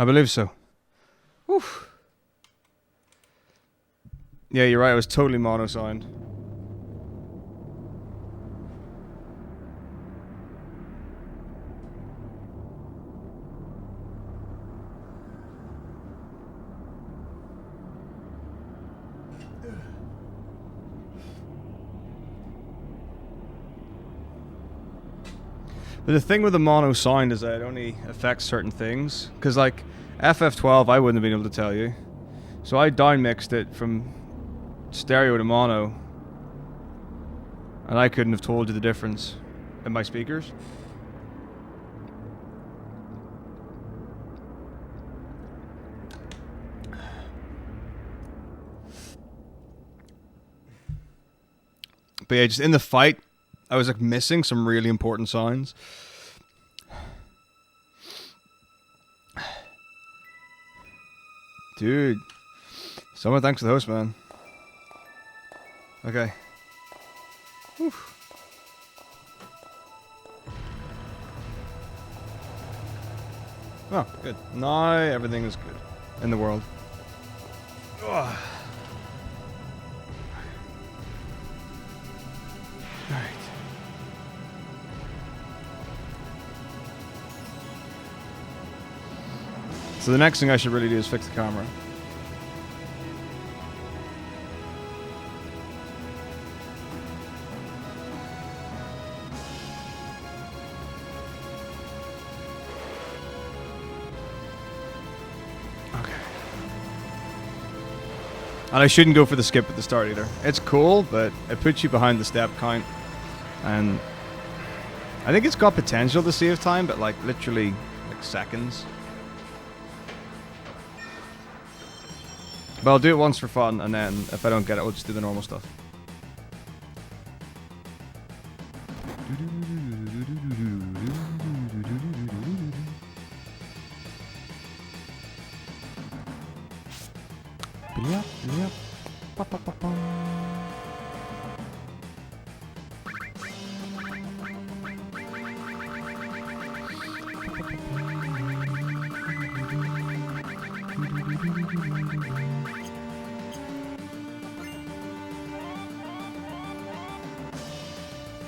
I believe so. Oof. Yeah, you're right. I was totally mono-signed. But the thing with the mono sound is that it only affects certain things. Because, like, FF12, I wouldn't have been able to tell you. So I down-mixed it from stereo to mono. And I couldn't have told you the difference in my speakers. But yeah, just in the fight, I was like missing some really important sounds. Dude. Someone thanks to the host, man. Okay. Whew. Oh, good. Now everything is good in the world. Ugh. Alright. So the next thing I should really do is fix the camera. Okay. And I shouldn't go for the skip at the start either. It's cool, but it puts you behind the step count. And I think it's got potential to save time, but like literally like seconds. But I'll do it once for fun, and then if I don't get it, we'll just do the normal stuff.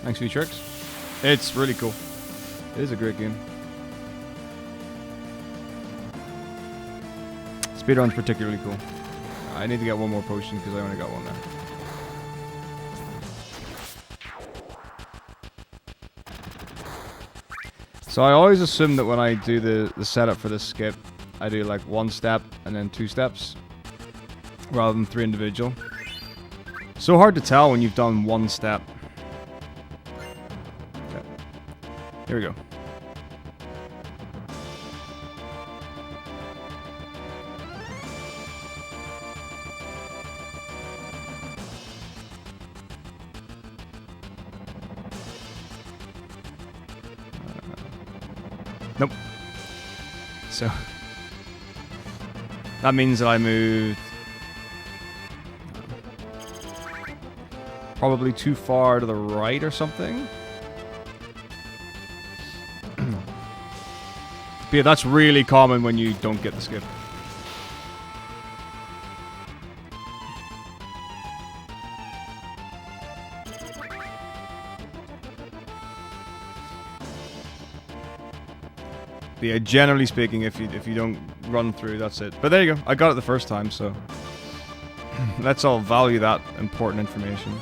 Thanks for your tricks. It's really cool. It is a great game. Speedrun's particularly cool. I need to get one more potion because I only got one now. So I always assume that when I do the setup for this skip, I do like one step and then 2 steps rather than 3 individual. So hard to tell when you've done one step. Okay. Here we go. Nope. So that means that I moved probably too far to the right or something. But yeah, that's really common when you don't get the skip. But yeah, generally speaking, if you don't run through, that's it. But there you go. I got it the first time, so let's all value that important information.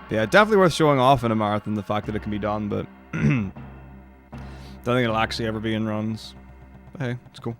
Yeah, definitely worth showing off in a marathon, the fact that it can be done, but don't think it'll actually ever be in runs. But hey, it's cool.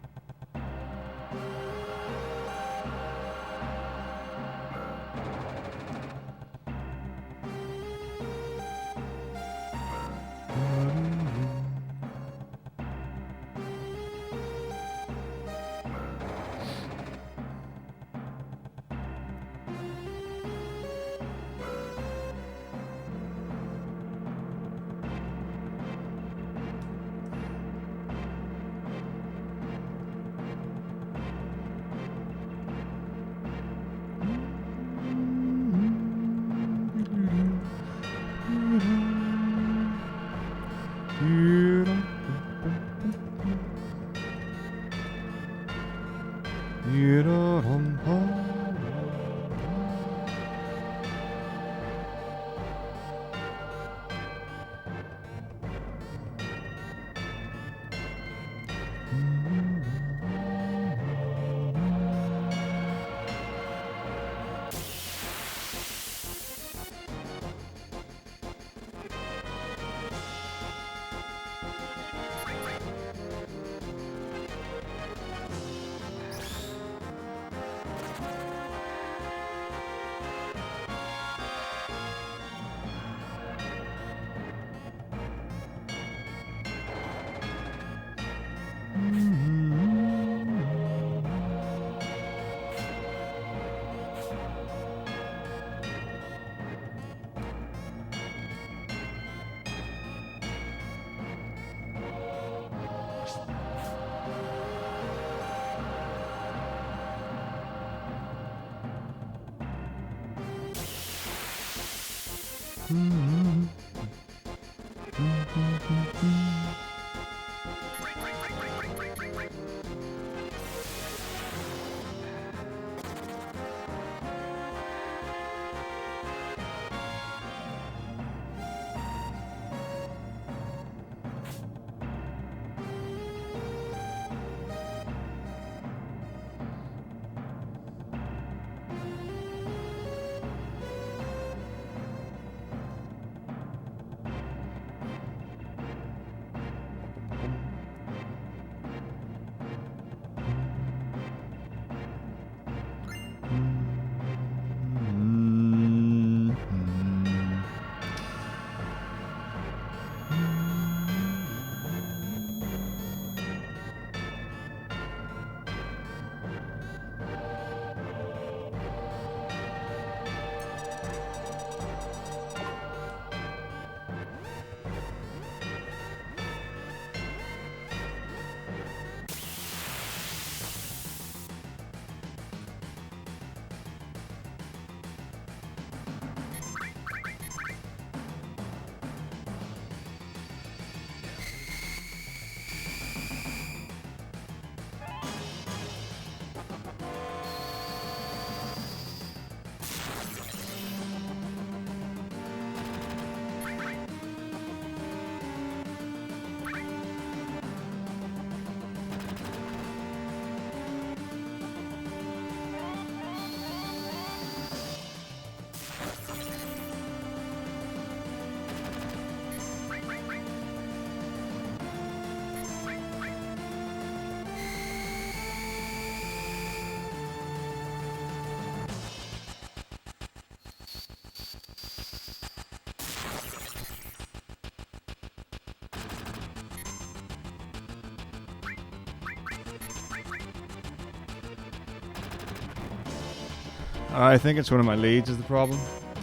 I think it's one of my leads is the problem.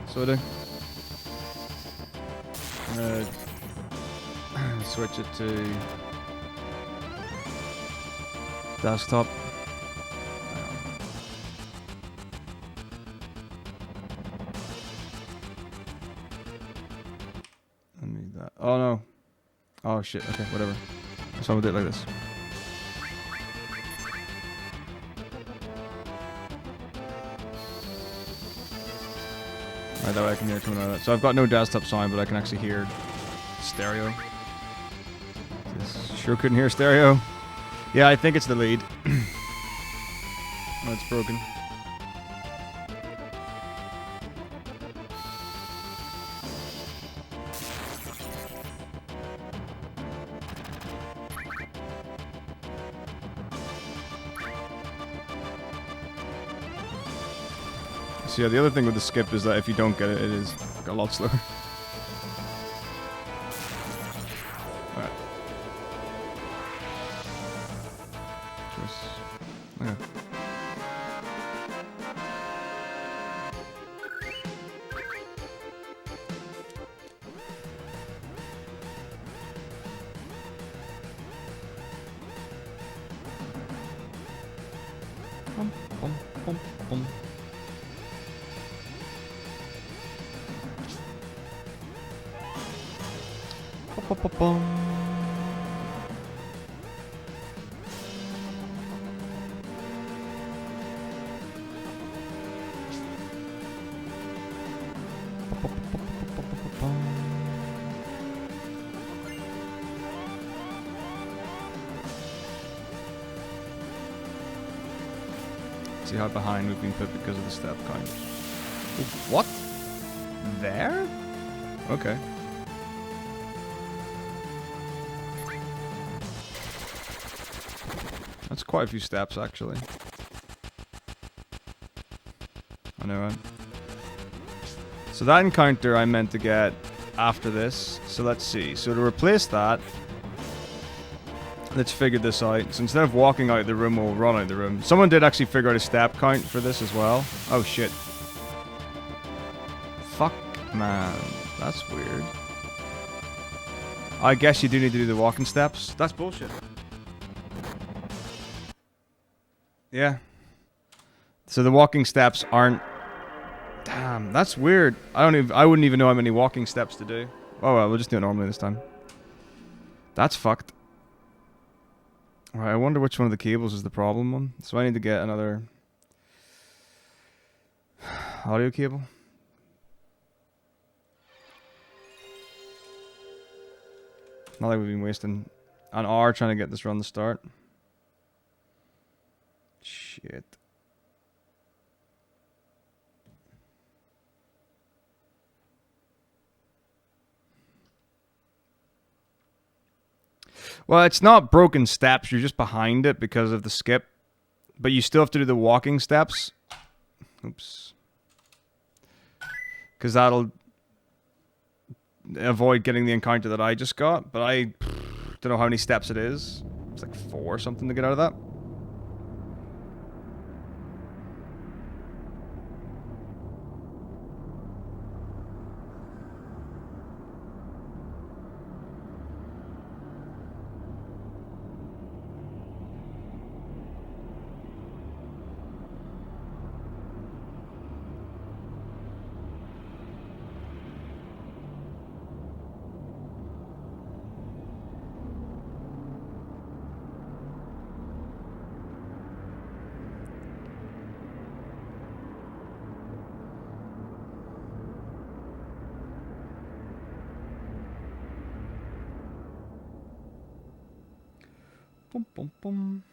So I do. Switch it to desktop. I need that. Oh no. Oh shit. Okay, whatever. So I'm gonna do it like this. Right, that way I can hear it coming out of that. So I've got no desktop sound, but I can actually hear stereo. Sure couldn't hear stereo. Yeah, I think it's the lead. Oh, it's broken. So yeah, the other thing with the skip is that if you don't get it, it is like a lot slower. Alright. Yeah. Bum, bum, bum, bum. See how behind we've been put because of the step count. What? There? Okay. That's quite a few steps, actually. I know, right? So that encounter I meant to get after this. So let's see. So to replace that, let's figure this out. So instead of walking out of the room, we'll run out of the room. Someone did actually figure out a step count for this as well. Oh, shit. Fuck, man. That's weird. I guess you do need to do the walking steps. That's bullshit. Yeah. So the walking steps aren't... Damn, that's weird. I wouldn't even know how many walking steps to do. Oh well, we'll just do it normally this time. That's fucked. Alright, I wonder which one of the cables is the problem one. So I need to get another audio cable. Not like we've been wasting an hour trying to get this run to start. Shit. Well, it's not broken steps. You're just behind it because of the skip. But you still have to do the walking steps. Oops. Because that'll avoid getting the encounter that I just got. But I don't know how many steps it is. It's like 4 or something to get out of that. Boom, boom, boom.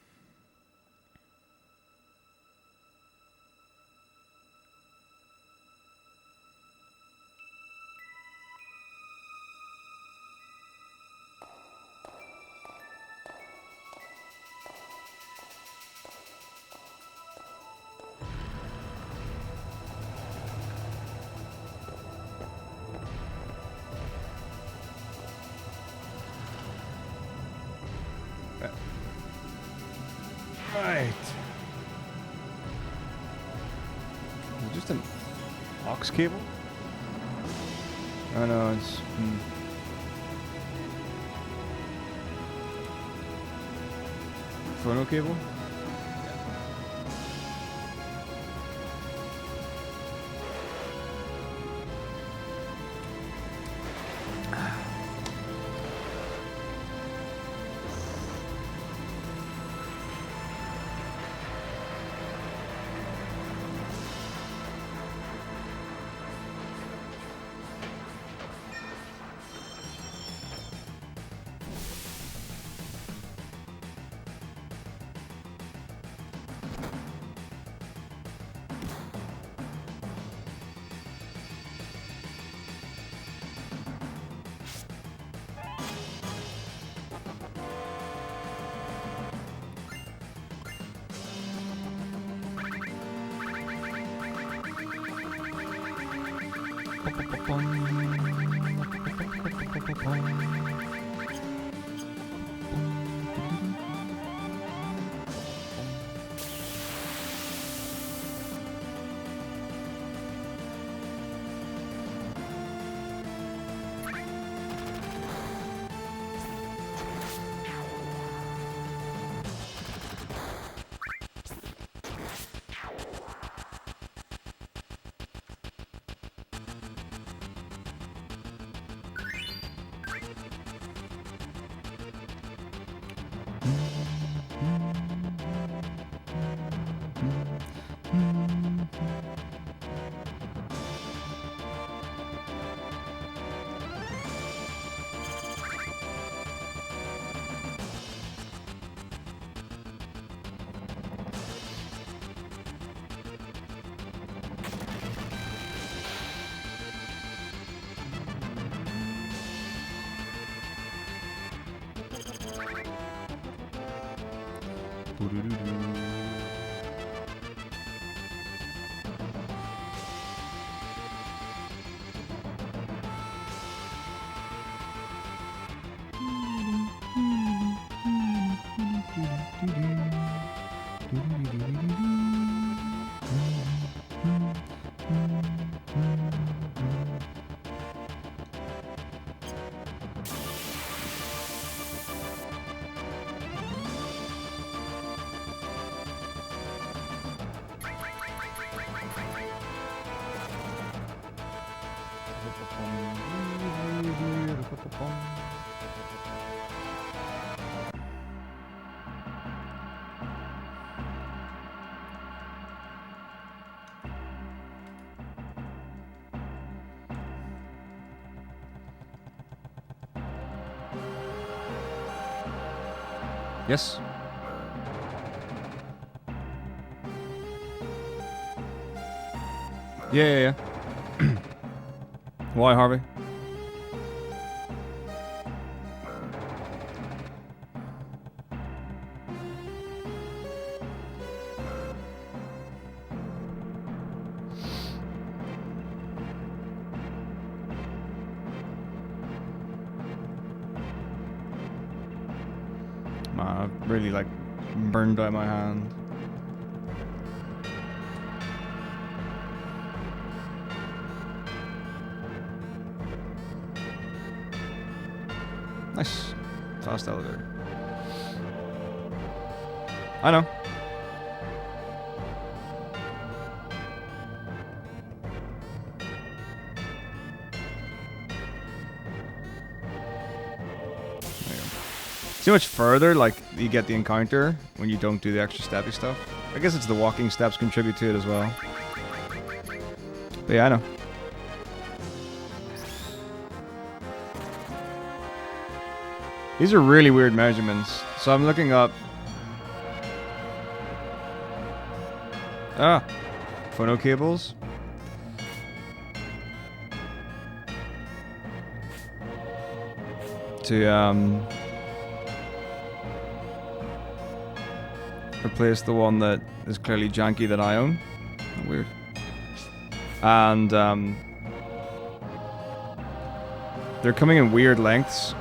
Right. Is it just an aux cable? Oh no, it's... Phono cable? Yes. Yeah. Why, Harvey? Man, I've really like burned out my hand. Nice. Fast elevator. I know. There you go. See how much further, like, you get the encounter when you don't do the extra steppy stuff? I guess it's the walking steps contribute to it as well. But yeah, I know. These are really weird measurements. So I'm looking up... phono cables. To, replace the one that is clearly janky that I own. Weird. And, they're coming in weird lengths.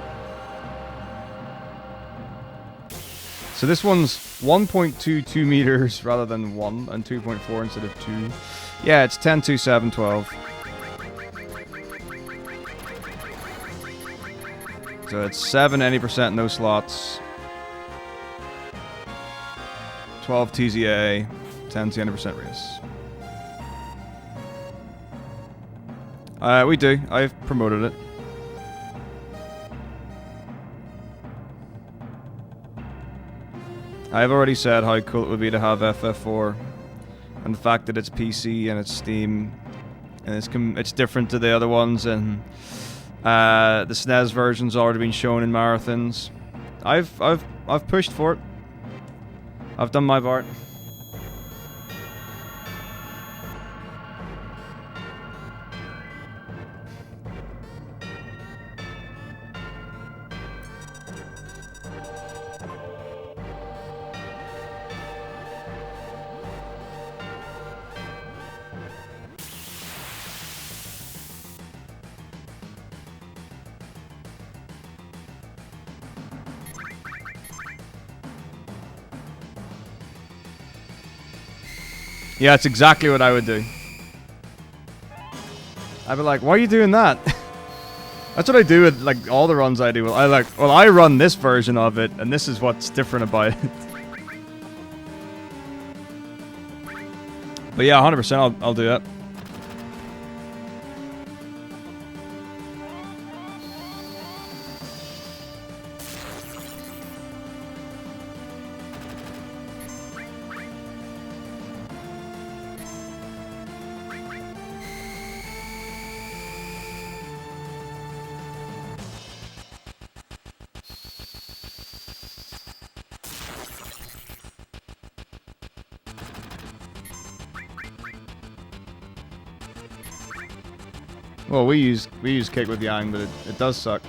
So this one's 1.22 meters rather than 1, and 2.4 instead of 2. Yeah, it's 10, 2, 7, 12. So it's 7 any percent, no slots. 12 TZA, 10 to 90% race. We do. I've promoted it. I've already said how cool it would be to have FF4, and the fact that it's PC and it's Steam, and it's different to the other ones, and the SNES version's already been shown in marathons. I've pushed for it. I've done my part. Yeah, it's exactly what I would do. I'd be like, why are you doing that? That's what I do with like all the runs I do. I run this version of it, and this is what's different about it. But yeah, 100% I'll do that. Well, we use Cake with Yang, but it does suck.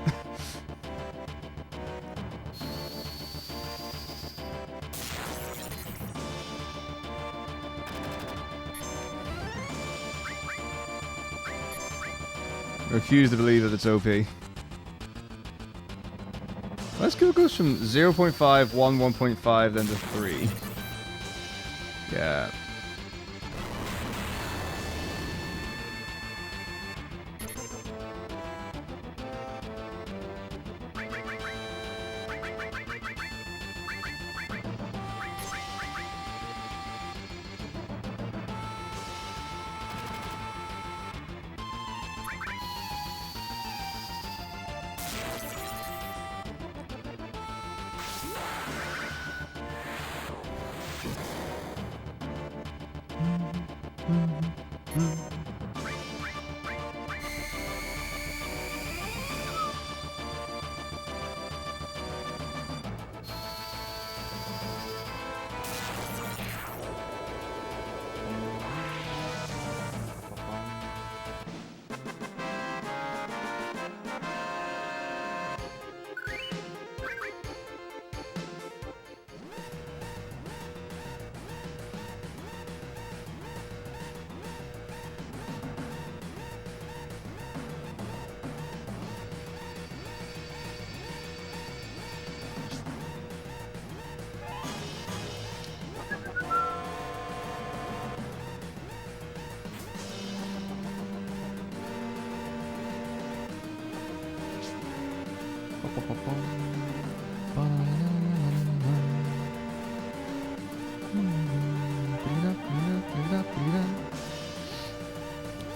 I refuse to believe that it's OP. Let's go goes from 0.5, 1, 1.5, then to 3. Yeah.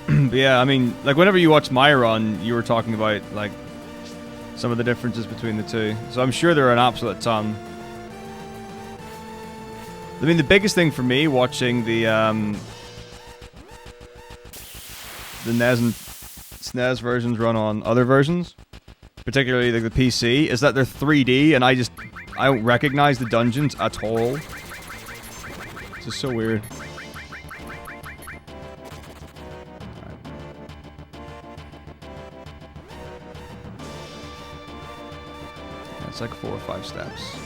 But yeah, I mean, like whenever you watch my run, you were talking about like some of the differences between the two. So I'm sure there are an absolute ton. I mean, the biggest thing for me watching the NES and SNES versions run on other versions, particularly like the PC, is that they're 3D and I don't recognize the dungeons at all. It's just so weird. Yeah, it's like 4 or 5 steps.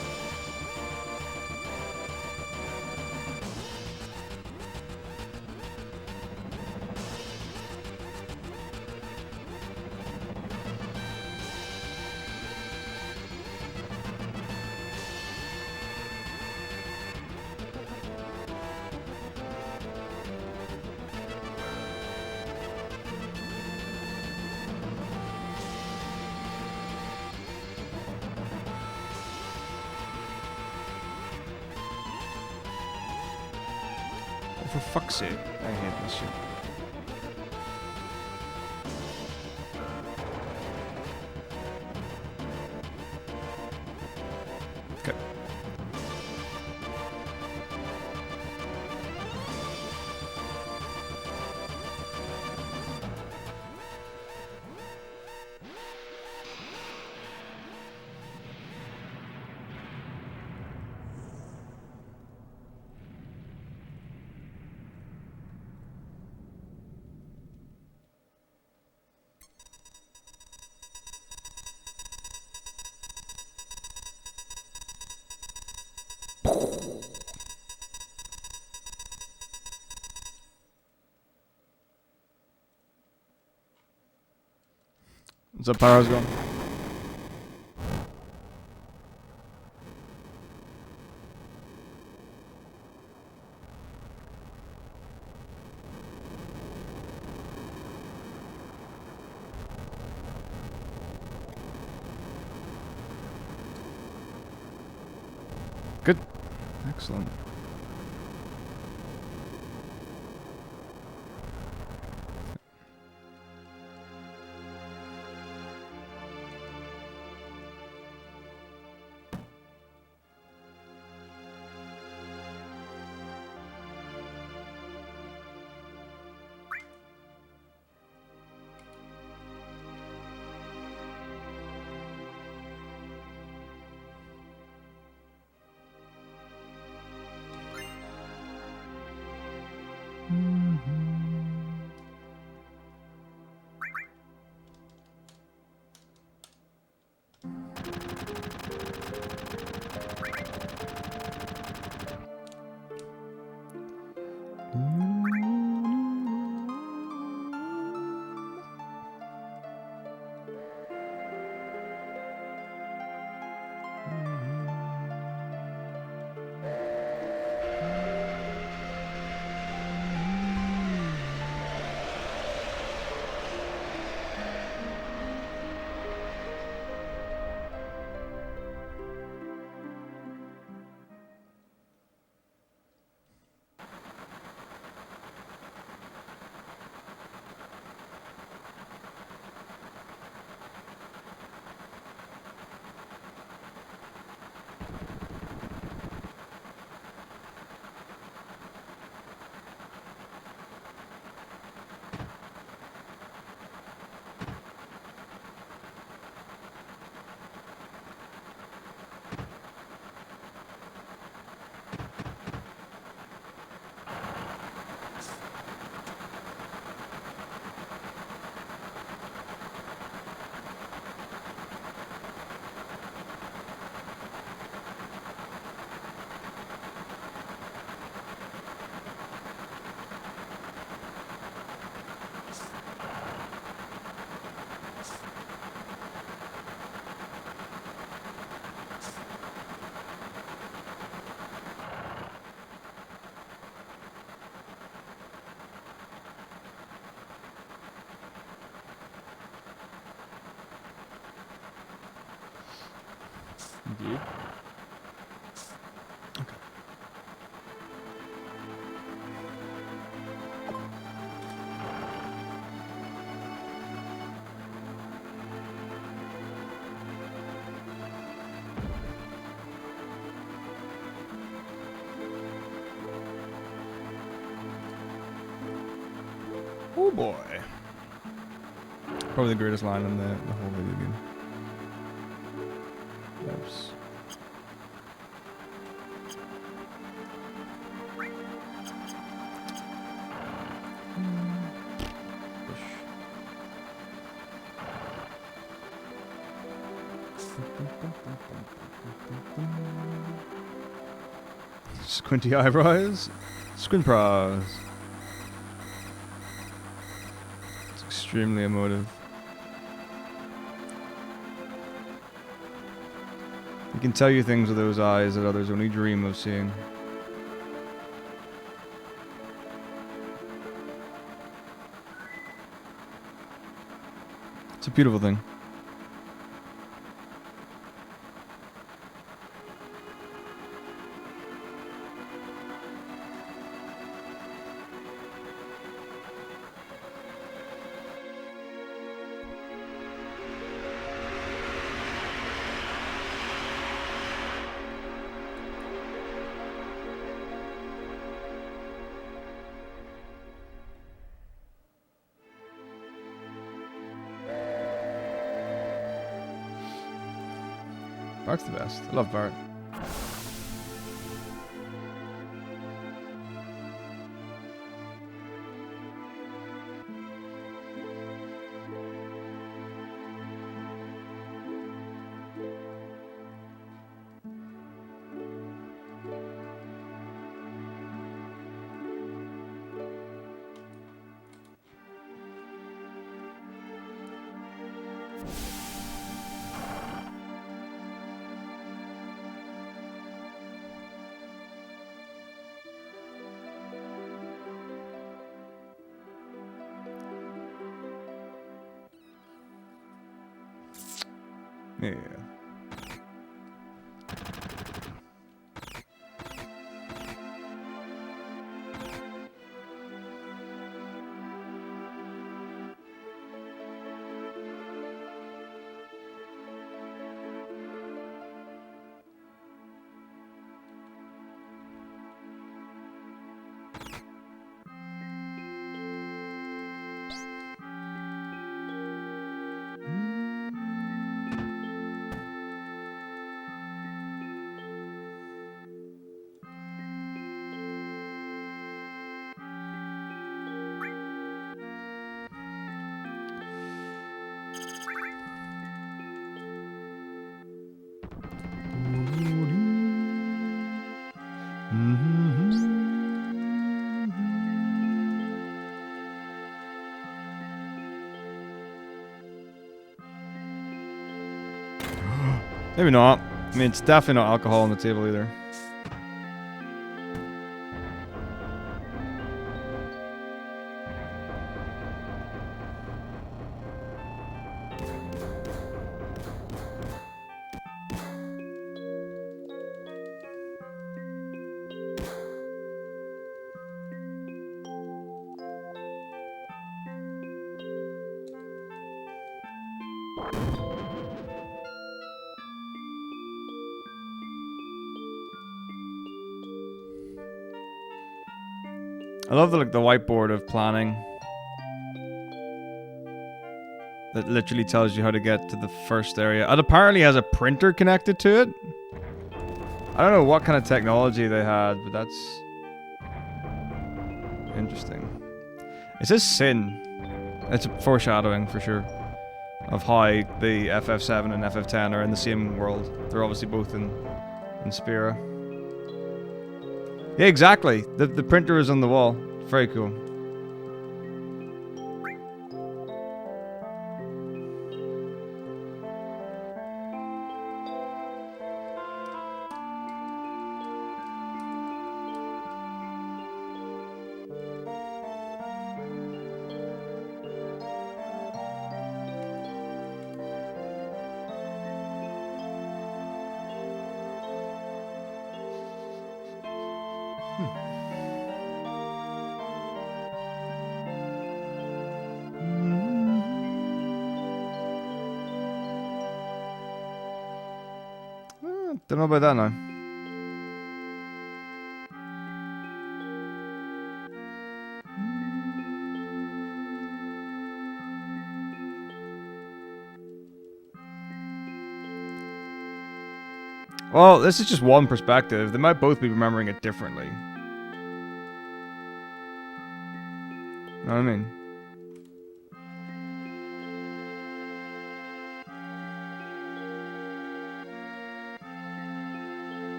For fuck's sake, I hate this shit. Okay. What's up, Pyro's going? Good. Excellent. Indeed. Okay. Oh boy. Probably the greatest line in the whole video game. Oops. Squinty eyebrows. Squint brows. It's extremely emotive. He can tell you things with those eyes that others only dream of seeing. It's a beautiful thing. Bart's the best. I love Bart. Yeah. Maybe not. I mean, it's definitely not alcohol on the table either. I love the whiteboard of planning that literally tells you how to get to the first area. It apparently has a printer connected to it. I don't know what kind of technology they had, but that's interesting. It says Sin. It's a foreshadowing for sure of how the FF7 and FF10 are in the same world. They're obviously both in Spira. Yeah, exactly. The printer is on the wall. Very cool. Don't know about that now. Well, this is just one perspective. They might both be remembering it differently. You know what I mean?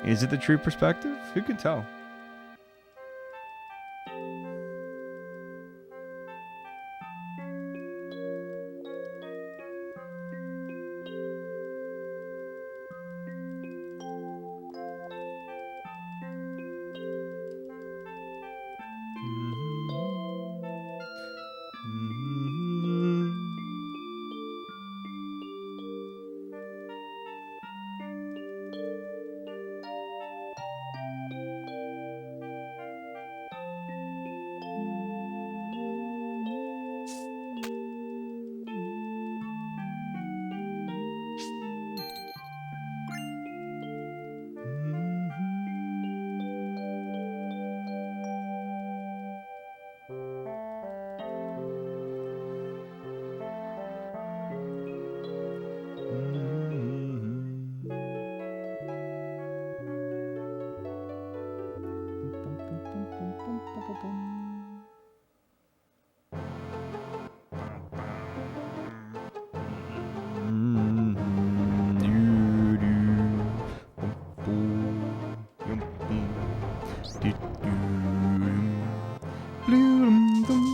Is it the true perspective? Who can tell?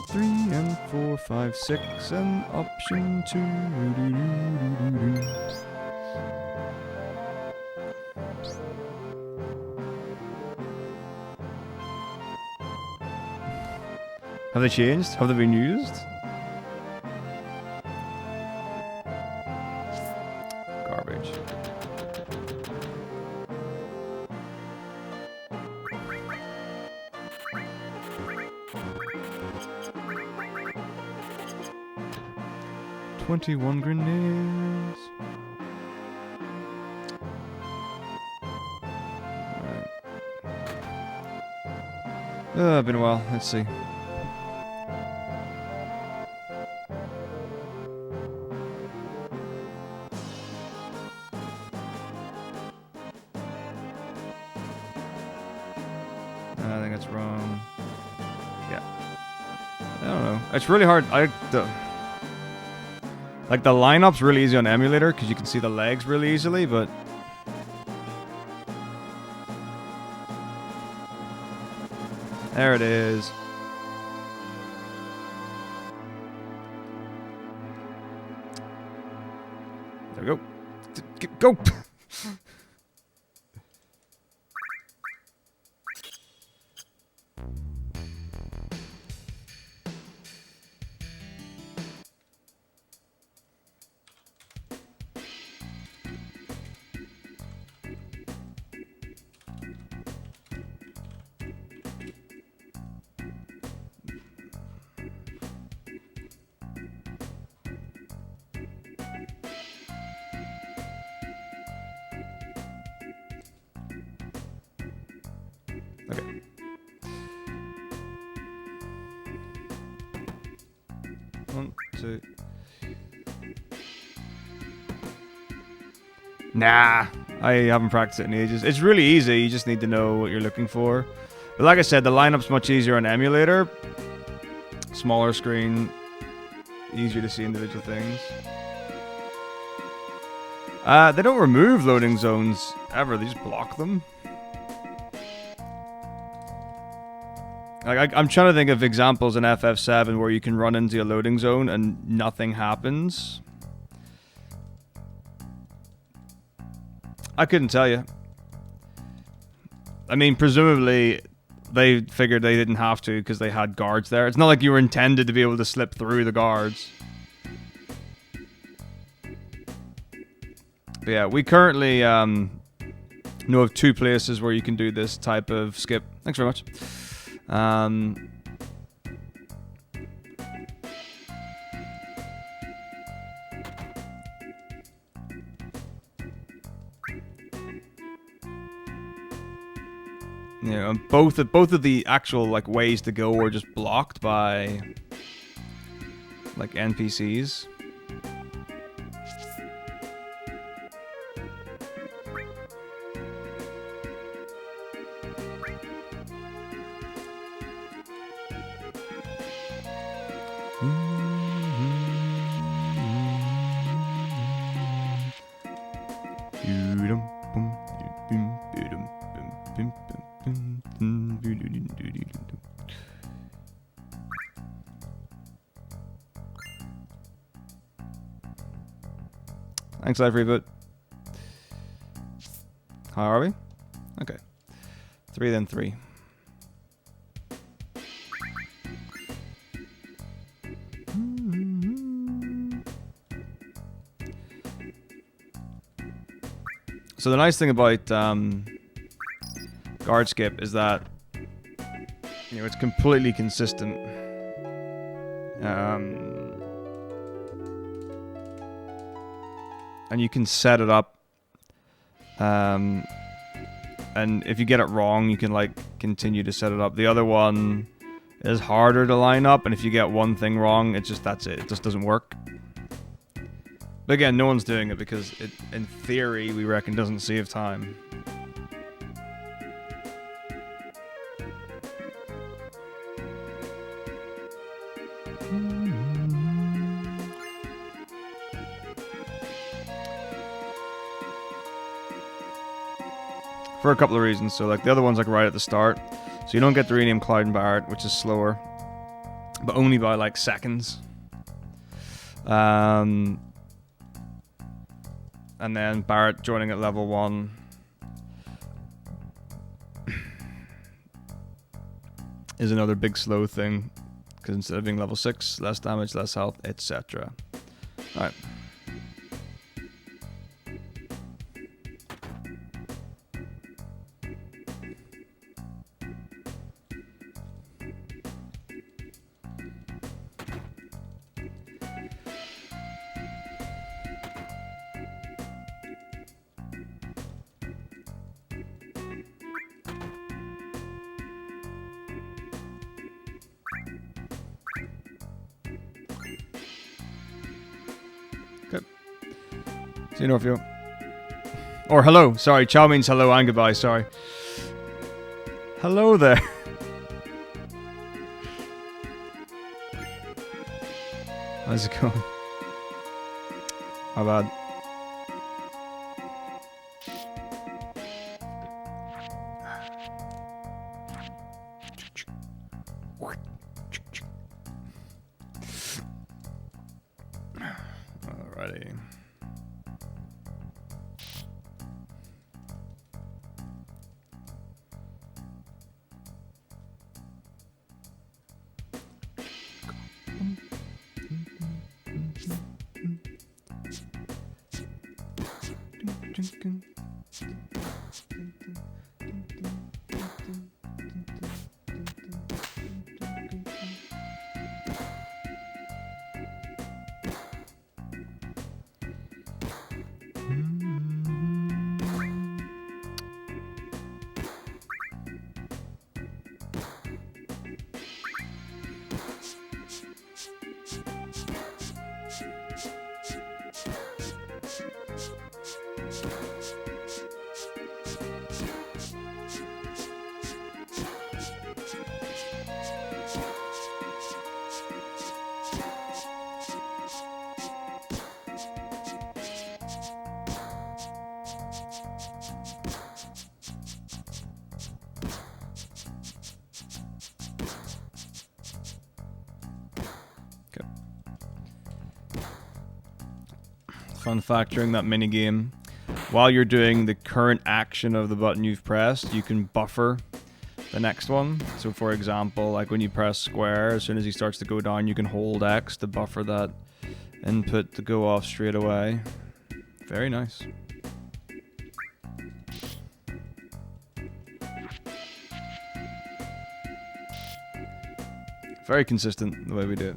Three and 4, 5, 6, and option 2. Have they changed? Have they been used? Garbage. $21 grenades. Alright. Been a while. Let's see. I think that's wrong. Yeah. I don't know. It's really hard. Like the lineup's really easy on emulator because you can see the legs really easily, but there it is. There we go. Go! Okay. One, two. Nah, I haven't practiced it in ages. It's really easy, you just need to know what you're looking for. But like I said, the lineup's much easier on emulator. Smaller screen, easier to see individual things. They don't remove loading zones ever, they just block them. Like, I'm trying to think of examples in FF7 where you can run into a loading zone and nothing happens. I couldn't tell you. I mean, presumably they figured they didn't have to because they had guards there. It's not like you were intended to be able to slip through the guards. But yeah, we currently know of 2 places where you can do this type of skip. Thanks very much. You know, and both of the actual like ways to go are just blocked by like NPCs. Thanks, Live Reboot. How are we? Okay. 3 then 3. So the nice thing about guard skip is that it's completely consistent. And you can set it up. And if you get it wrong, you can like continue to set it up. The other one is harder to line up, and if you get one thing wrong, that's it. It just doesn't work. But again, no one's doing it because it, in theory, we reckon doesn't save time. For a couple of reasons. So like the other one's like right at the start. So you don't get to rename Cloud and Barrett, which is slower. But only by like seconds. And then Barrett joining at level 1. Is another big slow thing. Because instead of being level 6, less damage, less health, etc. Alright. See you, Northview. Or hello. Sorry, ciao means hello and goodbye. Sorry. Hello there. How's it going? My bad. Alrighty. Fun fact, during that minigame, while you're doing the current action of the button you've pressed, you can buffer the next one. So for example, like when you press square, as soon as he starts to go down, you can hold X to buffer that input to go off straight away. Very nice. Very consistent the way we do it.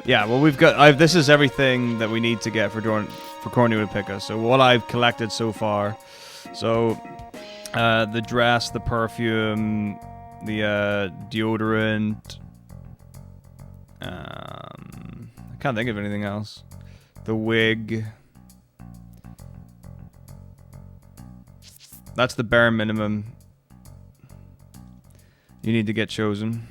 Yeah, well, we've got. This is everything that we need to get for Corny to pick us. So what I've collected so far. So, the dress, the perfume, the deodorant. I can't think of anything else. The wig. That's the bare minimum. You need to get chosen.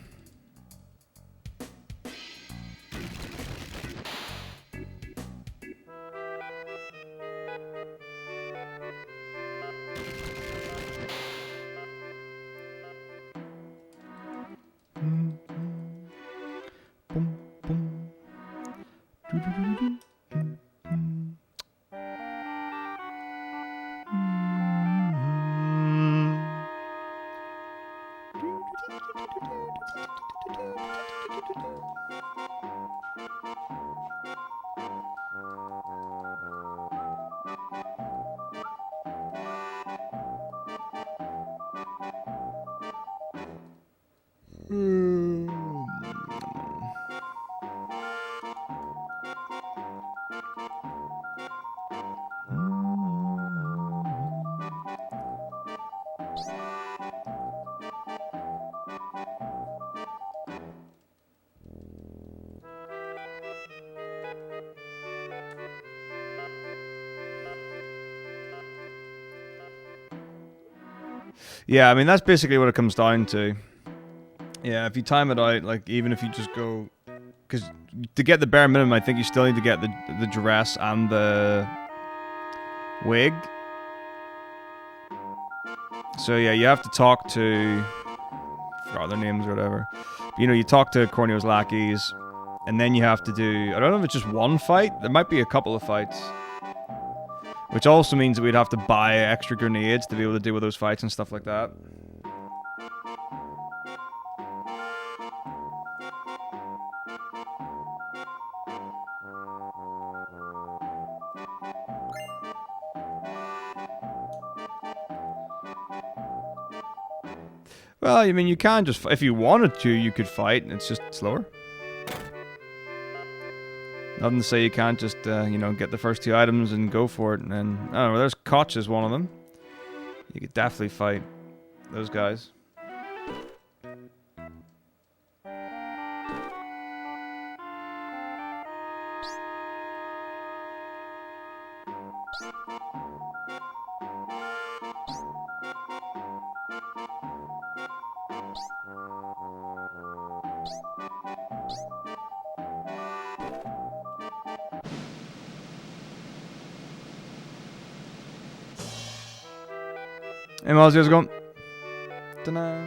Yeah, I mean, that's basically what it comes down to. Yeah, if you time it out, like, even if you just go... Because to get the bare minimum, I think you still need to get the dress and the wig. So, yeah, you have to talk to... I forgot their names or whatever. But, you know, you talk to Corneo's lackeys, and then you have to do... I don't know if it's just one fight. There might be a couple of fights. Which also means that we'd have to buy extra grenades to be able to deal with those fights and stuff like that. Well, I mean, you can just... If you wanted to, you could fight, and it's just slower. Nothing to say you can't just, you know, get the first 2 items and go for it. And then, I don't know, there's Koch is one of them. You could definitely fight those guys. Hey, Miles, how's it going? Ta-da.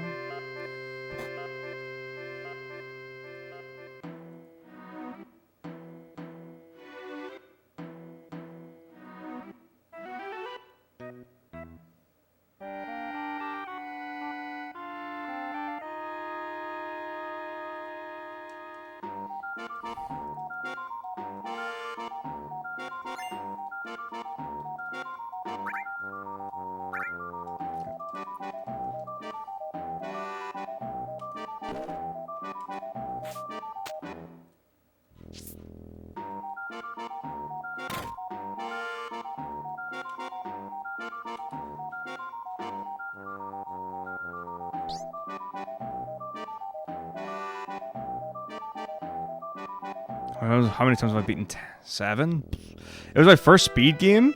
How many times have I beaten? 7? It was my first speed game.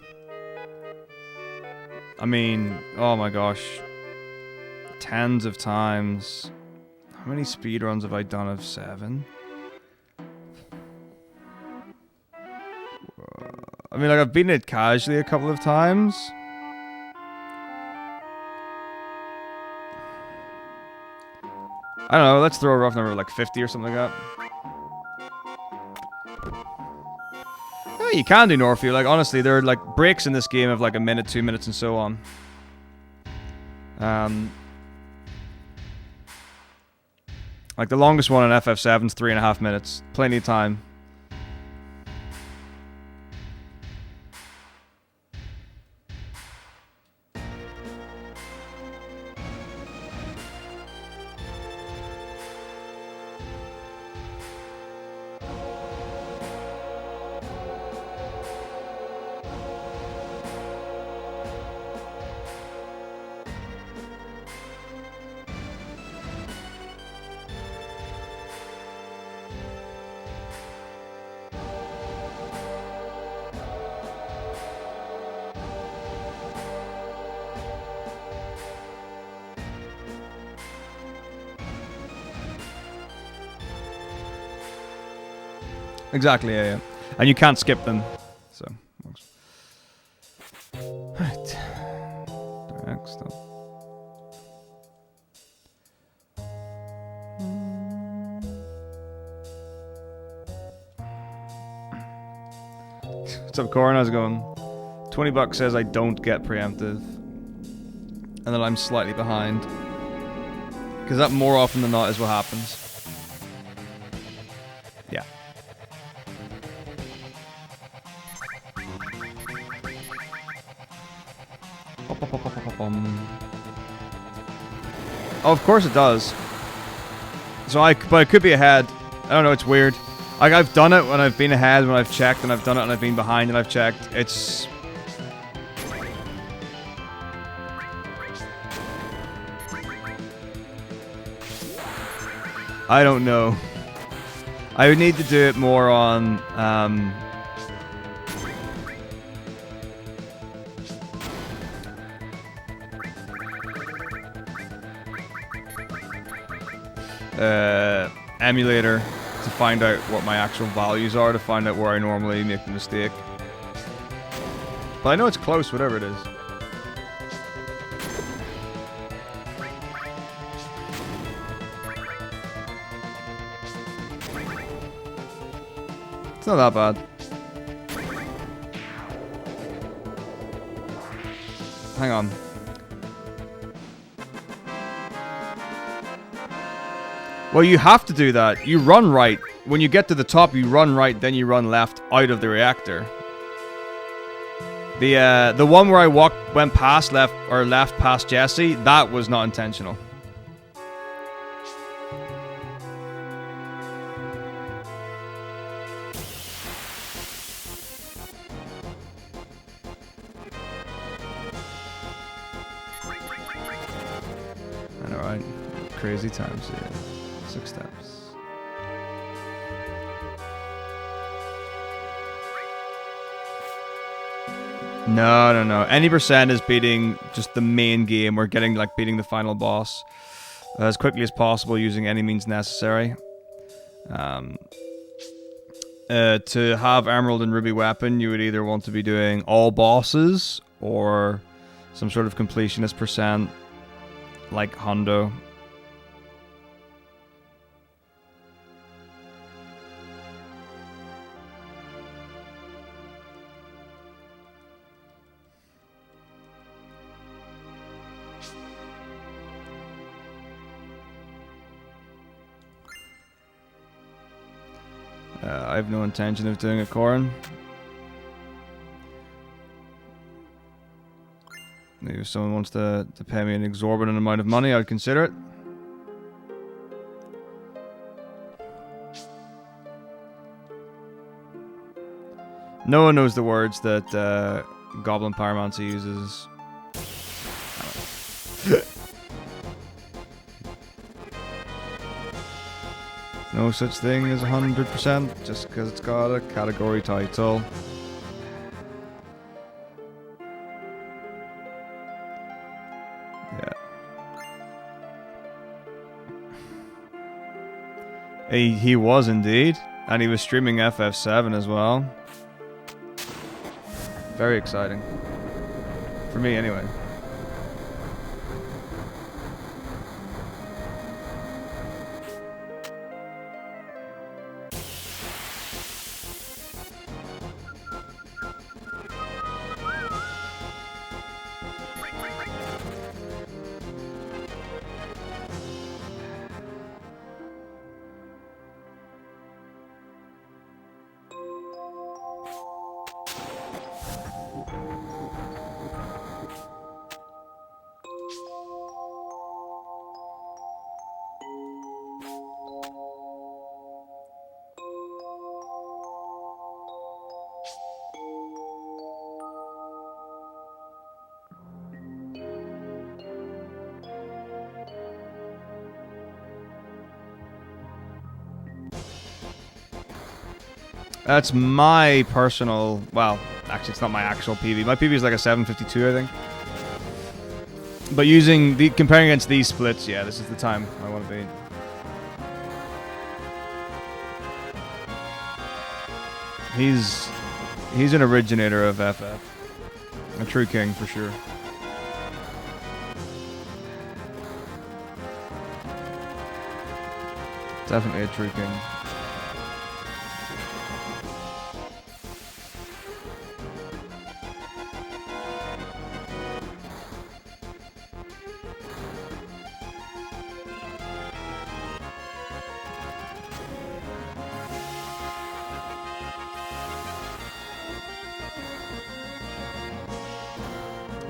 I mean, oh my gosh. Tens of times. How many speed runs have I done of 7? I mean, like, I've beaten it casually a couple of times. I don't know, let's throw a rough number like 50 or something like that. mean, you can do Northview. Like, honestly, there are, like, breaks in this game of, like, a minute, 2 minutes, and so on. Like, the longest one on FF7 is 3.5 minutes. Plenty of time. Exactly, yeah. And you can't skip them. So, right. Next up. What's up, Corin? How's it going? $20 says I don't get preemptive. And that I'm slightly behind. Because that more often than not is what happens. Yeah. Oh, of course it does. So but I could be ahead. I don't know, it's weird. Like, I've done it when I've been ahead, when I've checked, and I've done it when I've been behind and I've checked. It's... I don't know. I would need to do it more on, emulator to find out what my actual values are, to find out where I normally make the mistake. But I know it's close, whatever it is. It's not that bad. Hang on. Well, you have to do that. You run right. When you get to the top, you run right, then you run left out of the reactor. The one where I went past left past Jesse, that was not intentional. And alright, crazy times here. 6 steps. No. Any percent is beating just the main game or getting, like, beating the final boss as quickly as possible using any means necessary. To have Emerald and Ruby weapon, you would either want to be doing all bosses or some sort of completionist percent like Hondo. I have no intention of doing a Corin. Maybe if someone wants to pay me an exorbitant amount of money, I'd consider it. No one knows the words that Goblin Pyromancer uses. No such thing as 100% just because it's got a category title. Yeah. He was indeed, and he was streaming FF7 as well. Very exciting. For me, anyway. That's my personal... Well, actually, it's not my actual PB. My PB is like a 752, I think. But using the... Comparing against these splits, yeah, this is the time I want to be. He's an originator of FF. A true king, for sure. Definitely a true king.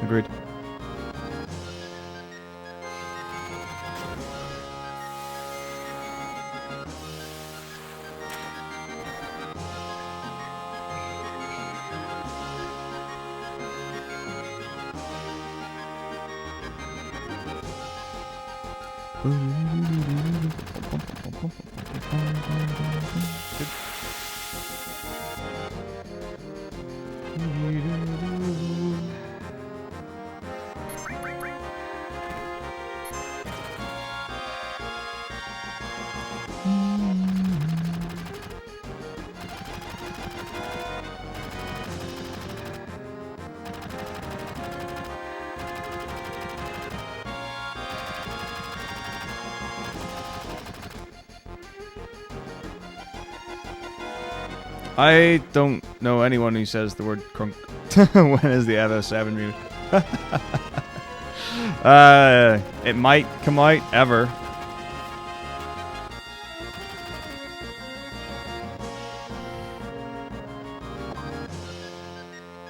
Agreed. I don't know anyone who says the word crunk. When is the FF7 review? It might come out ever.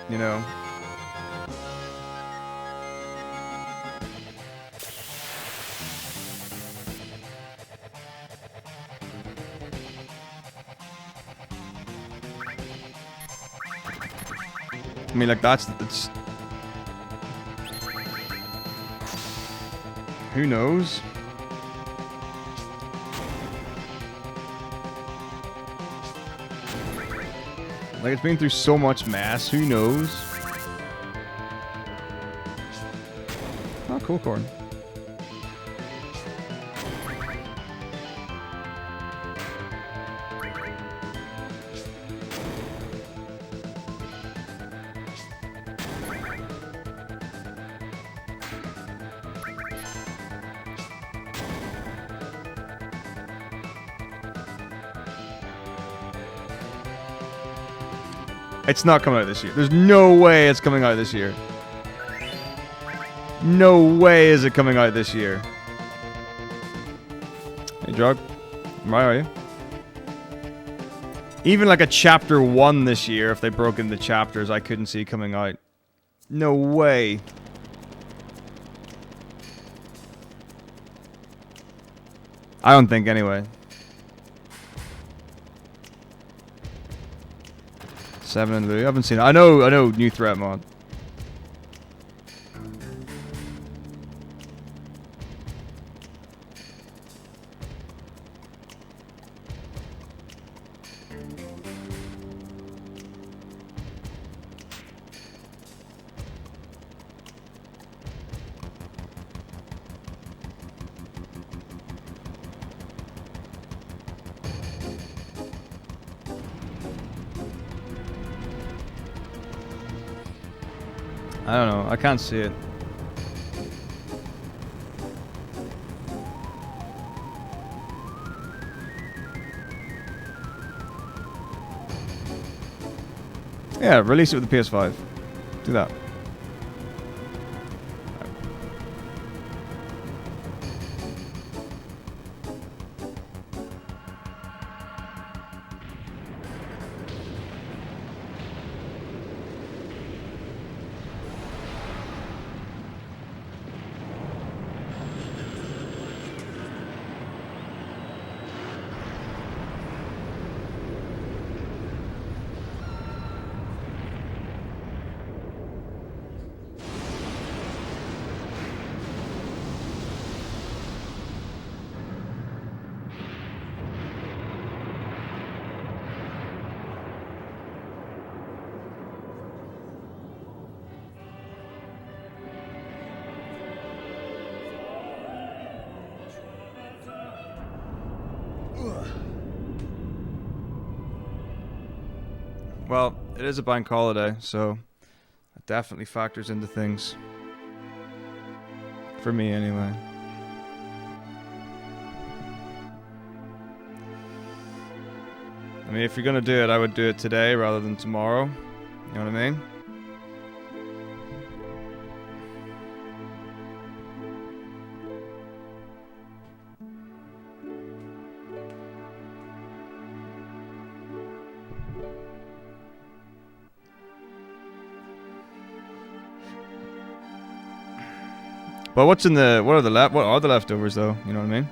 You know. I mean, like, it's... Who knows? Like, it's been through so much mess, who knows? Oh, cool corn. It's not coming out this year. There's no way it's coming out this year. No way is it coming out this year. Hey, Drug. Why are you? Even like a chapter 1 this year, if they broke into chapters, I couldn't see coming out. No way. I don't think anyway. 7 and Louis. I haven't seen it. I know new threat mod. I don't know. I can't see it. Yeah, release it with the PS5. Do that. Well, it is a bank holiday, so it definitely factors into things. For me, anyway. I mean, if you're gonna do it, I would do it today rather than tomorrow. You know what I mean? But what are the leftovers though? You know what I mean?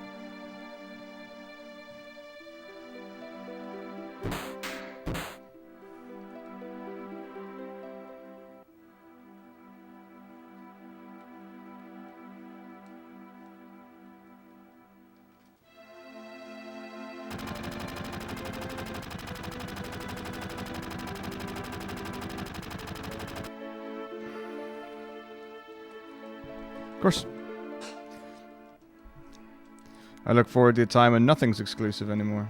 Of course. I look forward to a time when nothing's exclusive anymore.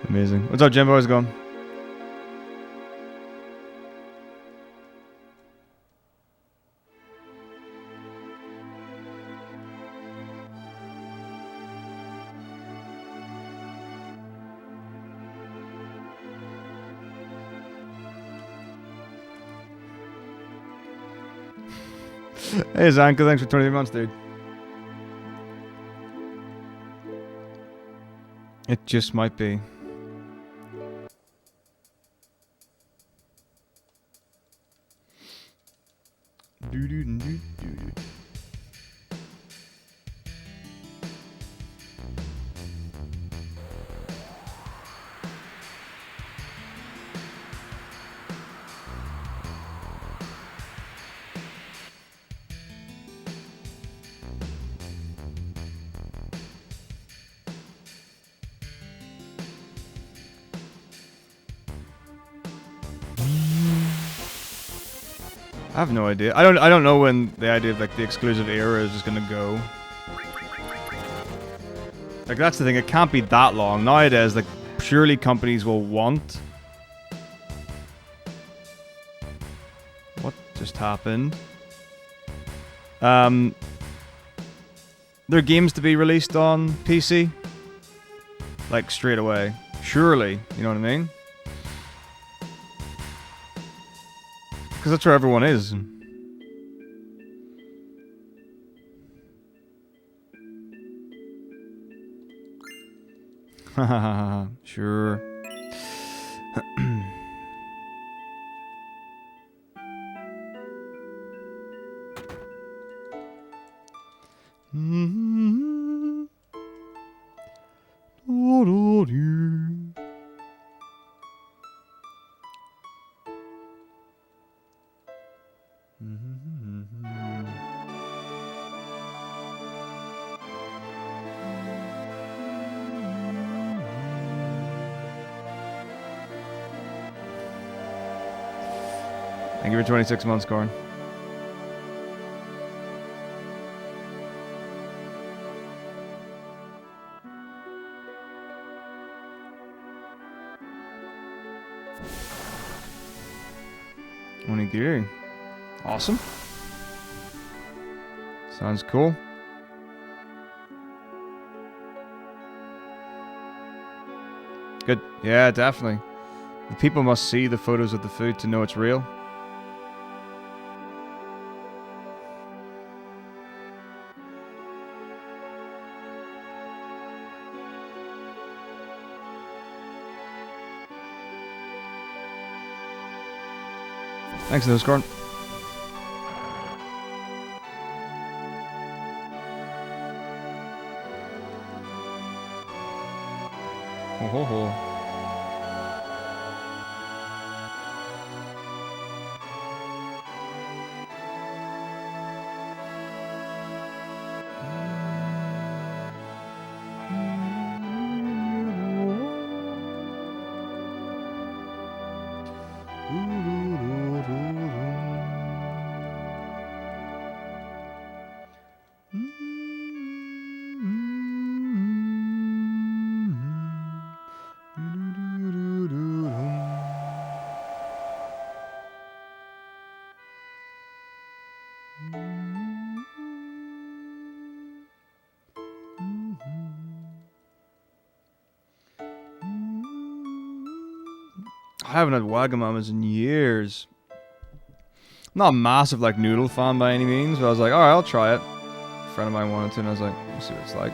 Amazing. What's up, Jimbo? How's it going? Hey Zanka, thanks for 23 months, dude. It just might be. I have no idea. I don't know when the idea of like the exclusive era is just gonna go. Like that's the thing, it can't be that long. Nowadays, like surely companies will want. What just happened? Their games to be released on PC? Like straight away. Surely, you know what I mean? Because that's where everyone is. Hahaha, sure. Thank you for 26 months, Corn. Onigiri. Awesome. Sounds cool. Good. Yeah, definitely. The people must see the photos of the food to know it's real. Thanks, those Corn. Ho ho ho. I haven't had Wagamamas in years. I'm not a massive like noodle fan by any means, but I was like, alright, I'll try it. A friend of mine wanted to, and I was like, let's see what it's like.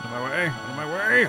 Out of my way! Out of my way!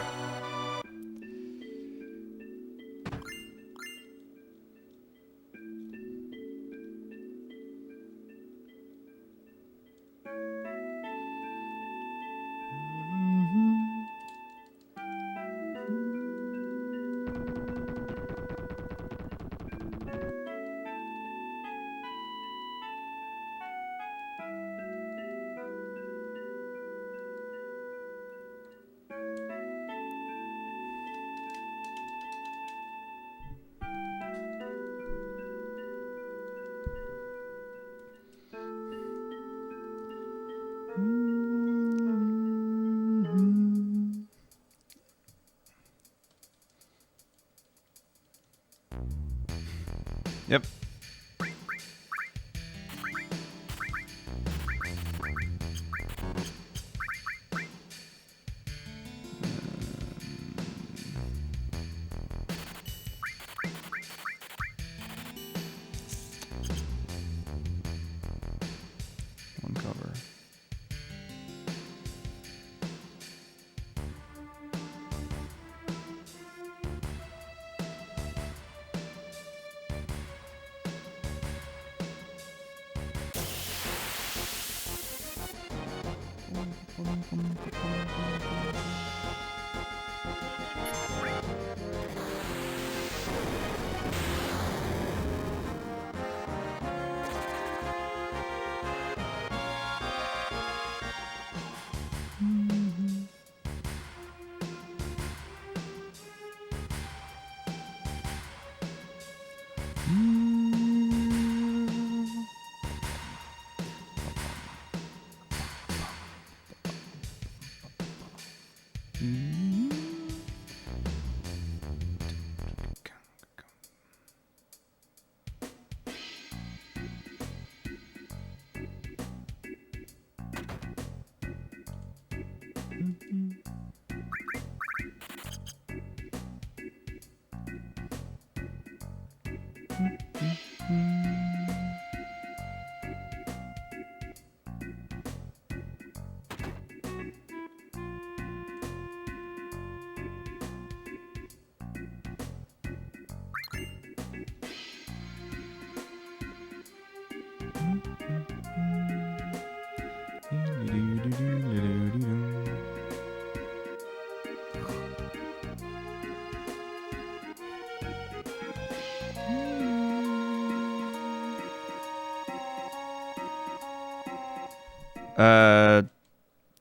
Yep. One cover.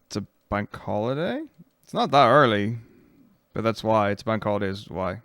It's a bank holiday? It's not that early, but that's why. It's bank holiday is why.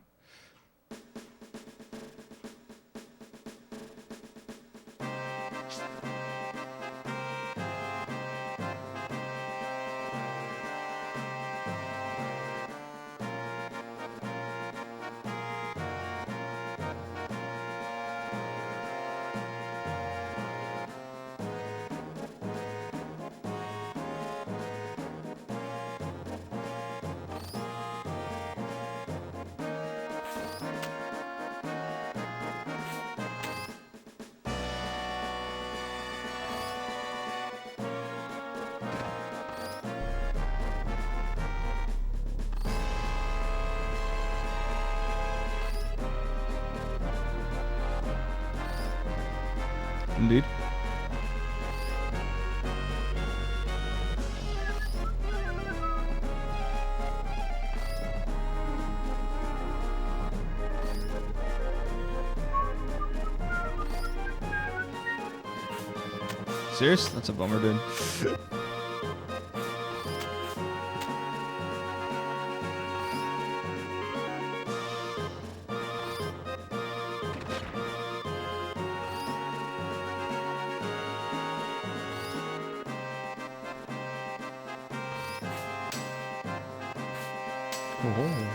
Indeed. Serious? That's a bummer, dude. Oh.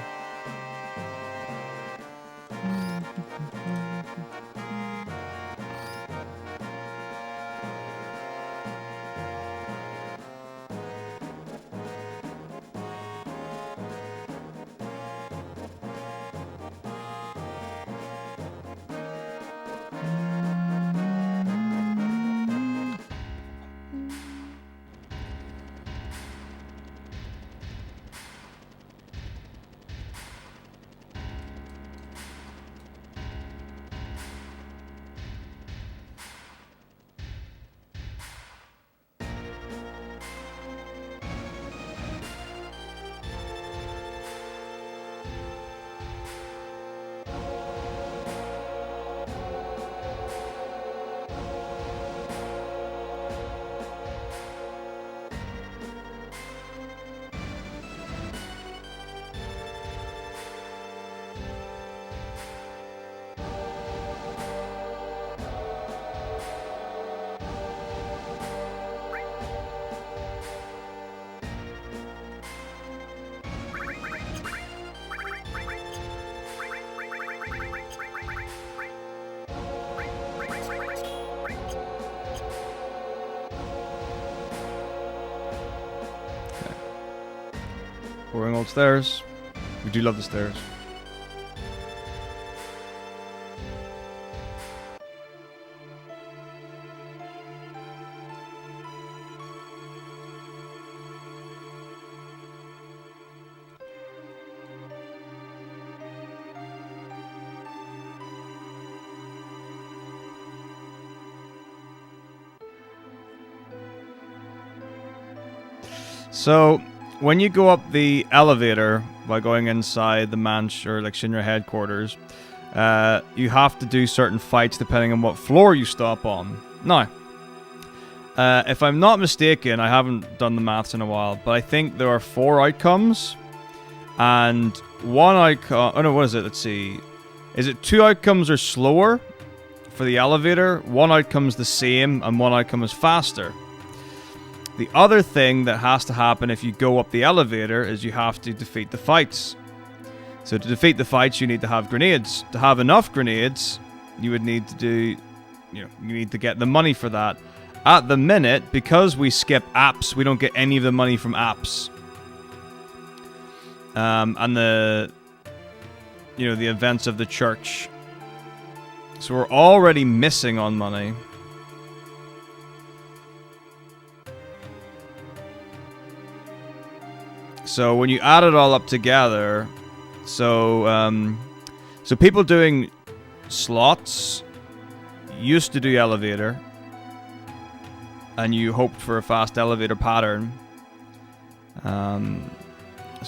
Pouring old stairs. We do love the stairs. So, when you go up the elevator by going inside the mansion or like Shinra headquarters, you have to do certain fights depending on what floor you stop on. Now, if I'm not mistaken, I haven't done the maths in a while, but I think there are 4 outcomes, and one outcome. Oh no, what is it? Let's see. Is it 2 outcomes are slower for the elevator? 1 outcome is the same, and 1 outcome is faster. The other thing that has to happen if you go up the elevator is you have to defeat the fights. So to defeat the fights, you need to have grenades. To have enough grenades, you would need to do, you need to get the money for that. At the minute, because we skip apps, we don't get any of the money from apps. And the events of the church. So we're already missing on money. So when you add it all up together, so people doing slots used to do elevator, and you hoped for a fast elevator pattern. So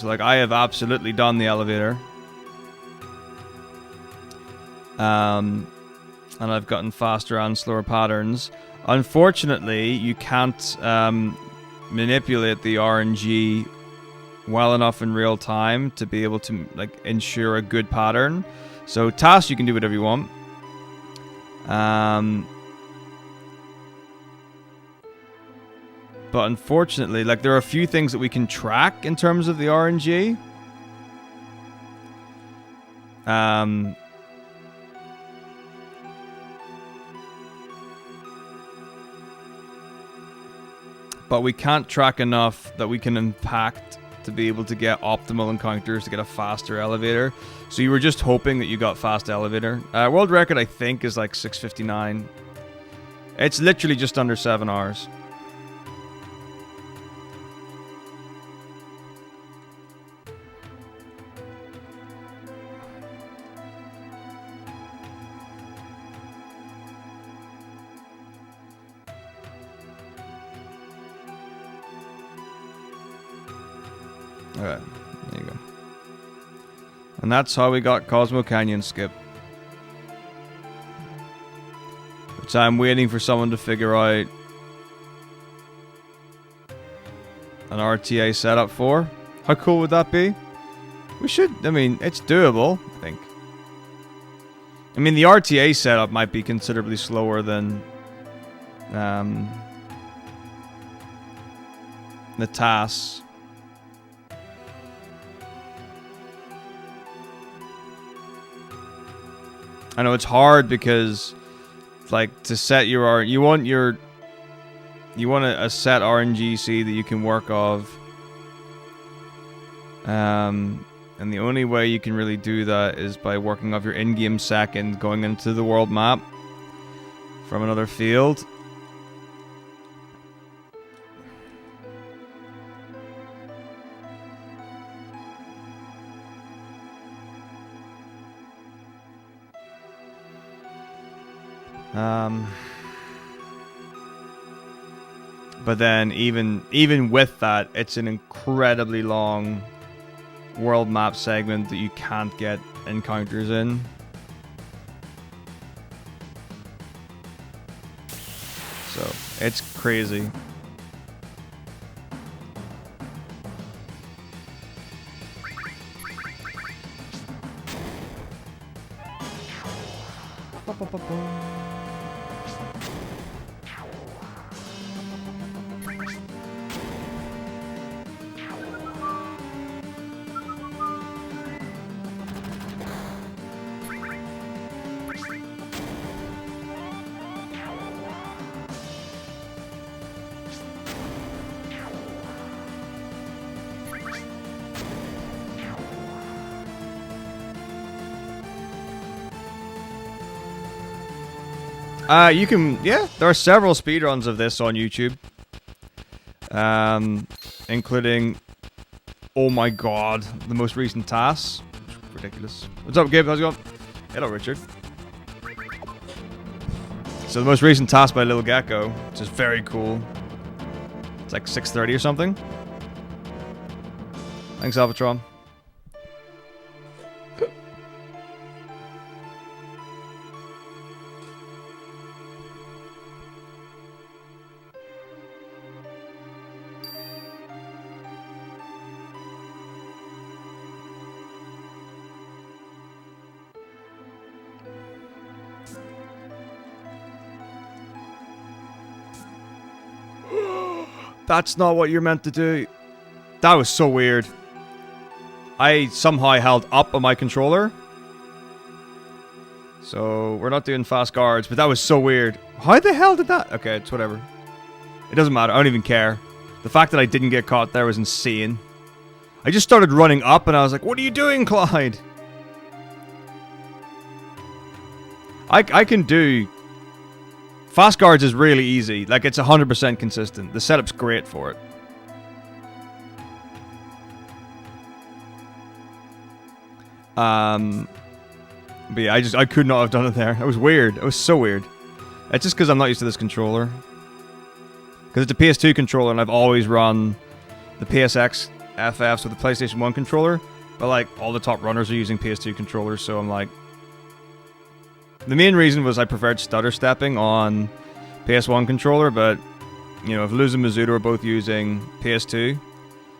like I have absolutely done the elevator, and I've gotten faster and slower patterns. Unfortunately, you can't manipulate the RNG well enough in real time to be able to like ensure a good pattern. So tasks you can do whatever you want. But unfortunately, like there are a few things that we can track in terms of the RNG. But we can't track enough that we can impact to be able to get optimal encounters to get a faster elevator. So you were just hoping that you got fast elevator. World record, I think, is like 6:59. It's literally just under 7 hours. Okay, there you go. And that's how we got Cosmo Canyon skip. Which I'm waiting for someone to figure out an RTA setup for. How cool would that be? We should, I mean, it's doable, I think. I mean, the RTA setup might be considerably slower than the TAS. I know it's hard because, like, to set your you want a set RNGC that you can work off. And the only way you can really do that is by working off your in-game second, going into the world map from another field. But then even with that, it's an incredibly long world map segment that you can't get encounters in. So, it's crazy. You can, yeah, there are several speedruns of this on YouTube. Including, oh my god, the most recent TAS. Ridiculous. What's up, Gabe? How's it going? Hello, Richard. So the most recent TAS by Little Gecko, which is very cool. It's like 6:30 or something. Thanks, Alvatron. That's not what you're meant to do. That was so weird. I somehow held up on my controller. So, we're not doing fast guards, but that was so weird. How the hell did that? Okay, it's whatever. It doesn't matter. I don't even care. The fact that I didn't get caught there was insane. I just started running up and I was like, what are you doing, Clyde? I can do... Fast guards is really easy. Like, it's 100% consistent. The setup's great for it. But yeah, I could not have done it there. It was weird. It was so weird. It's just because I'm not used to this controller. Because it's a PS2 controller and I've always run the PSX FFs with the PlayStation 1 controller. But like, all the top runners are using PS2 controllers, so I'm like... The main reason was I preferred stutter stepping on PS1 controller, but, you know, if Luz and Mizuta are both using PS2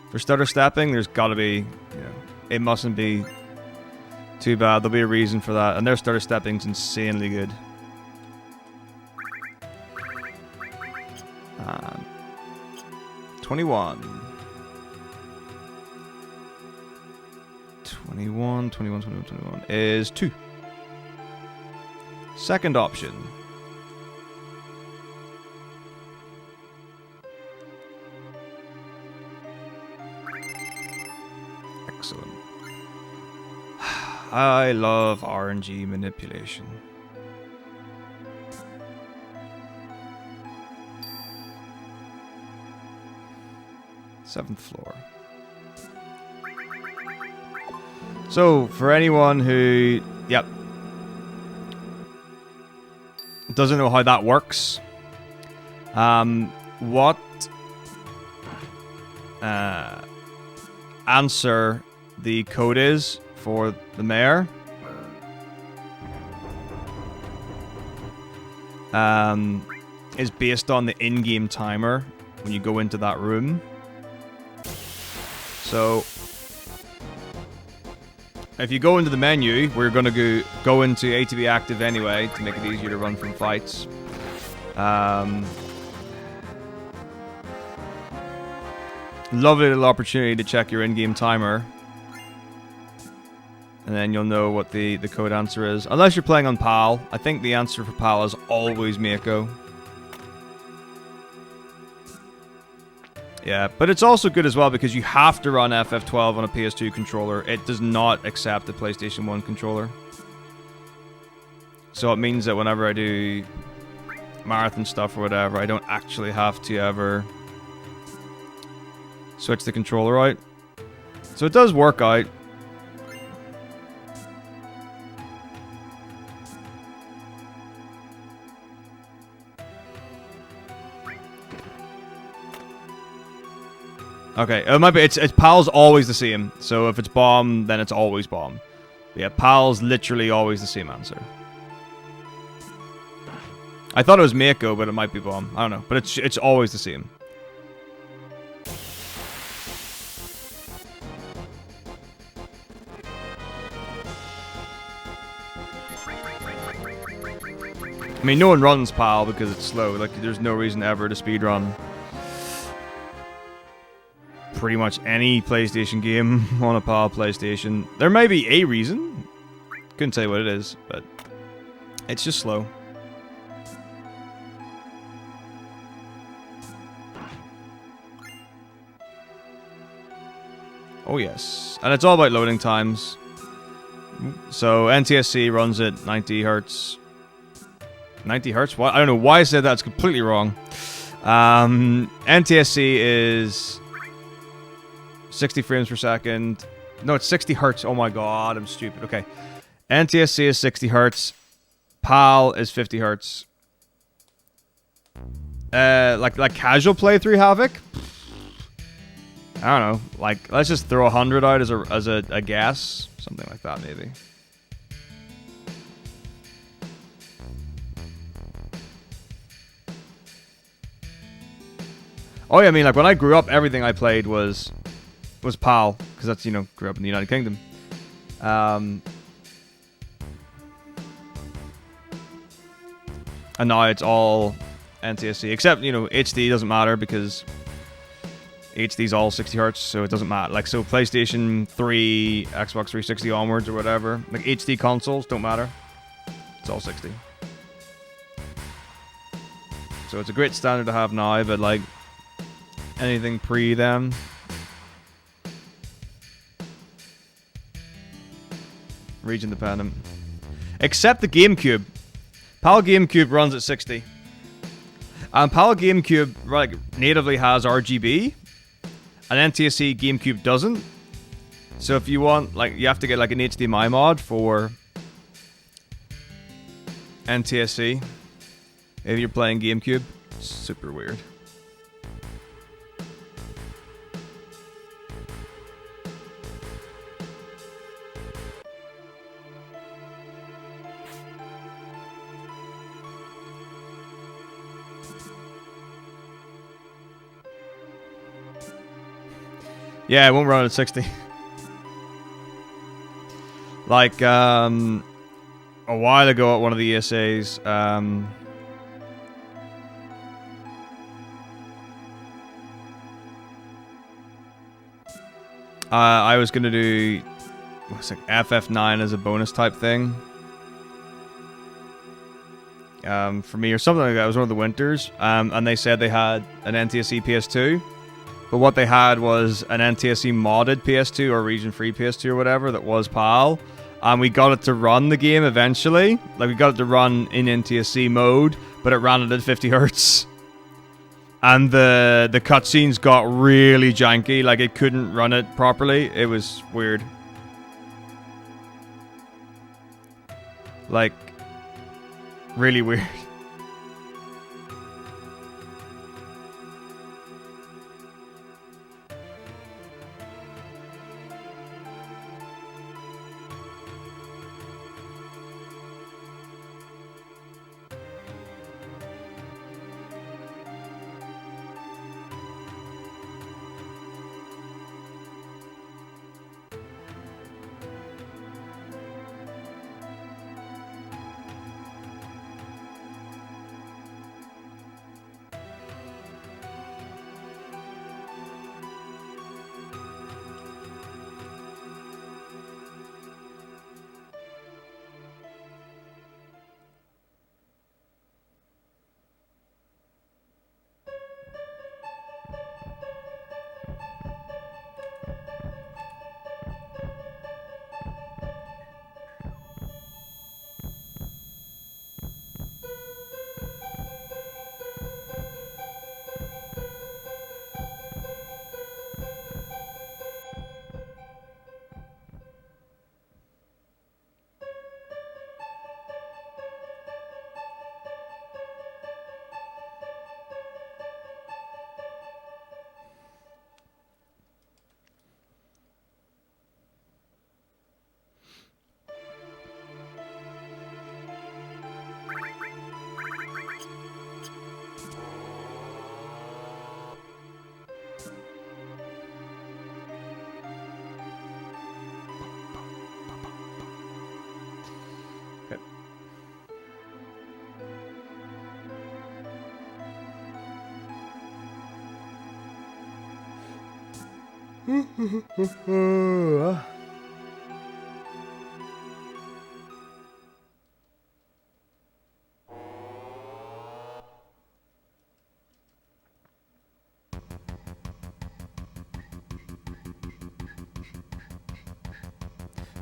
for stutter stepping, there's gotta be, you know, it mustn't be too bad. There'll be a reason for that, and their stutter stepping's insanely good. 21. 21 is 2. Second option. Excellent. I love RNG manipulation. Seventh floor. So, for anyone who... Yep. Doesn't know how that works. What answer the code is for the mayor is based on the in-game timer when you go into that room. So if you go into the menu, we're going to go into ATB active anyway to make it easier to run from fights. Lovely little opportunity to check your in-game timer. And then you'll know what the code answer is. Unless you're playing on PAL. I think the answer for PAL is always Metako. Yeah, but it's also good as well because you have to run FF12 on a PS2 controller. It does not accept the PlayStation 1 controller. So it means that whenever I do marathon stuff or whatever, I don't actually have to ever switch the controller out. So it does work out. Okay, it might be. It's PAL's always the same. So if it's bomb, then it's always bomb. But yeah, PAL's literally always the same answer. I thought it was Metako, but it might be bomb. I don't know, but it's always the same. I mean, no one runs PAL because it's slow. Like, there's no reason ever to speedrun pretty much any PlayStation game on a PAL PlayStation. There may be a reason. Couldn't tell you what it is, but it's just slow. Oh yes. And it's all about loading times. So NTSC runs at 90 hertz. 90 hertz? What? I don't know why I said that. It's completely wrong. NTSC is 60 frames per second. No, it's 60 hertz. Oh my god, I'm stupid. Okay. NTSC is 60 hertz. PAL is 50 hertz. Like casual playthrough Havoc? I don't know. Like, let's just throw 100 out as a guess. Something like that, maybe. Oh yeah, I mean, like, when I grew up, everything I played was PAL, because that's, you know, grew up in the United Kingdom. And now it's all NTSC, except, you know, HD doesn't matter because HD's all 60 hertz, so it doesn't matter. Like, so PlayStation 3, Xbox 360 onwards or whatever, like HD consoles don't matter. It's all 60. So it's a great standard to have now, but like anything pre them. Region dependent. Except the GameCube. PAL GameCube runs at 60. And PAL GameCube like natively has RGB. And NTSC GameCube doesn't. So if you want, like, you have to get like an HDMI mod for NTSC. If you're playing GameCube. Super weird. Yeah, it won't run at 60. Like, a while ago at one of the ESAs, I was going to do, what's it, FF9 as a bonus type thing. For me or something like that. It was one of the winters. And they said they had an NTSC PS2. But what they had was an NTSC modded PS2 or region-free PS2 or whatever that was PAL. And we got it to run the game eventually. Like, we got it to run in NTSC mode, but it ran it at 50 hertz. And the cutscenes got really janky. Like, it couldn't run it properly. It was weird. Like, really weird.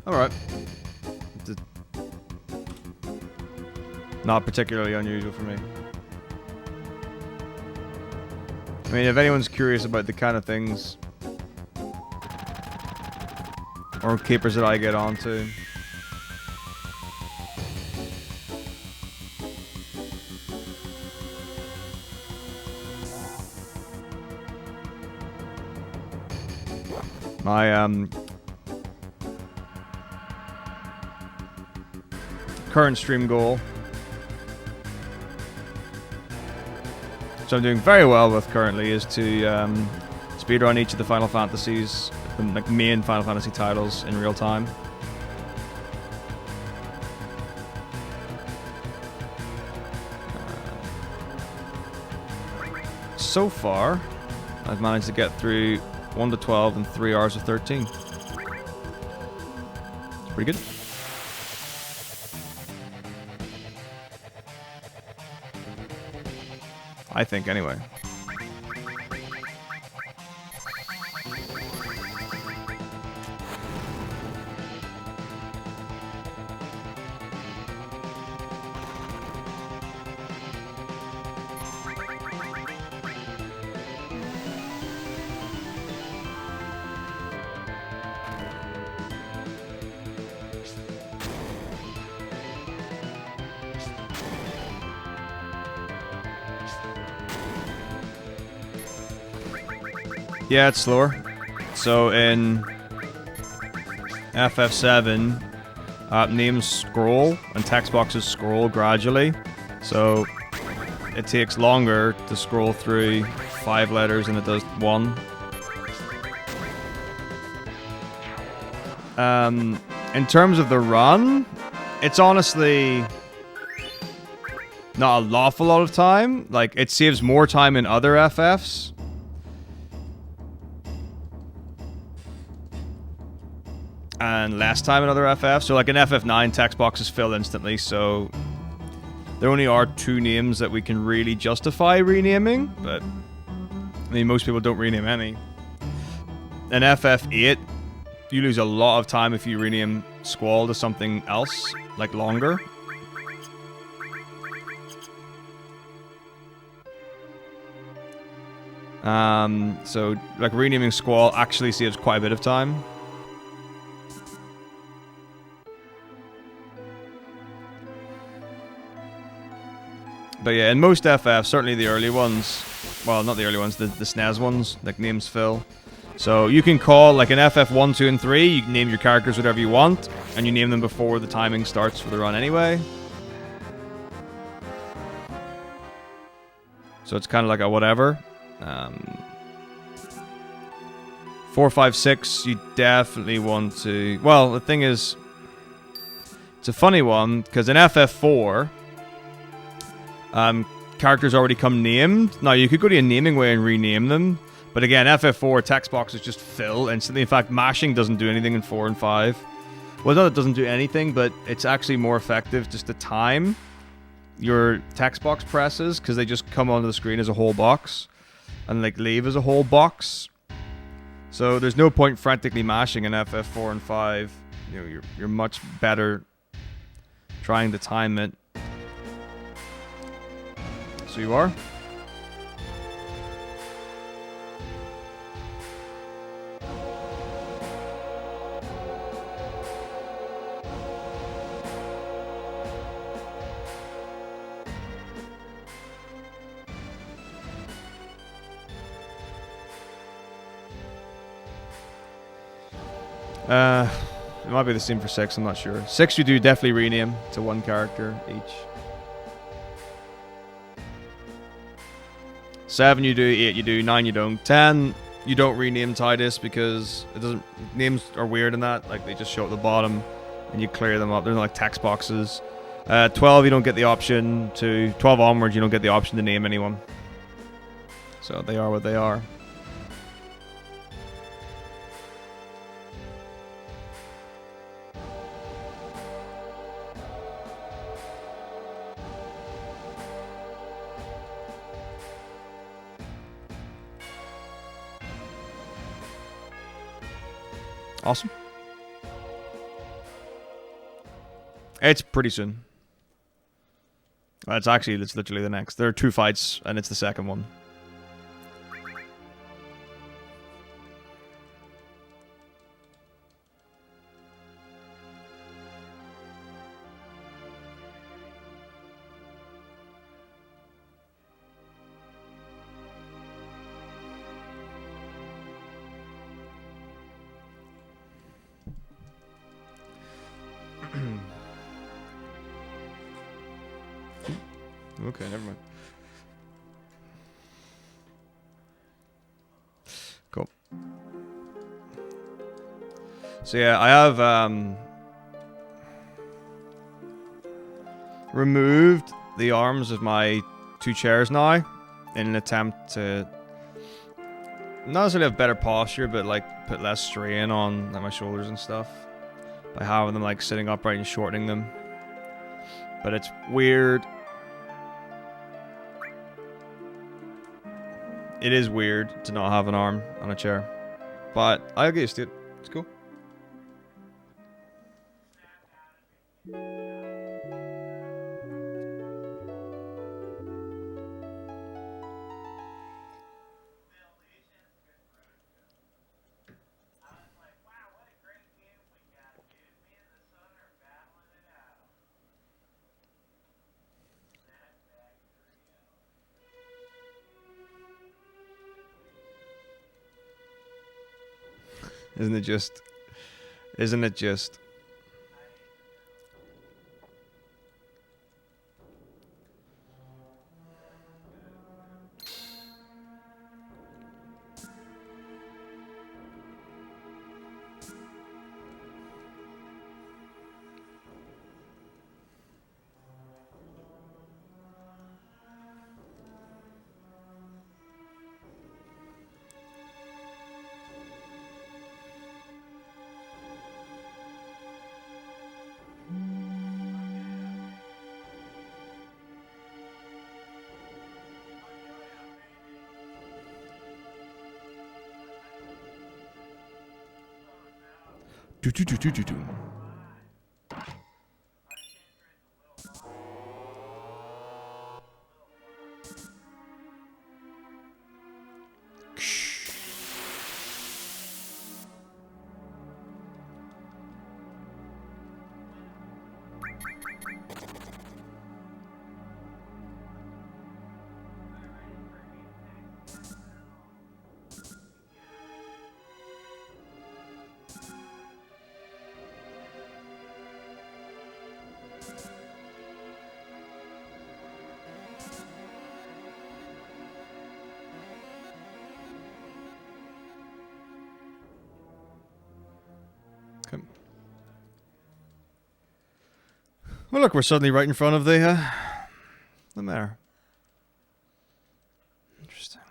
Alright. Not particularly unusual for me. I mean, if anyone's curious about the kind of things or capers that I get onto, my current stream goal, which I'm doing very well with currently, is to speedrun each of the Final Fantasies, the like main Final Fantasy titles in real time. So far, I've managed to get through 1 to 12 in 3 hours of 13. It's pretty good. I think, anyway. Yeah, it's slower. So in FF7, names scroll and text boxes scroll gradually. So it takes longer to scroll through 5 letters than it does 1. In terms of the run, it's honestly not an awful lot of time. Like, it saves more time in other FFs. And last time in other FFs. So like in FF9, text boxes fill instantly, so there only are 2 names that we can really justify renaming, but I mean, most people don't rename any. In FF8, you lose a lot of time if you rename Squall to something else, like longer. So like renaming Squall actually saves quite a bit of time. But yeah, in most FFs, certainly the early ones, well, not the early ones, the SNES ones, like names fill. So you can call, like in FF1, 2, and 3, you can name your characters whatever you want, and you name them before the timing starts for the run anyway. So it's kind of like a whatever. 4, 5, 6, you definitely want to... Well, the thing is, it's a funny one, because in FF4... characters already come named. Now, you could go to a naming way and rename them. But again, FF4 text boxes just fill instantly. In fact, mashing doesn't do anything in 4 and 5. Well, not that it doesn't do anything, but it's actually more effective just to time your text box presses, because they just come onto the screen as a whole box and like leave as a whole box. So there's no point frantically mashing in FF4 and 5. You know, you're much better trying to time it. So you are? It might be the same for 6, I'm not sure. 6 you do definitely rename to 1 character each. 7 you do, 8 you do, 9 you don't. 10 you don't rename Tidus because it doesn't. Names are weird in that, like they just show at the bottom and you clear them up. They're like text boxes. 12 you don't get the option to. 12 onwards you don't get the option to name anyone. So they are what they are. Awesome. It's pretty soon. It's literally the next. There are 2 fights, and it's the second one. Okay, never mind. Cool. So yeah, I have removed the arms of my 2 chairs now in an attempt to not necessarily have better posture, but like put less strain on like my shoulders and stuff by having them like sitting upright and shortening them. But it's weird. It is weird to not have an arm on a chair, but I'll get used to it. It's cool. Isn't it just? Isn't it just? Do do do do do do. Okay. Well, look, we're suddenly right in front of the mayor. Interesting.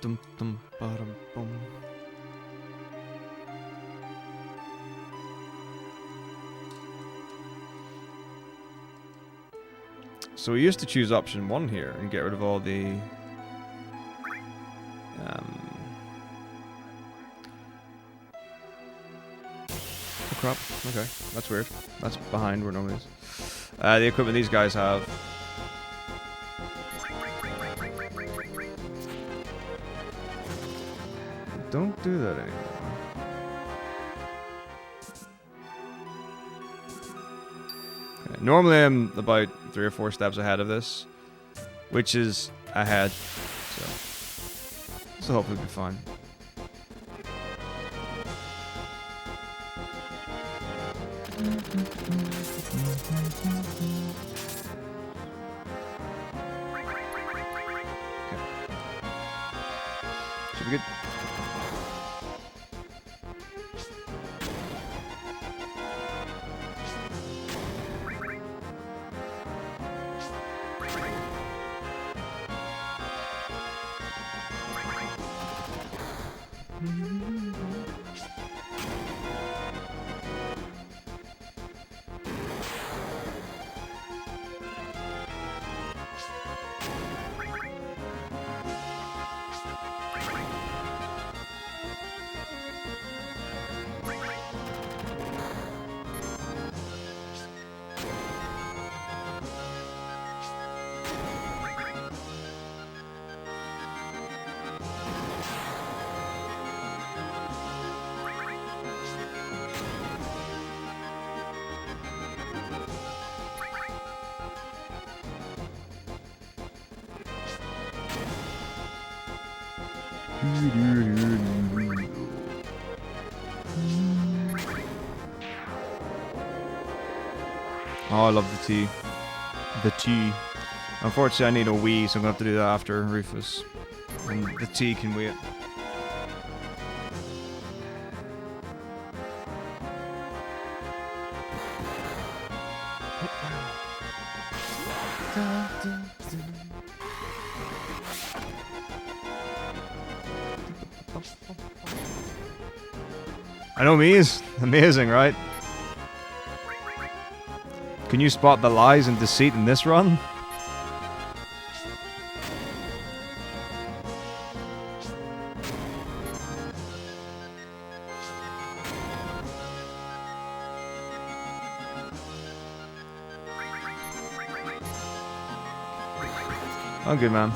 Dum, dum, ba-dum, bum. So we used to choose option 1 here and get rid of all the... oh crap, okay, that's weird. That's behind where it normally is. The equipment these guys have. Don't do that anymore. Okay. Normally I'm about 3 or 4 steps ahead of this, which is ahead, so hopefully it'll be fine. Okay. Should be good. Oh, I love the tea. The tea. Unfortunately, I need a Wii, so I'm going to have to do that after Rufus. And the tea can wait. I know me is amazing, right? Can you spot the lies and deceit in this run? Oh, good man.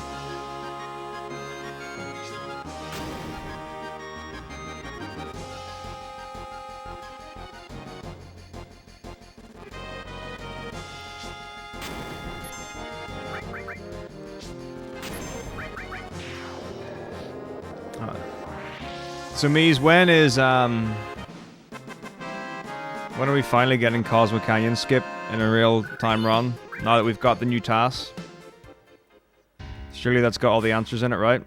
So Mies, when are we finally getting Cosmic Canyon skip in a real time run? Now that we've got the new task. Surely that's got all the answers in it, right?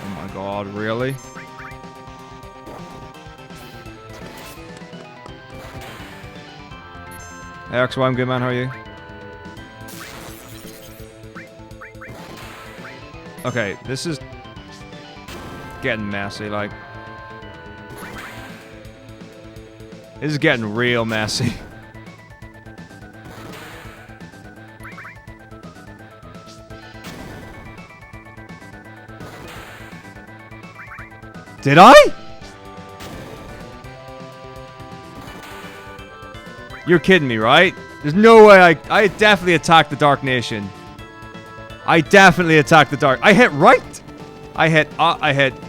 Oh my god, really? Hey XY, I'm good man, how are you? Okay, this is getting messy, like. This is getting real messy. Did I? You're kidding me, right? There's no way I definitely attacked the Dark Nation. I definitely attacked the Dark. I hit right. I hit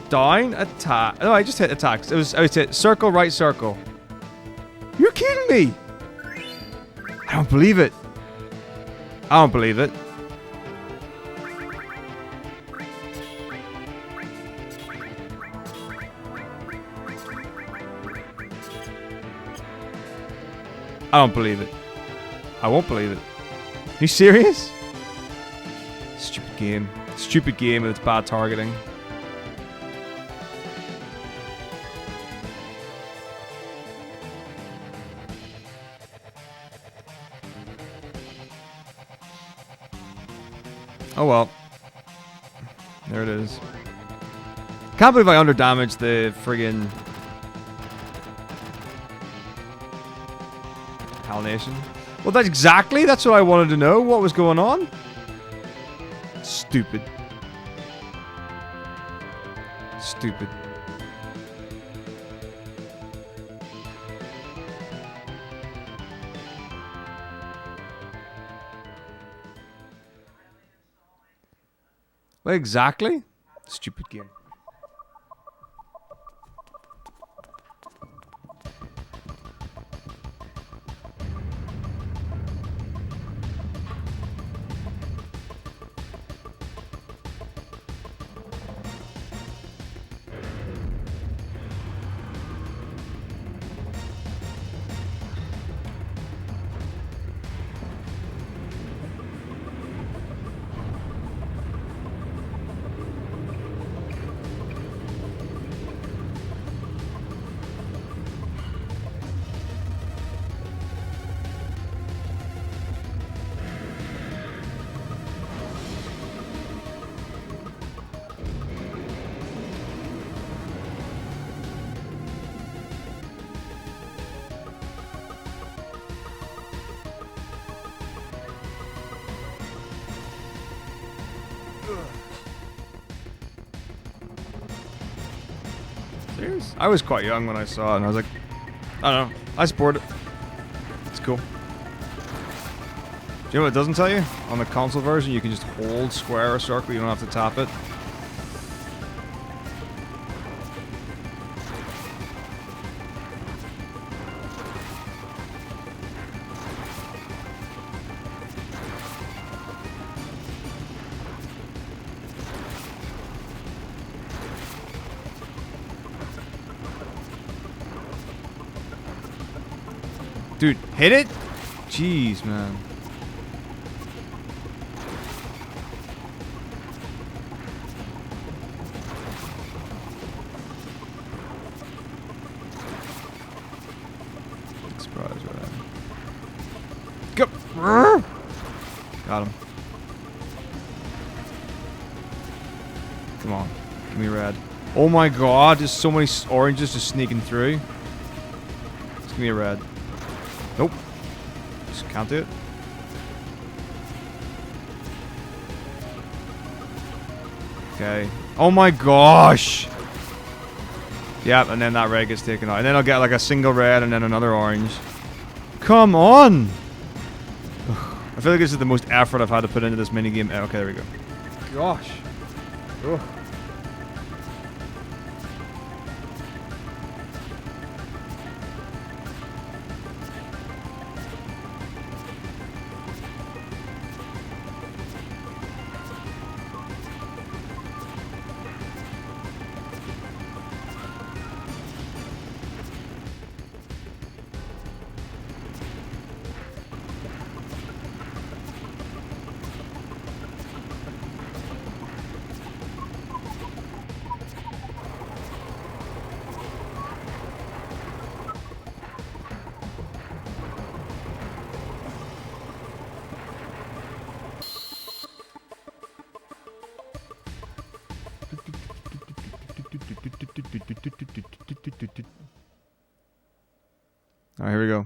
down, attack. No, I just hit attacks. I was hit circle, right circle. You're kidding me. I don't believe it. I don't believe it. I don't believe it. I won't believe it. Are you serious? Stupid game. Stupid game with its bad targeting. Oh well. There it is. Can't believe I underdamaged the friggin' Hell Nation. Well, that's what I wanted to know. What was going on? Stupid. Stupid. Well, exactly. Stupid game. Serious? I was quite young when I saw it, and I was like, I don't know. I support it. It's cool. Do you know what it doesn't tell you? On the console version, you can just hold square or circle. You don't have to tap it. Dude, hit it? Jeez, man. Surprise, right? Go! Got him. Come on. Give me red. Oh my god, there's so many oranges just sneaking through. Just give me a red. Nope. Just can't do it. Okay. Oh my gosh! Yep, and then that red gets taken out. And then I'll get like a single red and then another orange. Come on! I feel like this is the most effort I've had to put into this minigame. Okay, there we go. Gosh. Ugh. Alright, here we go.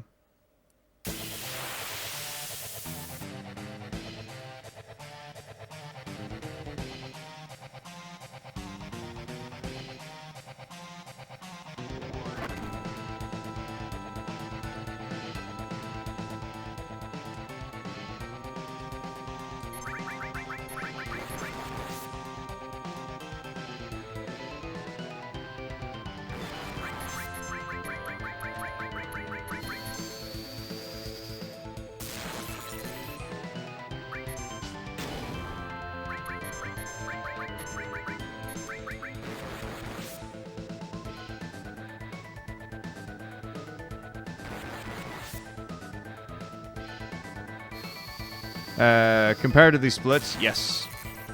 Compared to these splits, yes.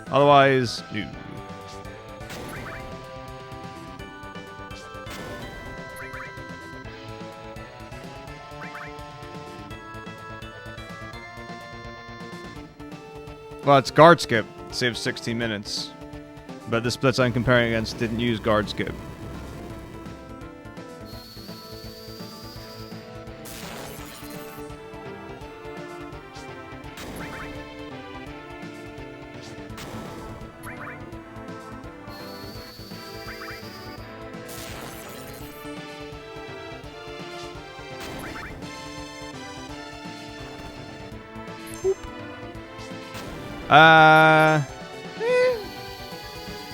Otherwise, no. Well, it's guard skip. It saves 16 minutes. But the splits I'm comparing against didn't use guard skip.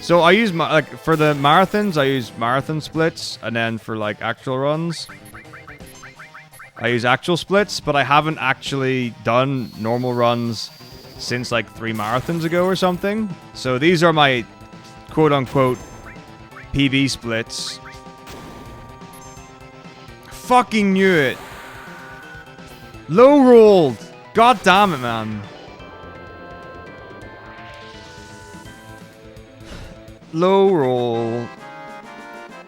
So I use for the marathons, I use marathon splits, and then for like actual runs, I use actual splits. But I haven't actually done normal runs since like 3 marathons ago or something. So these are my quote-unquote PB splits. Fucking knew it. Low rolled. God damn it, man. Low roll.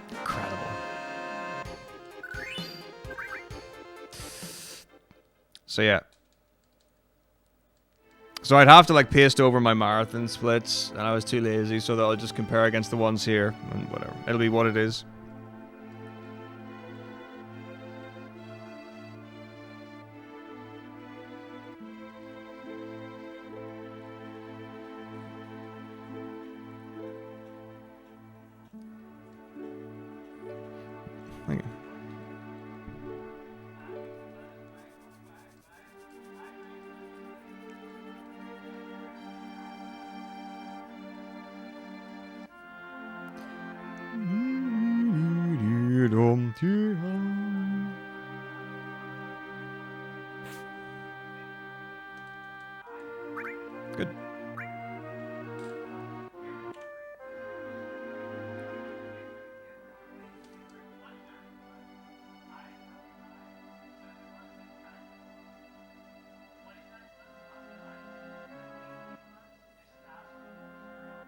Incredible. So yeah. So I'd have to like paste over my marathon splits, and I was too lazy, so that I'll just compare against the ones here, and whatever. It'll be what it is. Thank you. Good.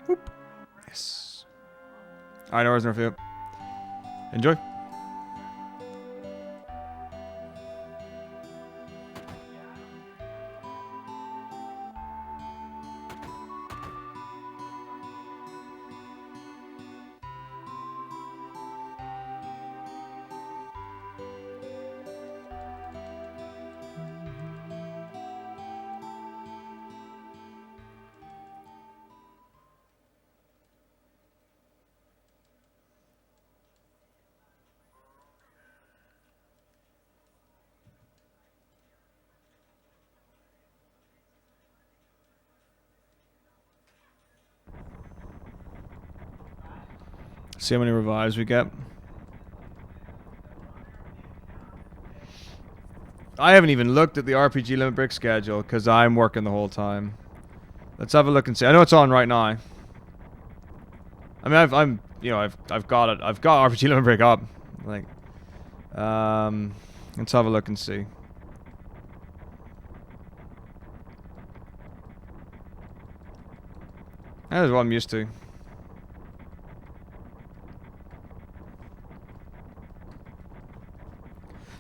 Whoop. Yes. Alright, no worries, no fear. Enjoy. See how many revives we get. I haven't even looked at the RPG limit break schedule because I'm working the whole time. Let's have a look and see. I know it's on right now. I mean, I've got it. I've got RPG limit break up. Like, let's have a look and see. That is what I'm used to.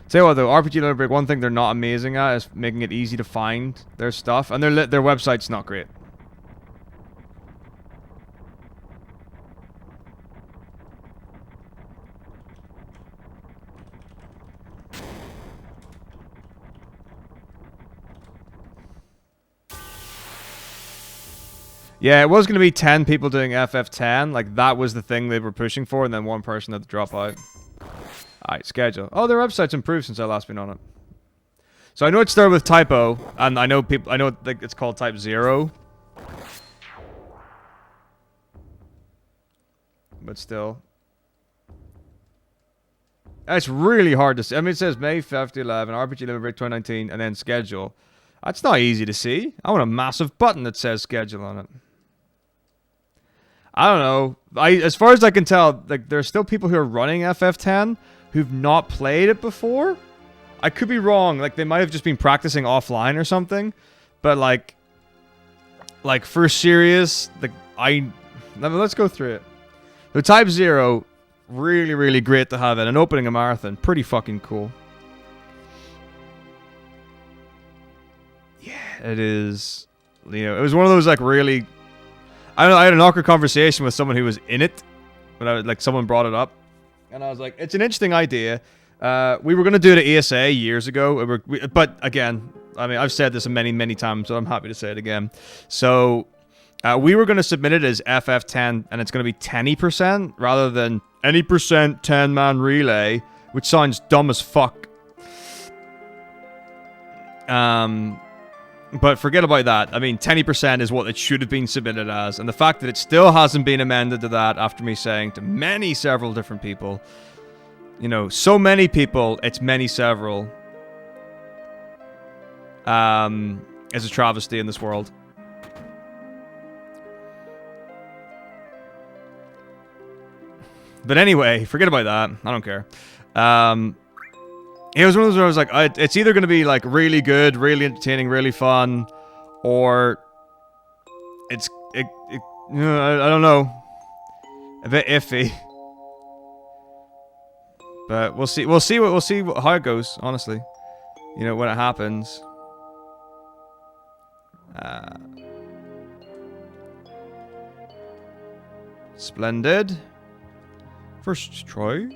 Tell you what though, RPG Limit Break, one thing they're not amazing at is making it easy to find their stuff, and their website's not great. Yeah, it was going to be 10 people doing FF10, like that was the thing they were pushing for, and then one person had to drop out. Alright, schedule. Oh, their website's improved since I last been on it. So I know it's there with typo, and I know like it's called type 0. But still. It's really hard to see. I mean, it says May 5th to 11, RPG Limit Break 2019, and then schedule. That's not easy to see. I want a massive button that says schedule on it. I don't know. As far as I can tell, like there's still people who are running FF10 who've not played it before. I could be wrong. Like they might have just been practicing offline or something. But like like, for serious, let's go through it. The Type 0, really, really great to have it. And opening a marathon, pretty fucking cool. Yeah, it is. You know, it was one of those, like, really... I don't know, I had an awkward conversation with someone who was in it. When someone brought it up. And I was like, it's an interesting idea. We were going to do it at ESA years ago. But, again, I mean, I've said this many, many times, so I'm happy to say it again. So, we were going to submit it as FF10, and it's going to be 10% rather than any percent 10-man relay, which sounds dumb as fuck. But forget about that. I mean, 10% is what it should have been submitted as. And the fact that it still hasn't been amended to that after me saying to several different people, you know, so many people, it's several, is a travesty in this world. But anyway, forget about that. I don't care. It was one of those where I was like, it's either going to be, like, really good, really entertaining, really fun, or I don't know. A bit iffy. But we'll see. We'll see how it goes, honestly. You know, when it happens. Splendid. First try.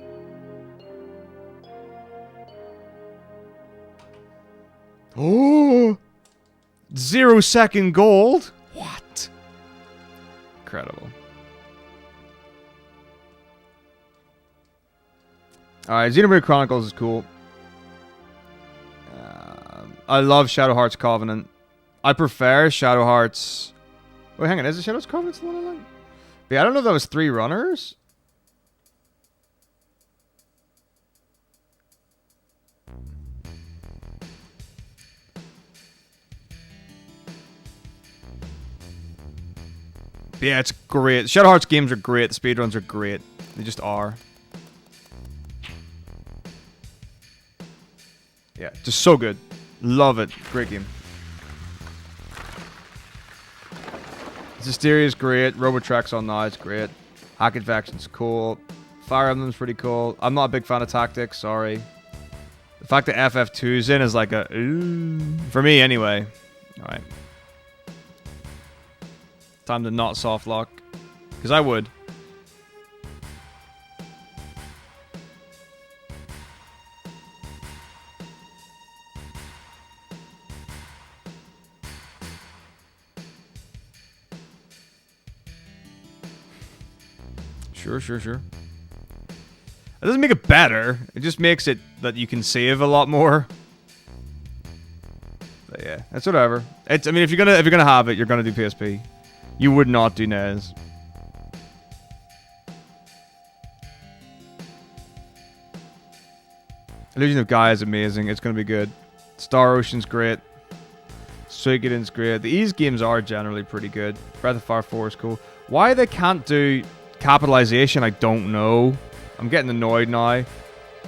Oh! 0-second gold? What? Incredible. Alright, Xenoblade Chronicles is cool. I love Shadow Hearts Covenant. I prefer Shadow Hearts... Wait, hang on, is it Shadow Hearts Covenant the one I like? But yeah, I don't know if that was 3 runners. Yeah, it's great. Shadow Hearts games are great. The speedruns are great. They just are. Yeah, just so good. Love it. Great game. Hysteria is great. Robotrack's on now. It's great. Hack Infection's cool. Fire Emblem's pretty cool. I'm not a big fan of Tactics. Sorry. The fact that FF2's in is like a... Ooh, for me, anyway. Alright. Time to not soft lock. Because I would. Sure. It doesn't make it better. It just makes it that you can save a lot more. But yeah, that's whatever. I mean, if you're gonna have it, you're gonna do PSP. You would not do NES. Illusion of Gaia is amazing. It's gonna be good. Star Ocean's great. Suikoden's great. The Ys games are generally pretty good. Breath of Fire 4 is cool. Why they can't do capitalization, I don't know. I'm getting annoyed now.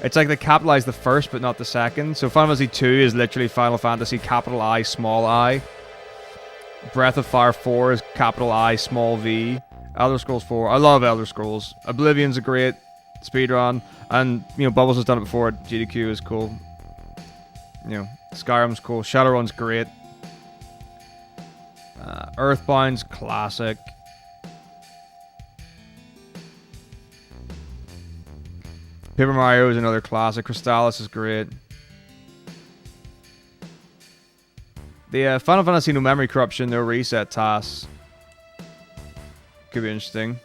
It's like they capitalize the first but not the second. So Final Fantasy 2 is literally Final Fantasy capital I, small I. Breath of Fire 4 is capital I, small V. Elder Scrolls 4. I love Elder Scrolls. Oblivion's a great speedrun. And, you know, Bubbles has done it before. GDQ is cool. You know, Skyrim's cool. Shadowrun's great. Earthbound's classic. Paper Mario is another classic. Crystalis is great. The Final Fantasy No Memory Corruption, no reset tasks. Could be interesting.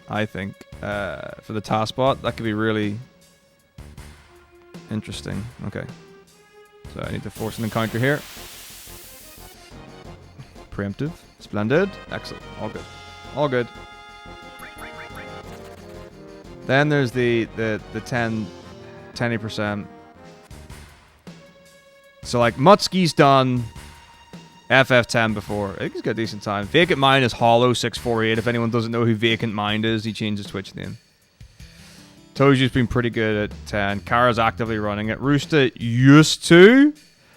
I think. For the taskbot, that could be really interesting. Okay. So I need to force an encounter here. Preemptive. Splendid. Excellent. All good. All good. Then there's the 10%. So like Mutski's done FF10 before. I think he's got a decent time. Vacant Mind is Hollow648. If anyone doesn't know who Vacant Mind is, he changed his Twitch name. Toju's been pretty good at 10. Kara's actively running it. Rooster used to.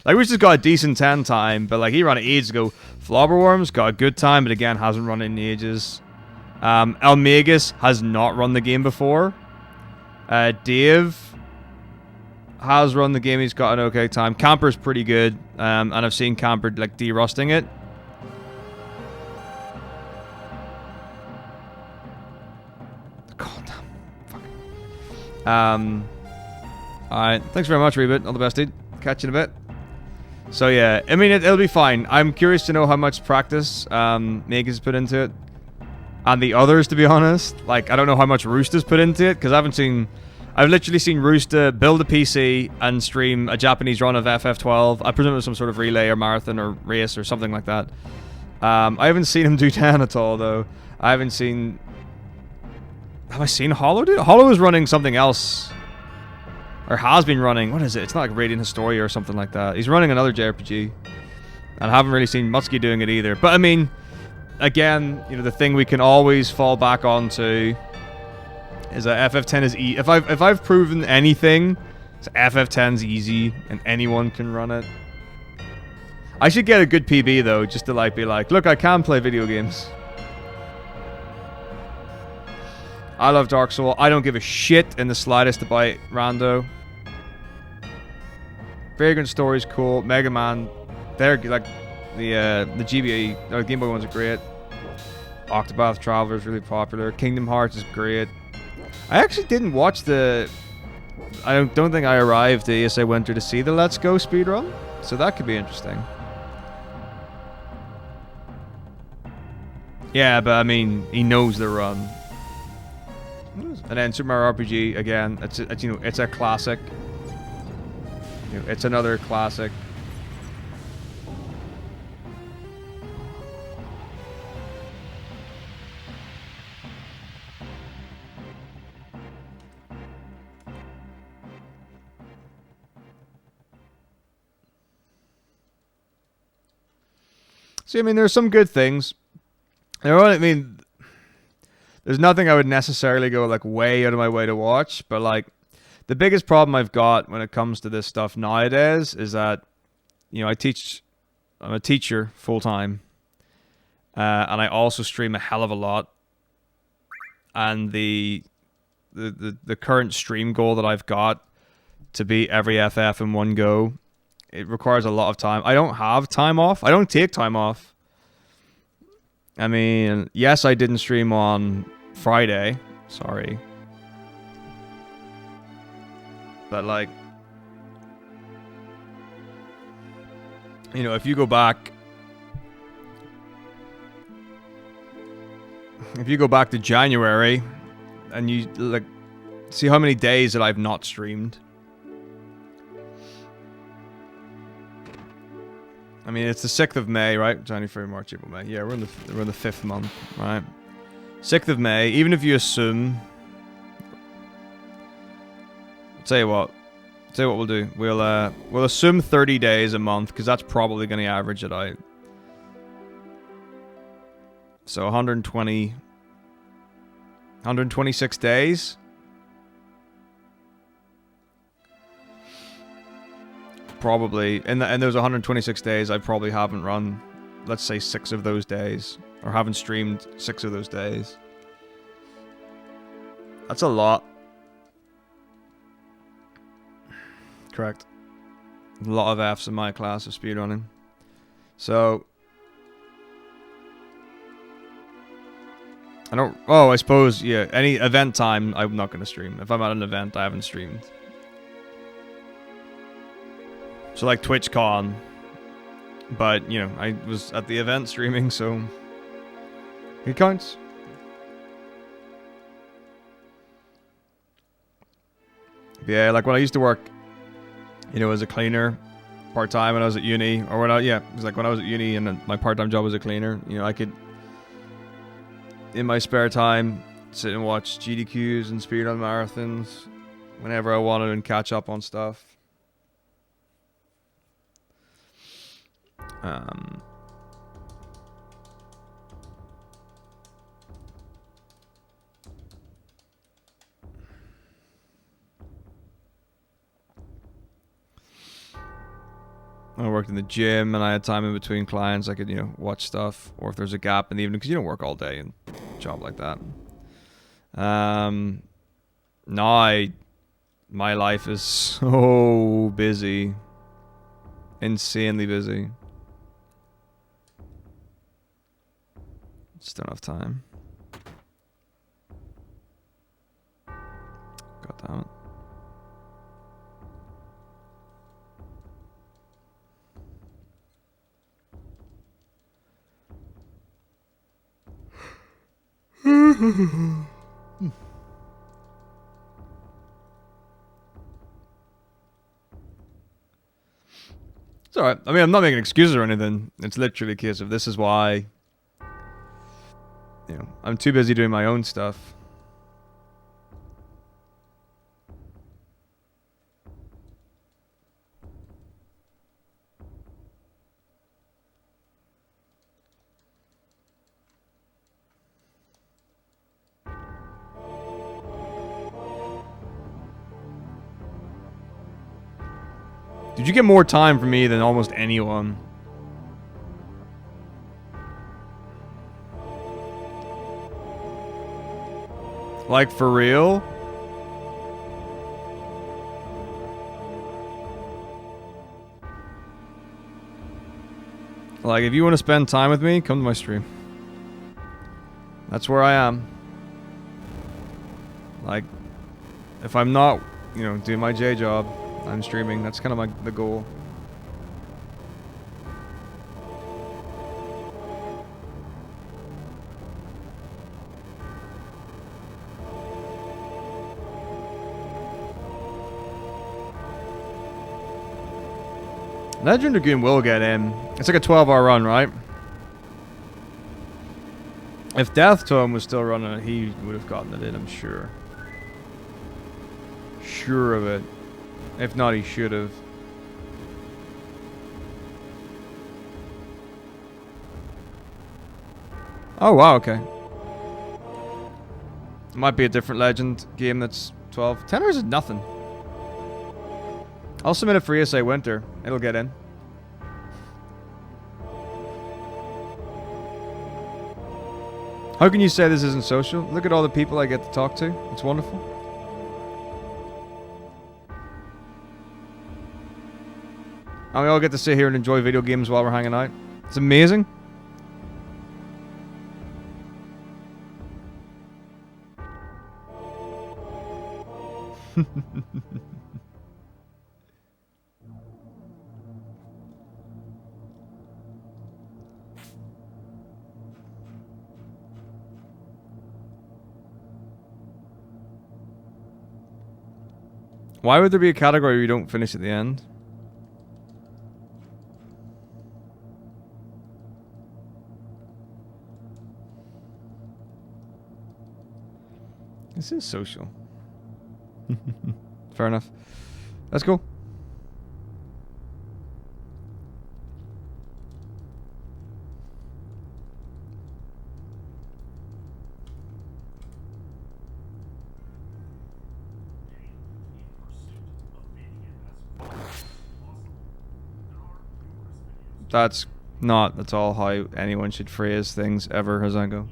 Like, Rooster's got a decent 10 time, but like he ran it ages ago. Flobberworm's got a good time, but again hasn't run it in ages. Almegas has not run the game before. Dave has run the game. He's got an okay time. Camper's pretty good, and I've seen Camper like de-rusting it. God damn. Fuck. Alright, thanks very much, Reboot. All the best, dude. Catch you in a bit. So yeah, I mean, it'll be fine. I'm curious to know how much practice Megas has put into it. And the others, to be honest. Like, I don't know how much Rooster's put into it, because I've literally seen Rooster build a PC and stream a Japanese run of FF12. I presume it was some sort of relay or marathon or race or something like that. I haven't seen him do 10 at all, though. I haven't seen... Have I seen Hollow do it? Hollow is running something else. Or has been running. What is it? It's not like Radiant Historia or something like that. He's running another JRPG. And I haven't really seen Mutsuki doing it either. But I mean, again, you know, the thing we can always fall back onto is that FF10 is easy. If I've proven anything, it's FF10's easy and anyone can run it. I should get a good PB though, just to like be like, look, I can play video games. I love Dark Souls. I don't give a shit in the slightest about Rando. Vagrant Story's cool. Mega Man, they're like the GBA or Game Boy ones are great. Octopath Traveler is really popular. Kingdom Hearts is great. I actually didn't watch the... I don't think I arrived the ESA Winter to see the Let's Go speedrun, so that could be interesting. Yeah, but I mean, he knows the run. And then Super Mario RPG again. It's you know, it's a classic. You know, it's another classic. See, I mean, there's some good things. I mean, there's nothing I would necessarily go like way out of my way to watch, but like the biggest problem I've got when it comes to this stuff nowadays is that, you know, I'm a teacher full time, and I also stream a hell of a lot. And the current stream goal that I've got to beat every FF in one go, it requires a lot of time. I don't have time off. I don't take time off. I mean, yes, I didn't stream on Friday. Sorry. But like, you know, if you go back to January and you like see how many days that I've not streamed. I mean, it's the 6th of May, right? January, February, March, April, May. Yeah, we're in the 5th month, right? 6th of May. Even if you assume, tell you what we'll do. We'll assume 30 days a month because that's probably going to average it out. So 126 days. Probably in those 126 days, I probably haven't run, let's say, 6 of those days, or haven't streamed 6 of those days. That's a lot. Correct. A lot of Fs in my class of speedrunning. So I suppose, yeah, any event time, I'm not going to stream. If I'm at an event, I haven't streamed. So like TwitchCon, but you know, I was at the event streaming, so it counts. Yeah, like when I used to work, you know, as a cleaner, part-time when I was at uni, or when it was like when I was at uni and my part-time job was a cleaner, you know, I could, in my spare time, sit and watch GDQs and speedrun marathons whenever I wanted and catch up on stuff. I worked in the gym and I had time in between clients. I could, you know, watch stuff, or if there's a gap in the evening, because you don't work all day in a job like that. Now my life is so busy, insanely busy. Just don't have time. God damn it. It's alright. I mean, I'm not making excuses or anything. It's literally a case of this is why, you know, I'm too busy doing my own stuff. Did you get more time from me than almost anyone? Like, for real? Like, if you want to spend time with me, come to my stream. That's where I am. Like, if I'm not, you know, doing my J job, I'm streaming. That's kind of the goal. Legend Dragoon will get in. It's like a 12-hour run, right? If Death Tome was still running, he would have gotten it in, I'm sure. Sure of it. If not, he should have. Oh, wow, okay. Might be a different Legend game that's 12. 10 hours is nothing. I'll submit it for ESA Winter. It'll get in. How can you say this isn't social? Look at all the people I get to talk to. It's wonderful. And we all get to sit here and enjoy video games while we're hanging out. It's amazing. Why would there be a category where you don't finish at the end? This is social. Fair enough. That's cool. That's not at all how anyone should phrase things ever, Hazango.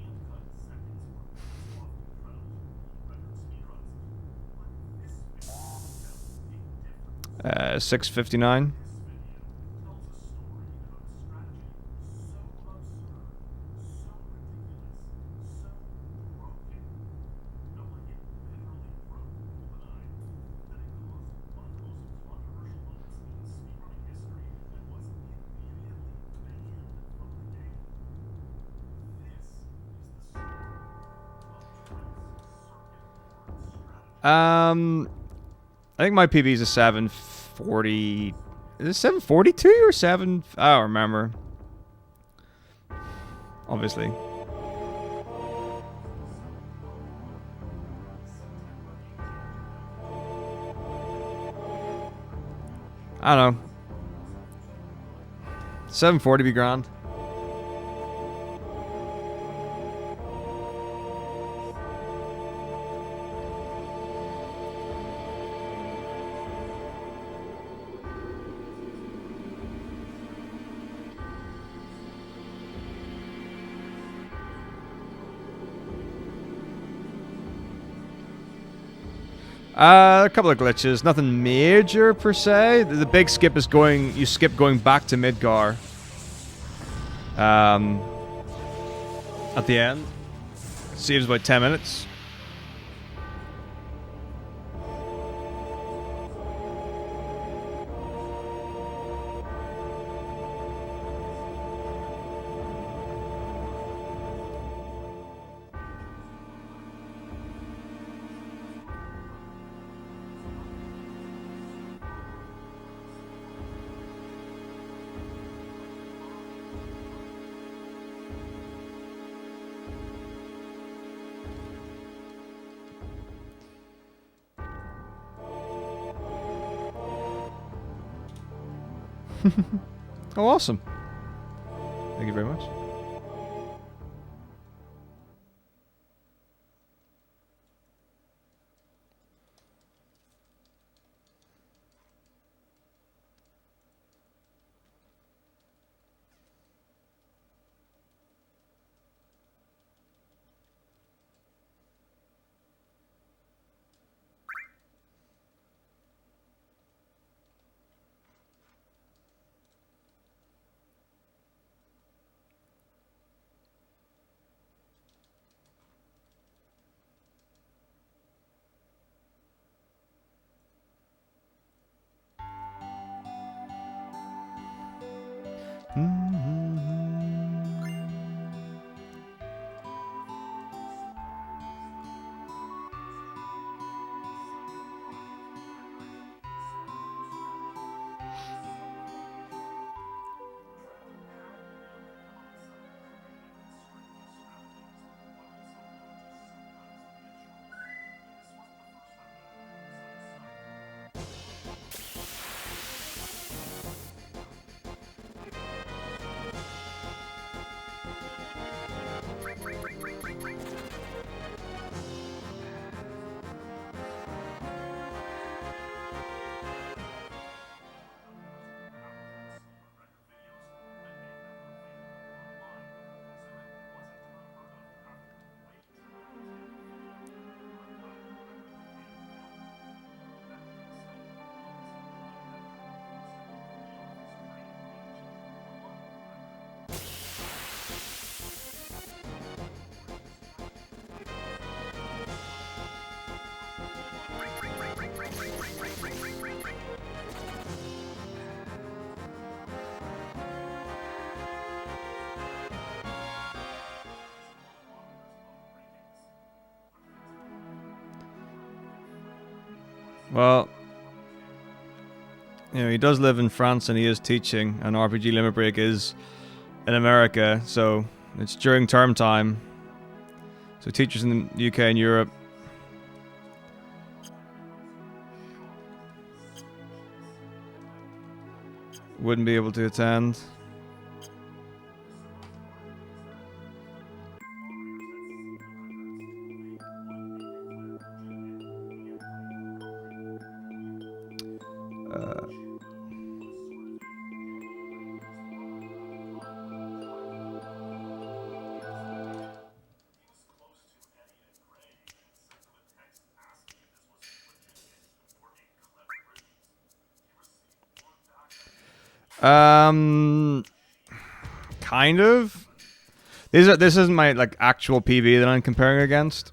6:59. I think my PB is a 740. Is it 742 or 7? I don't remember. Obviously. I don't know. 740 be grand. A couple of glitches, nothing major per se. The big skip is you skip going back to Midgar. At the end. Saves about 10 minutes. Oh, awesome. Thank you very much. Well, you know, he does live in France and he is teaching, and RPG Limit Break is in America, so it's during term time. So teachers in the UK and Europe wouldn't be able to attend. Kind of. This isn't my like actual PB that I'm comparing against.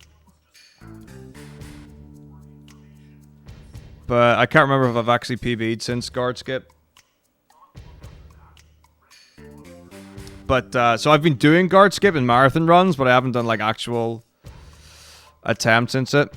But I can't remember if I've actually PB'd since Guard Skip. But so I've been doing Guard Skip in marathon runs, but I haven't done like actual attempts since it.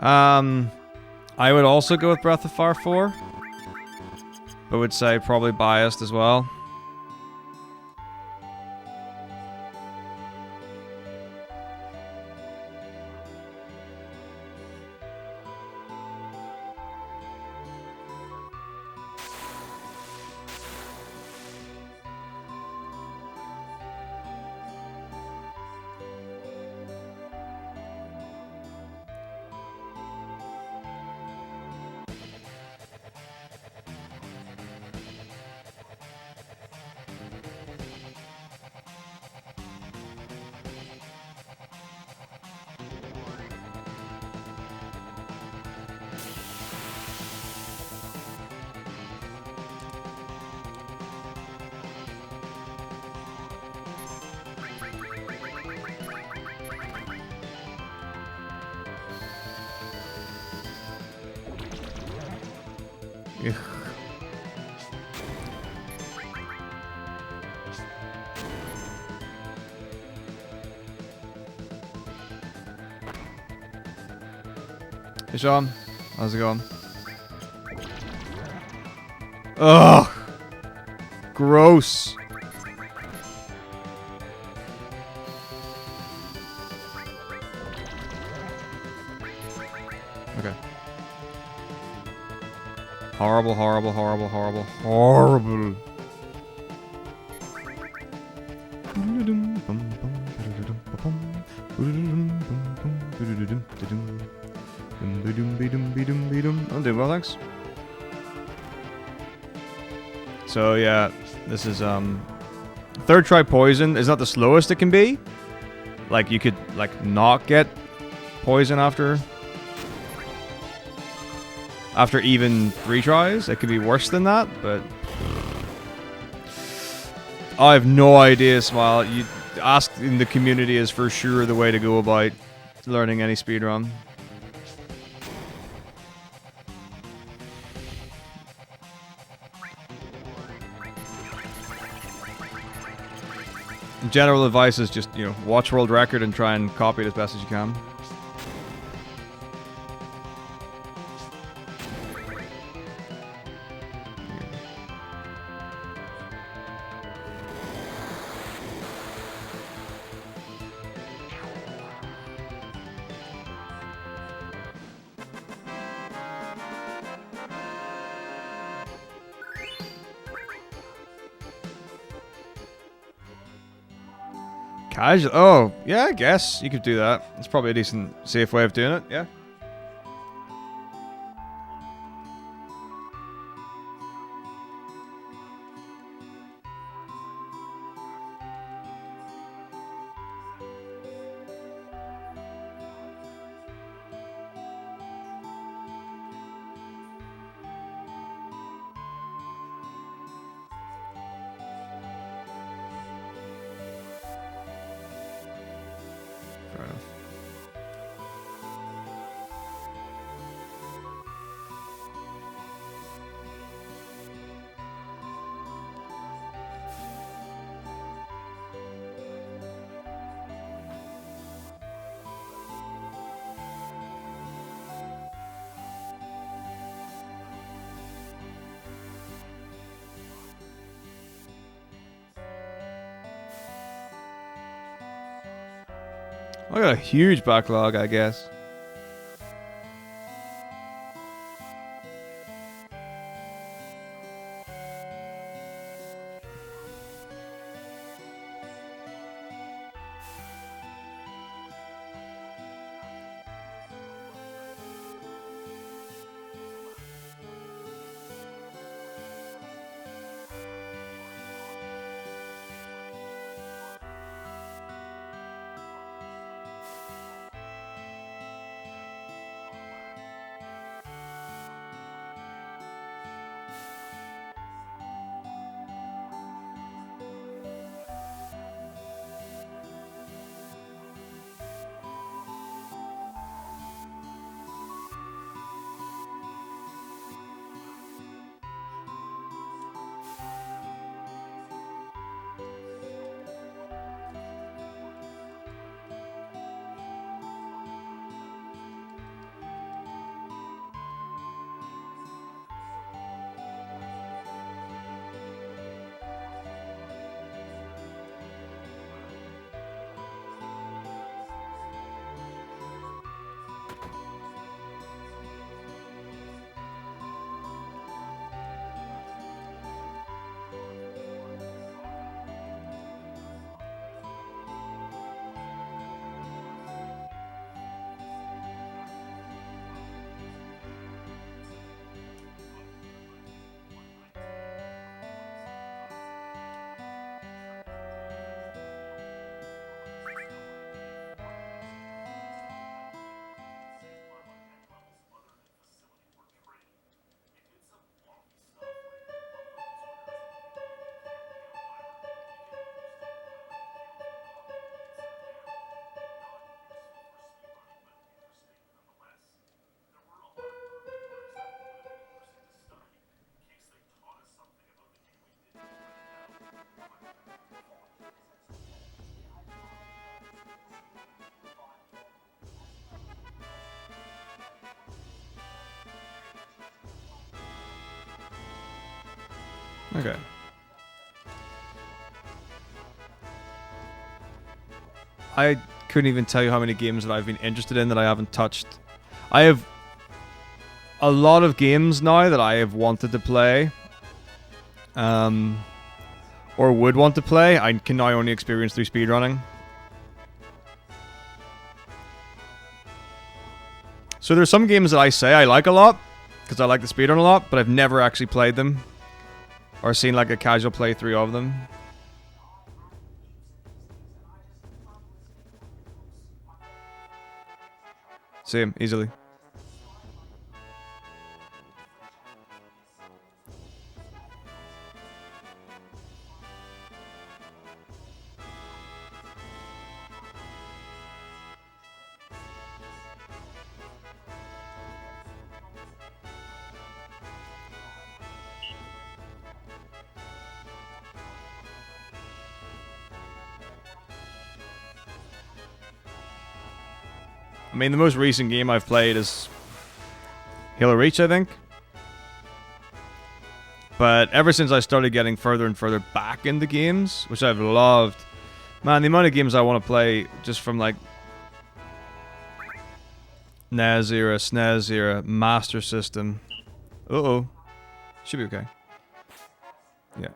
I would also go with Breath of Fire 4. But would say probably biased as well. Ugh. Hey Sean, how's it going? Ugh! Gross! Okay. Horrible, horrible, horrible, horrible, horrible. I'm doing well, thanks. So yeah, this is third try poison is not the slowest it can be. Like you could like not get poison after even 3 tries. It could be worse than that, but I have no idea, Smile. You ask in the community is for sure the way to go about learning any speedrun. General advice is just, you know, watch world record and try and copy it as best as you can. Casual? Oh, yeah, I guess you could do that. It's probably a decent, safe way of doing it, yeah. Fair enough. I got a huge backlog, I guess. Okay. I couldn't even tell you how many games that I've been interested in that I haven't touched. I have a lot of games now that I have wanted to play. Or would want to play. I can now only experience through speedrunning. So there's some games that I say I like a lot, because I like the speedrun a lot, but I've never actually played them. Or seen like a casual playthrough of them. Same, easily. I mean, the most recent game I've played is Halo Reach, I think. But ever since I started getting further and further back into games, which I've loved, man, the amount of games I want to play just from like NES era, SNES era, Master System. Uh-oh. Should be okay. Yeah.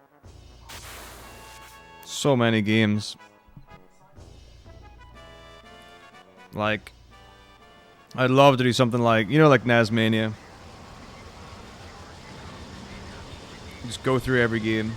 So many games. Like, I'd love to do something like, you know, like NES Mania. Just go through every game.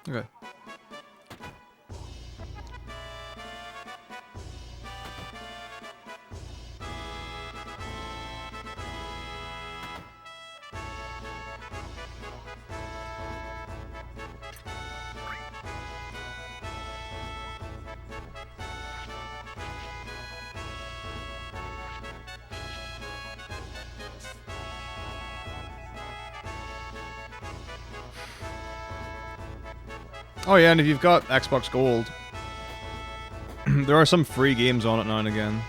Okay. Oh yeah, and if you've got Xbox Gold, there are some free games on it now and again.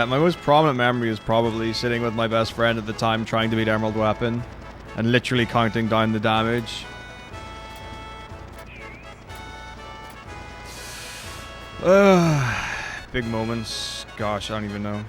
My most prominent memory is probably sitting with my best friend at the time trying to beat Emerald Weapon and literally counting down the damage. Big moments. Gosh, I don't even know.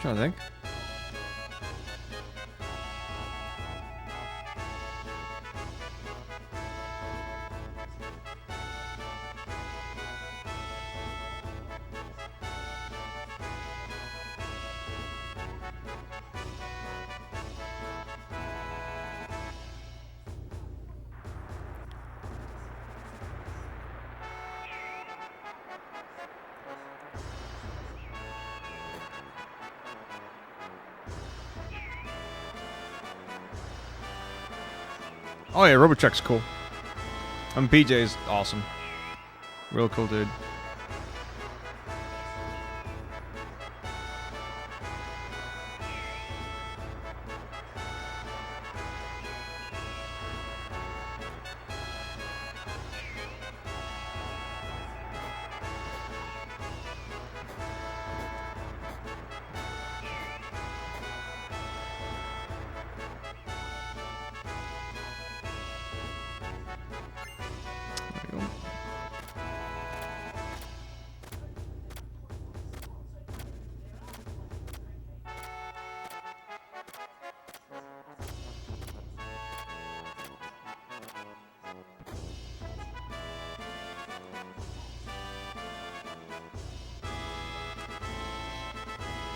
Trying to think. Oh yeah, Robotrek's cool. And PJ's awesome. Real cool dude.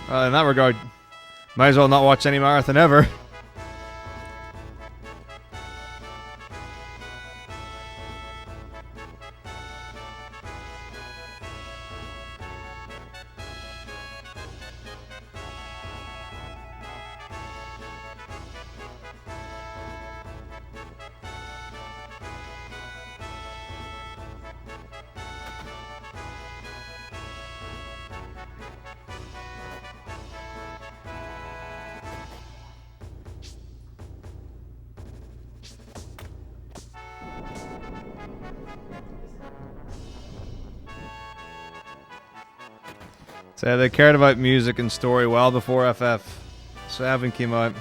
In that regard, might as well not watch any marathon ever. So they cared about music and story well before FF7 came out.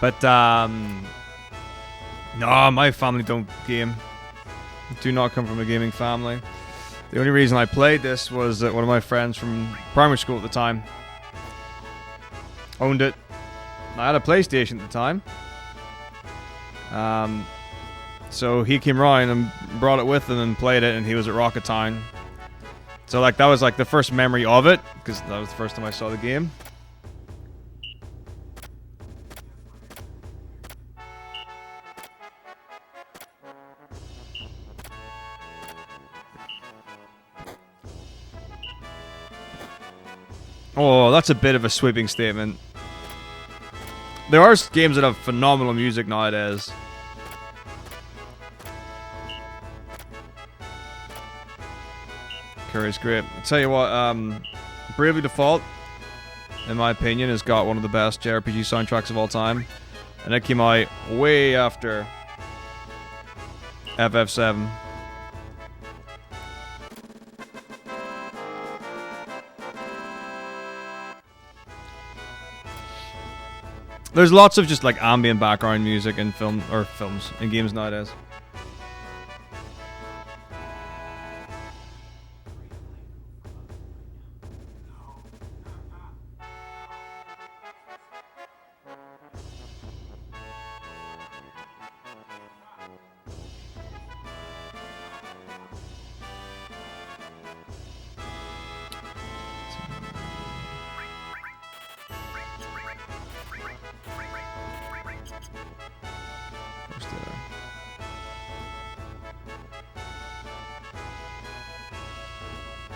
But no, my family don't game. Do not come from a gaming family. The only reason I played this was that one of my friends from primary school at the time owned it. I had a PlayStation at the time. So he came round and brought it with him and played it, and he was at Rocket Town. So like that was like the first memory of it, because that was the first time I saw the game. Oh, that's a bit of a sweeping statement. There are games that have phenomenal music nowadays. Curry's great. I'll tell you what, Bravely Default, in my opinion, has got one of the best JRPG soundtracks of all time. And it came out way after FF7. There's lots of just like ambient background music in films in games nowadays.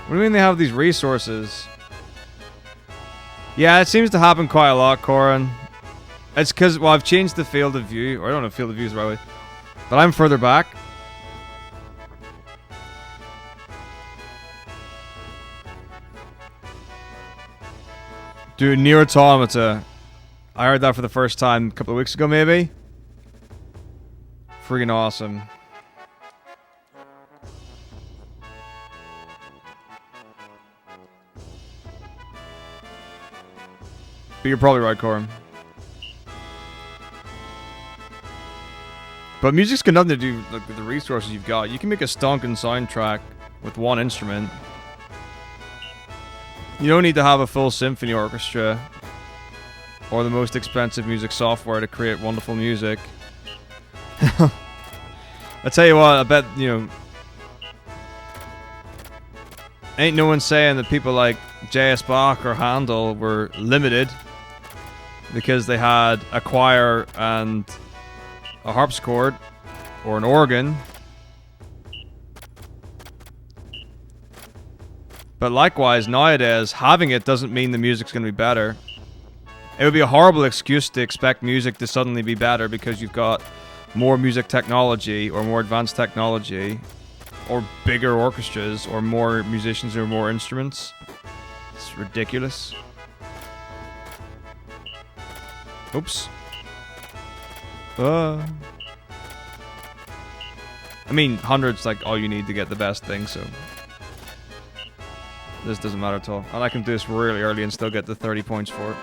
What do you mean they have these resources? Yeah, it seems to happen quite a lot, Corin. It's because, well, I've changed the field of view, or I don't know if field of view is the right way, but I'm further back. Dude, Nier Automata. I heard that for the first time a couple of weeks ago, maybe. Freaking awesome. But you're probably right, Corin. But music's got nothing to do with the resources you've got. You can make a stonking soundtrack with one instrument. You don't need to have a full symphony orchestra or the most expensive music software to create wonderful music. I tell you what, I bet, you know, ain't no one saying that people like J.S. Bach or Handel were limited because they had a choir and a harpsichord or an organ. But likewise, nowadays, having it doesn't mean the music's going to be better. It would be a horrible excuse to expect music to suddenly be better because you've got more music technology or more advanced technology or bigger orchestras or more musicians or more instruments. It's ridiculous. Oops. I mean, 100's like all you need to get the best thing, so this doesn't matter at all. And I can do this really early and still get the 30 points for it.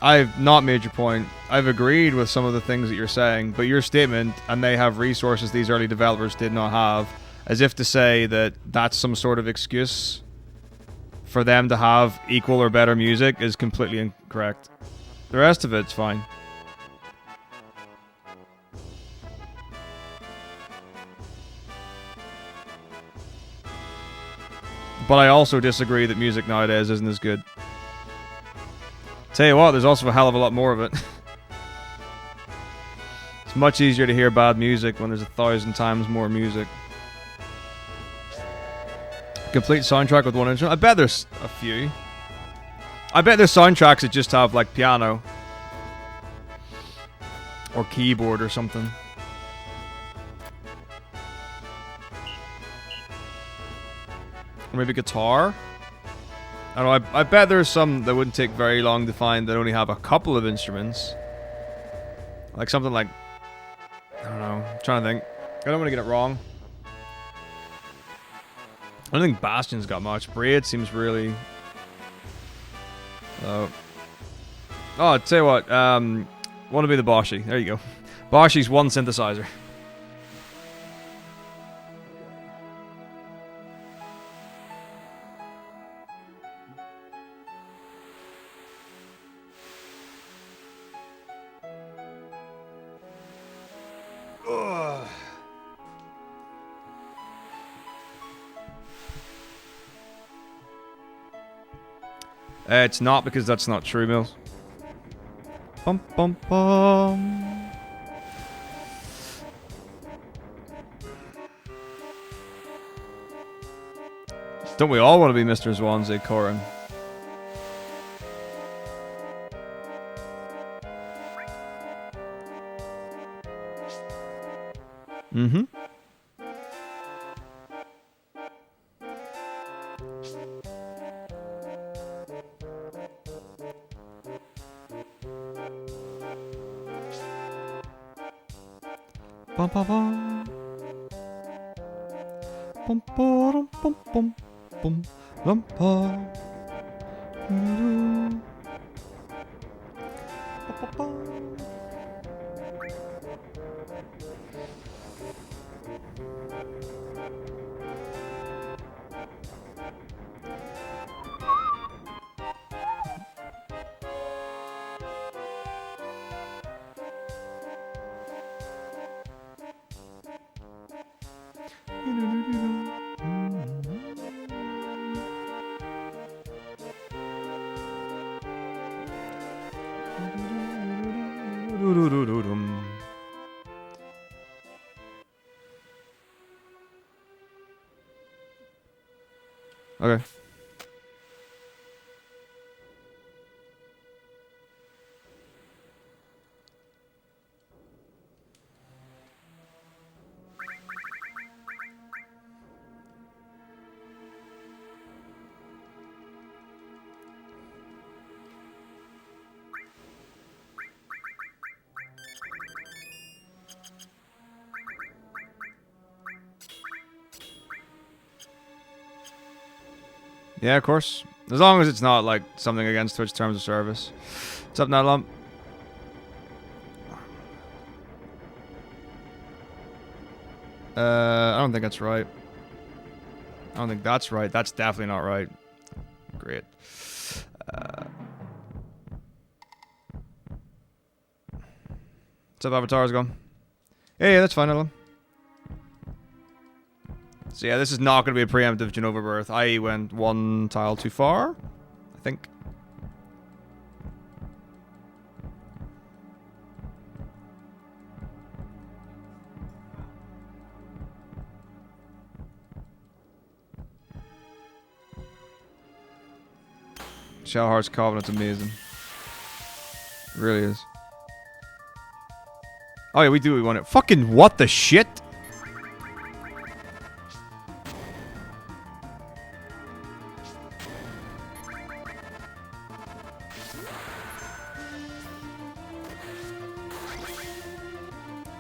I've not made your point. I've agreed with some of the things that you're saying, but your statement, and they have resources these early developers did not have, as if to say that that's some sort of excuse. for them to have equal or better music is completely incorrect. The rest of it's fine. But I also disagree that music nowadays isn't as good. Tell you what, there's also a hell of a lot more of it. It's much easier to hear bad music when there's 1,000 times more music. Complete soundtrack with one instrument? I bet there's a few. I bet there's soundtracks that just have, like, piano. Or keyboard or something. Or maybe guitar? I don't know, I bet there's some that wouldn't take very long to find that only have a couple of instruments. Like something like... I don't know, I'm trying to think. I don't want to get it wrong. I don't think Bastion's got much. Braid seems really... Oh, I'll tell you what, want to be the Boshi. There you go. Boshi's one synthesizer. It's not because that's not true, Mills. Bum bum bum. Don't we all want to be Mr. Swansea, Corin? Mm-hmm. Bum bum bum. Bum bum bum bum bum bum bum. Okay. Yeah, of course. As long as it's not like something against Twitch terms of service. What's up, Natlum? I don't think that's right. I don't think that's right. That's definitely not right. Great. What's up, Avatar's gone? Hey, that's fine, Natlum. So yeah, this is not going to be a preemptive Genova birth. I went one tile too far, I think. Shellheart's Covenant's amazing. It really is. Oh yeah, we want it. Fucking what the shit?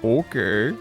Okay.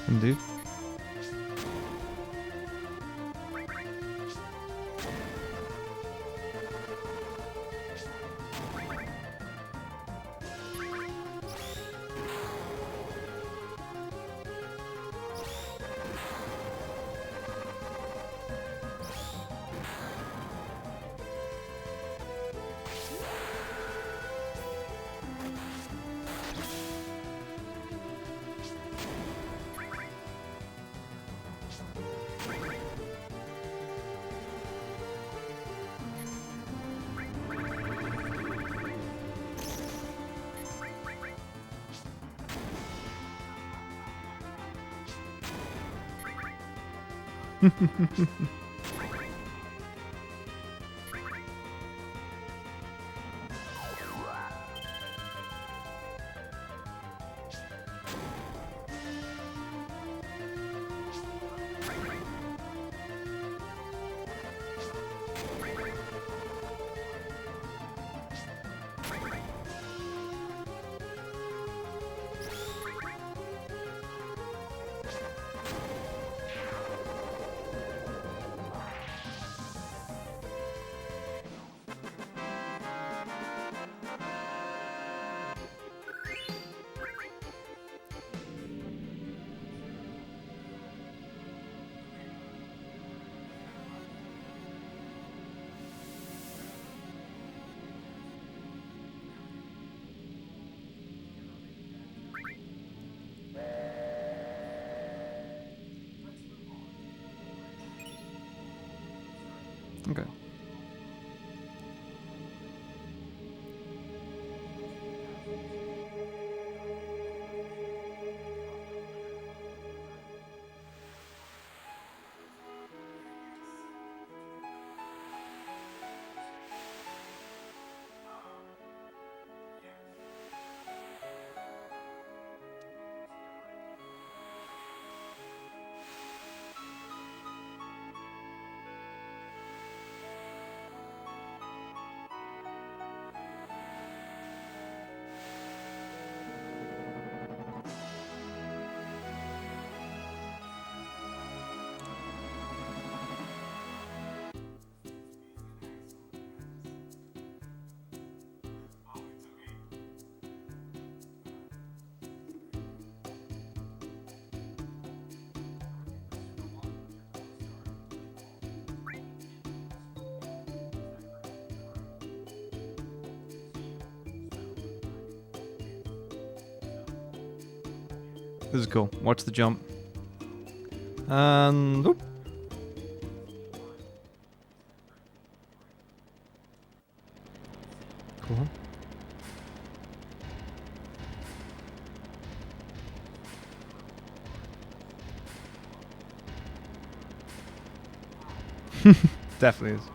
Indeed. Okay. This is cool. Watch the jump. And... Oop. Cool. Definitely is.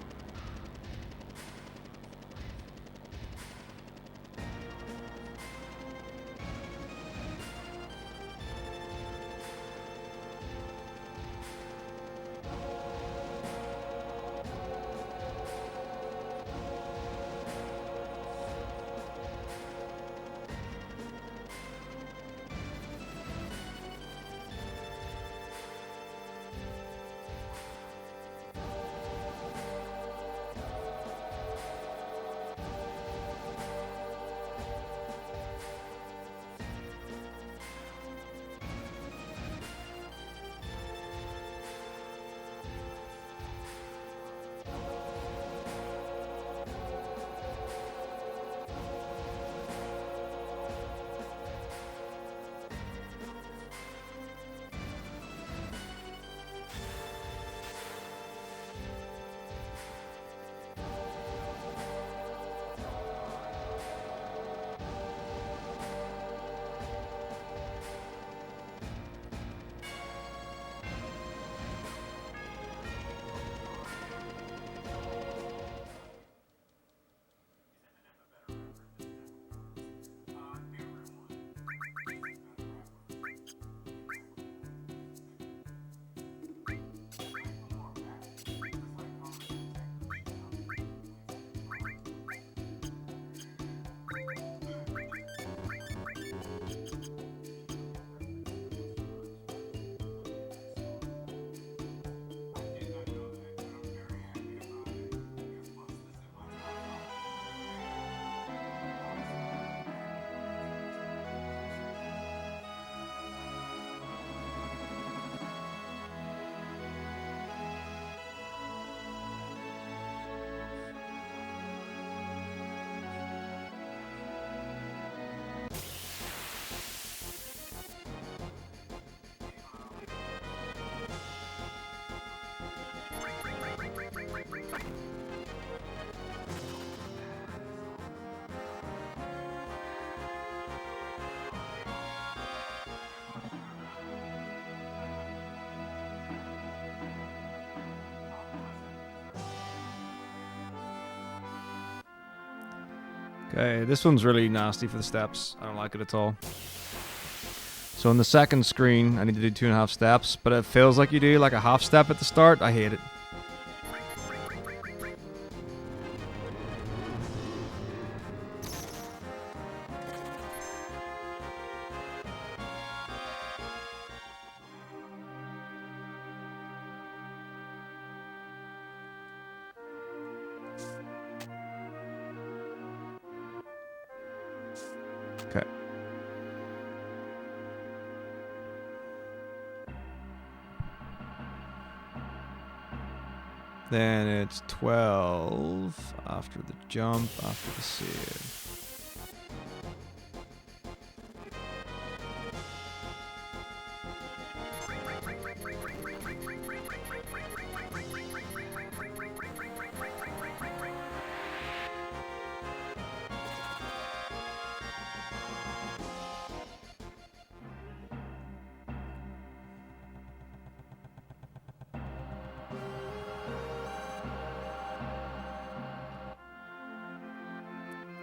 Okay, this one's really nasty for the steps. I don't like it at all. So on the second screen, I need to do 2.5 steps, but it feels like you do like a half step at the start. I hate it. Okay. Then it's 12 after the jump, after the save.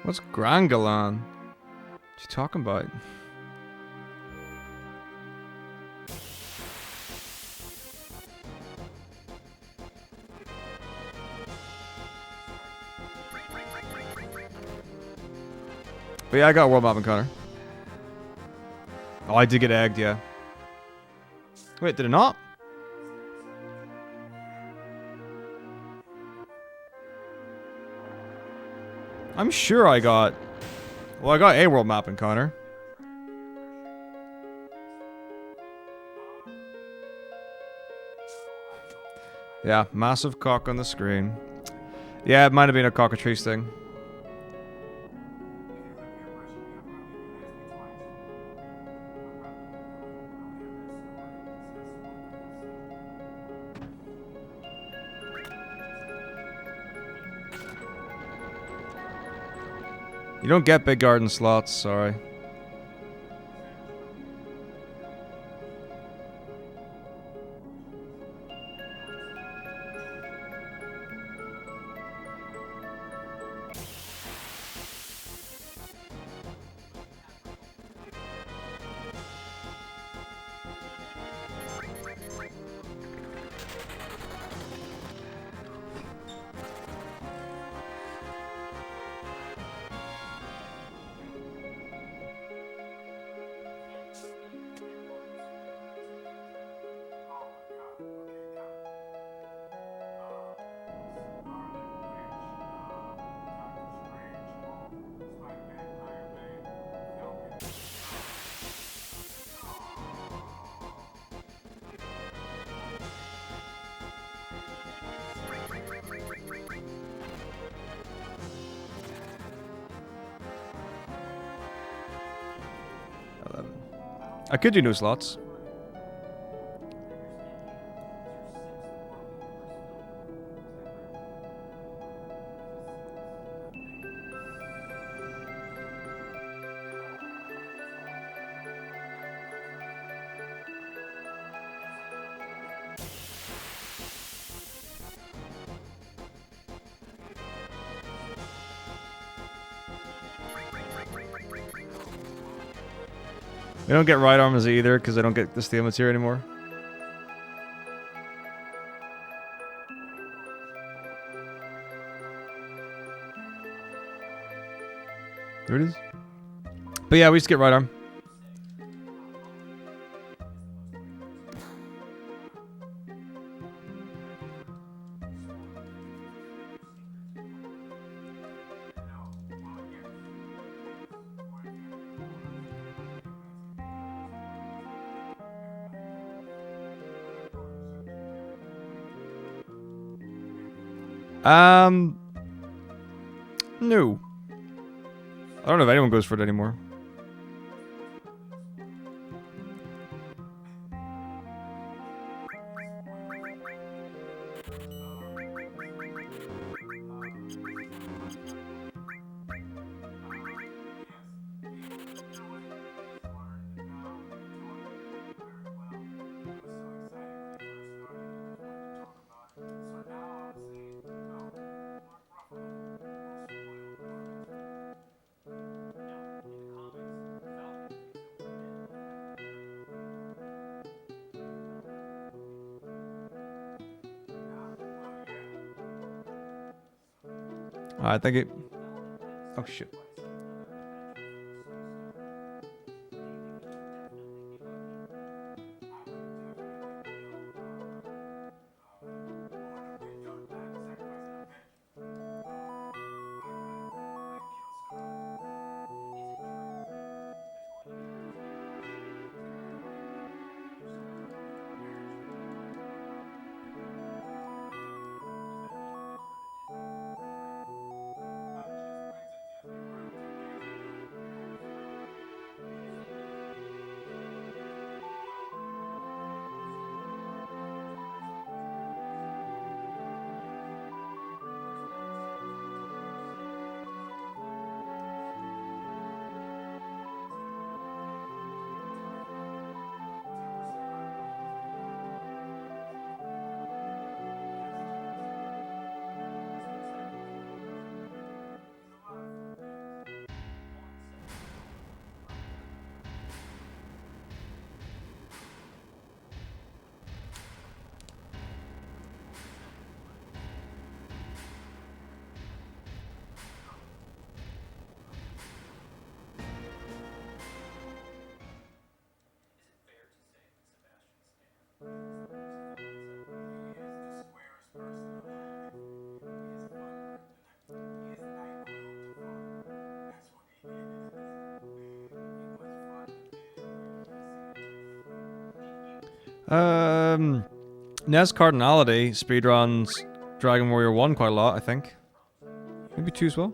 What's Grangalan? What you talking about? But yeah, I got a world map encounter. Oh, I did get egged, yeah. Wait, did it not? I'm sure I got... Well, I got a world map encounter. Yeah, massive cock on the screen. Yeah, it might have been a cockatrice thing. You don't get big garden slots, sorry. I could do no slots. We don't get right arms either because I don't get the steel material anymore. There it is. But yeah, we just get right arm. No. I don't know if anyone goes for it anymore. Alright, thank you. Oh shit. Nes Cardinality speedruns Dragon Warrior 1 quite a lot, I think. Maybe 2 as well.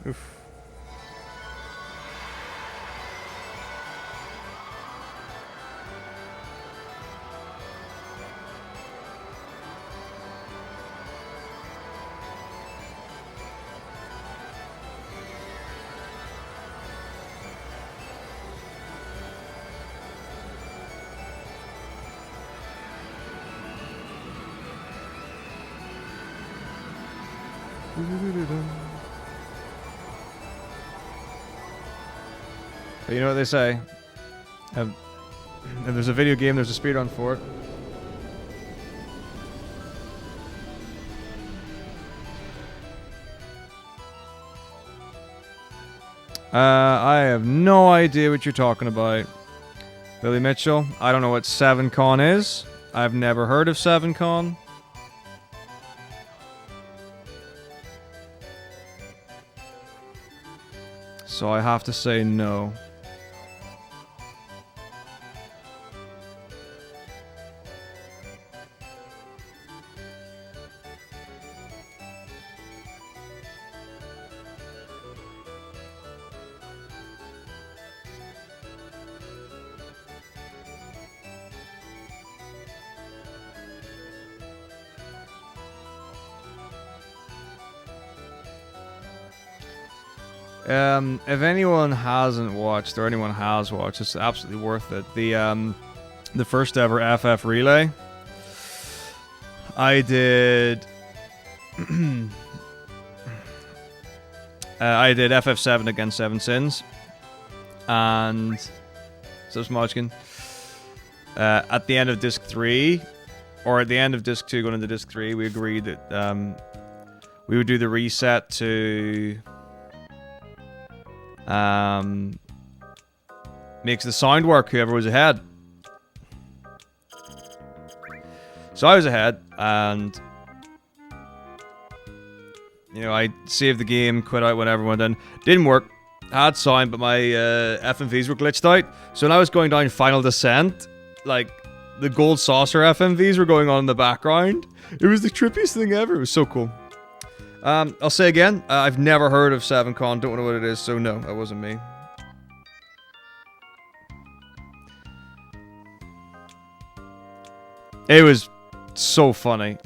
Oof. But you know what they say? If there's a video game, there's a speedrun for it. I have no idea what you're talking about. Billy Mitchell, I don't know what 7Con is. I've never heard of 7Con. So I have to say no. If anyone hasn't watched, or anyone has watched, it's absolutely worth it. The first ever FF Relay. I did... I did FF7 against Seven Sins. And... So Smodgkin. At the end of Disc 3, or at the end of Disc 2 going into Disc 3, we agreed that we would do the reset to... makes the sound work, whoever was ahead. So I was ahead, and you know, I saved the game, quit out when everyone done. Didn't work. Had sound, but my FMVs were glitched out. So when I was going down Final Descent, like the gold saucer FMVs were going on in the background. It was the trippiest thing ever. It was so cool. I'll say again, I've never heard of 7Con, don't know what it is, so no, that wasn't me. It was so funny.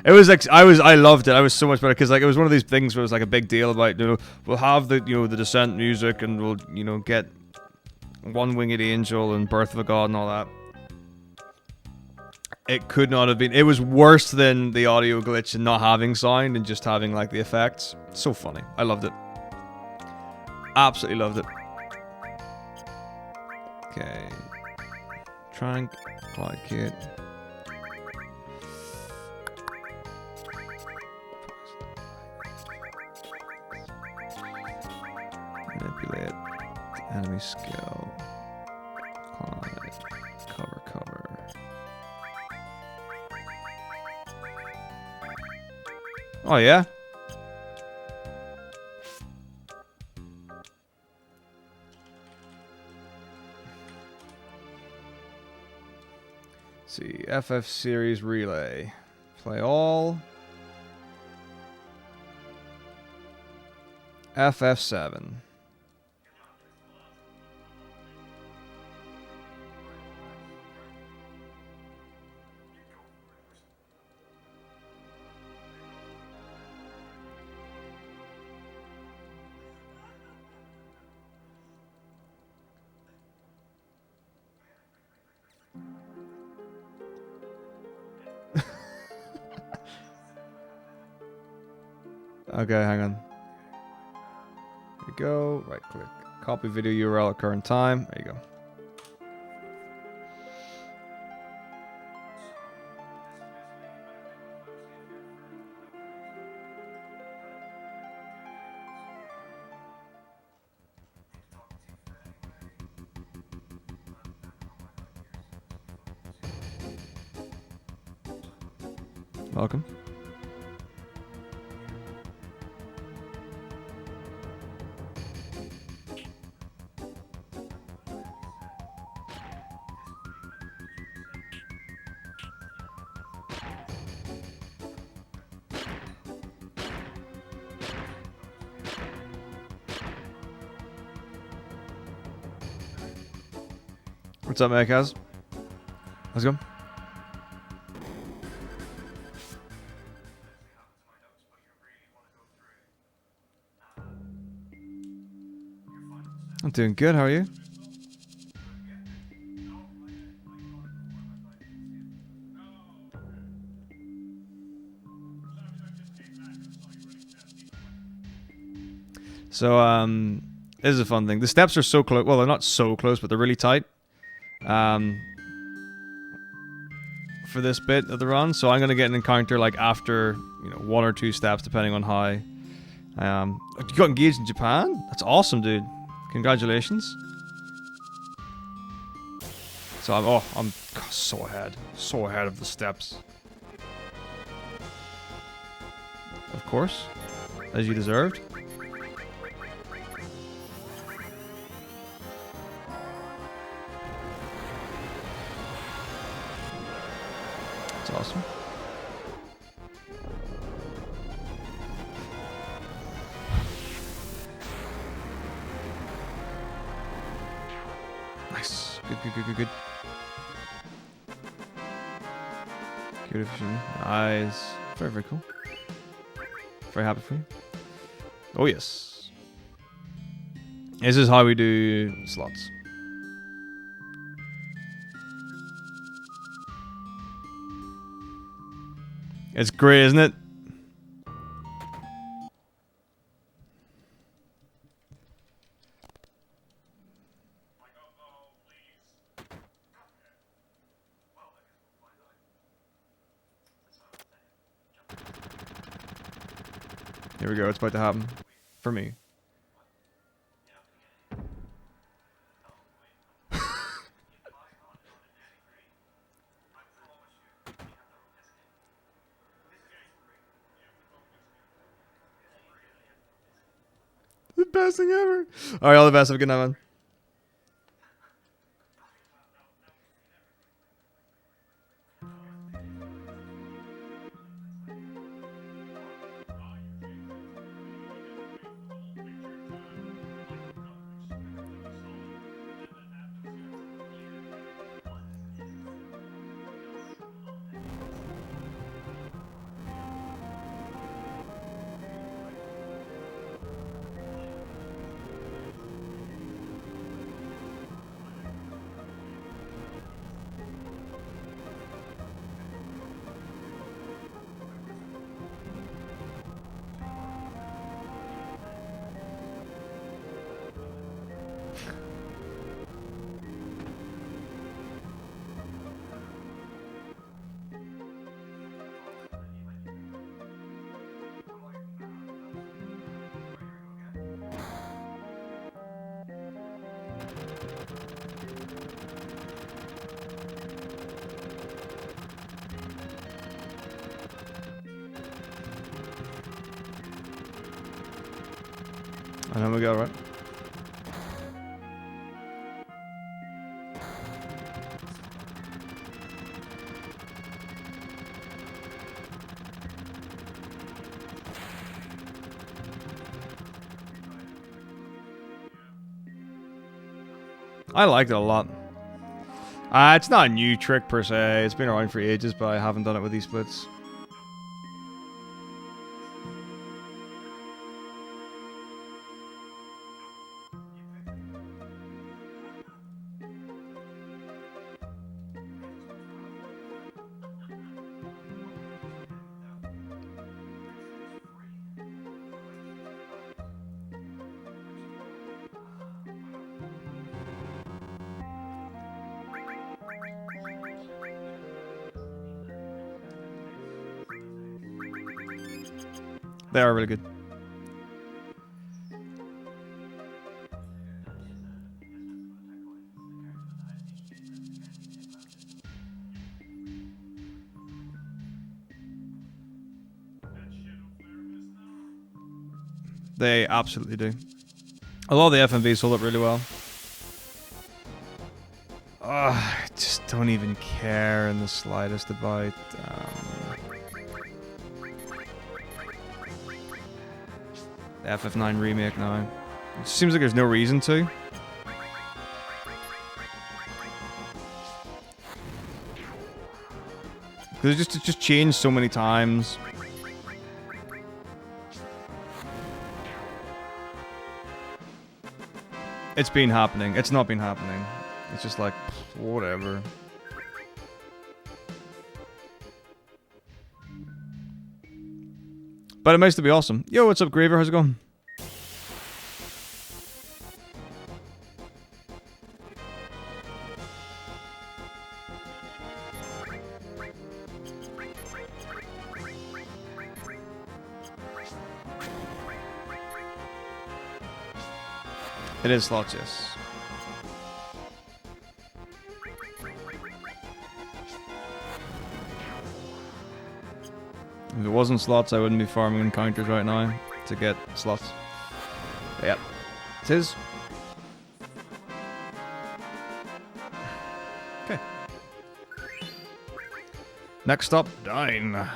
It was like I loved it. I was so much better because like it was one of these things where it was like a big deal about we'll have the the Descent music and we'll get One Winged Angel and Birth of a God and all that. It could not have been. It was worse than the audio glitch and not having sound and just having like the effects. So funny. I loved it. Absolutely loved it. Okay. Trank, Glycate. Manipulate. Enemy skill. Climb. Cover. Oh yeah? Let's see, FF Series Relay. Play all. FF7. Okay, hang on. There you go. Right click. Copy video URL at current time. There you go. Welcome. What's up, Makaz? Let's go. I'm doing good. How are you? So, this is a fun thing. The steps are so close. Well, they're not so close, but they're really tight. For this bit of the run, so I'm gonna get an encounter like after 1 or 2 steps, depending on how. You got engaged in Japan? That's awesome, dude. Congratulations. So I'm so ahead of the steps. Of course, as you deserved. That's awesome. Nice. Good. Good efficient. Nice. Very cool. Very happy for you. Oh yes. This is how we do slots. It's great, isn't it? Here we go, it's about to happen. For me. The best thing ever. Alright, all the best. Have a good night, man. And then we go, right? I liked it a lot. It's not a new trick per se. It's been around for ages, but I haven't done it with these splits. They are really good. They absolutely do. A lot of the FMVs hold up really well. I just don't even care in the slightest about the FF9 remake now. It seems like there's no reason to. Because it just changed so many times. It's been happening. It's not been happening. It's just like, whatever. But it makes it be awesome. Yo, what's up, Graver? How's it going? It is slots, yes. If it wasn't slots, I wouldn't be farming encounters right now to get slots. But yep, it is. Okay. Next stop, Dine.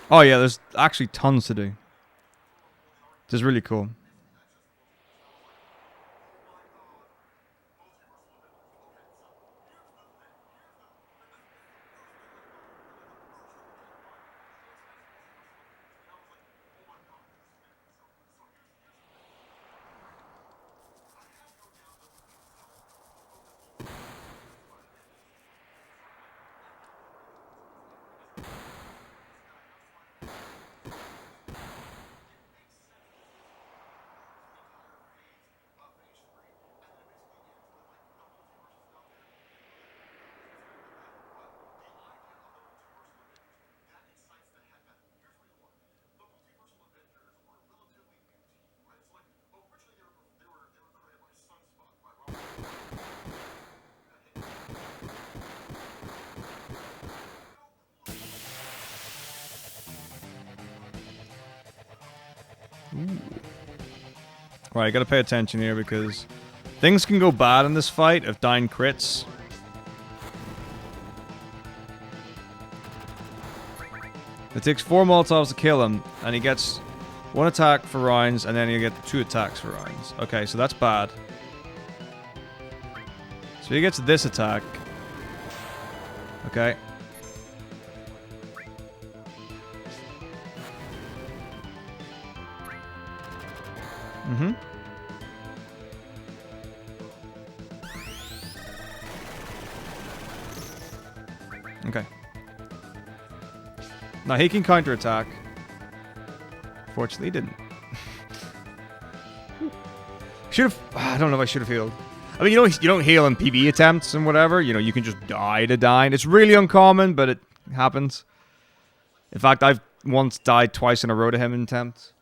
Oh yeah, there's actually tons to do. This is really cool. Ooh. Right, gotta pay attention here because things can go bad in this fight if Dine crits. It takes 4 Molotovs to kill him, and he gets 1 attack for rounds, and then you get 2 attacks for rounds. Okay, so that's bad. So he gets this attack. Okay. Now he can counterattack. Fortunately, he didn't. Should have. I don't know if I should have healed. I mean, you don't heal in PB attempts and whatever. You know, you can just die to dying. It's really uncommon, but it happens. In fact, I've once died twice in a row to him in attempts.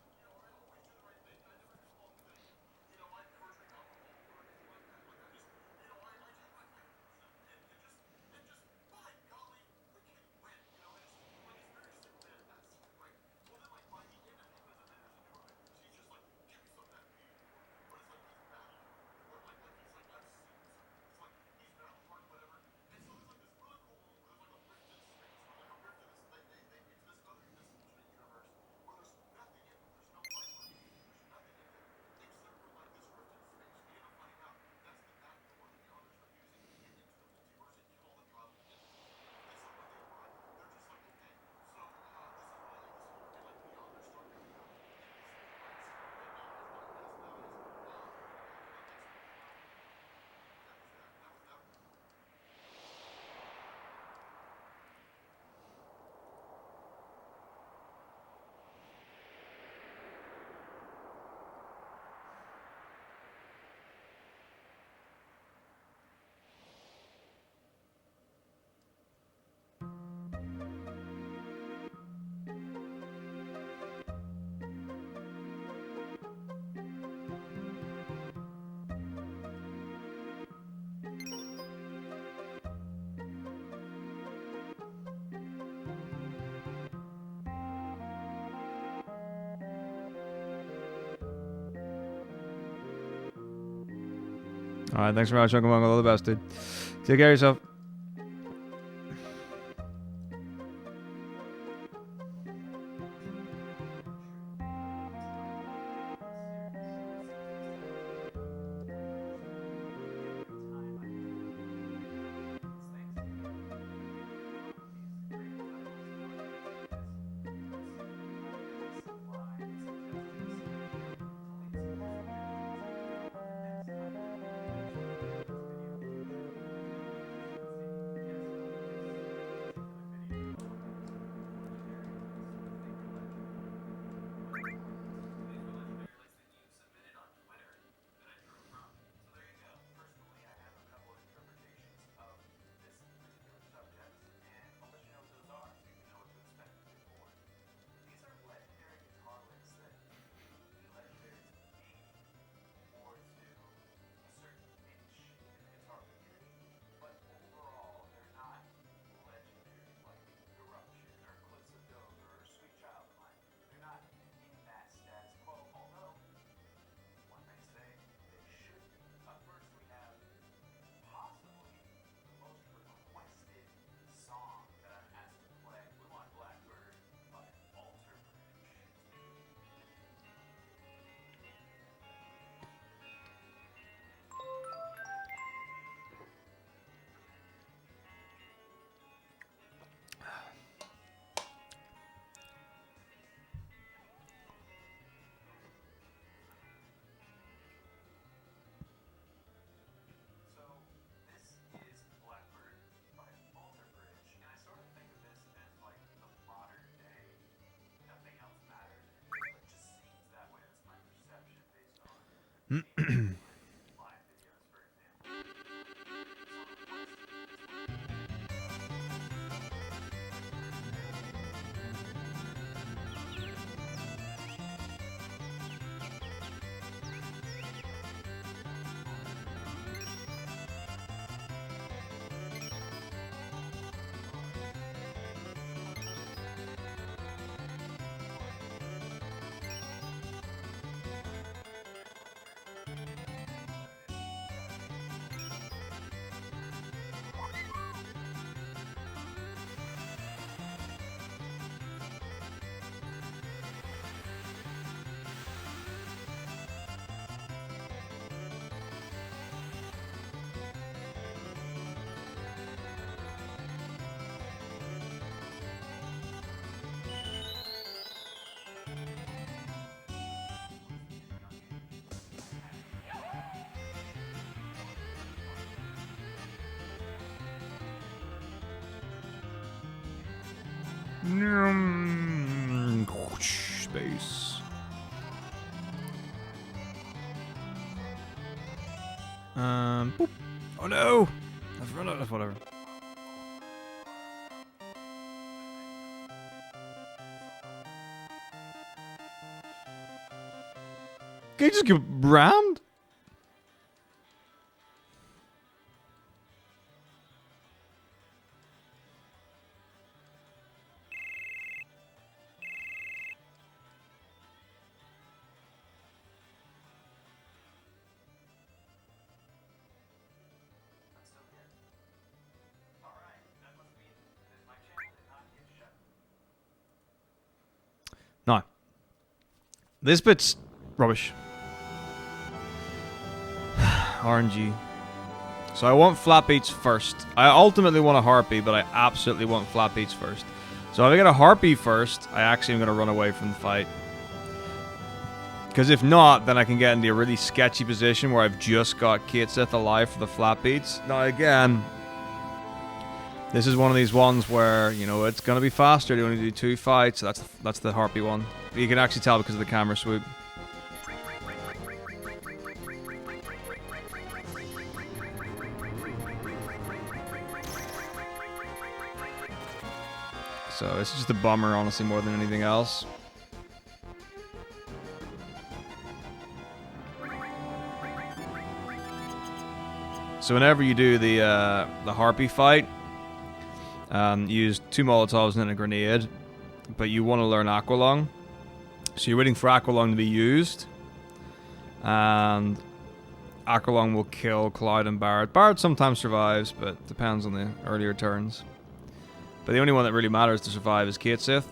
Alright, thanks very much, Uncle Mongo. All the best, dude. Take care of yourself. Space. Boop. Oh no! I've run out of whatever. Can you just get rammed? No. This bit's rubbish. RNG. So I want flat beats first. I ultimately want a harpy, but I absolutely want flat beats first. So if I get a harpy first, I actually am going to run away from the fight. Because if not, then I can get into a really sketchy position where I've just got Kate Sith alive for the flat beats. Now again, this is one of these ones where, you know, it's going to be faster. They only do 2 fights. So that's the harpy one. You can actually tell because of the camera swoop. So it's just a bummer, honestly, more than anything else. So whenever you do the harpy fight, you use 2 Molotovs and a grenade, but you want to learn Aqualung. So you're waiting for Aqualung to be used, and Aqualung will kill Cloud and Barret. Barret sometimes survives, but depends on the earlier turns. But the only one that really matters to survive is Kate Sith.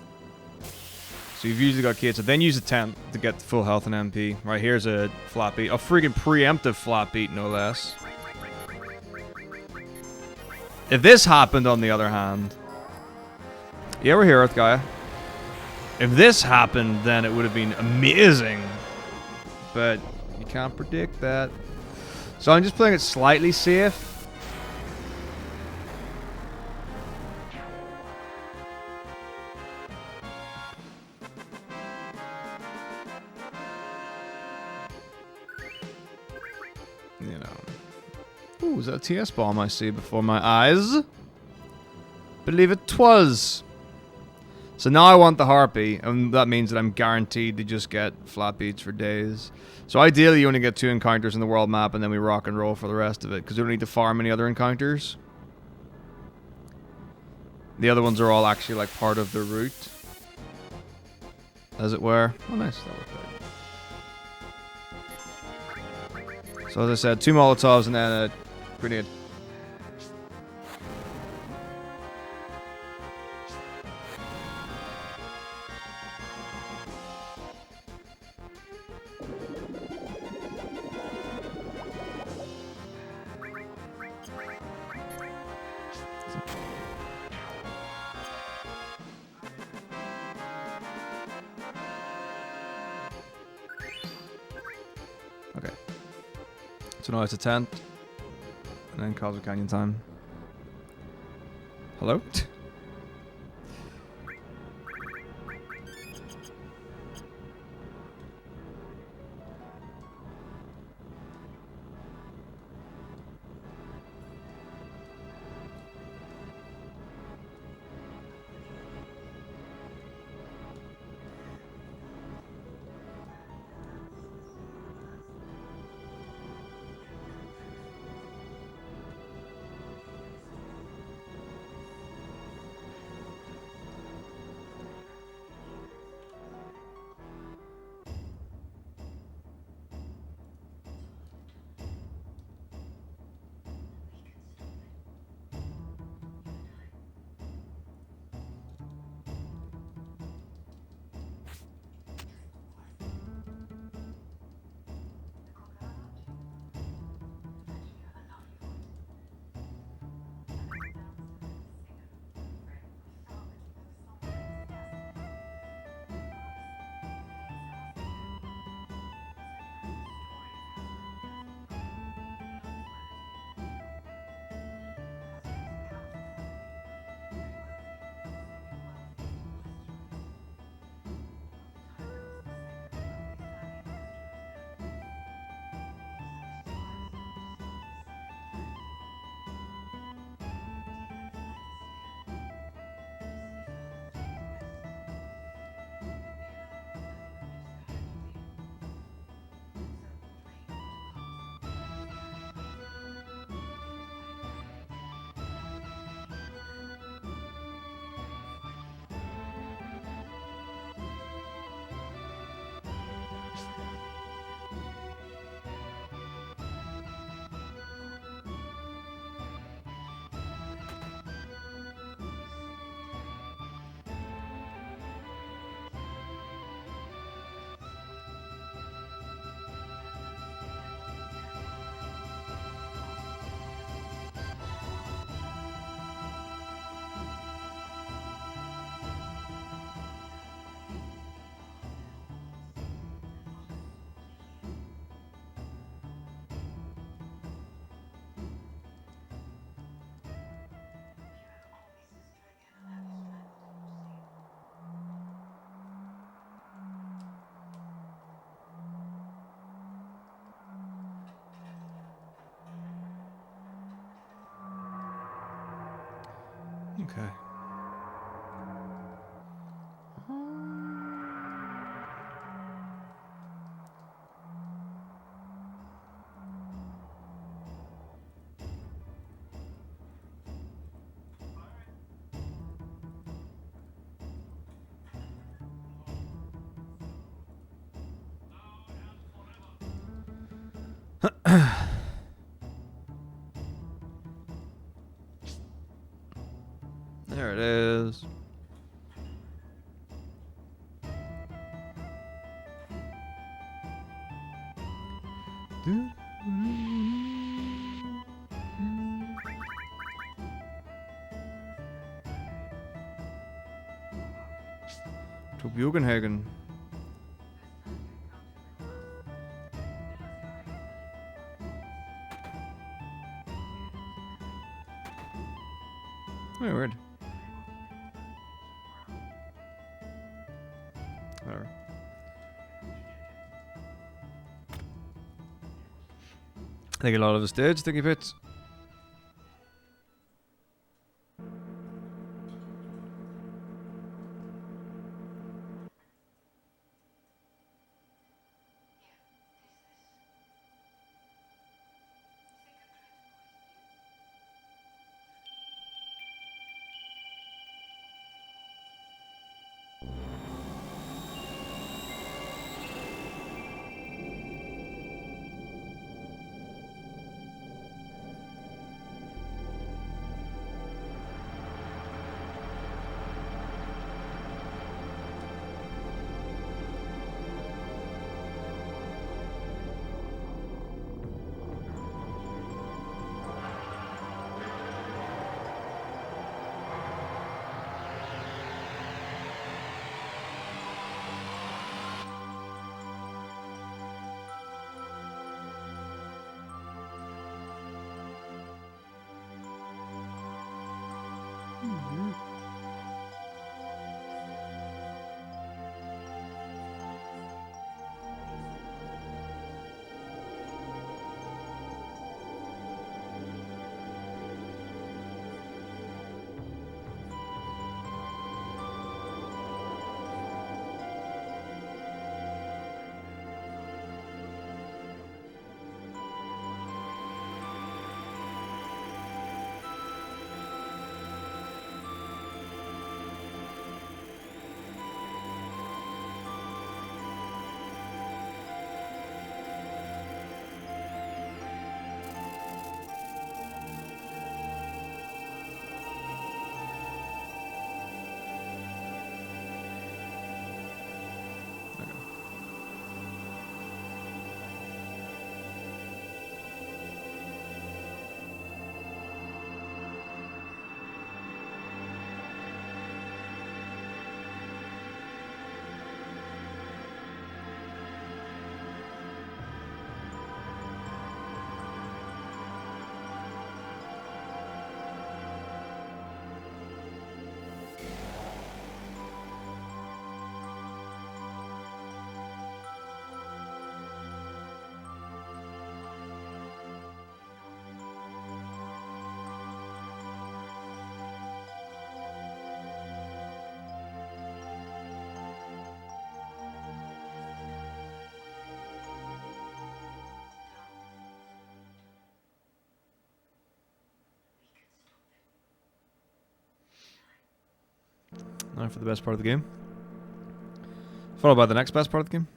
So you've usually got Kate Sith, then use a tent to get the full health and MP. Right, here's a flat beat. A freaking preemptive flat beat, no less. If this happened, on the other hand... Yeah, we're here, Earth Gaia. If this happened, then it would have been amazing. But you can't predict that. So I'm just playing it slightly safe. You know. Ooh, is that a TS bomb I see before my eyes? Believe it was. So now I want the harpy, and that means that I'm guaranteed to just get flat beats for days. So ideally you only get 2 encounters in the world map, and then we rock and roll for the rest of it, because we don't need to farm any other encounters. The other ones are all actually like part of the route, as it were. Oh nice, that worked out. So as I said, 2 Molotovs and then a grenade. Okay. So now it's a tent. And then Cosmic Canyon time. Hello? Okay. There it is. To Bugenhagen. Very weird. Whatever. I think a lot of the stage, Sticky Pits. Now for the best part of the game. Followed by the next best part of the game.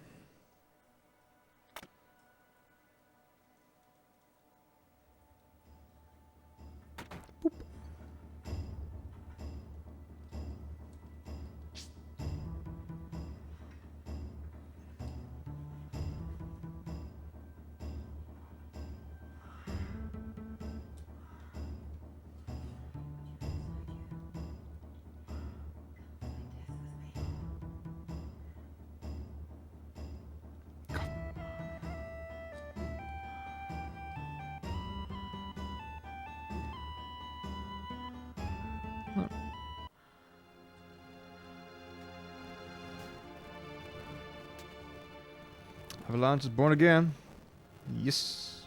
Avalanche is born again. Yes.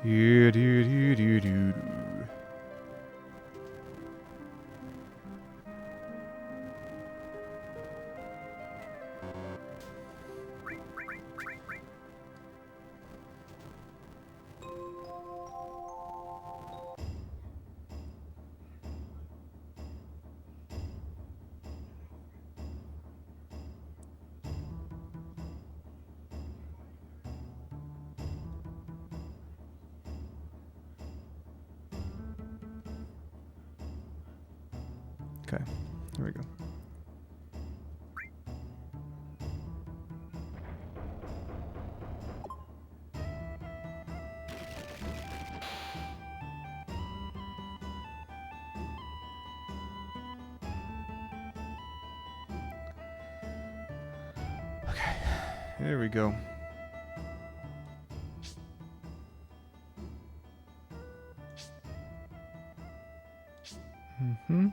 Do, do, do, do, do, do. Okay, here we go. Okay, here we go. Mm-hmm.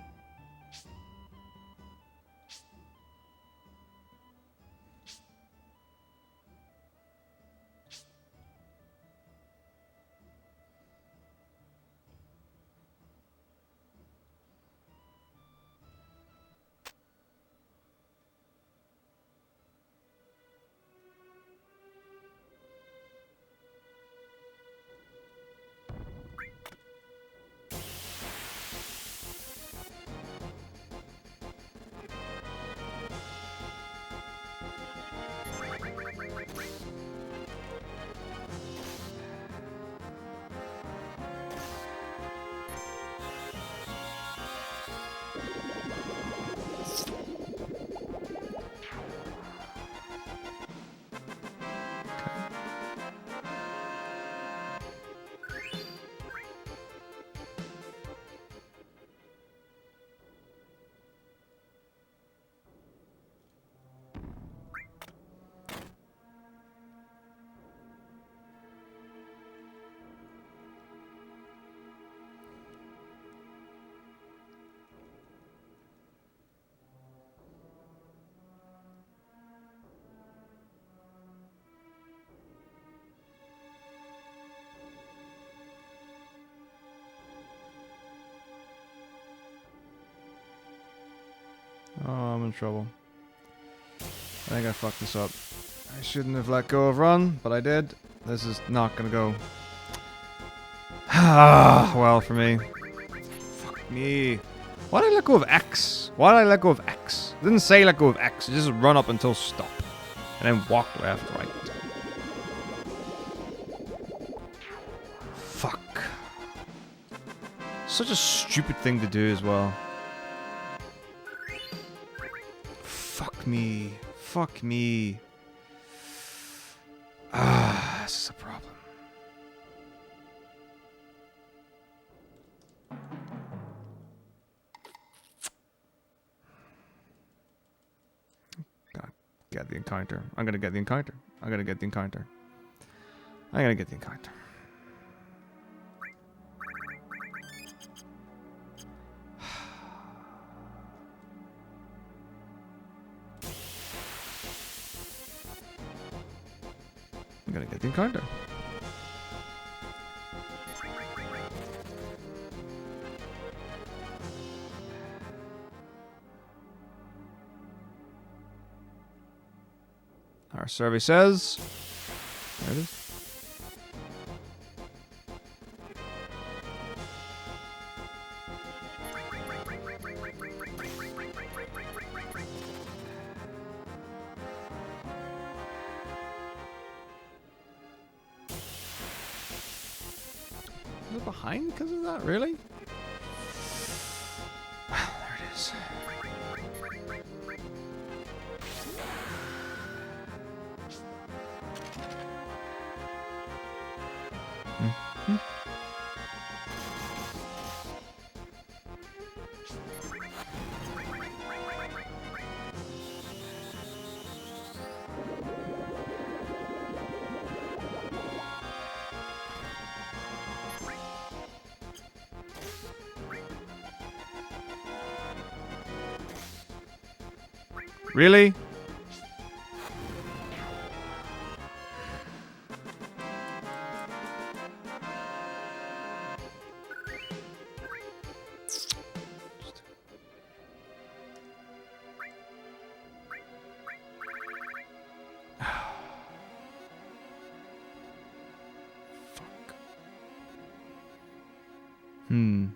Oh, I'm in trouble. I think I fucked this up. I shouldn't have let go of run, but I did. This is not gonna go. Well, for me. Fuck me. Why did I let go of X? Why did I let go of X? It didn't say let go of X. It just run up until stop. And then walk left, right. Fuck. Such a stupid thing to do as well. Fuck me. Fuck me. Ah, this is a problem. Gotta get the encounter. I'm gonna get the encounter. I'm gonna get the encounter. I'm gonna get the encounter. I'm gonna get the encounter. Our survey says... There it is. Is it behind because of that? Really? Well, there it is. Mm-hmm. Really? Hmm.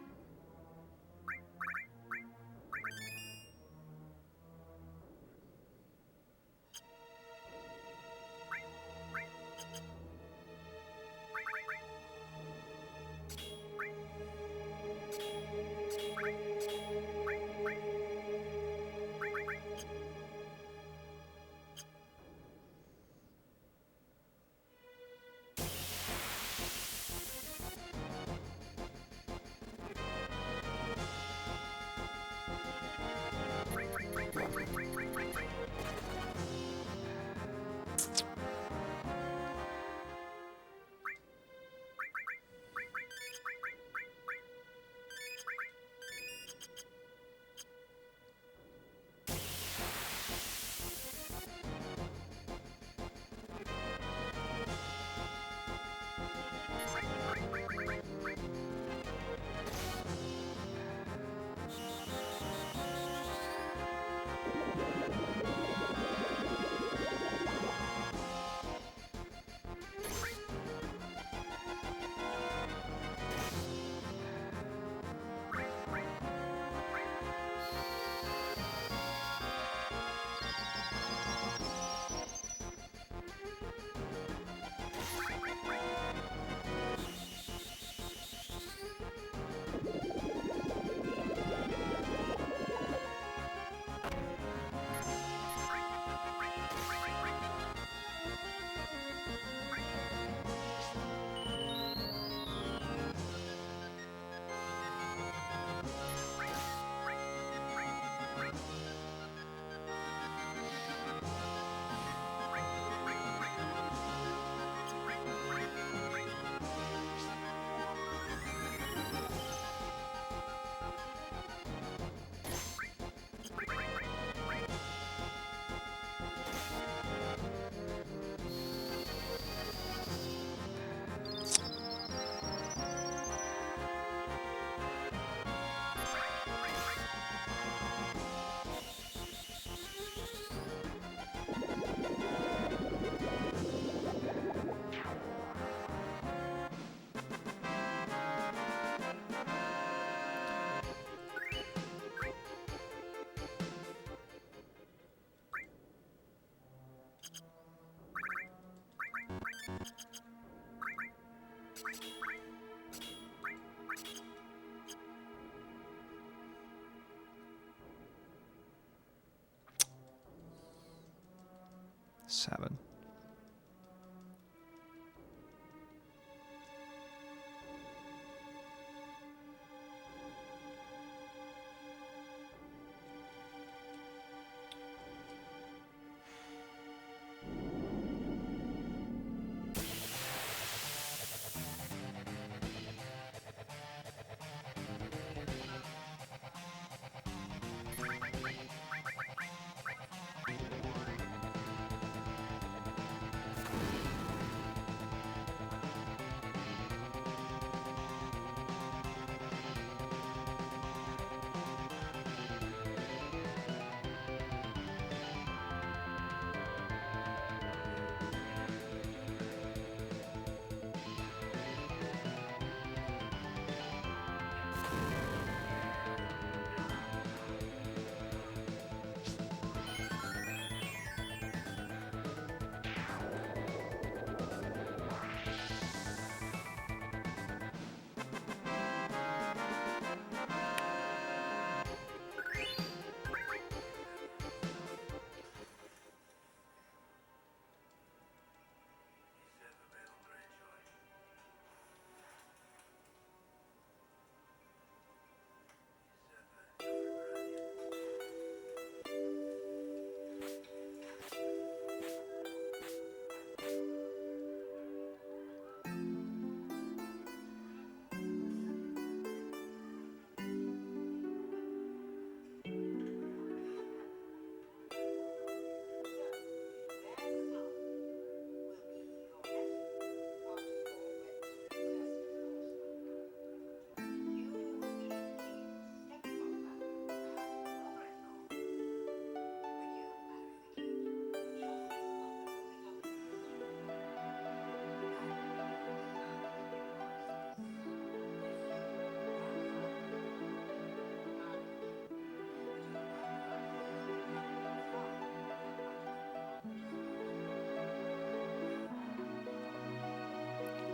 Seven.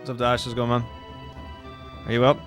What's up, Dash? How's it going, man? Are you up?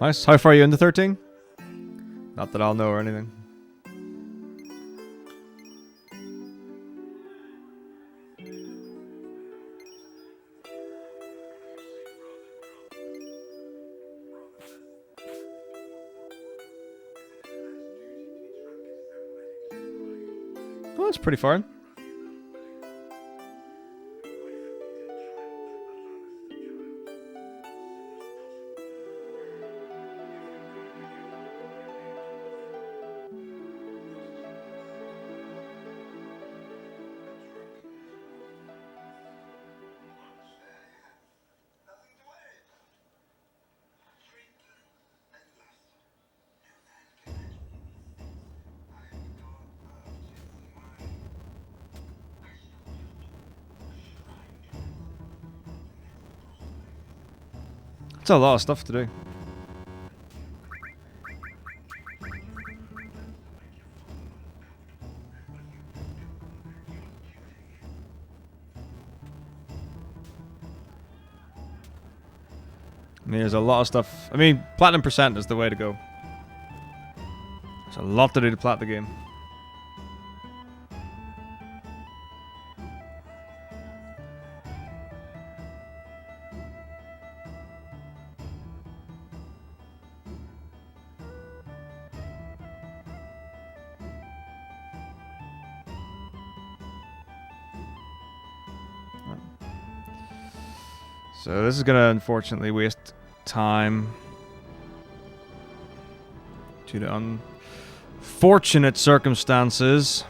Nice. How far are you into 13? Not that I'll know or anything. Oh, that's pretty far. It's a lot of stuff to do. I mean, there's a lot of stuff. I mean, platinum percent is the way to go. There's a lot to do to plat the game. So this is gonna unfortunately waste time due to unfortunate circumstances.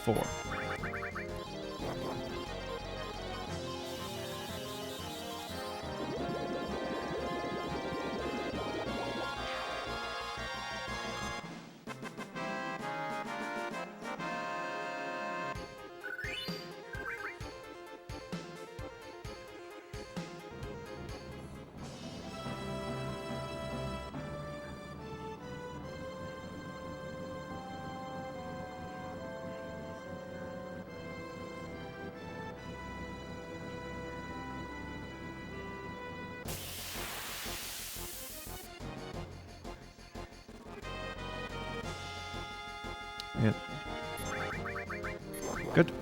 Four. Yeah. Good.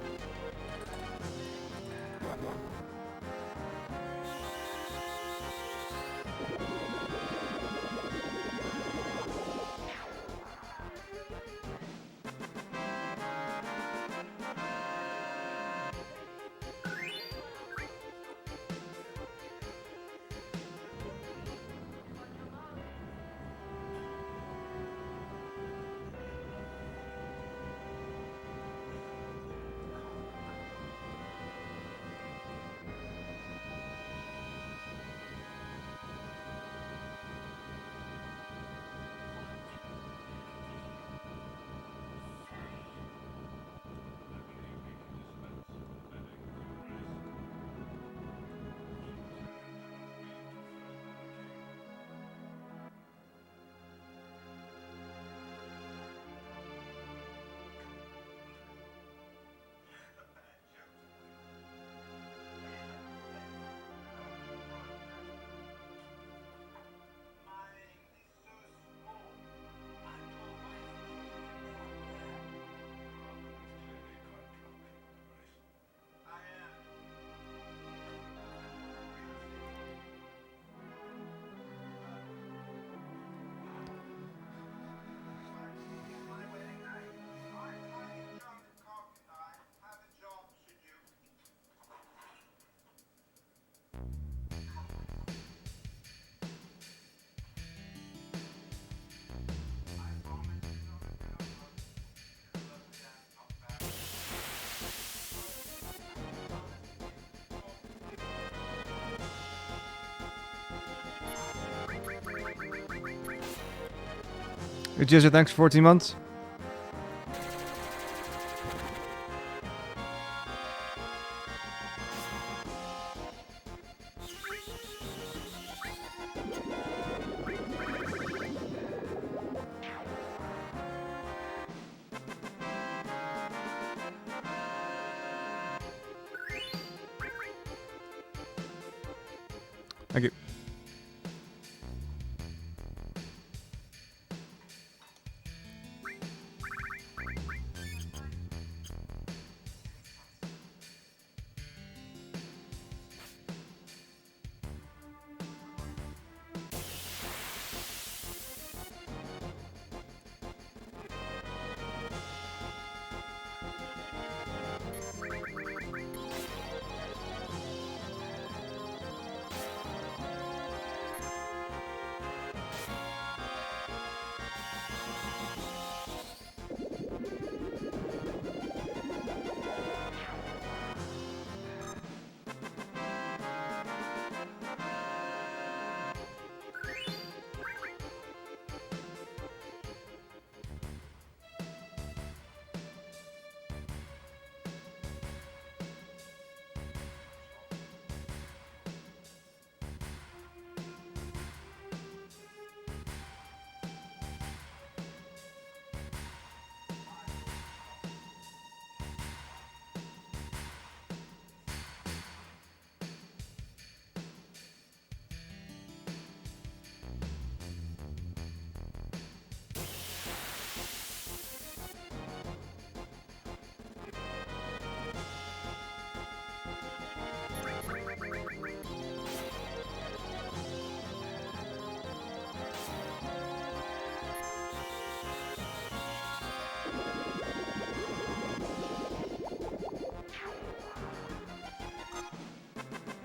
Good Jizzer, thanks for 14 months. Thank you.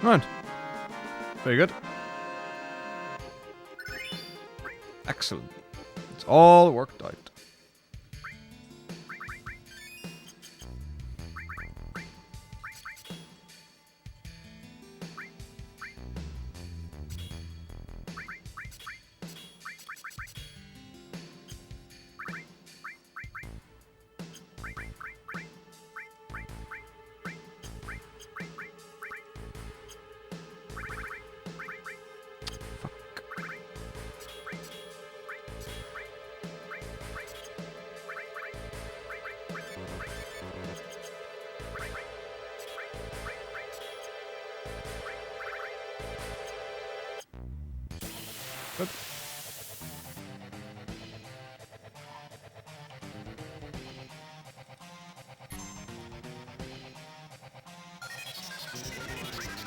Right. Very good. Excellent. It's all worked out. Good.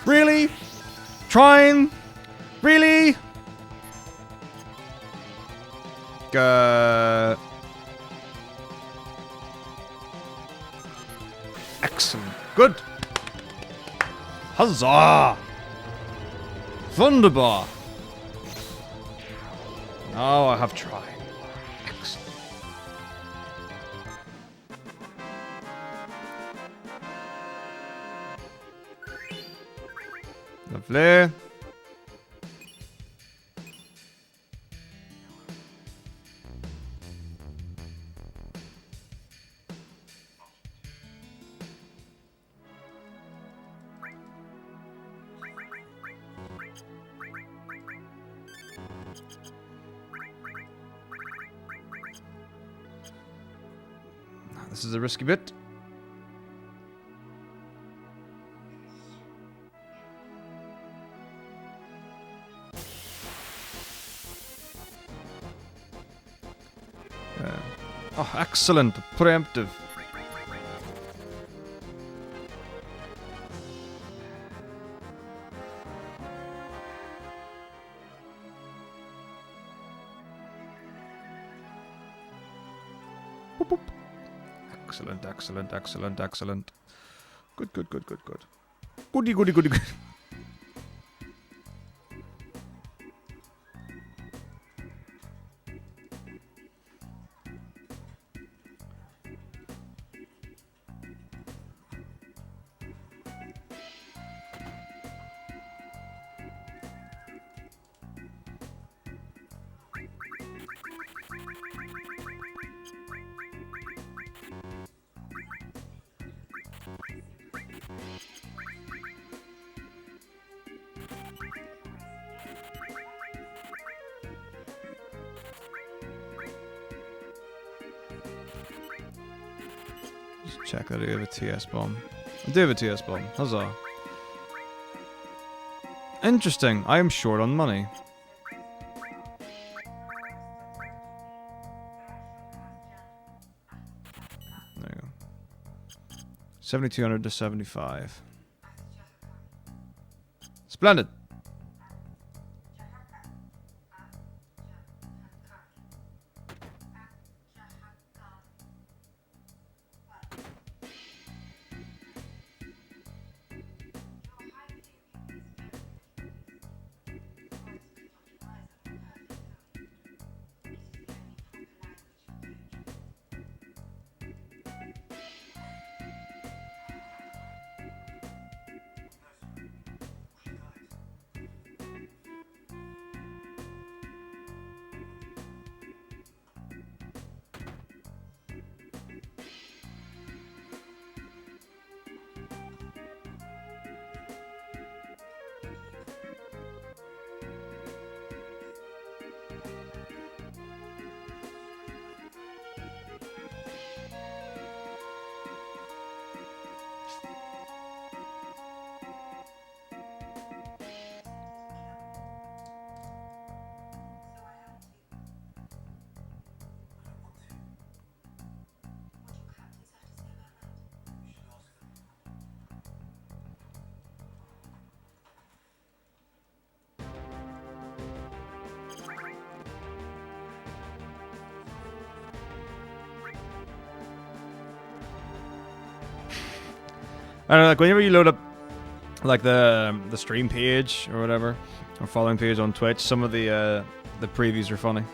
Really? Trying? Really? Excellent. Good. Huzzah! Wunderbar. Now I have tried. Excellent. Lovely. This is a risky bit. Oh, excellent. Preemptive. Boop, boop. Excellent, excellent, excellent, excellent. Good, good, good, good, good. Goody, goody, goody, good. Just check that I do have a TS bomb. I do have a TS bomb. Huzzah. Interesting. I am short on money. There you go. 7,200 to 75. Splendid. I don't know, like whenever you load up like the stream page or whatever, or following page on Twitch, some of the previews are funny.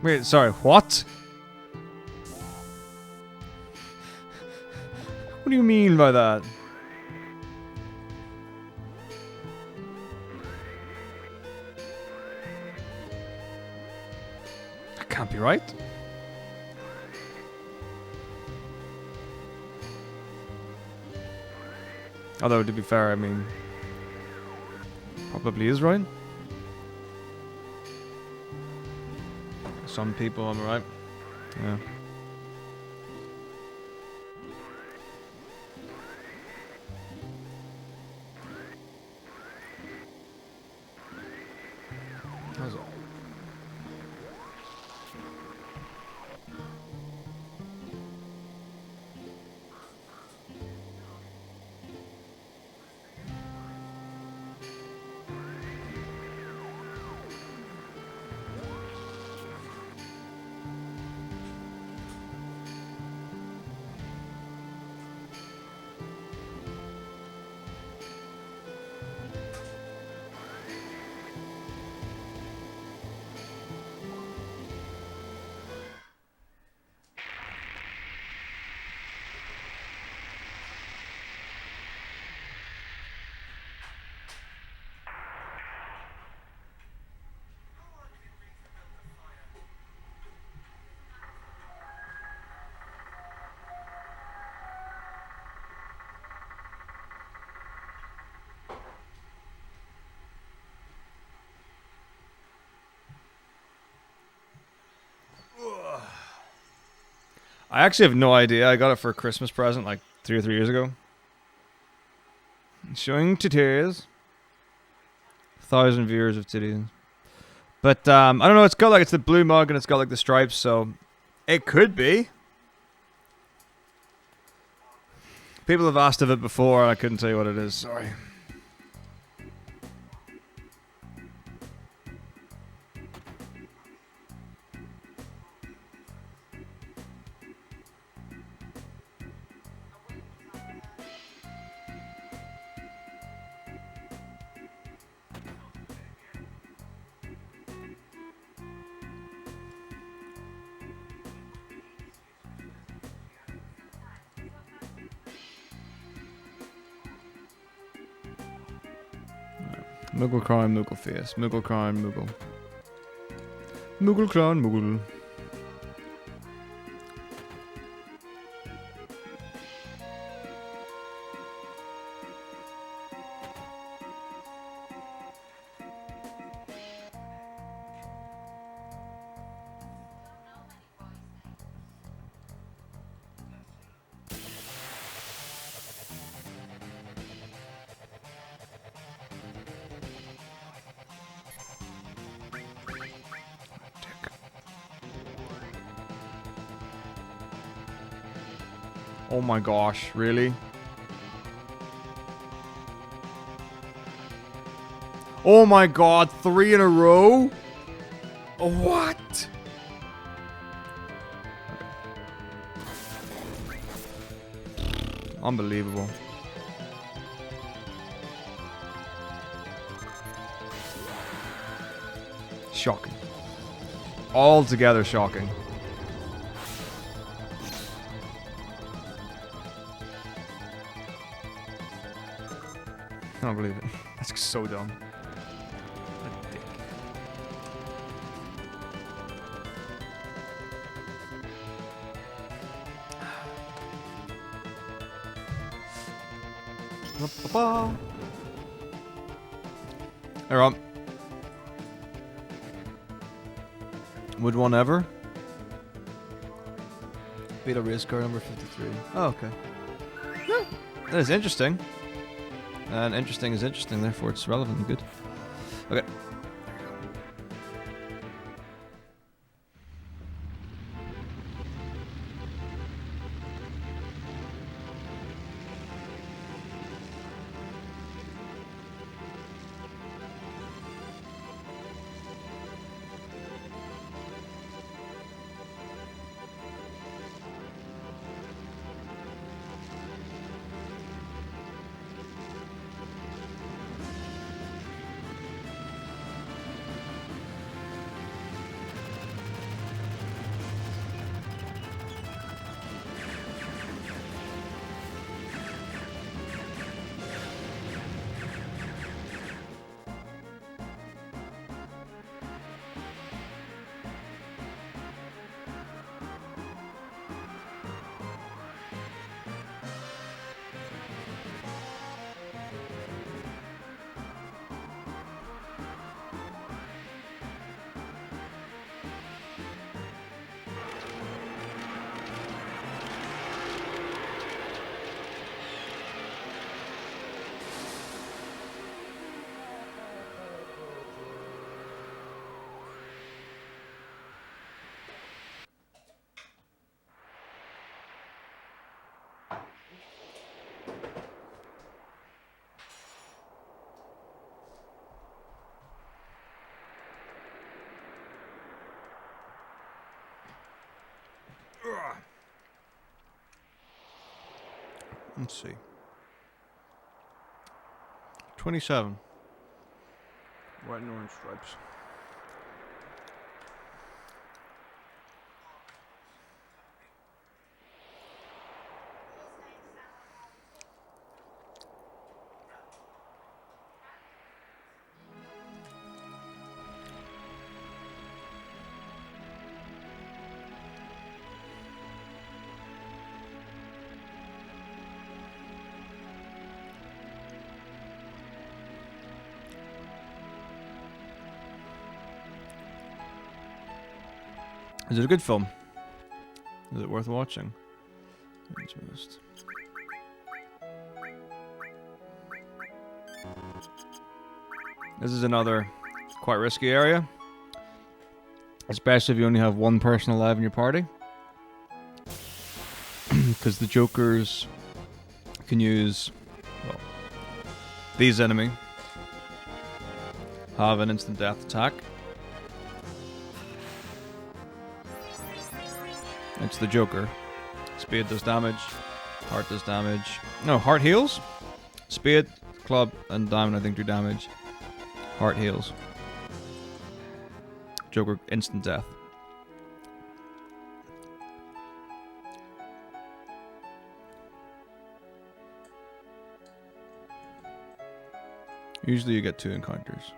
Wait, sorry, what? What do you mean by that? That can't be right. Although, to be fair, I mean, probably is right. Some people, am I right? Yeah. That's all. I actually have no idea. I got it for a Christmas present like 3 or 4 years ago. Showing titties. 1,000 viewers of titties. But I don't know. It's got like it's the blue mug and it's got like the stripes, so it could be. People have asked of it before, and I couldn't tell you what it is. Sorry. Moogle crime, Moogle face. Moogle crime, Moogle. Moogle clown, Moogle. Oh my gosh, really? Oh my god, 3 in a row? What? Unbelievable. Shocking. Altogether shocking. I don't believe it. That's so dumb. What a dick. Hey, Rob. Would one ever? Beat a race car number 53. Oh, okay. That is interesting. And interesting is interesting, therefore it's relevant and good. Okay. Let's see. 27. White and orange stripes. Is it a good film? Is it worth watching? Most. This is another quite risky area. Especially if you only have one person alive in your party. Because the jokers can use... Well, these enemy have an instant death attack. It's the Joker. Spade does damage. Heart does damage. No, heart heals. Spade, club, and diamond I think do damage. Heart heals. Joker, instant death. Usually you get 2 encounters.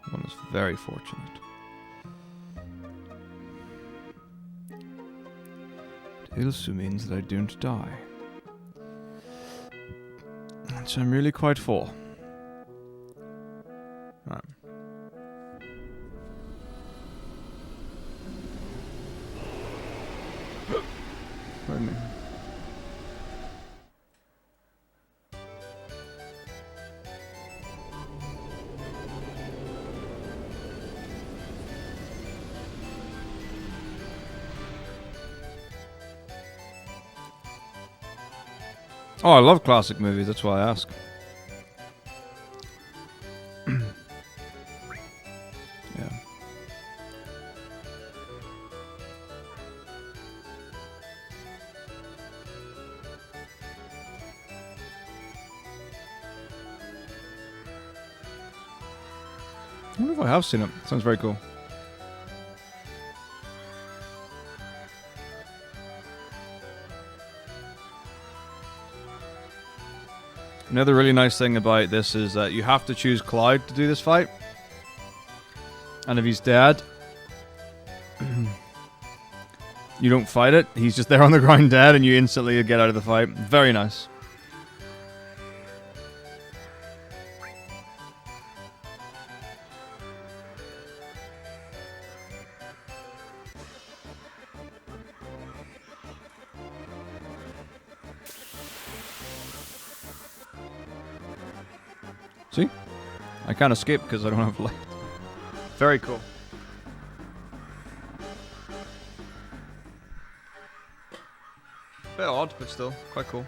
One is very fortunate. It also means that I don't die. And so I'm really quite full. Right. Pardon me. Oh, I love classic movies, that's why I ask. Yeah. I wonder if I have seen it. Sounds very cool. Another really nice thing about this is that you have to choose Cloud to do this fight. And if he's dead, you don't fight it. He's just there on the ground dead and you instantly get out of the fight. Very nice. See? I can't escape because I don't have light. Very cool. Bit odd, but still quite cool.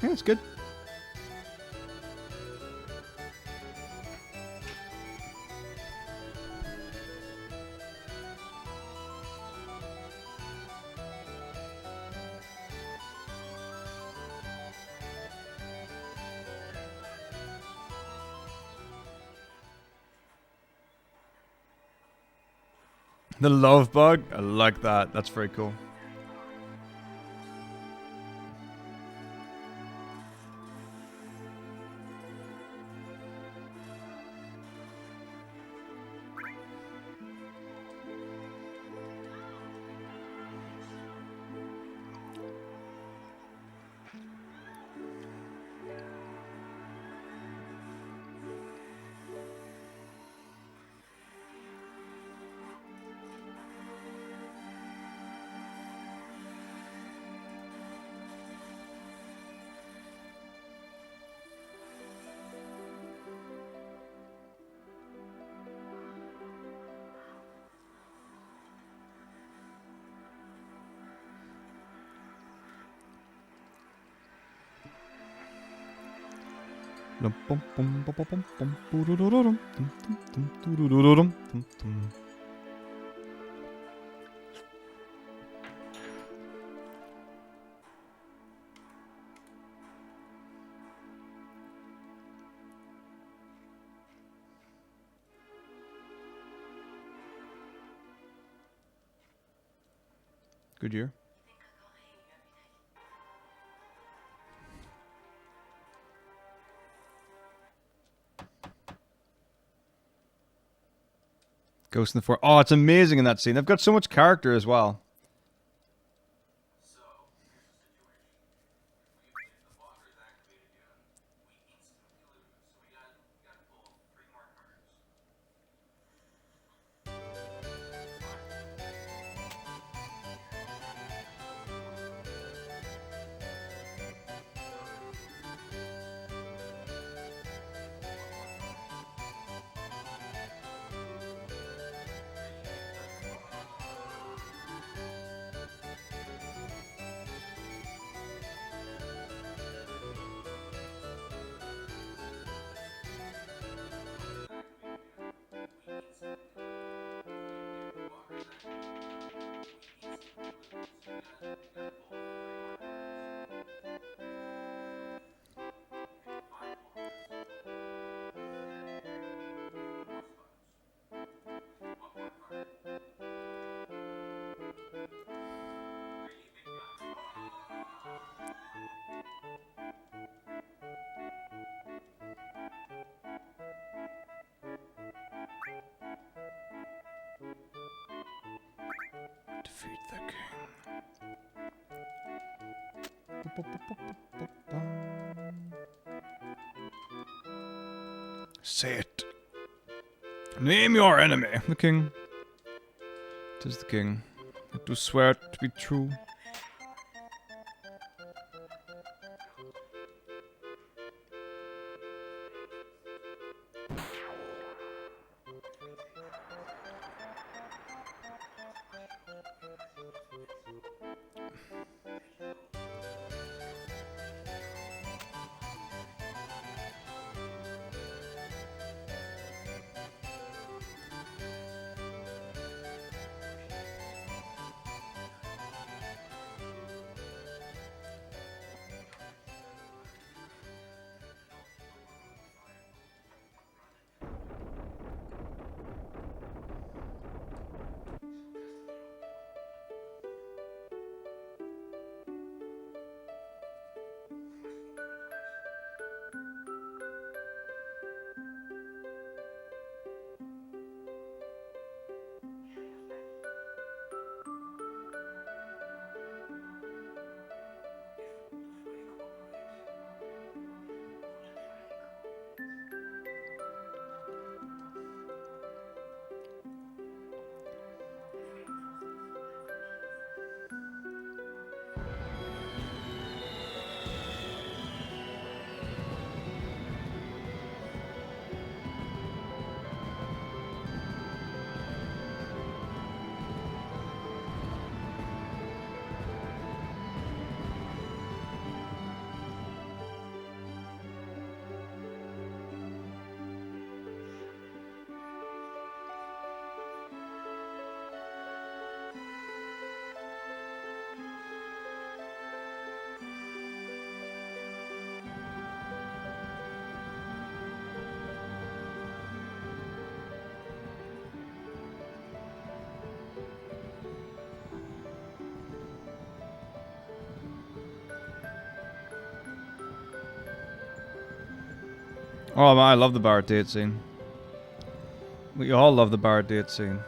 Yeah, it's good. The love bug? I like that. That's very cool. Good year. Ghost in the Forest. Oh, it's amazing in that scene. They've got so much character as well. Defeat the king. Say it. Name your enemy. The king. It is the king. I do swear it to be true. Oh man, I love the bar date scene. We all love the bar date scene.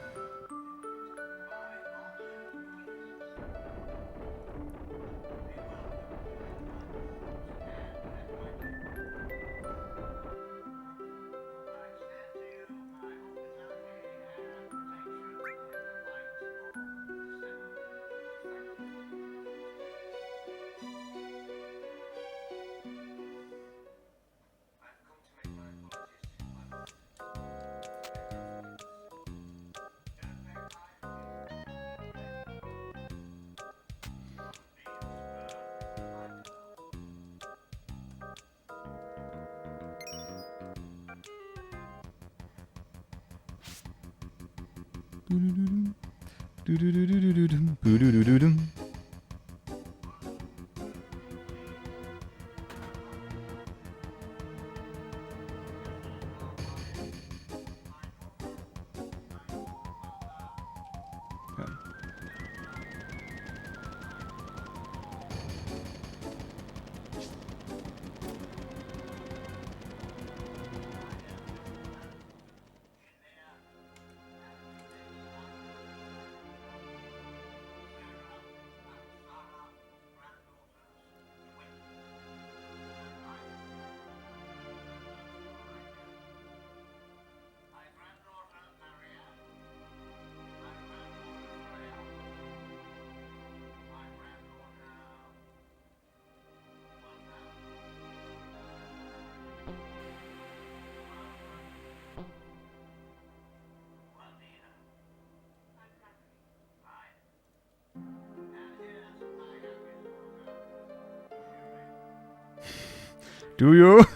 Do you?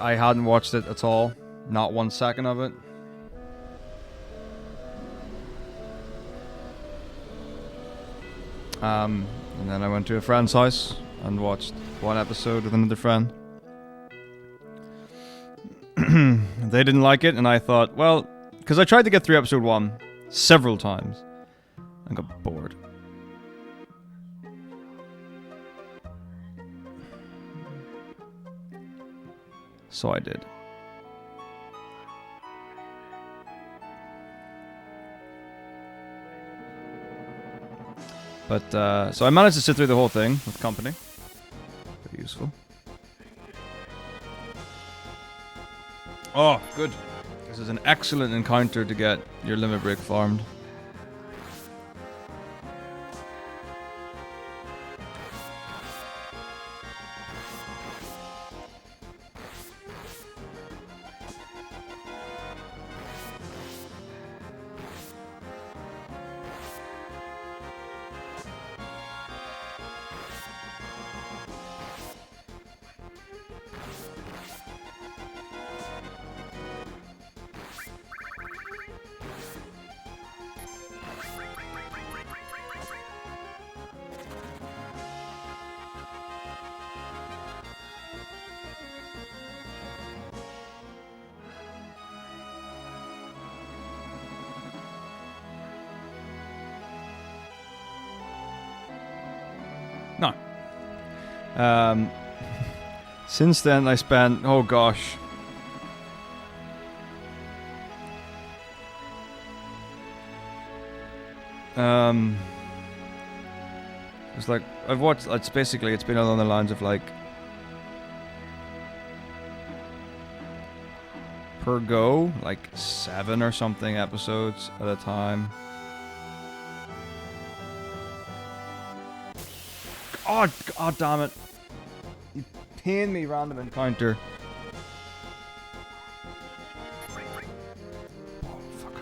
I hadn't watched it at all. Not 1 second of it. And then I went to a friend's house and watched 1 episode with another friend. They didn't like it, and I thought, well, because I tried to get through episode 1 several times and got bored. So I did. But, so I managed to sit through the whole thing with company. Pretty useful. Oh, good. This is an excellent encounter to get your limit break farmed. No. Since then I spent, oh gosh. It's like, I've watched, it's basically, it's been along the lines of like, per go, like 7 or something episodes at a time. Oh, god damn it. You pain me, random encounter. Oh, fuck.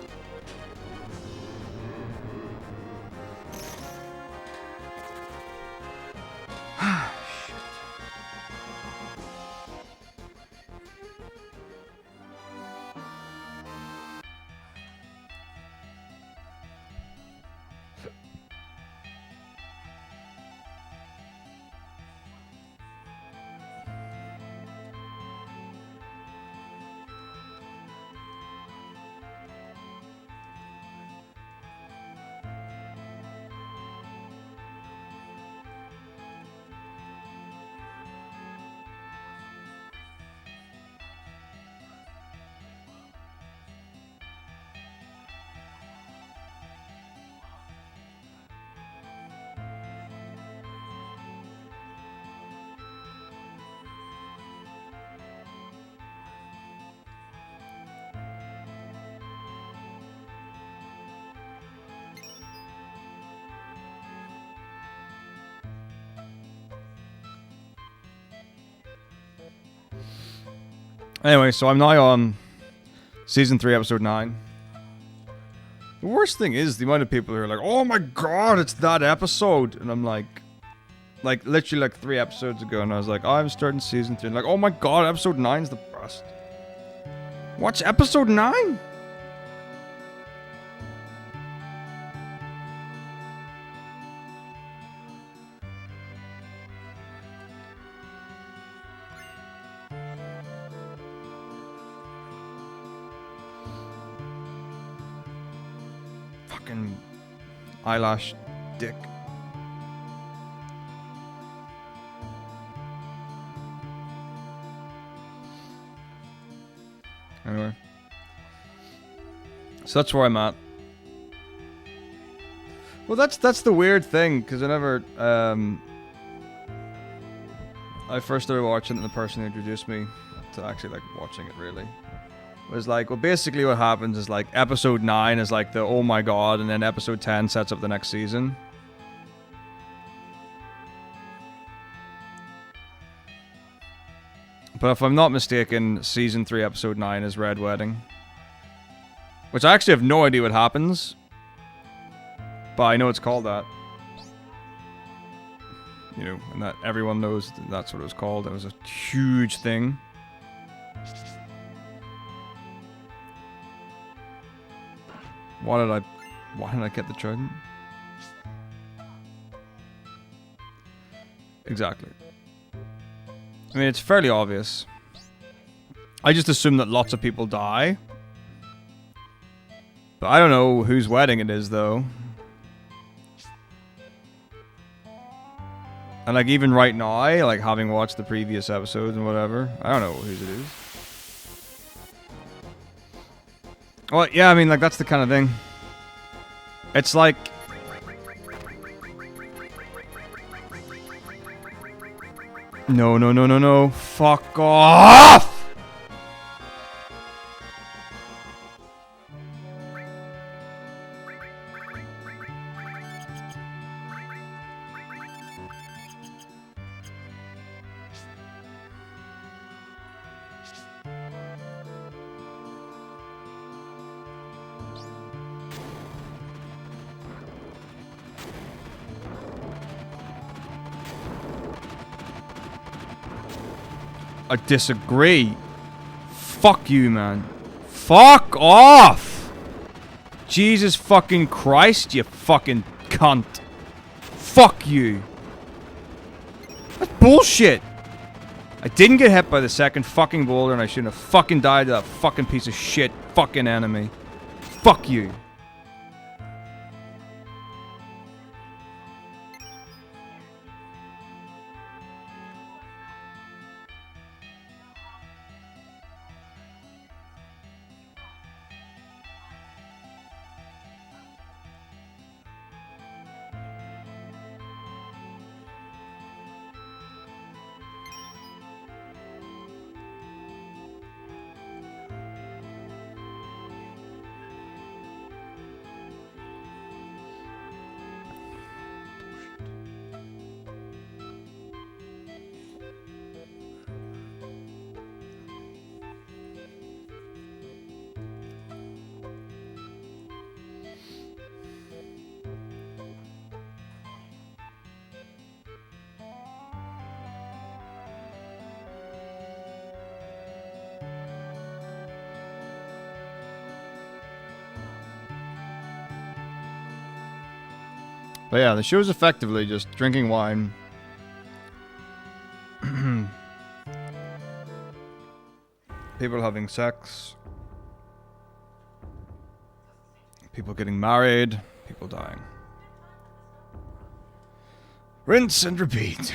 Shit. Anyway, so I'm now on season 3, episode 9. The worst thing is the amount of people who are like, "Oh my god, it's that episode," and I'm like literally like 3 episodes ago, and I was like, oh, "I'm starting season 3," and like, "Oh my god, episode 9's the best." What's episode 9? Fucking eyelash dick. Anyway. So that's where I'm at. Well, that's the weird thing, because whenever I first started watching it, and the person who introduced me to actually like watching it really was like, well, basically what happens is like episode 9 is like the oh my god, and then episode 10 sets up the next season. But if I'm not mistaken, season 3 episode 9 is Red Wedding, which I actually have no idea what happens, but I know it's called that. You know, and that everyone knows that's what it was called. It was a huge thing. Why did I get the trident? Exactly. I mean, it's fairly obvious. I just assume that lots of people die. But I don't know whose wedding it is, though. And like even right now, like having watched the previous episodes and whatever, I don't know whose it is. Well, yeah, I mean, like that's the kind of thing. It's like... No, no, no, no, no. Fuck off! I disagree. Fuck you, man. Fuck off! Jesus fucking Christ, you fucking cunt. Fuck you. That's bullshit. I didn't get hit by the second fucking boulder, and I shouldn't have fucking died to that fucking piece of shit fucking enemy. Fuck you. But yeah, the show is effectively just drinking wine. People having sex. People getting married. People dying. Rinse and repeat.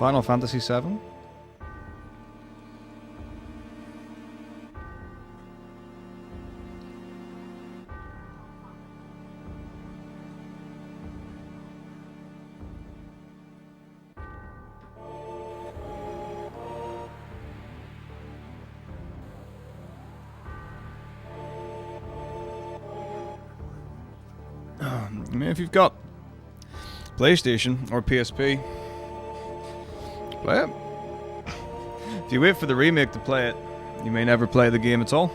Final Fantasy VII? I mean, if you've got PlayStation or PSP, play it. If you wait for the remake to play it, you may never play the game at all.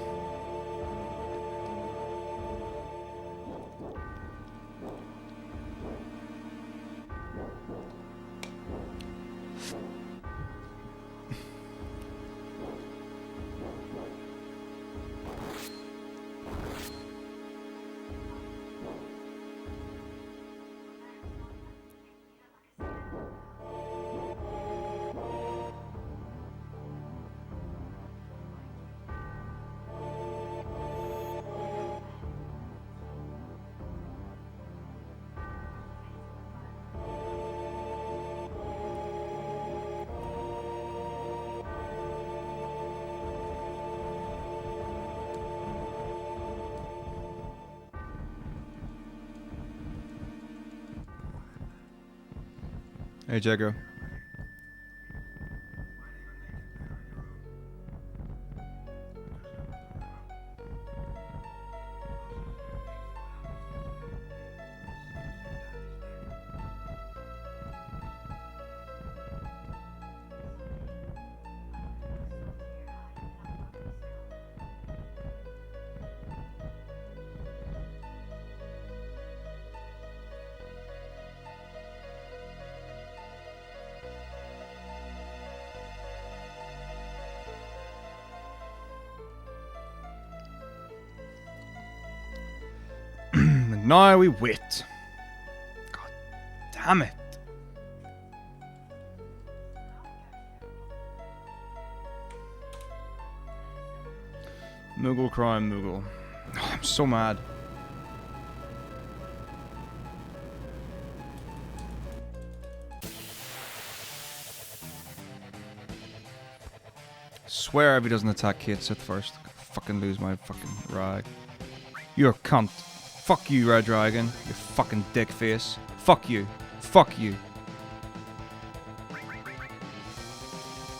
Hey, Jago. Now we wait. God damn it. Moogle crime, Moogle. Oh, I'm so mad. Swear if he doesn't attack Kate Sith first. I fucking lose my fucking rag. You're a cunt. Fuck you, Red Dragon. You fucking dick face. Fuck you. Fuck you.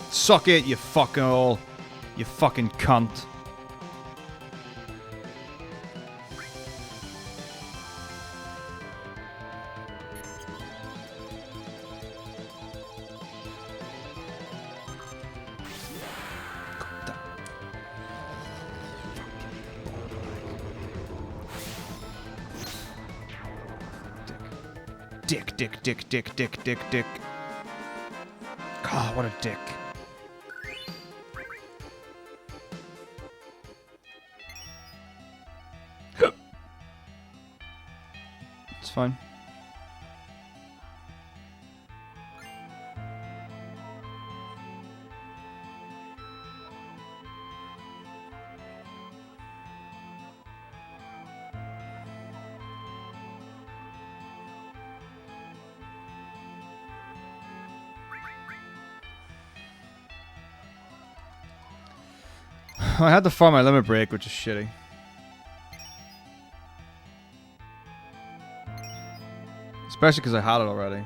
Suck it, you fucking all. You fucking cunt. Dick. God, what a dick. It's fine. I had to farm my limit break, which is shitty. Especially because I had it already.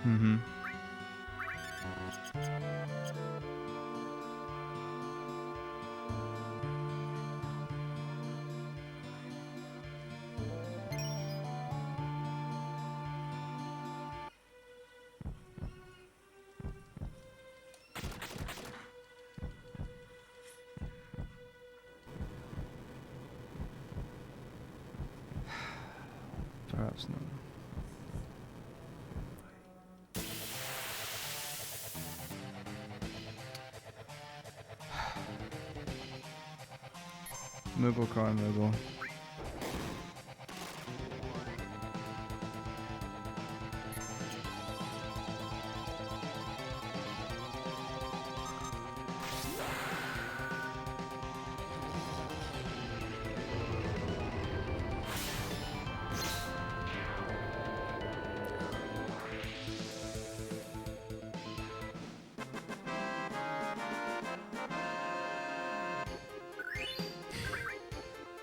Mm-hmm. It's not. Moogle, car, Moogle.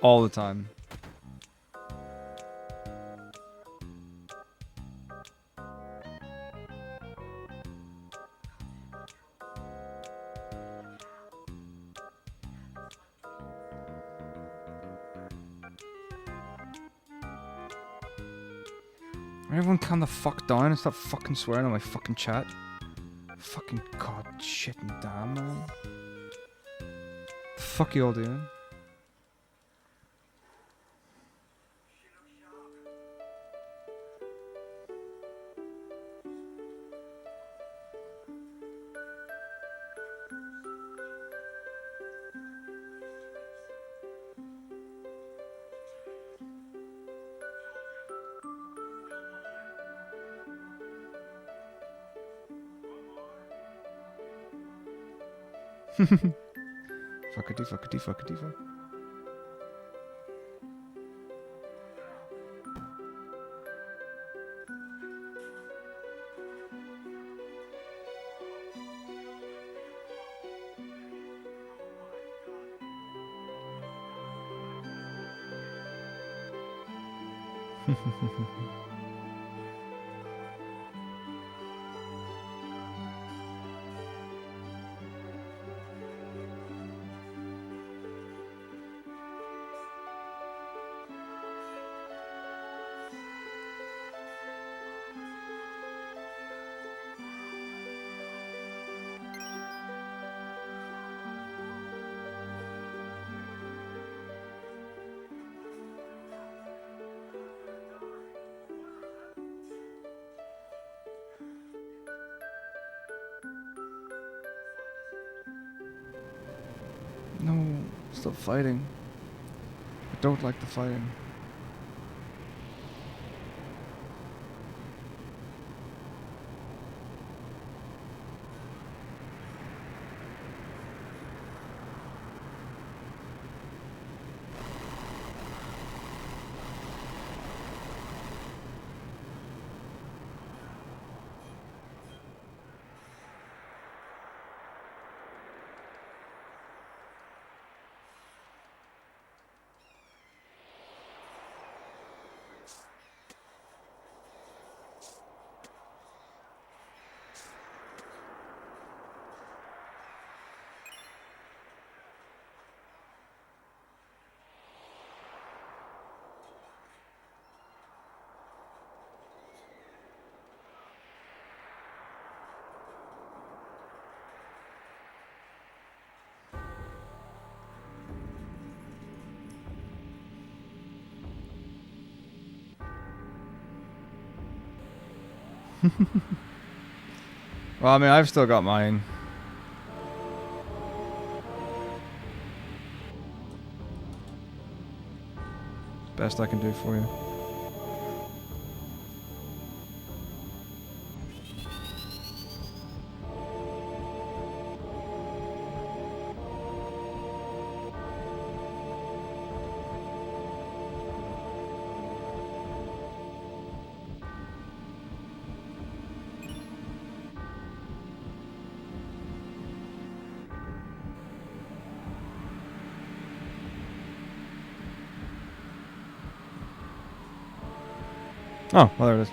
All the time. Everyone calm the fuck down and stop fucking swearing on my fucking chat. Fucking god shit and damn, man. The fuck you all doing? Fuckity fuckity fuckity fuck. No, stop fighting. I don't like the fighting. Well, I mean, I've still got mine. Best I can do for you. Oh, well, there it is.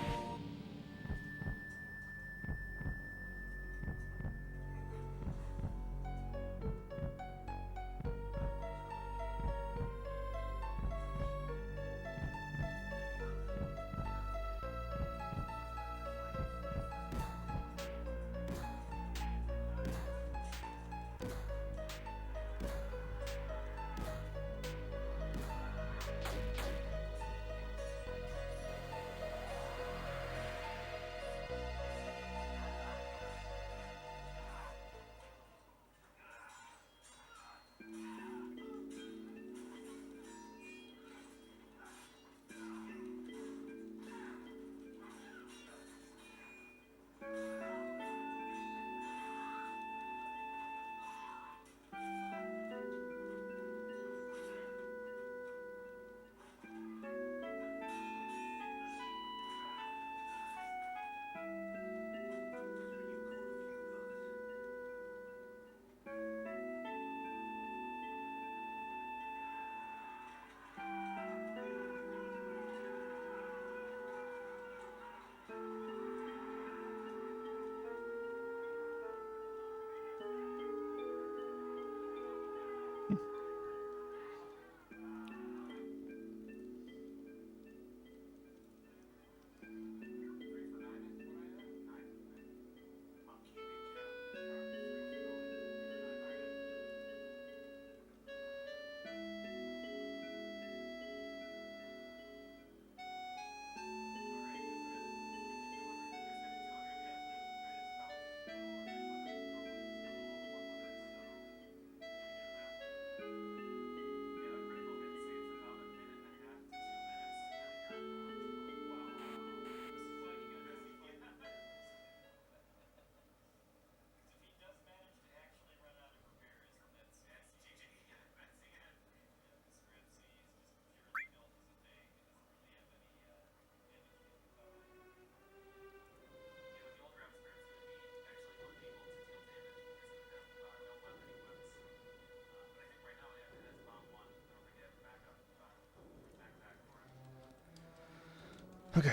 Okay.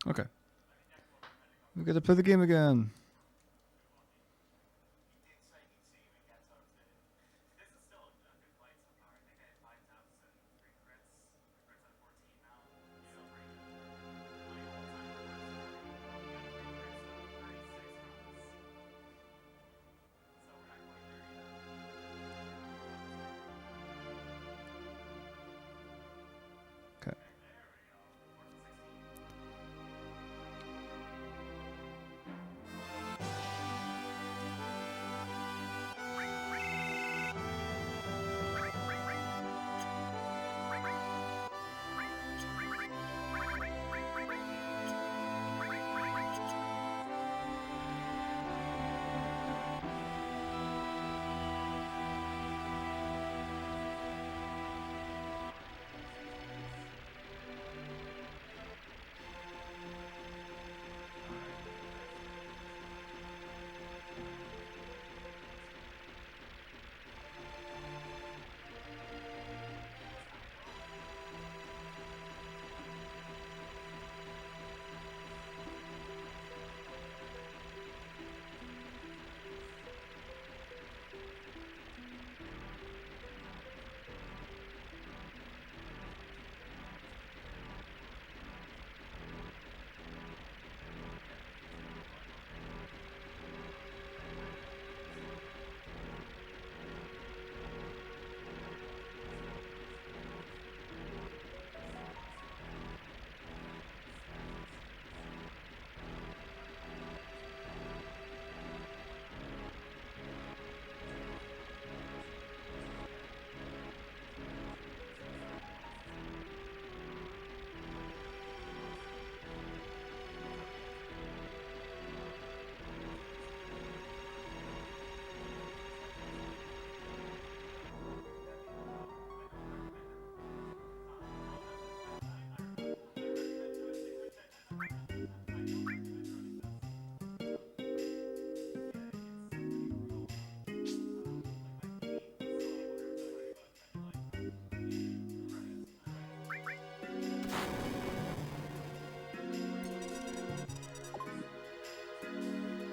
Okay. We got to play the game again. Okay.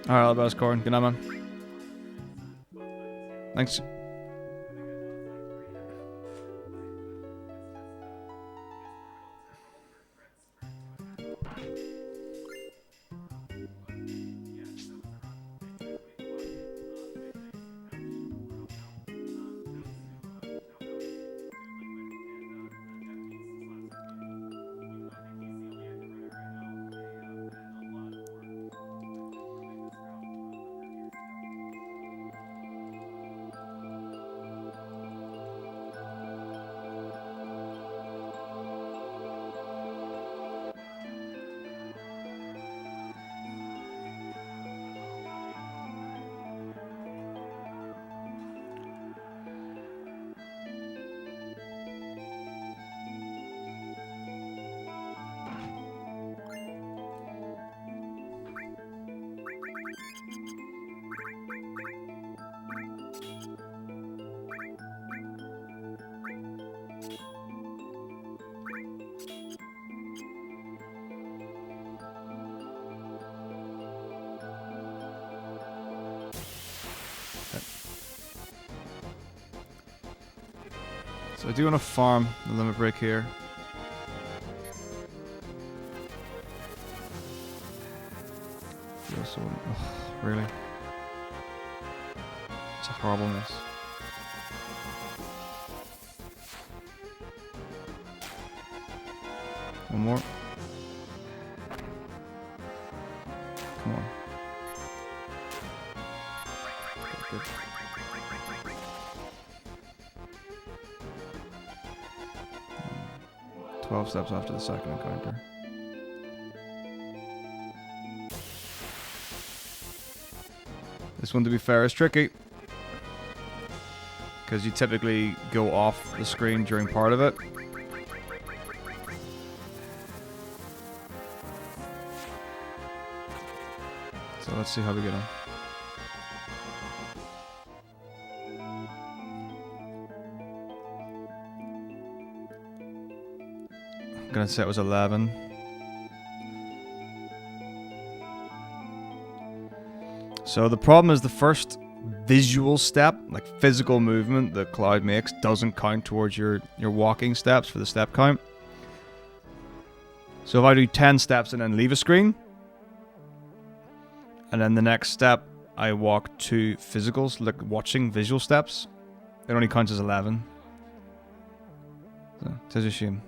All right, all the best, Corn. Good night, man. Thanks. So I do want to farm the limit break here. Also, really? It's a horrible miss. One more. Come on. Good. 12 steps after the second encounter. This one, to be fair, is tricky. Because you typically go off the screen during part of it. So let's see how we get on. I'm gonna say it was 11. So the problem is the first visual step, like physical movement that Cloud makes, doesn't count towards your walking steps for the step count. So if I do 10 steps and then leave a screen, and then the next step I walk 2 physicals, like watching visual steps, it only counts as 11. So it is a shame.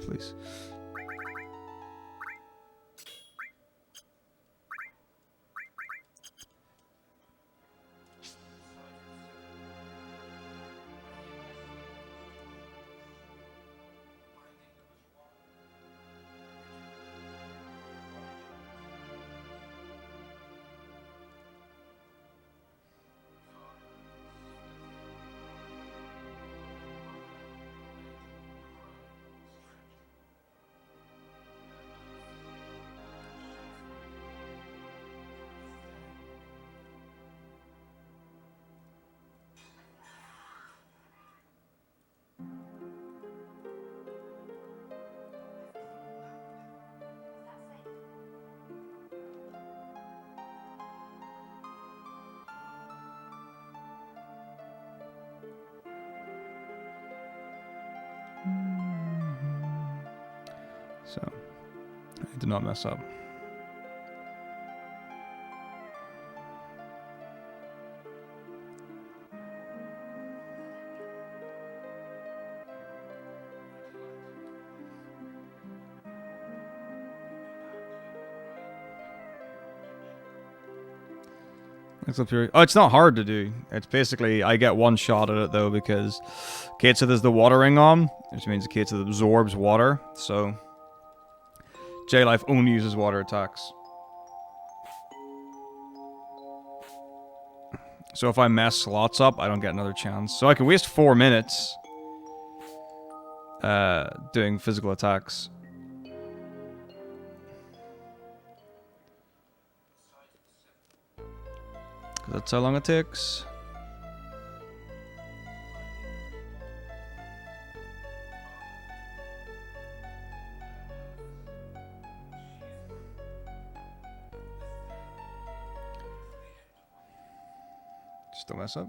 Please. So, I did not mess up. Oh, it's not hard to do. It's basically, I get one shot at it though, because Katsu there's the water ring on, which means Katsu absorbs water, so J-Life only uses water attacks. So if I mess slots up, I don't get another chance. So I can waste 4 minutes doing physical attacks. That's how long it takes. Just don't mess up.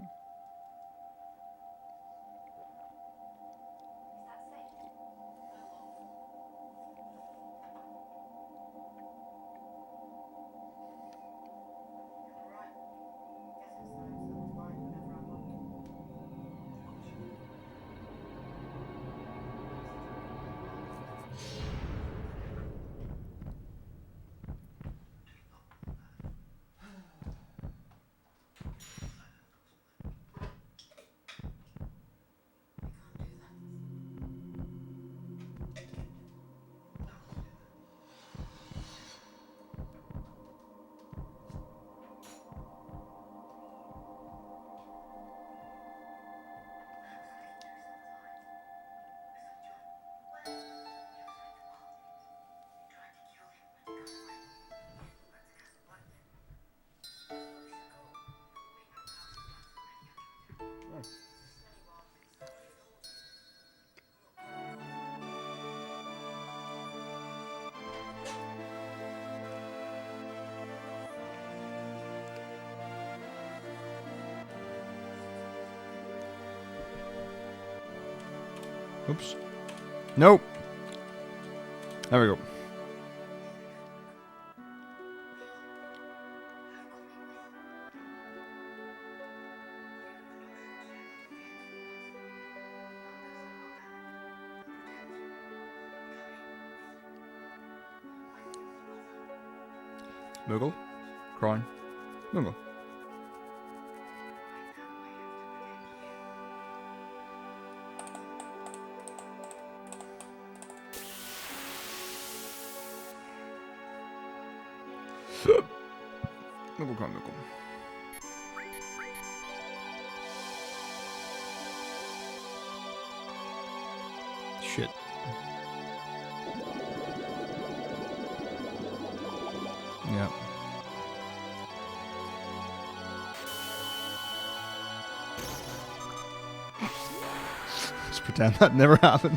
Oops. Nope. There we go. Moogle. Crown. Moogle. Moogle, crown, Moogle. Shit. Yeah. Let's pretend that never happened.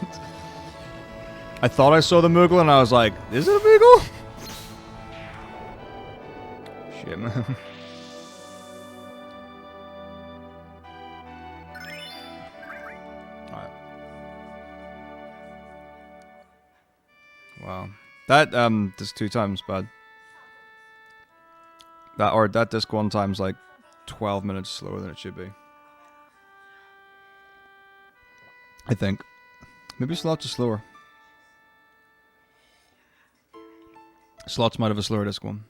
I thought I saw the Moogle and I was like, is it a Moogle? Shit, man. Alright. Wow. That, just 2 times bad. That disc 1 time's like 12 minutes slower than it should be. I think. Maybe slots are slower. Slots might have a slower disc 1.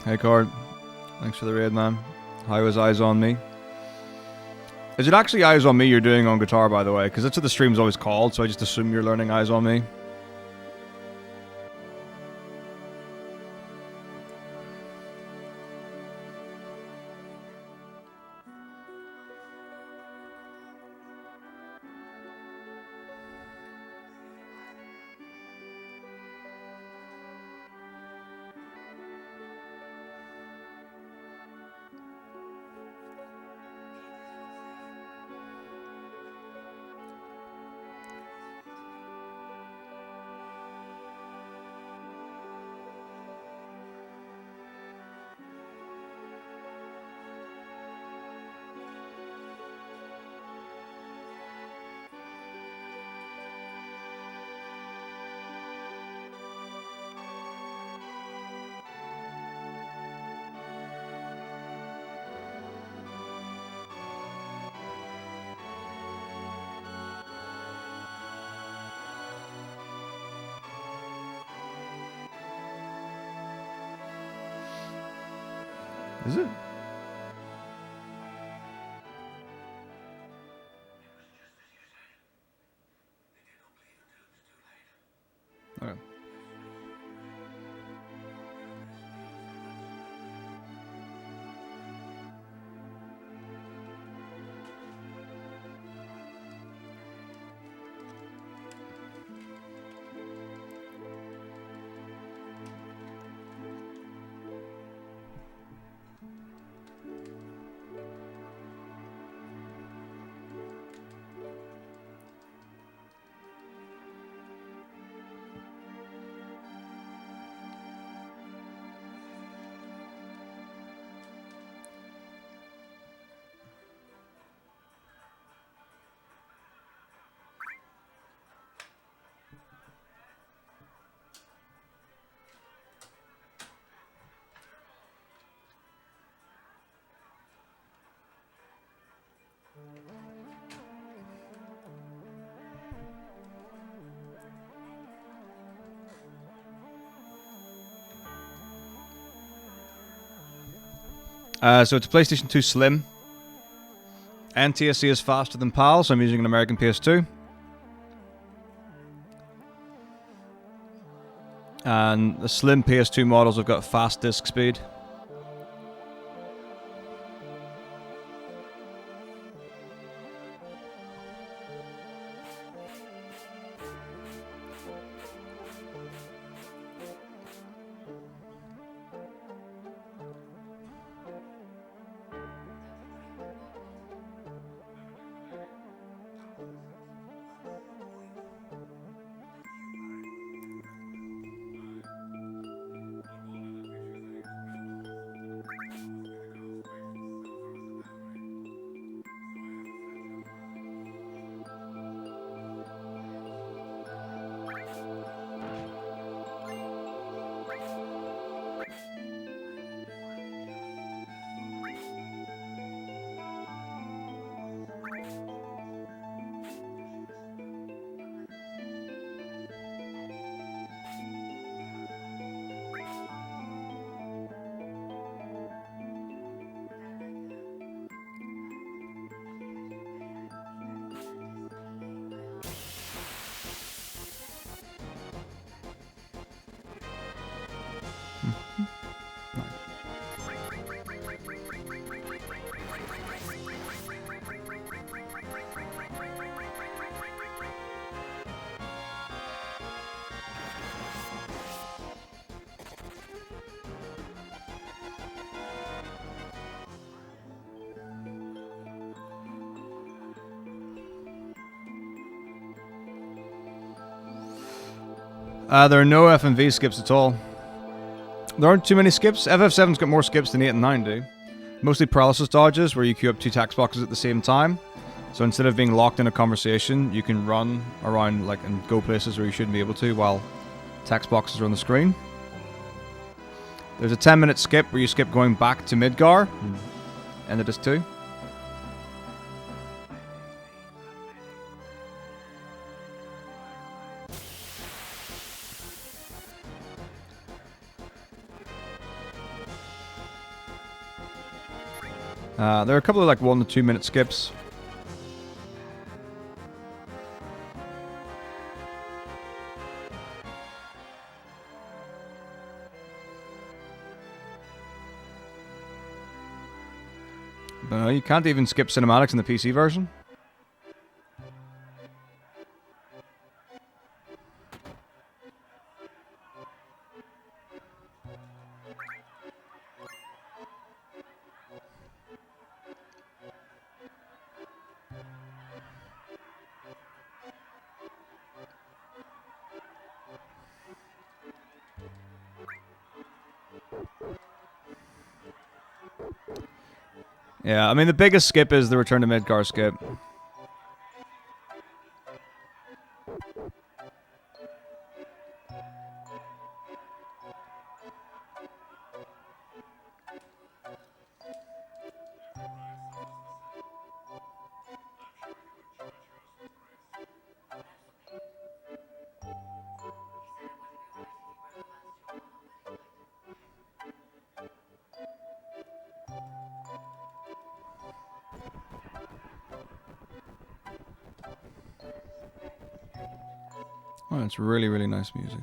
Hey Cord, thanks for the raid, man. How was Eyes on Me? Is it actually Eyes on Me you're doing on guitar, by the way? Because that's what the stream's always called, so I just assume you're learning Eyes on Me. Is it? Okay. So it's a PlayStation 2 Slim. NTSC is faster than PAL, so I'm using an American PS2. And the Slim PS2 models have got fast disk speed. There are no FMV skips at all. There aren't too many skips. FF7's got more skips than 8 and 9 do. Mostly paralysis dodges, where you queue up 2 tax boxes at the same time. So instead of being locked in a conversation, you can run around like and go places where you shouldn't be able to while tax boxes are on the screen. There's a 10-minute skip where you skip going back to Midgar. End of this too. There are a couple of like 1 to 2 minute skips. But you can't even skip cinematics in the PC version. Yeah, I mean, the biggest skip is the Return to Midgar skip. Oh, it's really, really nice music.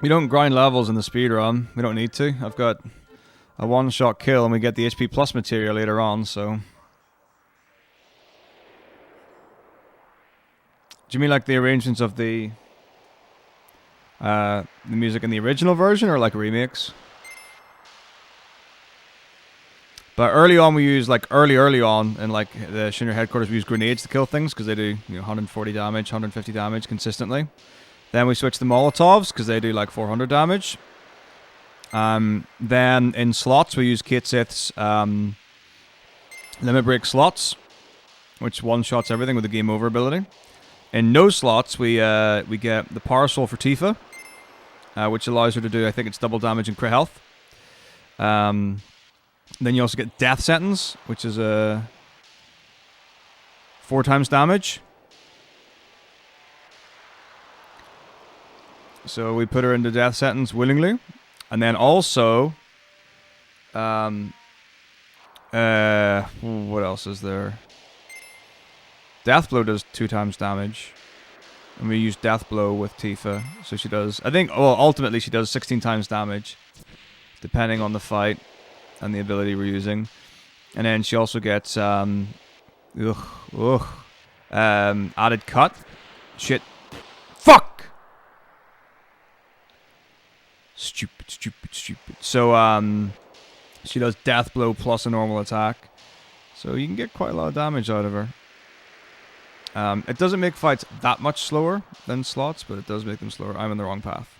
We don't grind levels in the speedrun. We don't need to. I've got a one-shot kill and we get the HP plus material later on, so... Do you mean like the arrangements of the music in the original version or like remakes? But early on we use, like early on in like the Shinra headquarters, we use grenades to kill things because they do 140 damage, 150 damage consistently. Then we switch to Molotovs because they do like 400 damage. Then in slots we use Kate Sith's limit break slots, which one-shots everything with the game over ability. In no slots we get the Power Soul for Tifa, which allows her to do, I think it's double damage and crit health. Then you also get Death Sentence, which is 4 times damage. So we put her into Death Sentence willingly. And then also, what else is there? Death Blow does 2 times damage. And we use Death Blow with Tifa. So she does, I think, well, ultimately she does 16 times damage, depending on the fight and the ability we're using. And then she also gets, added cut. Shit. Fuck! Stupid. So, she does Death Blow plus a normal attack. So you can get quite a lot of damage out of her. It doesn't make fights that much slower than slots, but it does make them slower. I'm on the wrong path.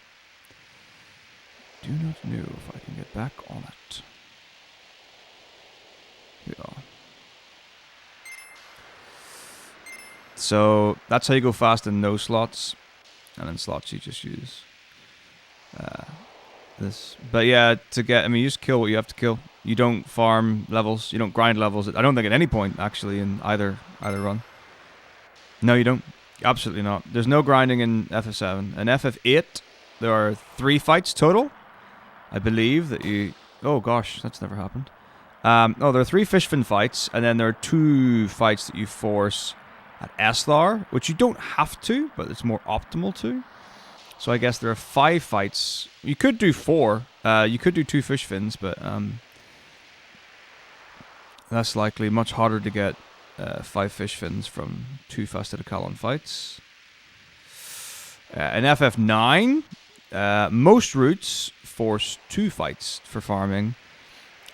Do not know if I can get back on it. Yeah. So, that's how you go fast in no slots. And in slots you just use... this, but yeah, to get, I mean, you just kill what you have to kill. You don't farm levels, you don't grind levels. I don't think at any point actually in either run. No, you don't. Absolutely not. There's no grinding in FF7. In FF8, there are 3 fights total. I believe that you. Oh gosh, that's never happened. Oh, there are 3 Fishfin fights, and then there are 2 fights that you force at Esthar, which you don't have to, but it's more optimal to. So I guess there are 5 fights. You could do 4. You could do 2 fish fins, but Less likely, much harder to get 5 fish fins from 2 faceted Calon fights. In FF9, most routes force 2 fights for farming.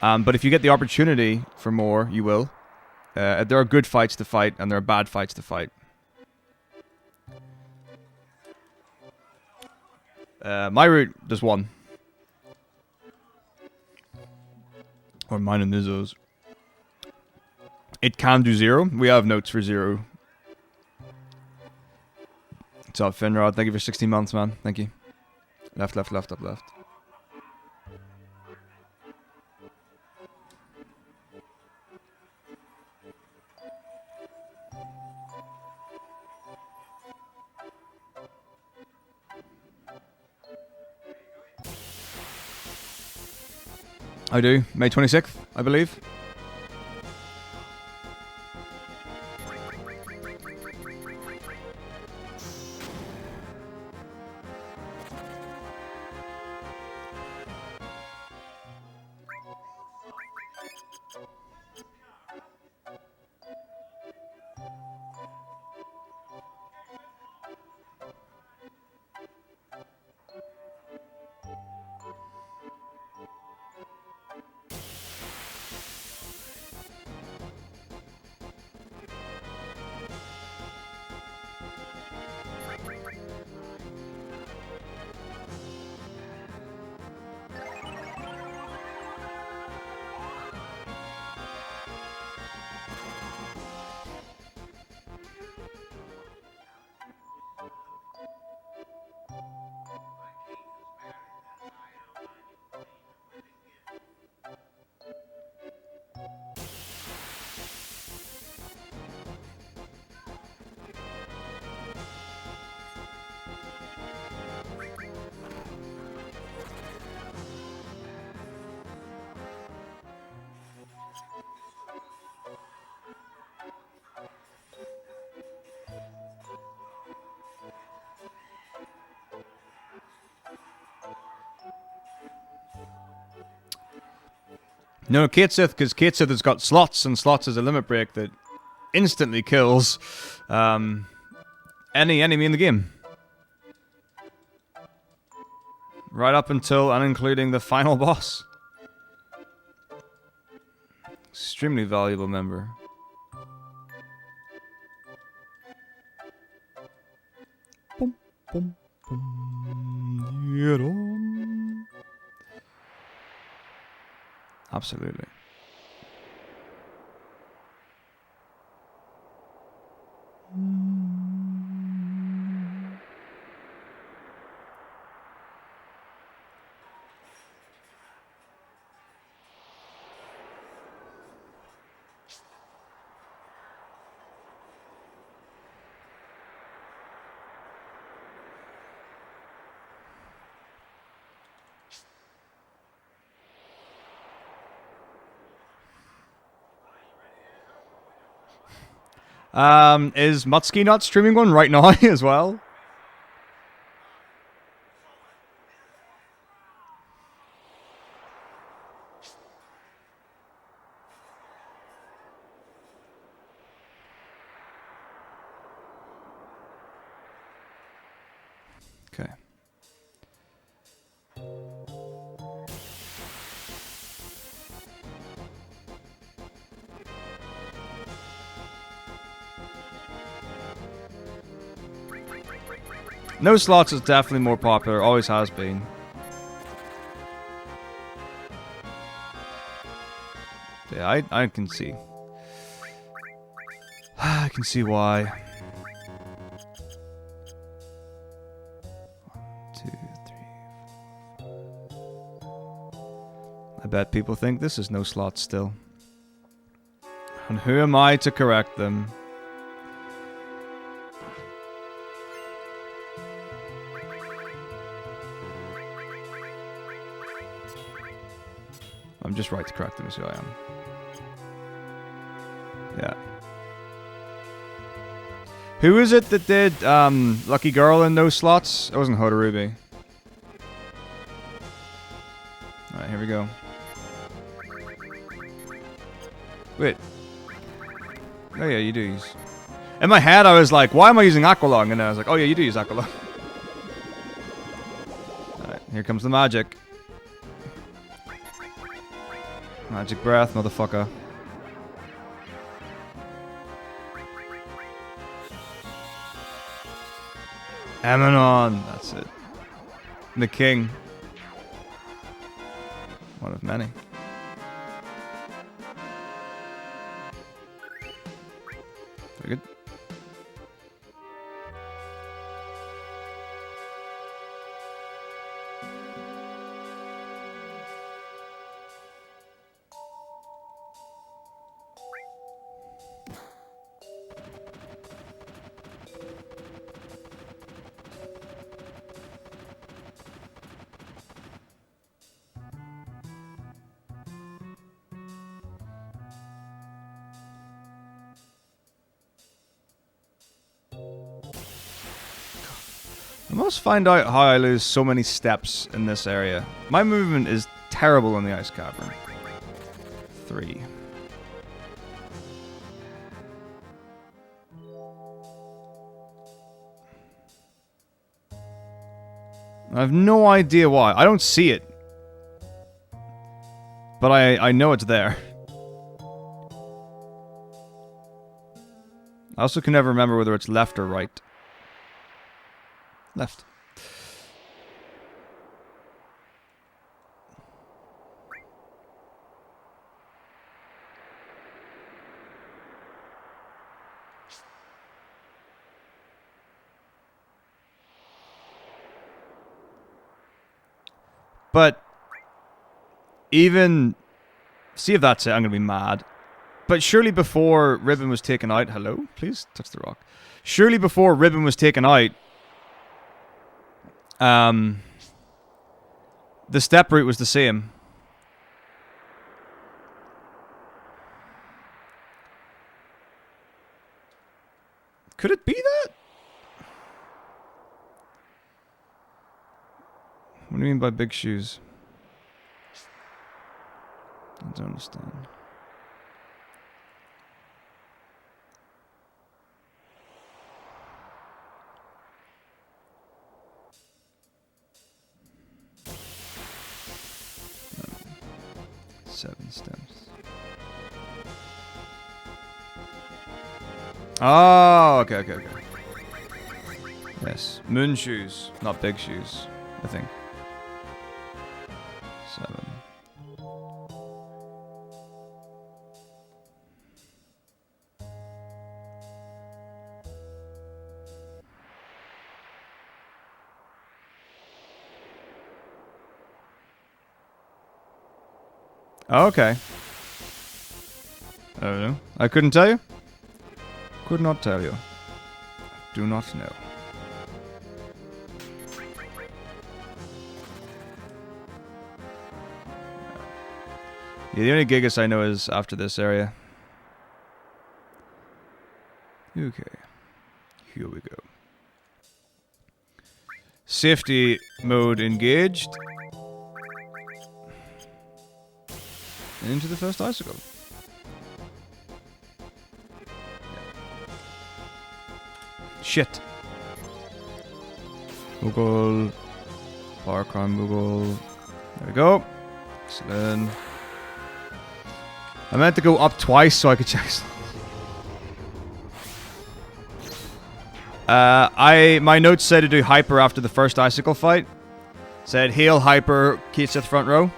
But if you get the opportunity for more, you will. There are good fights to fight, and there are bad fights to fight. My route does 1. Or mine and Nizzo's. It can do 0. We have notes for 0. What's up, Finrod? Thank you for 16 months, man. Thank you. Left, left, left, up, left. I do. May 26th, I believe. No, Kate Sith, because Kate Sith has got slots, and slots is a limit break that instantly kills any enemy in the game. Right up until and including the final boss. Extremely valuable member. Boom, boom, boom. Get on. Absolutely. Is Mutski not streaming one right now as well? Okay. No slots is definitely more popular, always has been. Yeah, I can see. I can see why. 1, 2, 3, 4. I bet people think this is no slots still. And who am I to correct them? I'm just right to correct them, is who I am. Yeah. Who is it that did Lucky Girl in no slots? It wasn't Hotarubi. Alright, here we go. Wait. Oh yeah, you do use... In my head, I was like, why am I using Aqualung? And then I was like, oh yeah, you do use Aqualung. Alright, here comes the magic. Magic breath, motherfucker. Amanon, that's it. The king. One of many. Very good. I must find out how I lose so many steps in this area. My movement is terrible in the ice cavern. 3. I have no idea why. I don't see it. But I know it's there. I also can never remember whether it's left or right. Left. But even... See if that's it, I'm gonna be mad. But surely before Ribbon was taken out... Hello? Please touch the rock. Surely before Ribbon was taken out... the step route was the same. Could it be that? What do you mean by big shoes? I don't understand. No. 7 steps. Oh, okay, okay, okay. Yes, moon shoes, not big shoes, I think. 7. Oh, okay. I don't know. I couldn't tell you? Could not tell you. Do not know. Yeah, the only Gigas I know is after this area. Okay. Here we go. Safety mode engaged. And into the first icicle. Shit. Google. Bar crime Google. There we go. Excellent. I meant to go up twice so I could check. My notes said to do Hyper after the first icicle fight. Said heal Hyper, Keatsith front row.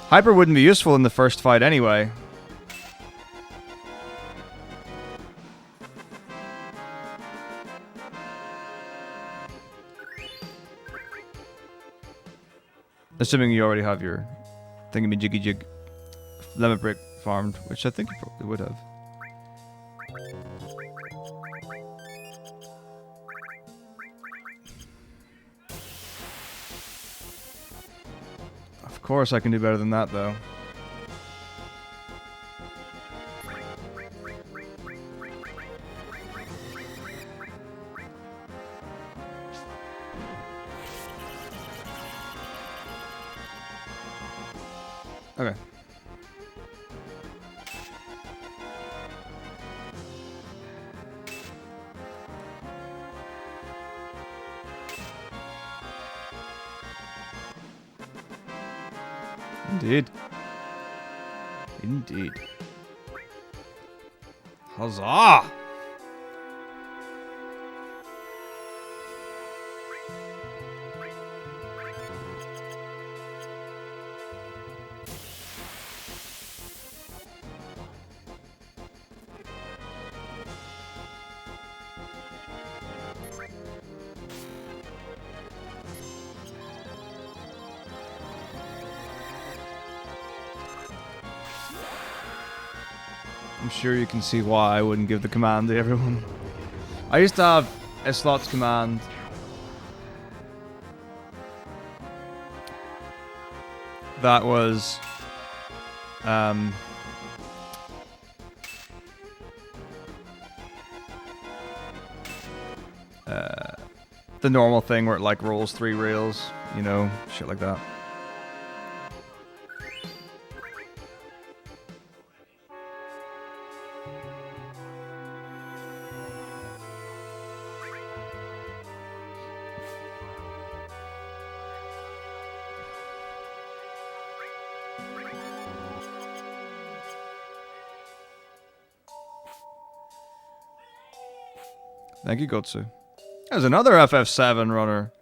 Hyper wouldn't be useful in the first fight anyway. Assuming you already have your thingamajiggy-jig lemon brick farmed, which I think you probably would have. Of course I can do better than that, though. Okay. Indeed. Indeed. Huzzah! I'm sure you can see why I wouldn't give the command to everyone. I used to have a slots command. That was the normal thing where it like rolls 3 rails, you know, shit like that. Thank you, Gotsu. There's another FF7 runner.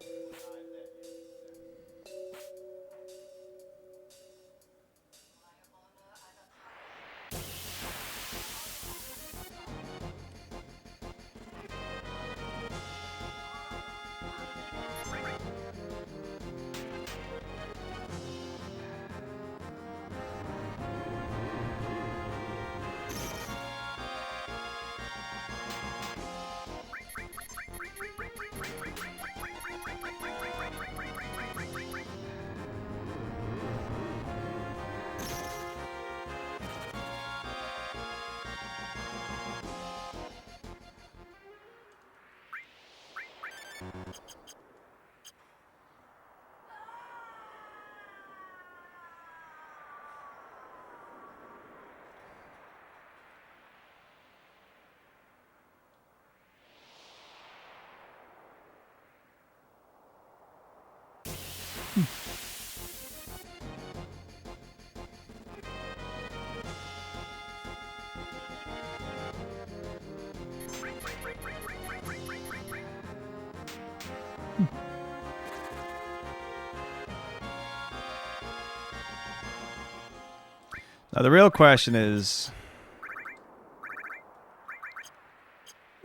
Now the real question is,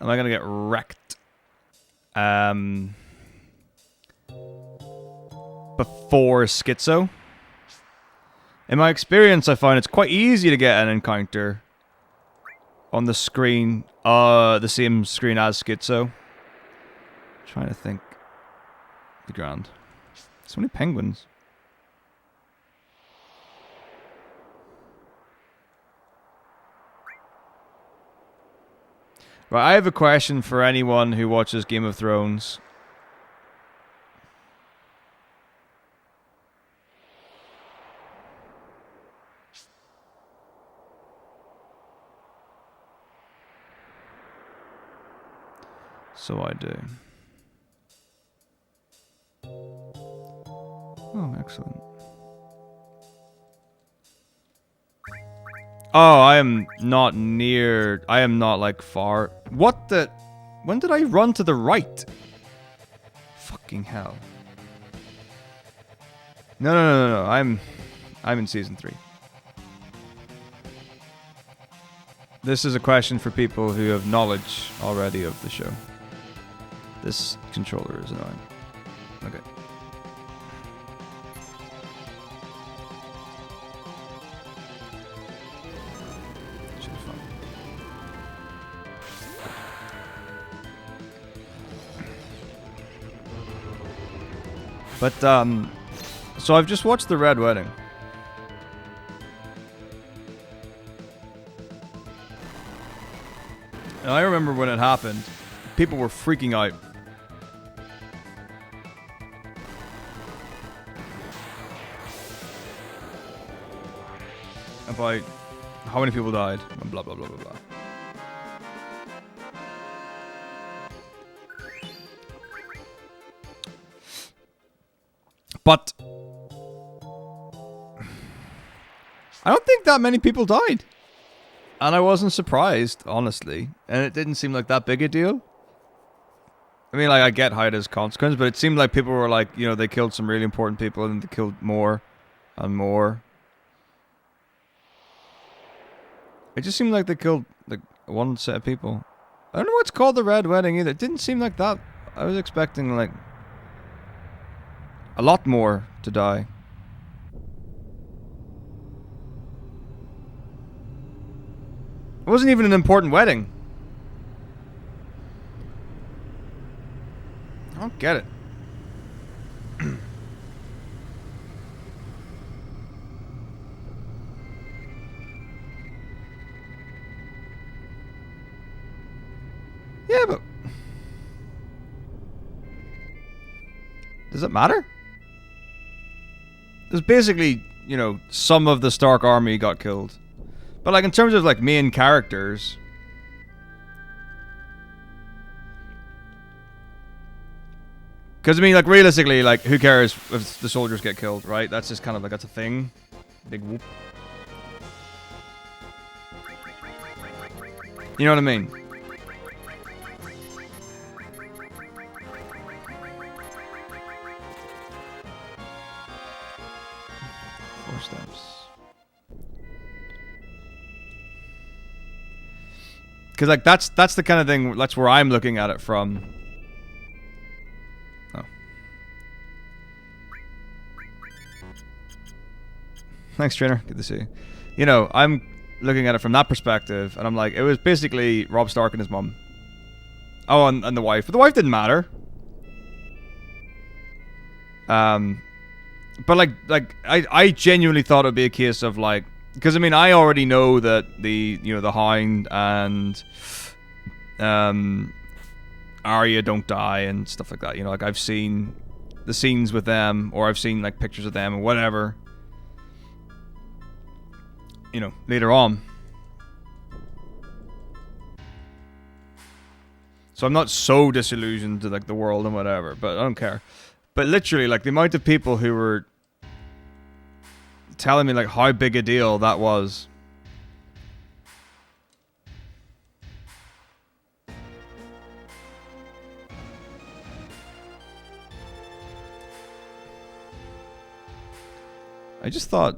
am I gonna get wrecked before Schizo? In my experience, I find it's quite easy to get an encounter on the screen, the same screen as Schizo. Trying to think. The ground. So many penguins. Right, I have a question for anyone who watches Game of Thrones. So I do. Oh, excellent. Oh, I am not near... I am not, like, far... What the... When did I run to the right? Fucking hell. No. I'm in Season 3. This is a question for people who have knowledge already of the show. This controller is annoying. Okay. But, so I've just watched The Red Wedding. And I remember when it happened, people were freaking out. about how many people died and blah blah blah blah blah. But I don't think that many people died. And I wasn't surprised, honestly. And it didn't seem like that big a deal. I mean, like, I get how it is consequence, but it seemed like people were like, you know, they killed some really important people and they killed more and more. It just seemed like they killed, like, one set of people. I don't know what's called the Red Wedding either. It didn't seem like that. I was expecting, like, a lot more to die. It wasn't even an important wedding. I don't get it. Yeah, but does it matter? There's basically, you know, some of the Stark army got killed. But, like, in terms of, like, main characters... Because, I mean, like, realistically, like, who cares if the soldiers get killed, right? That's just kind of, like, that's a thing. Big whoop. You know what I mean? Four steps. Because, like, that's the kind of thing, that's where I'm looking at it from. Oh. Thanks, trainer. Good to see you. You know, I'm looking at it from that perspective, and I'm like, it was basically Robb Stark and his mum. Oh, and the wife. But the wife didn't matter. But, like, I genuinely thought it would be a case of, like, because, I mean, I already know that the Hound and Arya don't die and stuff like that. You know, like, I've seen the scenes with them, or I've seen, like, pictures of them or whatever. You know, later on. So I'm not so disillusioned to, like, the world and whatever, but I don't care. But literally, like, the amount of people who were telling me, like, how big a deal that was. I just thought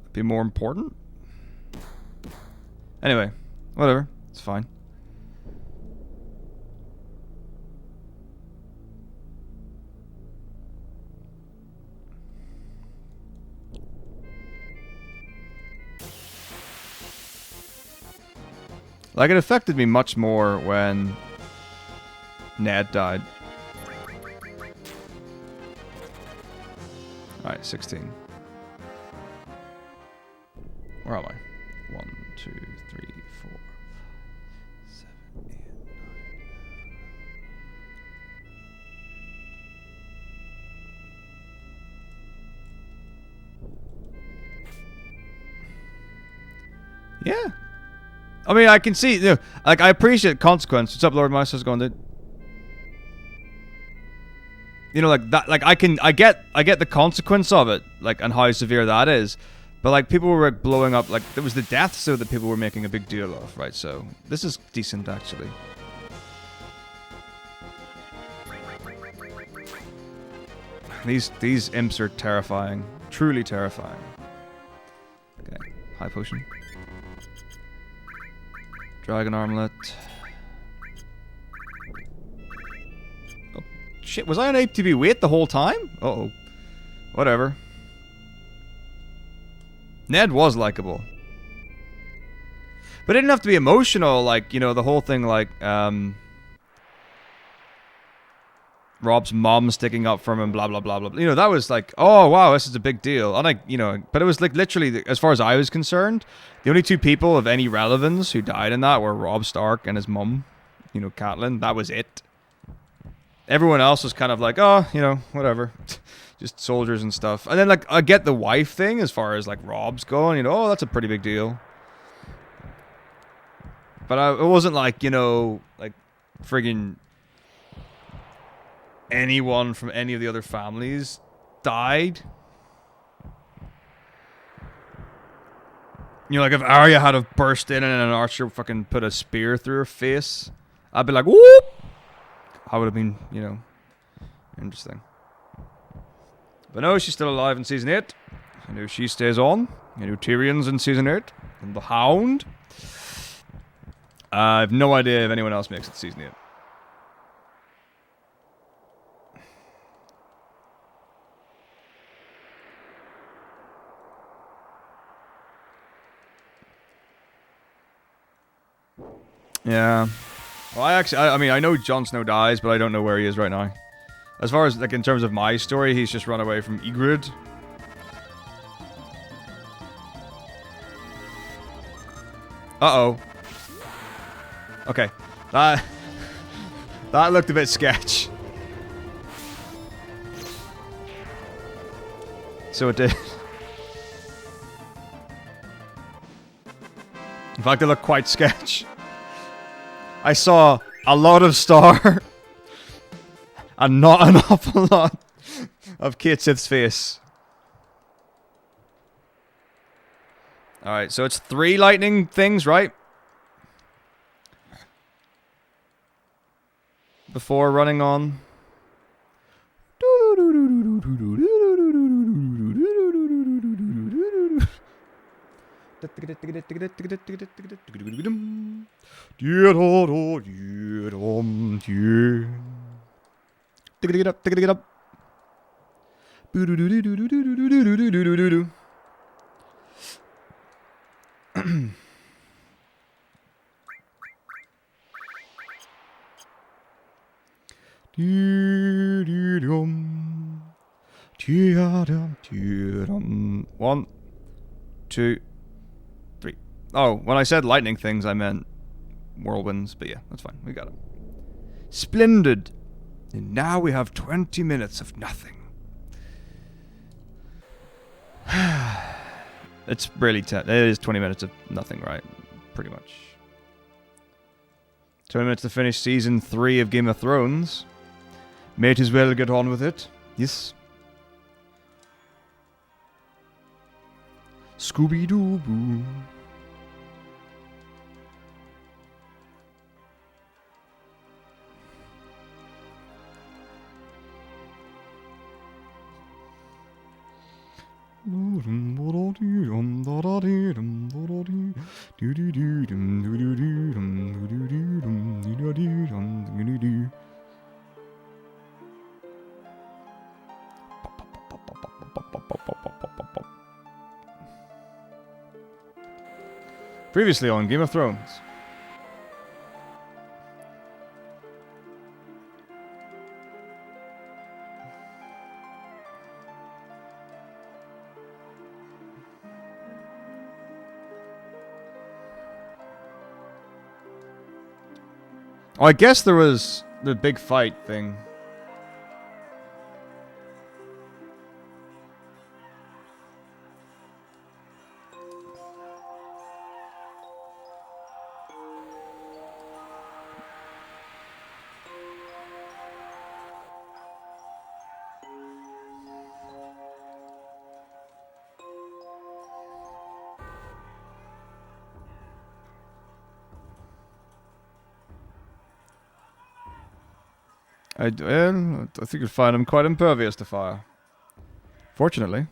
it'd be more important. Anyway, whatever. It's fine. Like, it affected me much more when Ned died. Alright, 16. Where am I? 1, 2, 3, 4, 7, 8, 9. Yeah. I mean, I can see, you know, like, I appreciate consequence. What's up, Lord Master's going, dude? You know, like, that, like, I get the consequence of it, like, and how severe that is. But, like, people were like, blowing up, like, there was the death, so that people were making a big deal of, right? So, this is decent, actually. These imps are terrifying. Truly terrifying. Okay, high potion. Dragon armlet. Oh, shit, was I on ATV wait the whole time? Uh-oh. Whatever. Ned was likable. But it didn't have to be emotional, like, you know, the whole thing, like, Robb's mom sticking up for him and blah, blah, blah, blah. You know, that was like, oh, wow, this is a big deal. And, you know, but it was, like, literally, as far as I was concerned, the only two people of any relevance who died in that were Robb Stark and his mum, you know, Catelyn. That was it. Everyone else was kind of like, oh, you know, whatever. Just soldiers and stuff. And then, like, I get the wife thing as far as, like, Rob's going. You know, oh, that's a pretty big deal. But it wasn't like, you know, like, friggin' anyone from any of the other families died. You know, like, if Arya had have burst in and an archer fucking put a spear through her face, I'd be like, whoop! I would have been, you know, interesting. But no, she's still alive in Season 8. I know she stays on. I know Tyrion's in Season 8. And the Hound. I have no idea if anyone else makes it to Season 8. Yeah. Well, I mean, I know Jon Snow dies, but I don't know where he is right now. As far as, like, in terms of my story, he's just run away from Ygritte. Uh-oh. Okay. That looked a bit sketch. So it did. In fact, it looked quite sketch. I saw a lot of Star and not an awful lot of Kate Sith's face. Alright, so it's 3 lightning things, right? Before running on. One, 2, 3. Oh, when I said lightning things, I meant whirlwinds, but yeah, that's fine. We got it. Splendid. And now we have 20 minutes of nothing. It's really it is 20 minutes of nothing, right? Pretty much. 20 minutes to finish Season 3 of Game of Thrones. Might as well get on with it. Yes. Scooby-Doo-Boo. Previously on Game of Thrones. Oh, I guess there was the big fight thing. I think you'd find him quite impervious to fire. Fortunately.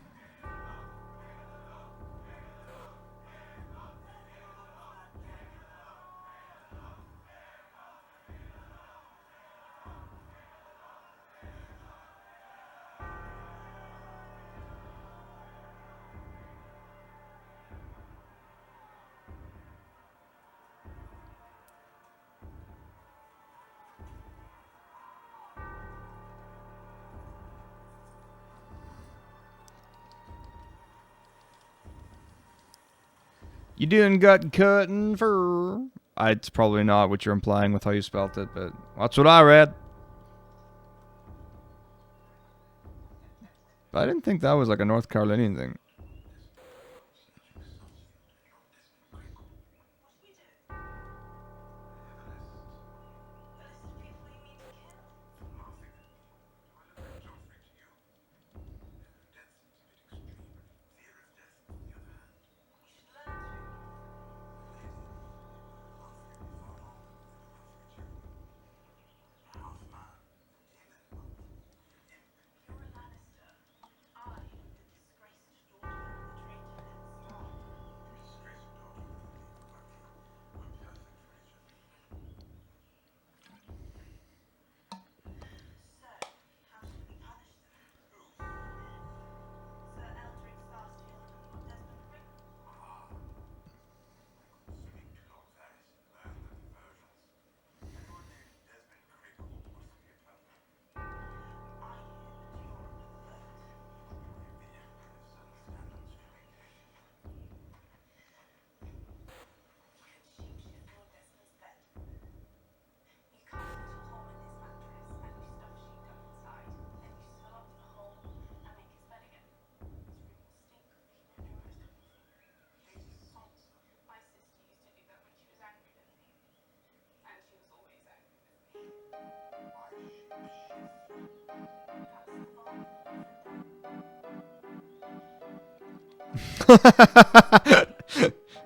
You done got cutting fur. It's probably not what you're implying with how you spelt it, but that's what I read. But I didn't think that was like a North Carolinian thing.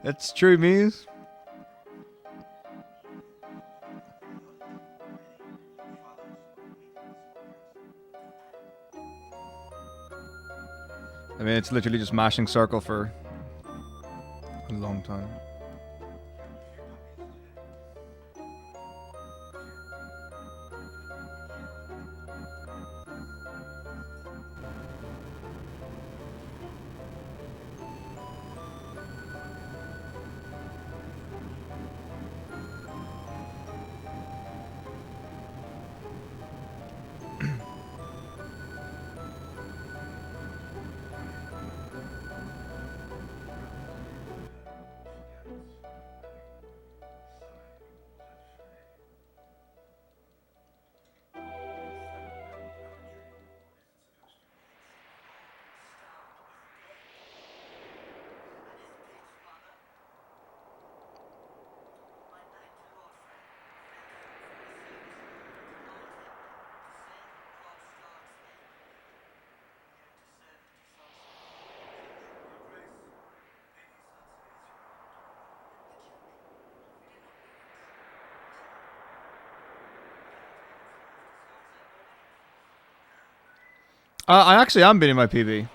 That's true, Muse. I mean, it's literally just mashing circle for a long time. I actually am beating my PB.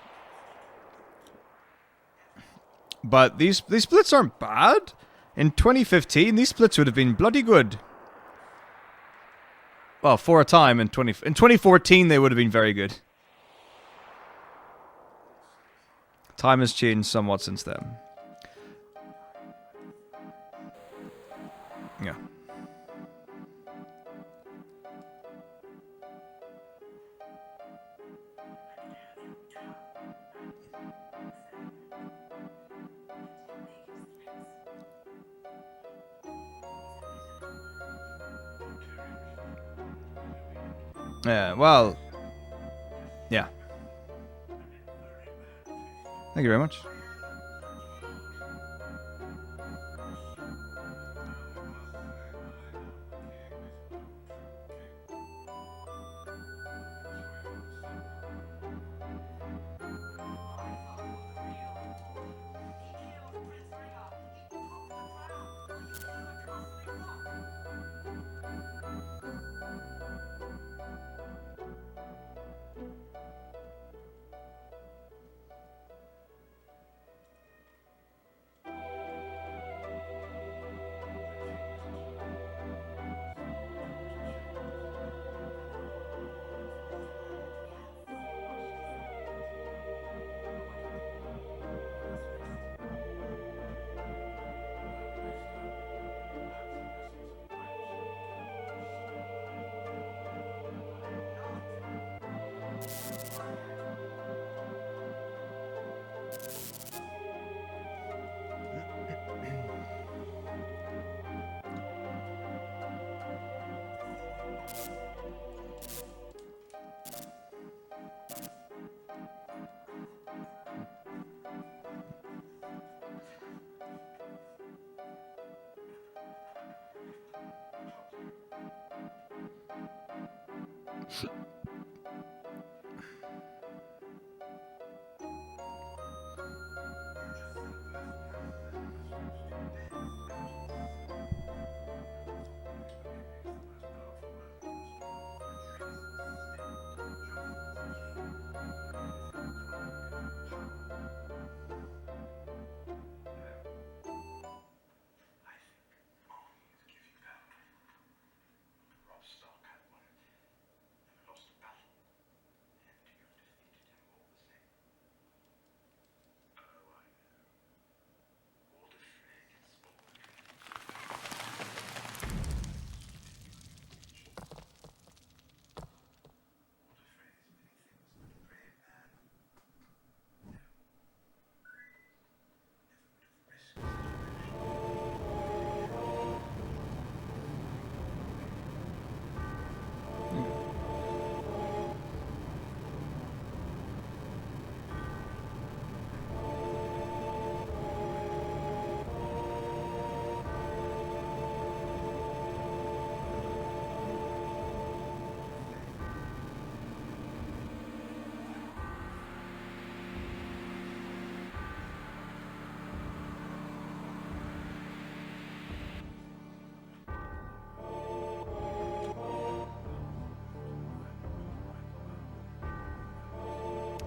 But these splits aren't bad. In 2015, these splits would have been bloody good. Well, for a time in 2014, they would have been very good. Time has changed somewhat since then. Yeah. Yeah, well, yeah. Thank you very much.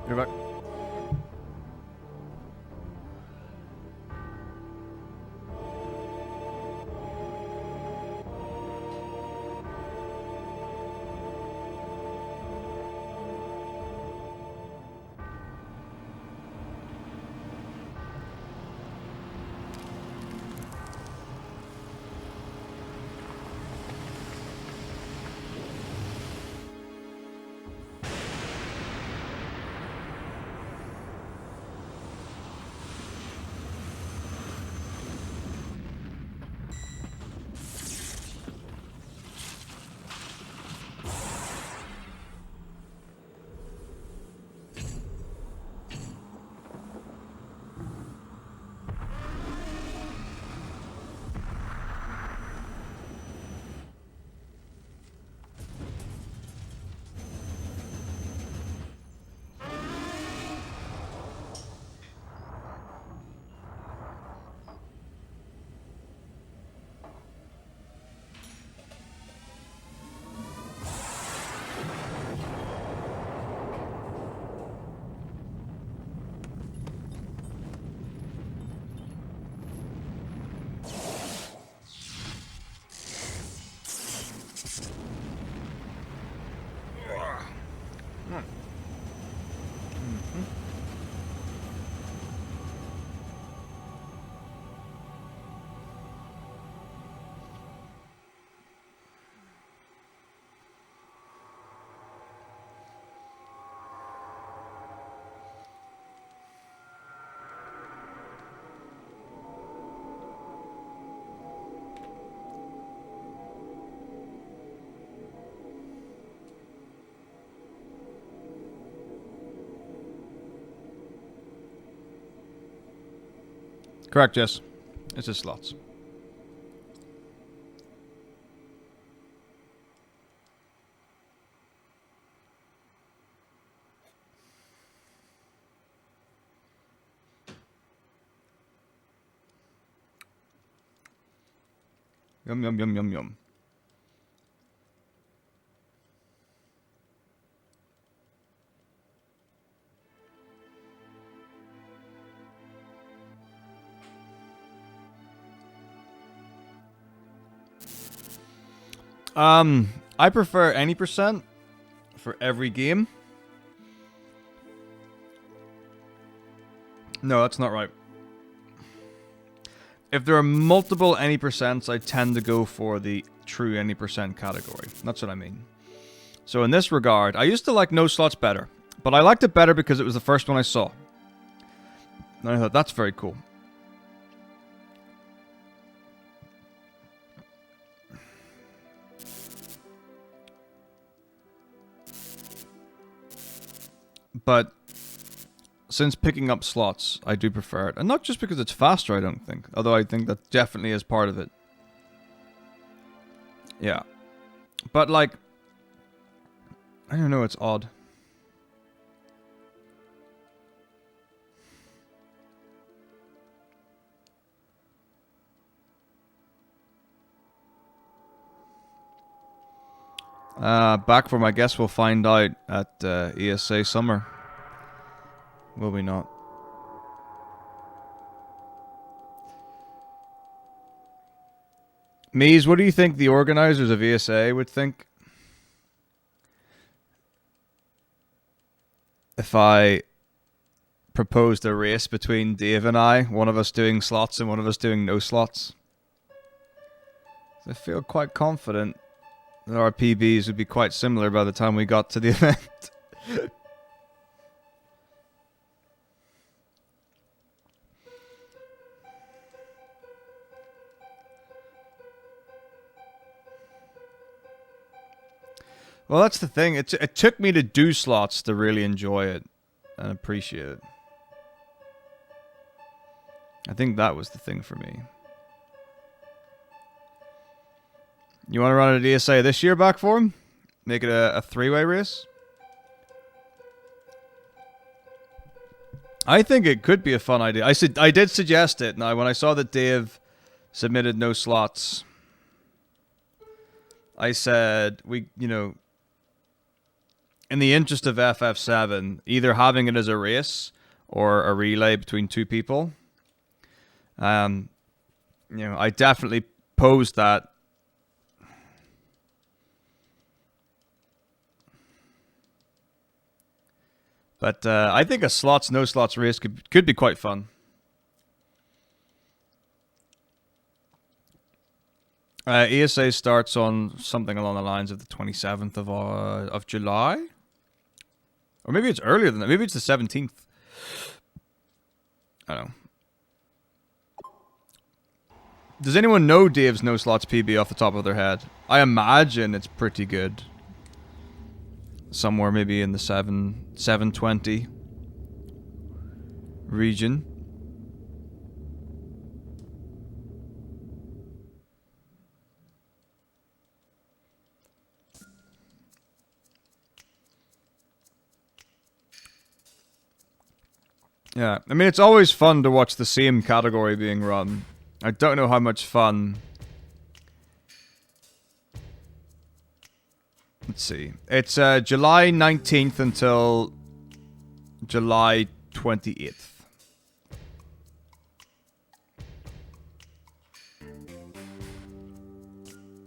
You're back. Correct, yes. It's just slots. Yum, yum, yum, yum, yum. I prefer any percent for every game. No, that's not right. If there are multiple any percents, I tend to go for the true any percent category. That's what I mean. So in this regard, I used to like no slots better, but I liked it better because it was the first one I saw. And I thought, that's very cool. But since picking up slots, I do prefer it. And not just because it's faster, I don't think. Although I think that definitely is part of it. Yeah. But like, I don't know, it's odd. Back from, I guess we'll find out at ESA Summer. Will we not? Mies, what do you think the organizers of ESA would think? If I proposed a race between Dave and I, one of us doing slots and one of us doing no slots. I feel quite confident that our PBs would be quite similar by the time we got to the event. Well, that's the thing. It took me to do slots to really enjoy it and appreciate it. I think that was the thing for me. You want to run a DSA this year back for him? Make it a three-way race? I think it could be a fun idea. I did suggest it. Now, when I saw that Dave submitted no slots, I said, in the interest of FF7, either having it as a race or a relay between two people. I definitely posed that. But I think a slots, no slots race could be quite fun. ESA starts on something along the lines of the 27th of July. Or maybe it's earlier than that. Maybe it's the 17th. I don't know. Does anyone know Dave's no slots PB off the top of their head? I imagine it's pretty good. Somewhere maybe in the 720 region. Yeah, I mean, it's always fun to watch the same category being run. I don't know how much fun... Let's see. It's July 19th until July 28th.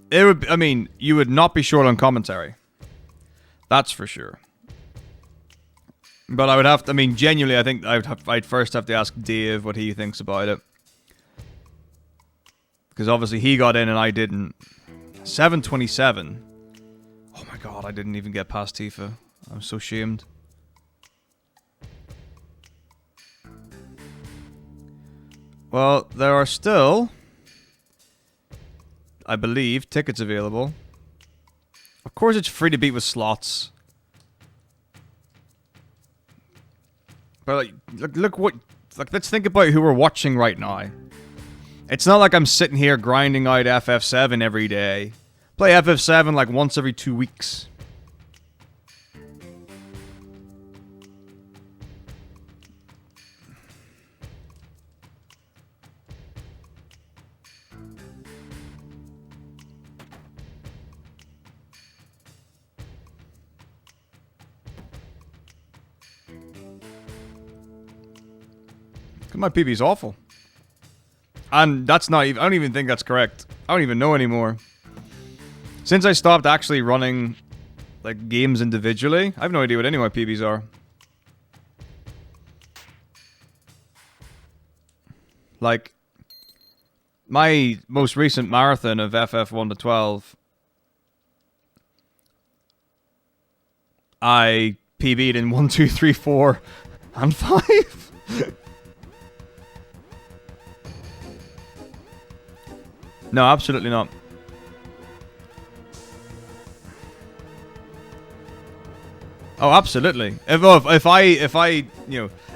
It would, I mean, you would not be short on commentary. That's for sure. But I would have to, I mean, genuinely, I think I'd first have to ask Dave what he thinks about it. Because obviously he got in and I didn't. 727. Oh my god, I didn't even get past Tifa. I'm so shamed. Well, there are still, I believe, tickets available. Of course it's free to beat with slots. But like, look what, like, let's think about who we're watching right now. It's not like I'm sitting here grinding out FF7 every day. Play FF7 like once every 2 weeks. My PB's awful. And that's not even, I don't even think that's correct. I don't even know anymore. Since I stopped actually running, like, games individually, I have no idea what any of my PBs are. Like, my most recent marathon of FF1 to 12, I PB'd in 1, 2, 3, 4, and 5. No, absolutely not. Oh, absolutely. If I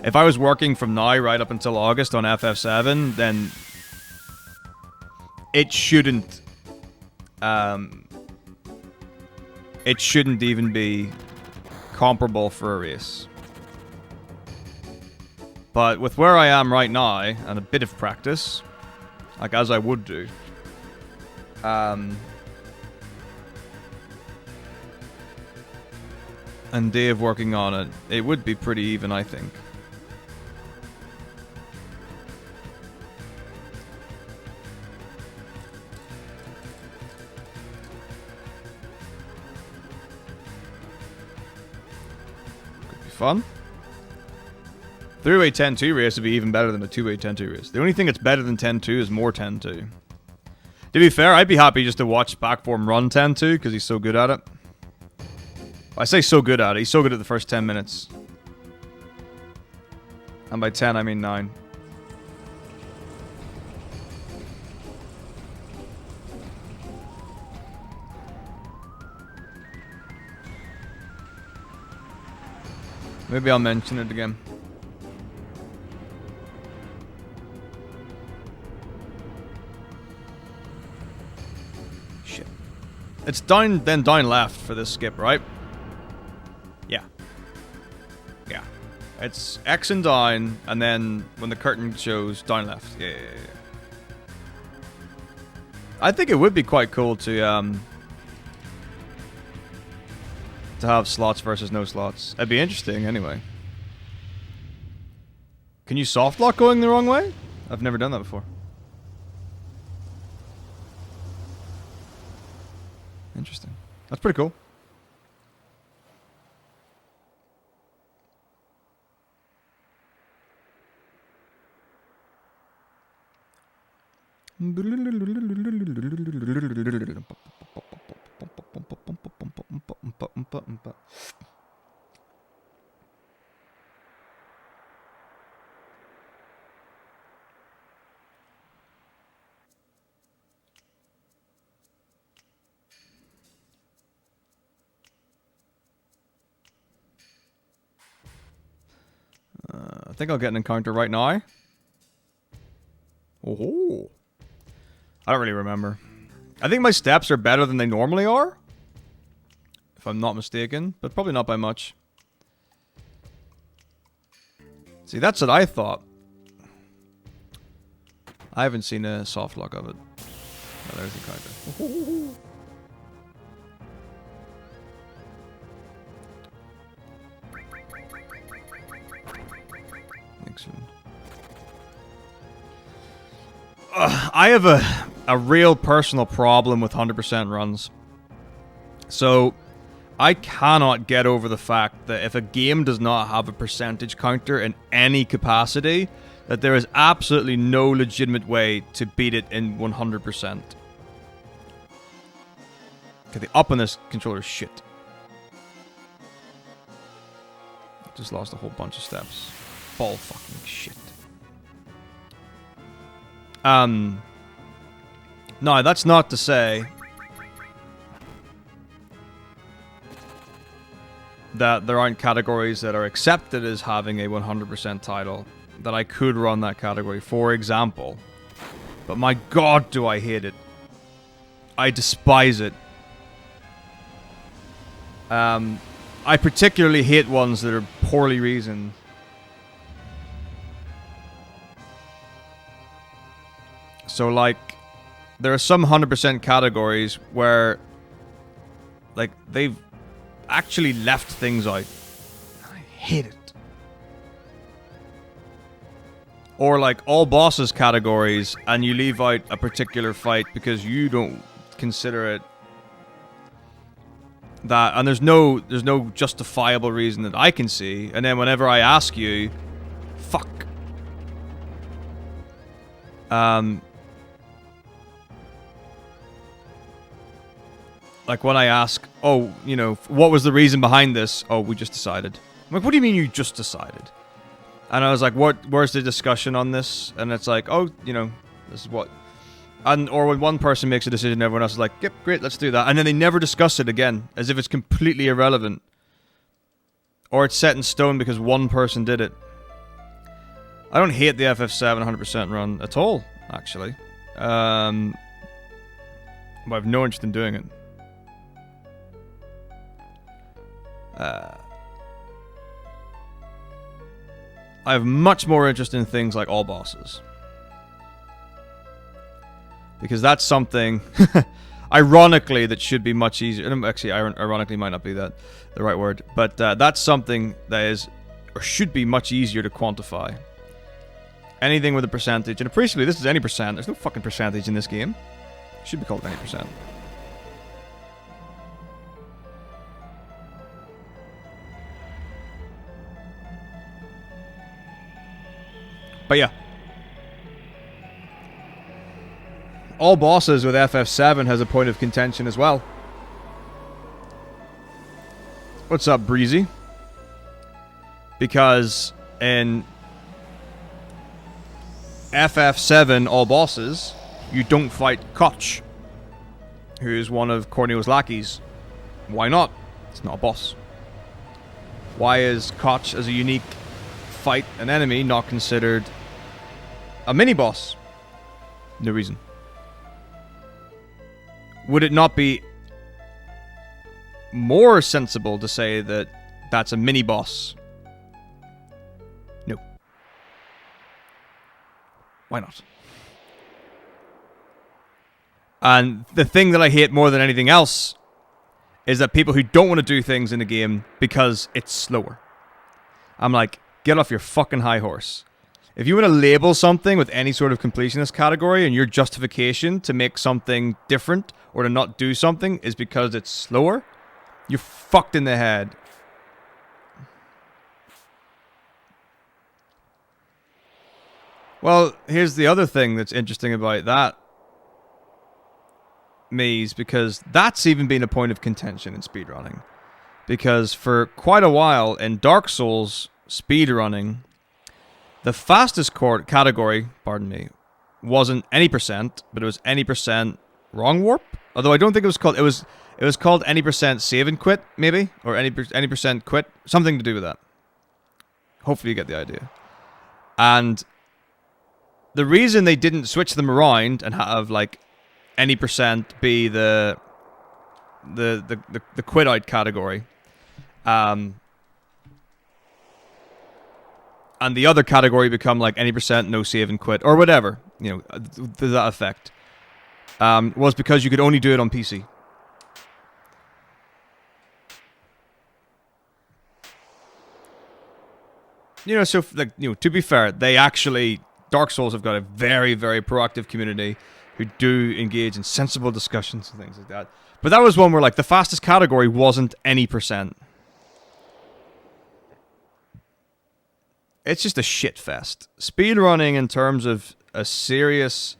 was working from now right up until August on FF7, then it shouldn't even be comparable for a race. But with where I am right now and a bit of practice, like as I would do, and Dave working on it, it would be pretty even, I think. Could be fun. 3-way 10-2 race would be even better than a 2-way 10-2 race. The only thing that's better than 10-2 is more 10-2. To be fair, I'd be happy just to watch Backform run 10-2 because he's so good at it. I say so good at it. He's so good at the first 10 minutes. And by 10, I mean 9. Maybe I'll mention it again. Shit. It's down, then down left for this skip, right? Yeah. Yeah. It's X and down, and then when the curtain shows, down left. Yeah. I think it would be quite cool to, To have slots versus no slots. It'd be interesting anyway. Can you soft lock going the wrong way? I've never done that before. Interesting. That's pretty cool. I think I'll get an encounter right now. Oh, I don't really remember. I think my steps are better than they normally are, if I'm not mistaken, but probably not by much. See, that's what I thought. I haven't seen a soft lock of it. Oh, there's the encounter. Excellent. I have a real personal problem with 100% runs. So, I cannot get over the fact that if a game does not have a percentage counter in any capacity, that there is absolutely no legitimate way to beat it in 100%. Okay, the up on this controller is shit. Just lost a whole bunch of steps. Ball fucking shit. No, that's not to say that there aren't categories that are accepted as having a 100% title that I could run that category, for example. But my god, do I hate it. I despise it. I particularly hate ones that are poorly reasoned. So, like, there are some 100% categories where, like, they've actually left things out. I hate it. Or, like, all bosses categories, and you leave out a particular fight because you don't consider it that, and there's no justifiable reason that I can see, and then whenever I ask you, fuck. Like, when I ask, oh, you know, what was the reason behind this? Oh, we just decided. I'm like, what do you mean you just decided? And I was like, where's the discussion on this? And it's like, oh, you know, this is what. And, or when one person makes a decision, everyone else is like, yep, great, let's do that. And then they never discuss it again, as if it's completely irrelevant. Or it's set in stone because one person did it. I don't hate the FF7 100% run at all, actually. But I have no interest in doing it. I have much more interest in things like all bosses. Because that's something, ironically, that should be much easier. Actually, ironically might not be the right word. But that's something that is, or should be much easier to quantify. Anything with a percentage. And appreciably, this is any percent. There's no fucking percentage in this game. It should be called any percent. But yeah. All bosses with FF7 has a point of contention as well. What's up, Breezy? Because in FF7 all bosses, you don't fight Koch, who is one of Corneo's lackeys. Why not? It's not a boss. Why is Koch as a unique fight an enemy not considered a mini-boss? No reason. Would it not be more sensible to say that that's a mini-boss? No. Why not? And the thing that I hate more than anything else is that people who don't want to do things in a game because it's slower. I'm like, get off your fucking high horse. If you want to label something with any sort of completionist category and your justification to make something different or to not do something is because it's slower, you're fucked in the head. Well, here's the other thing that's interesting about that, Maze, because that's even been a point of contention in speedrunning. Because for quite a while in Dark Souls speedrunning, the fastest category, wasn't any percent, but it was any percent wrong warp. Although I don't think it was called. It was called any percent save and quit, maybe, or any percent quit, something to do with that. Hopefully you get the idea. And the reason they didn't switch them around and have like any percent be the quit out category, and the other category become like any percent no save and quit or whatever, to that effect, was because you could only do it on PC. So to be fair, they actually, Dark Souls have got a very, very proactive community who do engage in sensible discussions and things like that. But that was one where like the fastest category wasn't any percent. It's just a shit fest. Speedrunning in terms of a serious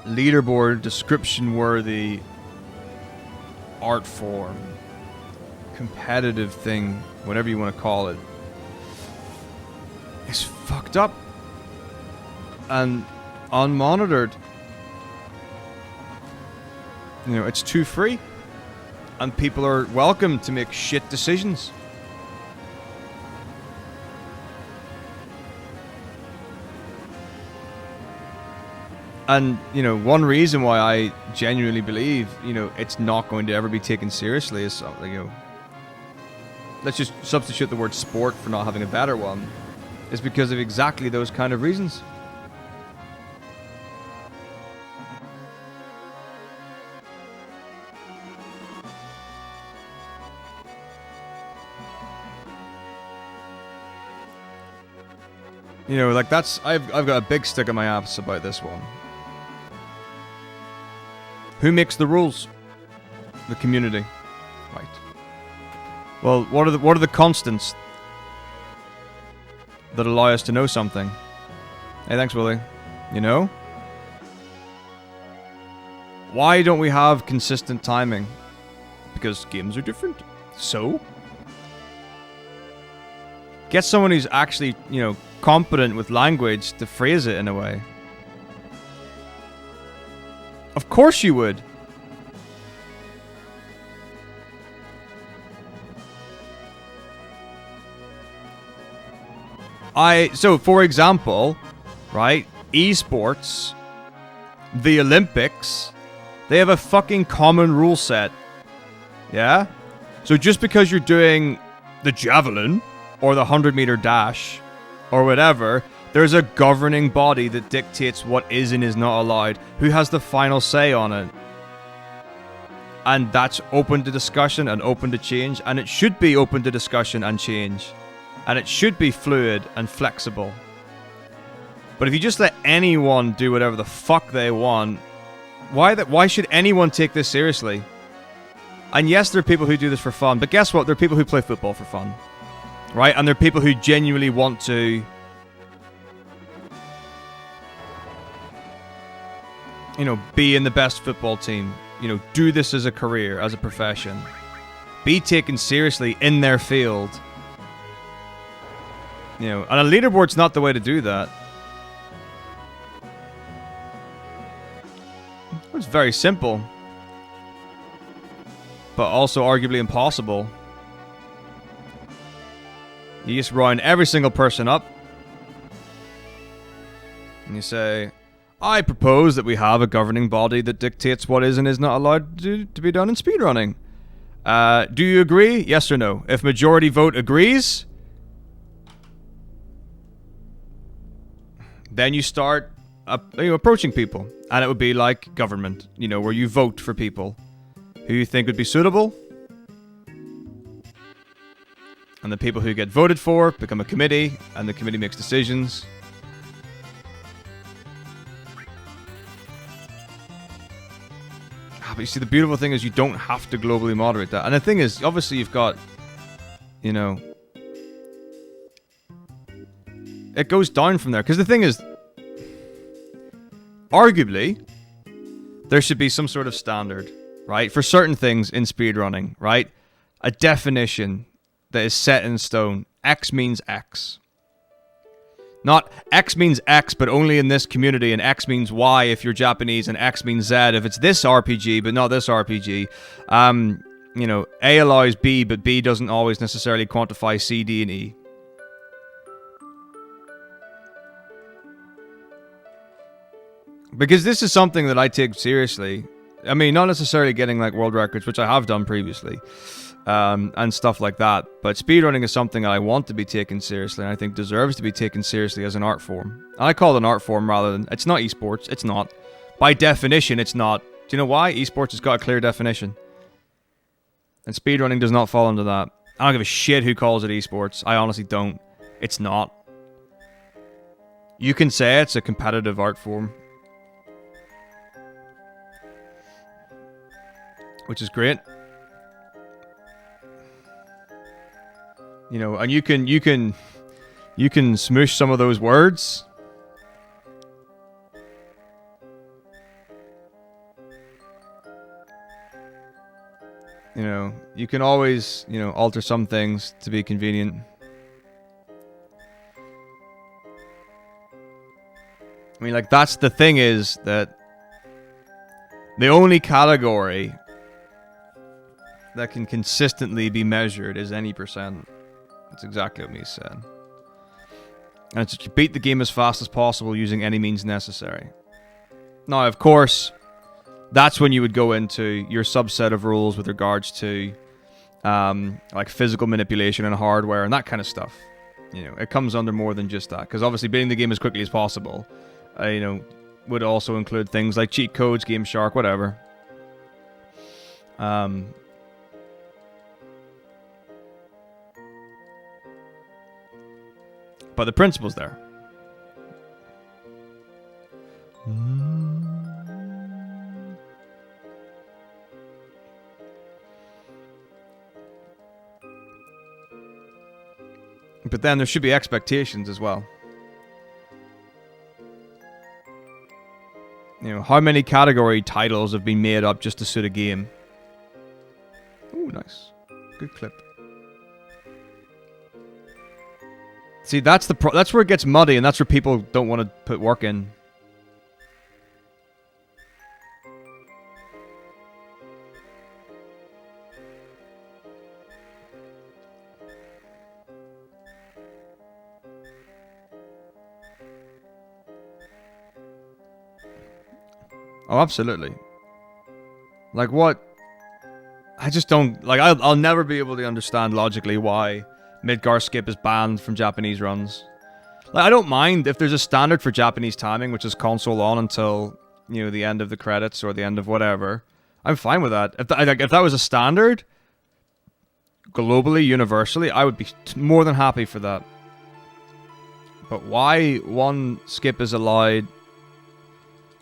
leaderboard description worthy art form, competitive thing, whatever you want to call it, is fucked up and unmonitored. It's too free, and people are welcome to make shit decisions. And, one reason why I genuinely believe, it's not going to ever be taken seriously is, let's just substitute the word sport for not having a better one, is because of exactly those kind of reasons. I've got a big stick in my ass about this one. Who makes the rules? The community. Right. Well, what are the constants that allow us to know something? Hey, thanks, Willie. Why don't we have consistent timing? Because games are different. So? Get someone who's actually, competent with language to phrase it in a way. Of course you would. So for example, right, esports, the Olympics, they have a fucking common rule set. Yeah? So just because you're doing the javelin or the 100-meter dash or whatever, there's a governing body that dictates what is and is not allowed, who has the final say on it. And that's open to discussion and open to change, and it should be open to discussion and change. And it should be fluid and flexible. But if you just let anyone do whatever the fuck they want, why should anyone take this seriously? And yes, there are people who do this for fun, but guess what? There are people who play football for fun. Right? And there are people who genuinely want to, be in the best football team. Do this as a career, as a profession. Be taken seriously in their field. And a leaderboard's not the way to do that. It's very simple. But also arguably impossible. You just round every single person up. And you say, I propose that we have a governing body that dictates what is and is not allowed to be done in speedrunning. Do you agree? Yes or no? If majority vote agrees, then you start approaching people. And it would be like government, where you vote for people. who you think would be suitable. And the people who get voted for become a committee, and the committee makes decisions. But you see, the beautiful thing is you don't have to globally moderate that. And the thing is, obviously you've got, you know, it goes down from there. Because the thing is, arguably, there should be some sort of standard, right? For certain things in speedrunning, right? A definition that is set in stone. X means X. Not X means X, but only in this community, and X means Y if you're Japanese, and X means Z if it's this RPG, but not this RPG. You know, A allows B, but B doesn't always necessarily quantify C, D, and E. Because this is something that I take seriously. I mean, not necessarily getting like world records, which I have done previously. And stuff like that. But speedrunning is something that I want to be taken seriously, and I think deserves to be taken seriously as an art form. And I call it an art form rather than... It's not esports. It's not. By definition, it's not. Do you know why? Esports has got a clear definition. And speedrunning does not fall into that. I don't give a shit who calls it esports. I honestly don't. It's not. You can say it's a competitive art form. Which is great. You know, and you can smoosh some of those words. You know, you can always, you know, alter some things to be convenient. I mean, like, that's the thing, is that the only category that can consistently be measured is any percent. That's exactly what me said. And it's to beat the game as fast as possible using any means necessary. Now, of course, that's when you would go into your subset of rules with regards to like physical manipulation and hardware and that kind of stuff. You know, it comes under more than just that, because obviously beating the game as quickly as possible, you know, would also include things like cheat codes, Game Shark, whatever. But the principle's there. But then there should be expectations as well. You know, how many category titles have been made up just to suit a game? Ooh, nice. Good clip. See, that's that's where it gets muddy, and that's where people don't want to put work in. Oh, absolutely. Like, what? I just don't... Like, I'll never be able to understand logically why Midgar skip is banned from Japanese runs. Like, I don't mind if there's a standard for Japanese timing, which is console on until, you know, the end of the credits or the end of whatever. I'm fine with that. If that was a standard, globally, universally, I would be more than happy for that. But why one skip is allowed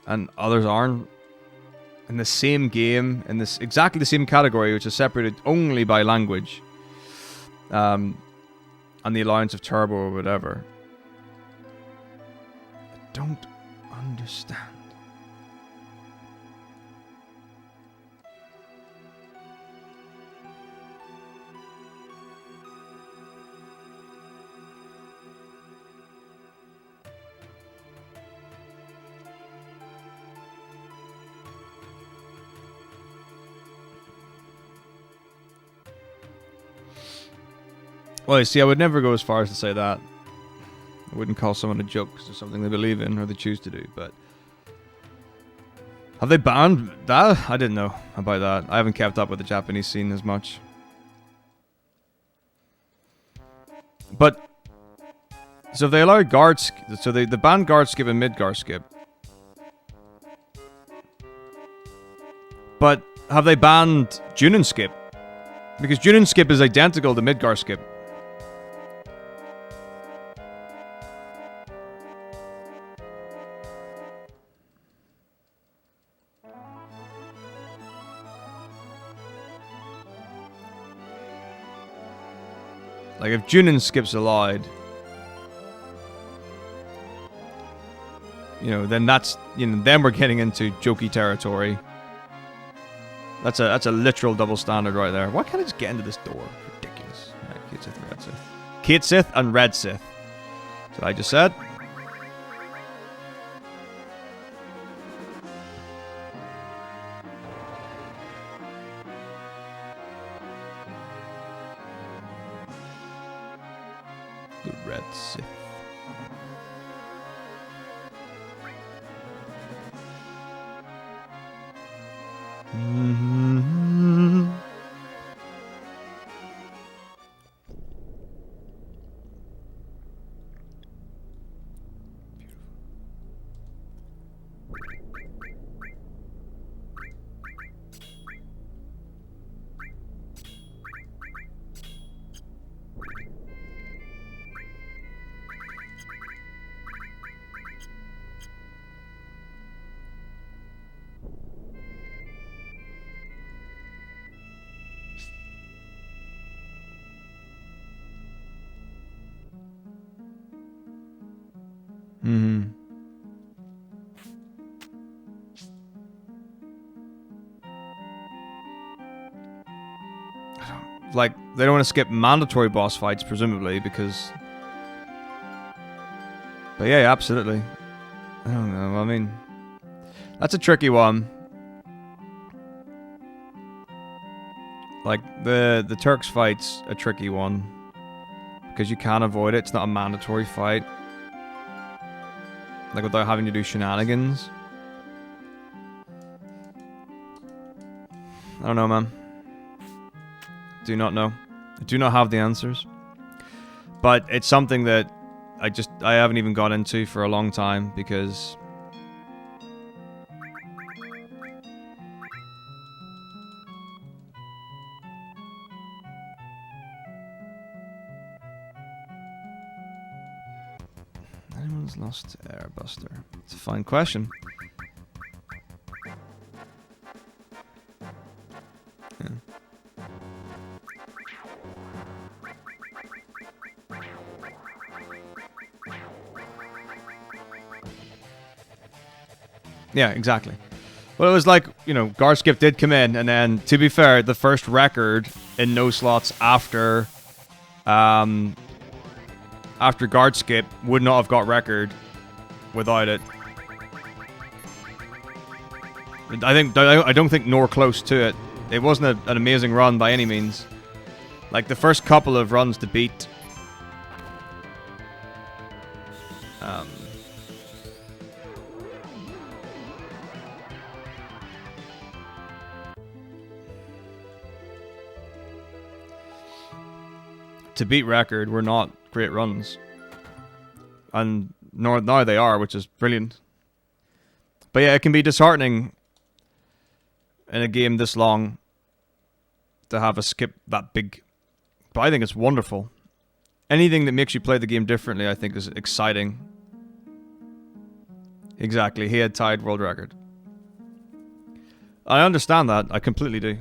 and others aren't in the same game, in this exactly the same category, which is separated only by language, and the allowance of turbo or whatever, I don't understand. Well, you see, I would never go as far as to say that. I wouldn't call someone a joke because it's something they believe in or they choose to do, but... Have they banned that? I didn't know about that. I haven't kept up with the Japanese scene as much. But... So if they allow guard... So they ban guard skip and mid guard skip. But have they banned Junin skip? Because Junin skip is identical to Midgar skip. Like, if Junin skip's allowed, you know, then that's, you know, then we're getting into jokey territory. That's a literal double standard right there. Why can't I just get into this door? Ridiculous. Right, Kate Sith, Red Sith. Kate Sith and Red Sith. So I just said. The Red Sith. Mm-hmm. Mm-hmm. Like, they don't want to skip mandatory boss fights, presumably, because... But yeah, absolutely. I don't know, I mean... That's a tricky one. Like, the Turks fight's a tricky one. Because you can avoid it, it's not a mandatory fight. Like, without having to do shenanigans. I don't know, man. Do not know. I do not have the answers. But it's something that I haven't even got into for a long time, because... Anyone's lost Airbuster? It's a fine question. Yeah. Yeah, exactly. Well, it was like, you know, guard skip did come in, and then, to be fair, the first record in no slots after guard skip would not have got record without it. I don't think nor close to it. It wasn't an amazing run by any means. Like, the first couple of runs to beat record were not great runs. And nor now they are, which is brilliant. But yeah, it can be disheartening in a game this long to have a skip that big. But I think it's wonderful. Anything that makes you play the game differently, I think, is exciting. Exactly, he had tied world record. I understand that, I completely do.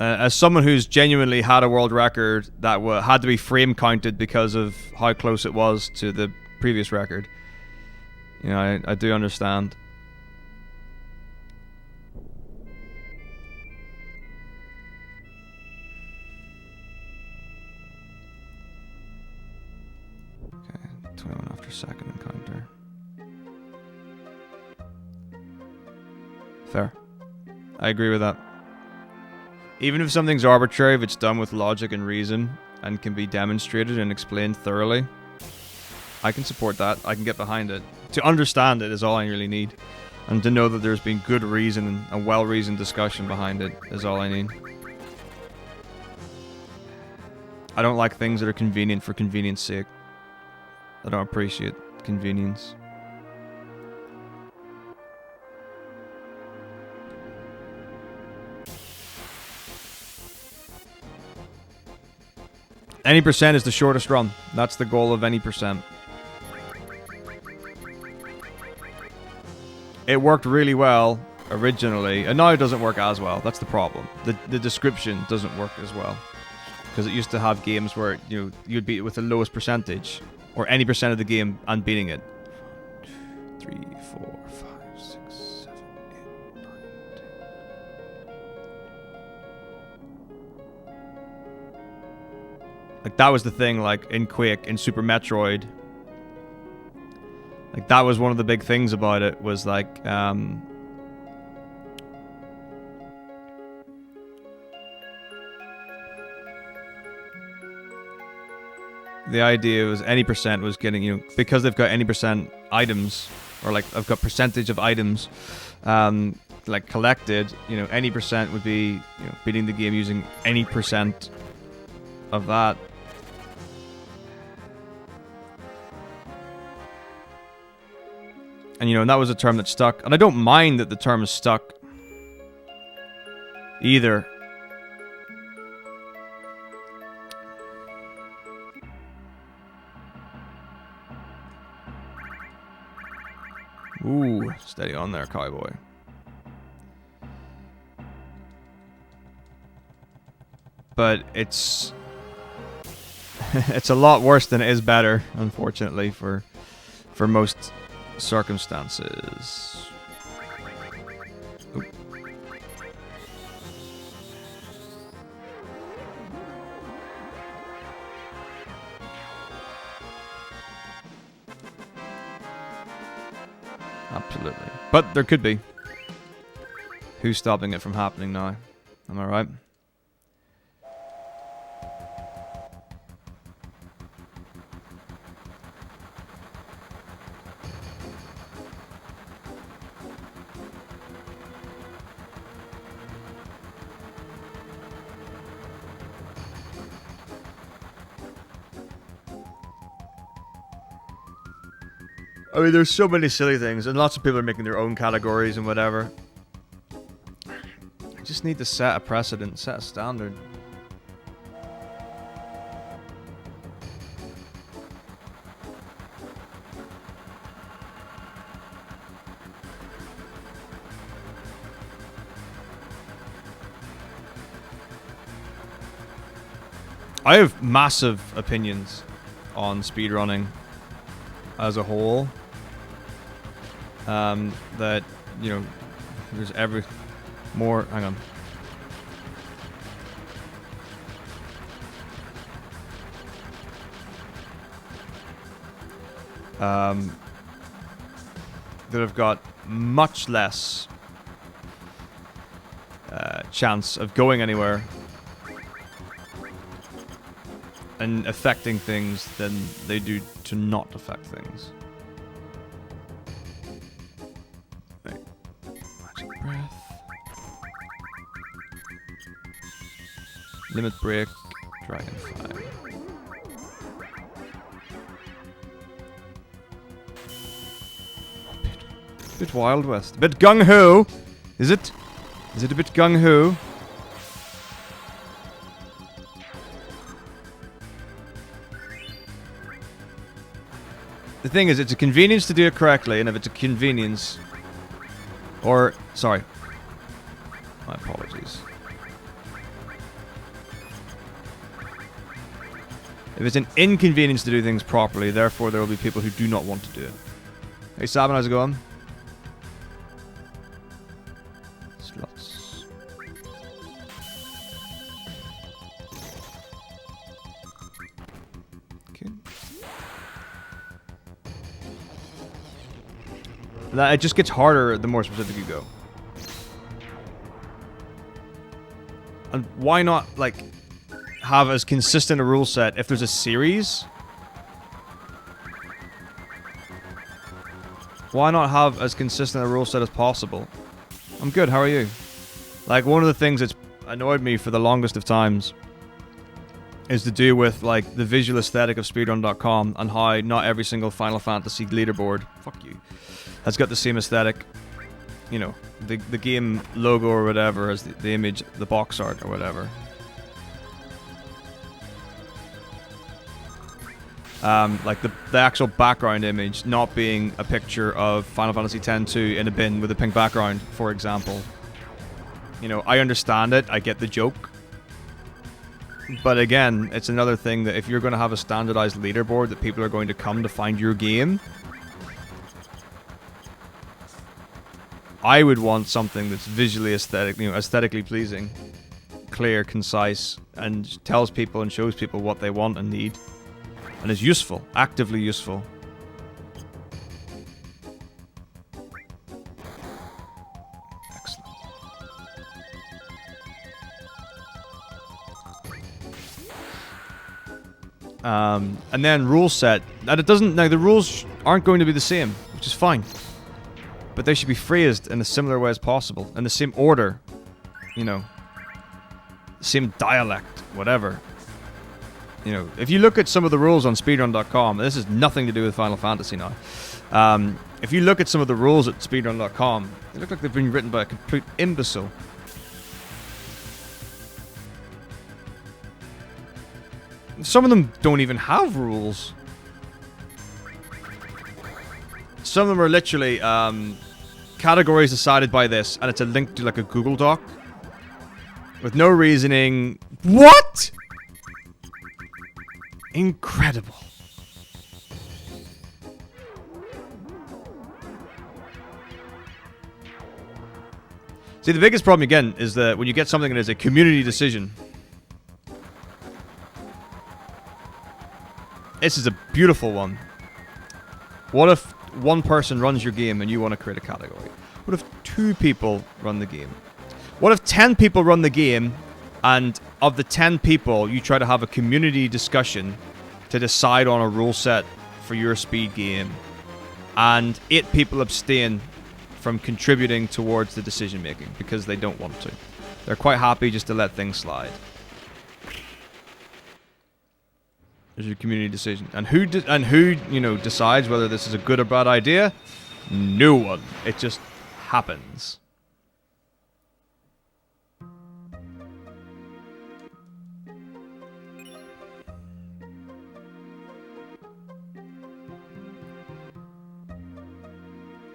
As someone who's genuinely had a world record that had to be frame counted because of how close it was to the previous record, you know, I do understand. Okay, 21 after second encounter. Fair. I agree with that. Even if something's arbitrary, if it's done with logic and reason and can be demonstrated and explained thoroughly, I can support that. I can get behind it. To understand it is all I really need. And to know that there's been good reason and well-reasoned discussion behind it is all I need. I don't like things that are convenient for convenience sake. I don't appreciate convenience. Any percent is the shortest run. That's the goal of any percent. It worked really well originally, and now it doesn't work as well. That's the problem. The description doesn't work as well. Because it used to have games where you'd beat it with the lowest percentage, or any percent of the game, and beating it. 3, 4, 5, 6, 7, 8, 9, 10. Like, that was the thing, like, in Quake, in Super Metroid. Like, that was one of the big things about it, was, like, the idea was any percent was getting, because they've got any percent items, or, like, I've got percentage of items, like, collected, any percent would be, beating the game using any percent of that. And, and that was a term that stuck. And I don't mind that the term is stuck either. Ooh, steady on there, cowboy. But it's it's a lot worse than it is better, unfortunately, for most circumstances. Ooh. Absolutely. But there could be. Who's stopping it from happening now? Am I right? I mean, there's so many silly things, and lots of people are making their own categories and whatever. I just need to set a precedent, set a standard. I have massive opinions on speedrunning as a whole. That, there's hang on. That have got much less chance of going anywhere and affecting things than they do to not affect things. Right. Magic breath. Limit break. Dragonfly. Bit Wild West. A bit gung-ho. Is it? Is it a bit gung-ho? The thing is, it's a convenience to do it correctly, and if it's a convenience... Or... Sorry. My apologies. If it's an inconvenience to do things properly, therefore there will be people who do not want to do it. Hey Sabin, how's it going? Slots. Okay. It just gets harder the more specific you go. And why not, like, have as consistent a rule set if there's a series? Why not have as consistent a rule set as possible? I'm good, how are you? Like, one of the things that's annoyed me for the longest of times is to do with like the visual aesthetic of speedrun.com and how not every single Final Fantasy leaderboard, fuck you, has got the same aesthetic. You know, the game logo or whatever as the image, the box art or whatever. Like the actual background image not being a picture of Final Fantasy X-2 in a bin with a pink background, for example. You know, I understand it, I get the joke. But again, it's another thing that if you're going to have a standardized leaderboard that people are going to come to find your game, I would want something that's visually aesthetically pleasing, clear, concise, and tells people and shows people what they want and need, and is useful, actively useful. Excellent. And then rule set, and it doesn't. Now the rules aren't going to be the same, which is fine. But they should be phrased in a similar way as possible, in the same order, you know, same dialect, whatever. You know, if you look at some of the rules on speedrun.com, this has nothing to do with Final Fantasy now. If you look at some of the rules at speedrun.com, they look like they've been written by a complete imbecile. Some of them don't even have rules. Some of them are literally categories decided by this, and it's a link to like a Google Doc with no reasoning. What? Incredible. See, the biggest problem again is that when you get something that is a community decision. This is a beautiful one. What if one person runs your game and you want to create a category? What if 2 people run the game? What if 10 people run the game, and of the 10 people, you try to have a community discussion to decide on a rule set for your speed game, and 8 people abstain from contributing towards the decision making because they don't want to. They're quite happy just to let things slide. There's your community decision. And who you know, decides whether this is a good or bad idea? No one. It just happens.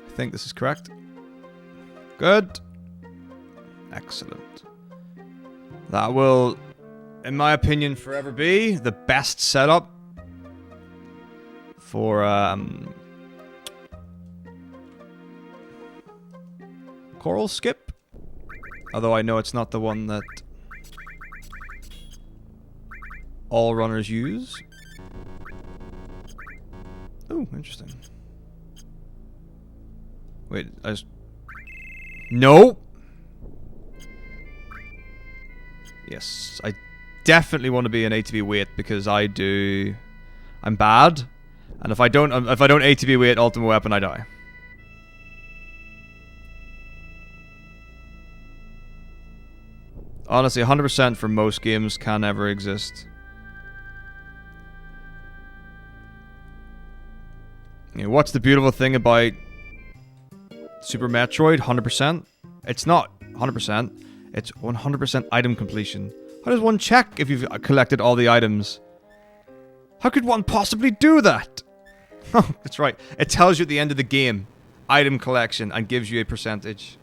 I think this is correct. Good. Excellent. That will, in my opinion, forever be the best setup for Coral Skip. Although I know it's not the one that all runners use. Oh, interesting. Wait, no! Yes, I definitely want to be an ATB weight because I'm bad. And if I don't ATB weight ultimate weapon, I die. Honestly, 100% for most games can never exist. You know, what's the beautiful thing about Super Metroid? 100%? It's not 100%. It's 100% item completion. How does one check if you've collected all the items? How could one possibly do that? Oh, that's right. It tells you at the end of the game, item collection, and gives you a percentage.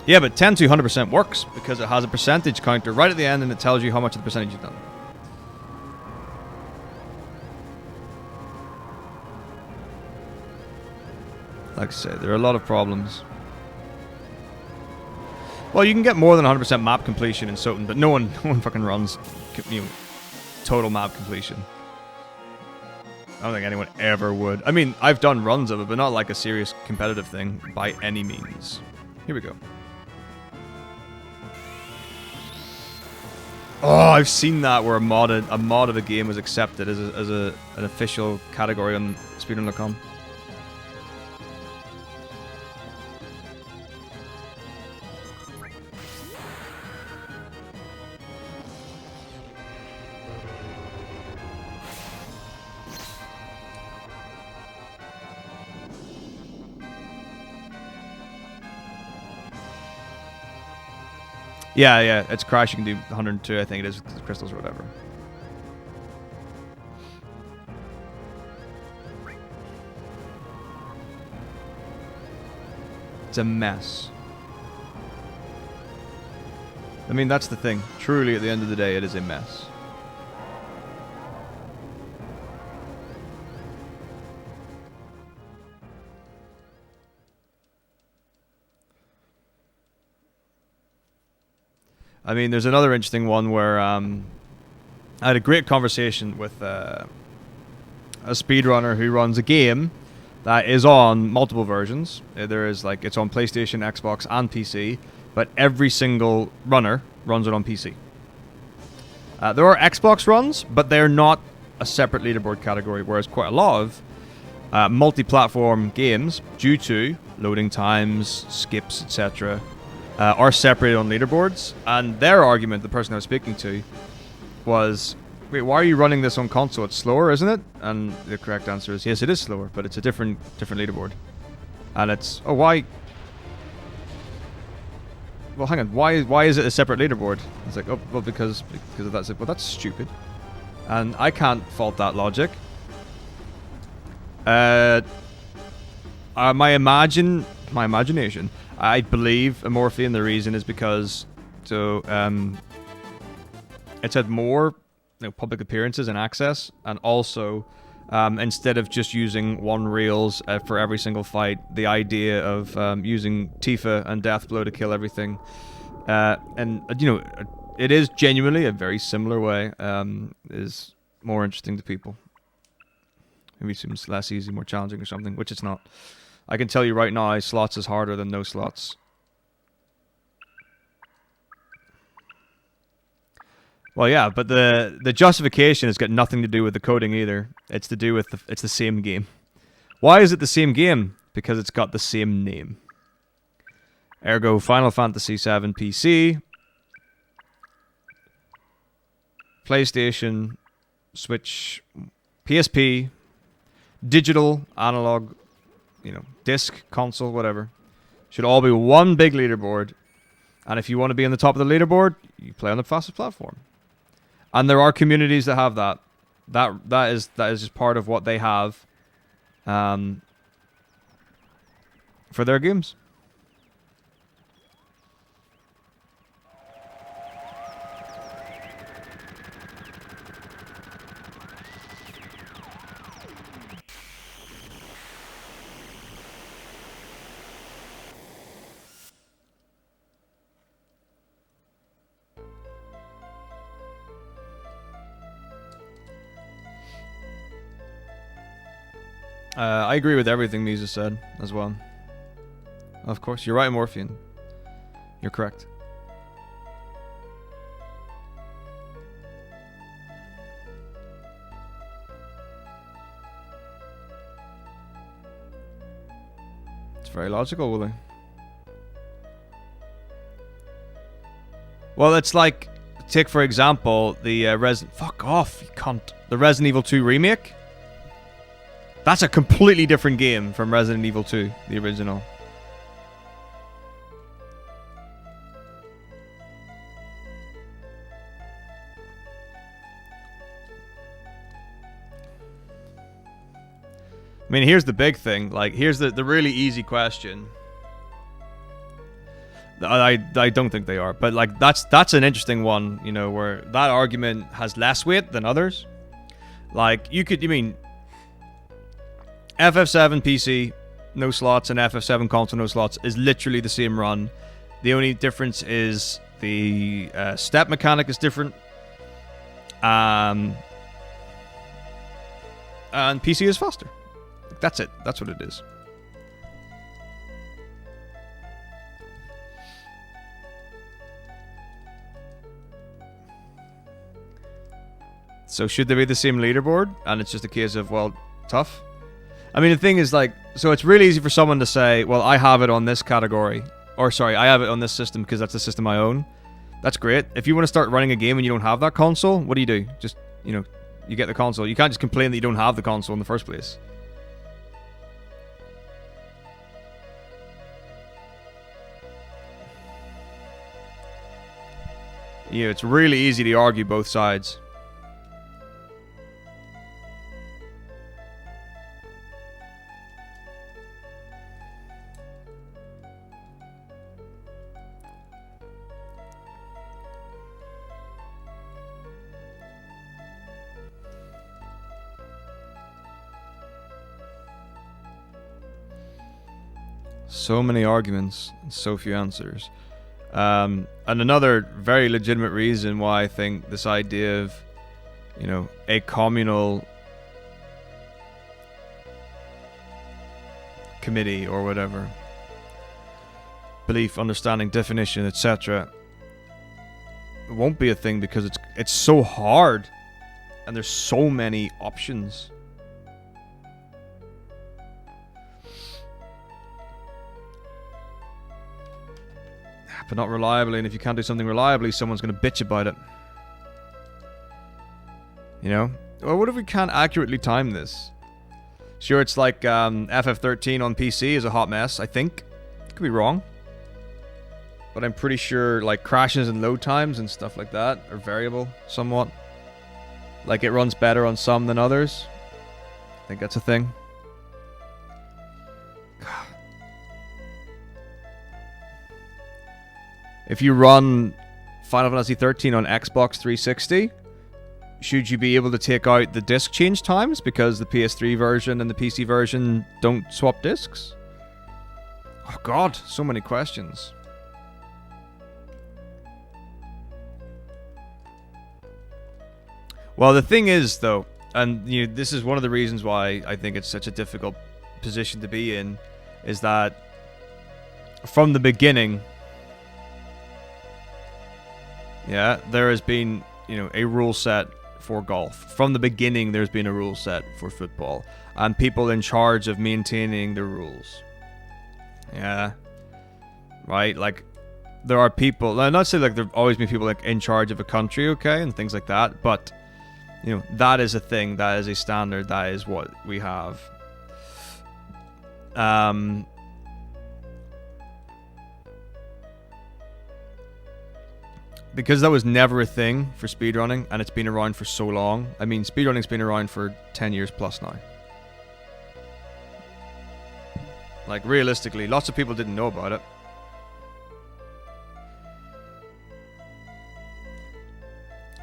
Yeah, but 10 to 100% works because it has a percentage counter right at the end and it tells you how much of the percentage you've done. Like I say, there are a lot of problems. Well, you can get more than 100% map completion in Soten, but no one fucking runs, you know, total map completion. I don't think anyone ever would. I mean, I've done runs of it, but not like a serious competitive thing by any means. Here we go. Oh, I've seen that where a mod of a game was accepted as an official category on speedrun.com. Yeah, it's Crash. You can do 102, I think it is, crystals or whatever. It's a mess. I mean, that's the thing. Truly, at the end of the day, it is a mess. I mean, there's another interesting one where I had a great conversation with a speedrunner who runs a game that is on multiple versions. There is like it's on PlayStation, Xbox, and PC, but every single runner runs it on PC. There are Xbox runs, but they're not a separate leaderboard category, whereas quite a lot of multi-platform games, due to loading times, skips, etc., are separated on leaderboards. And their argument, the person I was speaking to, was, wait, why are you running this on console? It's slower, isn't it? And the correct answer is, yes, it is slower, but it's a different leaderboard. And it's, oh, why? Well, hang on, why is it a separate leaderboard? It's like, oh, well, because of that. Well, that's stupid. And I can't fault that logic. My imagination, I believe Amorphian, the reason is because it's had more public appearances and access, and also instead of just using one reels for every single fight, the idea of using Tifa and Deathblow to kill everything, and it is genuinely a very similar way, is more interesting to people. Maybe it seems less easy, more challenging or something, which it's not. I can tell you right now, slots is harder than no slots. Well, yeah, but the justification has got nothing to do with the coding either. It's to do with it's the same game. Why is it the same game? Because it's got the same name. Ergo, Final Fantasy VII PC, PlayStation, Switch, PSP, digital, analog, disc, console, whatever, should all be one big leaderboard. And if you want to be on the top of the leaderboard, you play on the fastest platform. And there are communities that have that. That is just part of what they have for their games. I agree with everything Misa said as well. Of course, you're right, Morphean. You're correct. It's very logical, Willie. Well, it's like, take for example the fuck off, you cunt. The Resident Evil 2 remake. That's a completely different game from Resident Evil 2, the original. I mean, here's the big thing. Like, here's the really easy question. I don't think they are, but like that's an interesting one, where that argument has less weight than others. Like, FF7 PC, no slots, and FF7 console, no slots, is literally the same run. The only difference is the step mechanic is different. And PC is faster. That's it. That's what it is. So should they be the same leaderboard? And it's just a case of, well, tough. I mean, the thing is, like, so it's really easy for someone to say, well, I have it on this category. Or, sorry, I have it on this system because that's the system I own. That's great. If you want to start running a game and you don't have that console, what do? Just, you get the console. You can't just complain that you don't have the console in the first place. It's really easy to argue both sides. So many arguments, and so few answers. And another very legitimate reason why I think this idea of, a communal committee or whatever, belief, understanding, definition, etc., won't be a thing because it's so hard, and there's so many options. But not reliably, and if you can't do something reliably, someone's going to bitch about it. Well, what if we can't accurately time this? Sure, it's like FF13 on PC is a hot mess, I think. Could be wrong. But I'm pretty sure, like, crashes and load times and stuff like that are variable somewhat. Like, it runs better on some than others. I think that's a thing. If you run Final Fantasy 13 on Xbox 360, should you be able to take out the disc change times because the PS3 version and the PC version don't swap discs? Oh god, so many questions. Well, the thing is, though, and this is one of the reasons why I think it's such a difficult position to be in, is that from the beginning, there has been, a rule set for golf. From the beginning, there's been a rule set for football. And people in charge of maintaining the rules. Yeah. Right? Like, there are people... I'm not saying, like, there have always been people, like, in charge of a country, okay? And things like that. But, that is a thing. That is a standard. That is what we have. Because that was never a thing for speedrunning, and it's been around for so long. I mean, speedrunning's been around for 10 years plus now. Like, realistically, lots of people didn't know about it.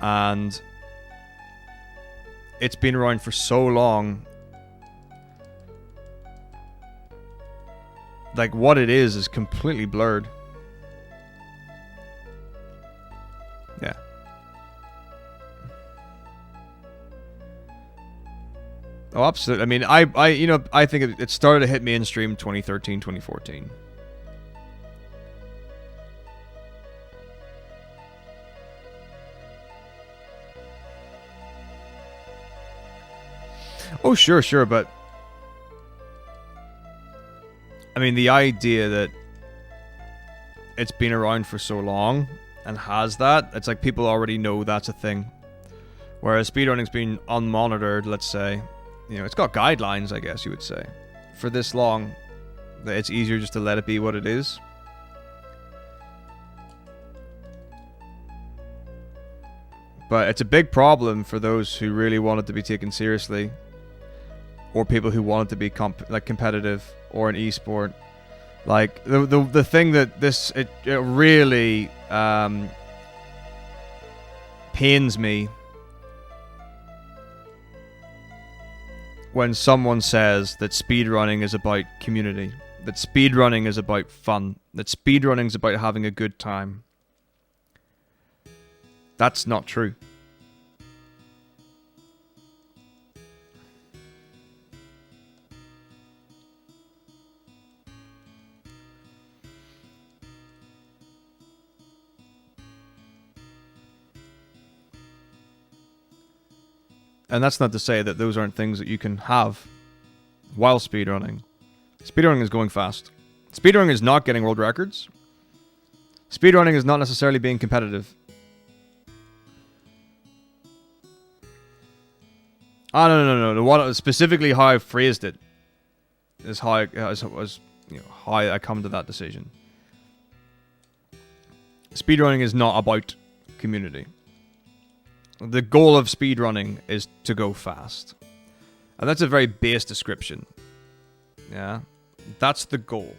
And it's been around for so long. Like, what it is completely blurred. Yeah. Oh, absolutely. I mean, I think it started to hit mainstream 2013, 2014. Oh, sure, but I mean, the idea that it's been around for so long and has that, it's like people already know that's a thing. Whereas speedrunning's been unmonitored, let's say. It's got guidelines, I guess you would say. For this long, that it's easier just to let it be what it is. But it's a big problem for those who really want it to be taken seriously. Or people who want it to be competitive or an esport. Like, the thing that it really pains me when someone says that speedrunning is about community, that speedrunning is about fun, that speedrunning is about having a good time. That's not true. And that's not to say that those aren't things that you can have while speedrunning. Speedrunning is going fast. Speedrunning is not getting world records. Speedrunning is not necessarily being competitive. Oh, no. What specifically how I phrased it is how how I come to that decision. Speedrunning is not about community. The goal of speedrunning is to go fast. And that's a very base description. Yeah? That's the goal.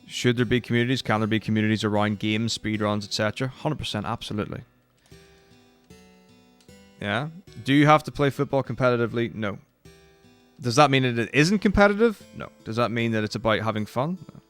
Should there be communities? Can there be communities around games, speedruns, etc.? 100%, absolutely. Yeah? Do you have to play football competitively? No. Does that mean that it isn't competitive? No. Does that mean that it's about having fun? No.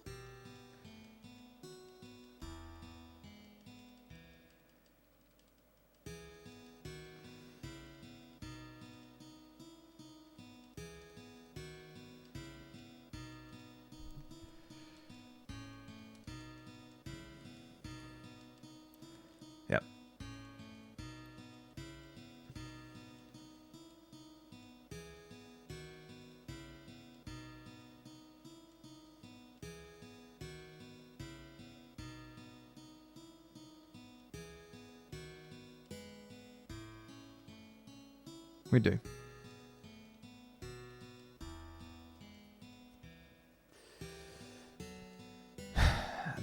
Yep. We do.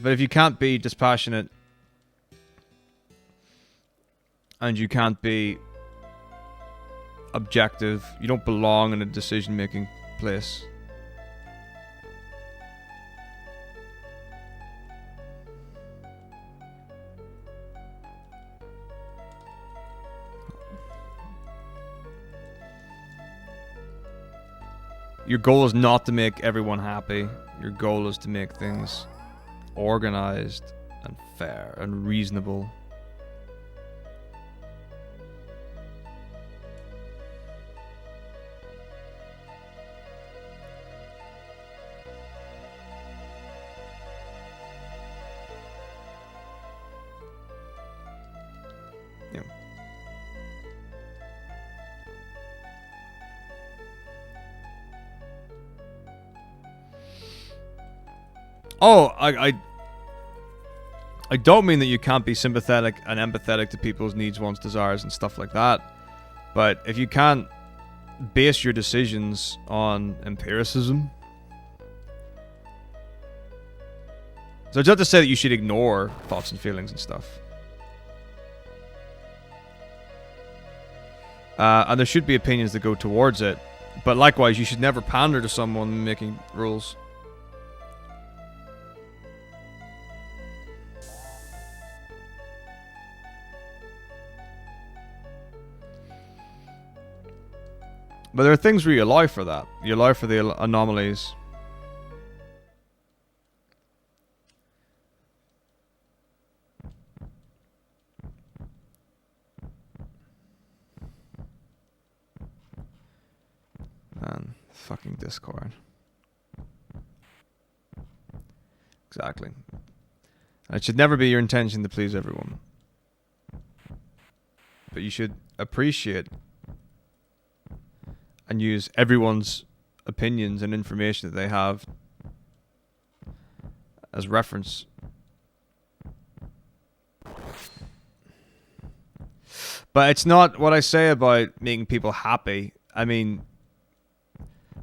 But if you can't be dispassionate and you can't be objective, you don't belong in a decision-making place. Your goal is not to make everyone happy. Your goal is to make things organized and fair and reasonable. Yeah. Oh, I don't mean that you can't be sympathetic and empathetic to people's needs, wants, desires, and stuff like that. But if you can't base your decisions on empiricism, so it's not to say that you should ignore thoughts and feelings and stuff. And there should be opinions that go towards it. But likewise, you should never pander to someone making rules. But there are things where you allow for that. You allow for the anomalies. Man, fucking Discord. Exactly. And it should never be your intention to please everyone. But you should appreciate and use everyone's opinions and information that they have as reference. But it's not what I say about making people happy. I mean,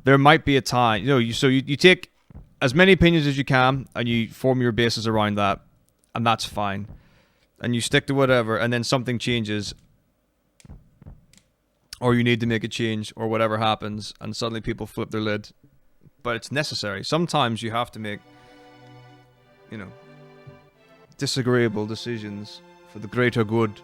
there might be a time, you take as many opinions as you can and you form your basis around that, and that's fine. And you stick to whatever, and then something changes, or you need to make a change, or whatever happens, and suddenly people flip their lid. But it's necessary. Sometimes you have to make, disagreeable decisions for the greater good.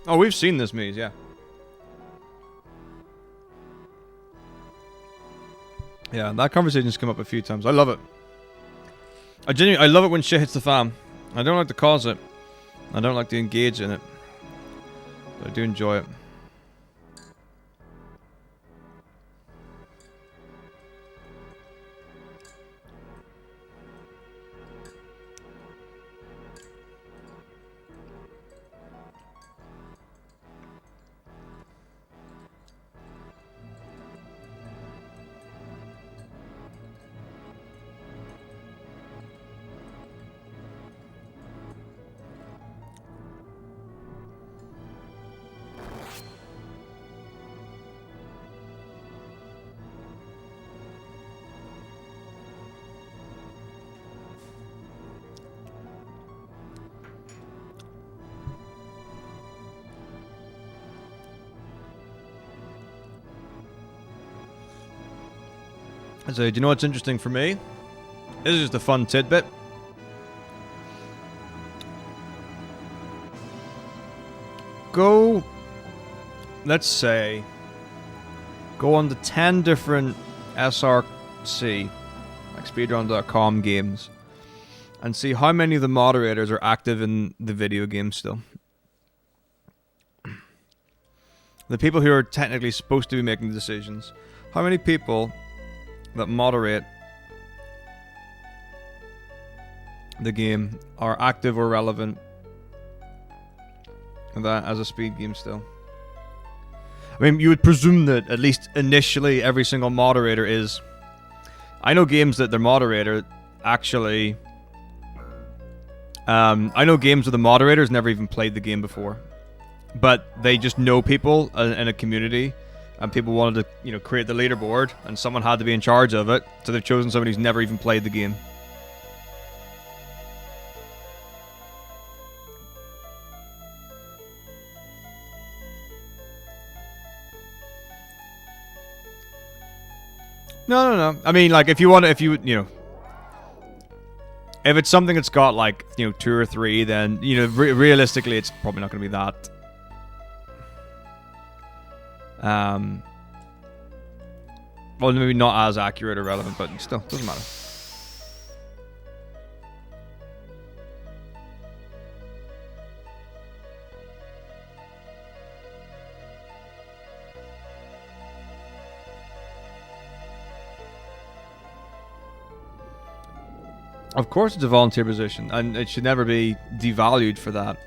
Oh, we've seen this maze, yeah. Yeah, that conversation's come up a few times. I love it. I love it when shit hits the fan. I don't like to cause it. I don't like to engage in it. But I do enjoy it. So, do you know what's interesting for me? This is just a fun tidbit. Go, let's say, go on to 10 different SRC, like speedrun.com games, and see how many of the moderators are active in the video game still. The people who are technically supposed to be making the decisions. How many people that moderate the game are active or relevant that as a speed game still? I mean, you would presume that at least initially every single moderator is. I know games that their moderator actually I know games where the moderators never even played the game before, but they just know people in a community. And people wanted to, create the leaderboard, and someone had to be in charge of it, so they've chosen somebody who's never even played the game. No. I mean, like, if it's something that's got, like, 2 or 3, then, realistically, it's probably not going to be that. Well, maybe not as accurate or relevant, but still, doesn't matter. Of course it's a volunteer position, and it should never be devalued for that.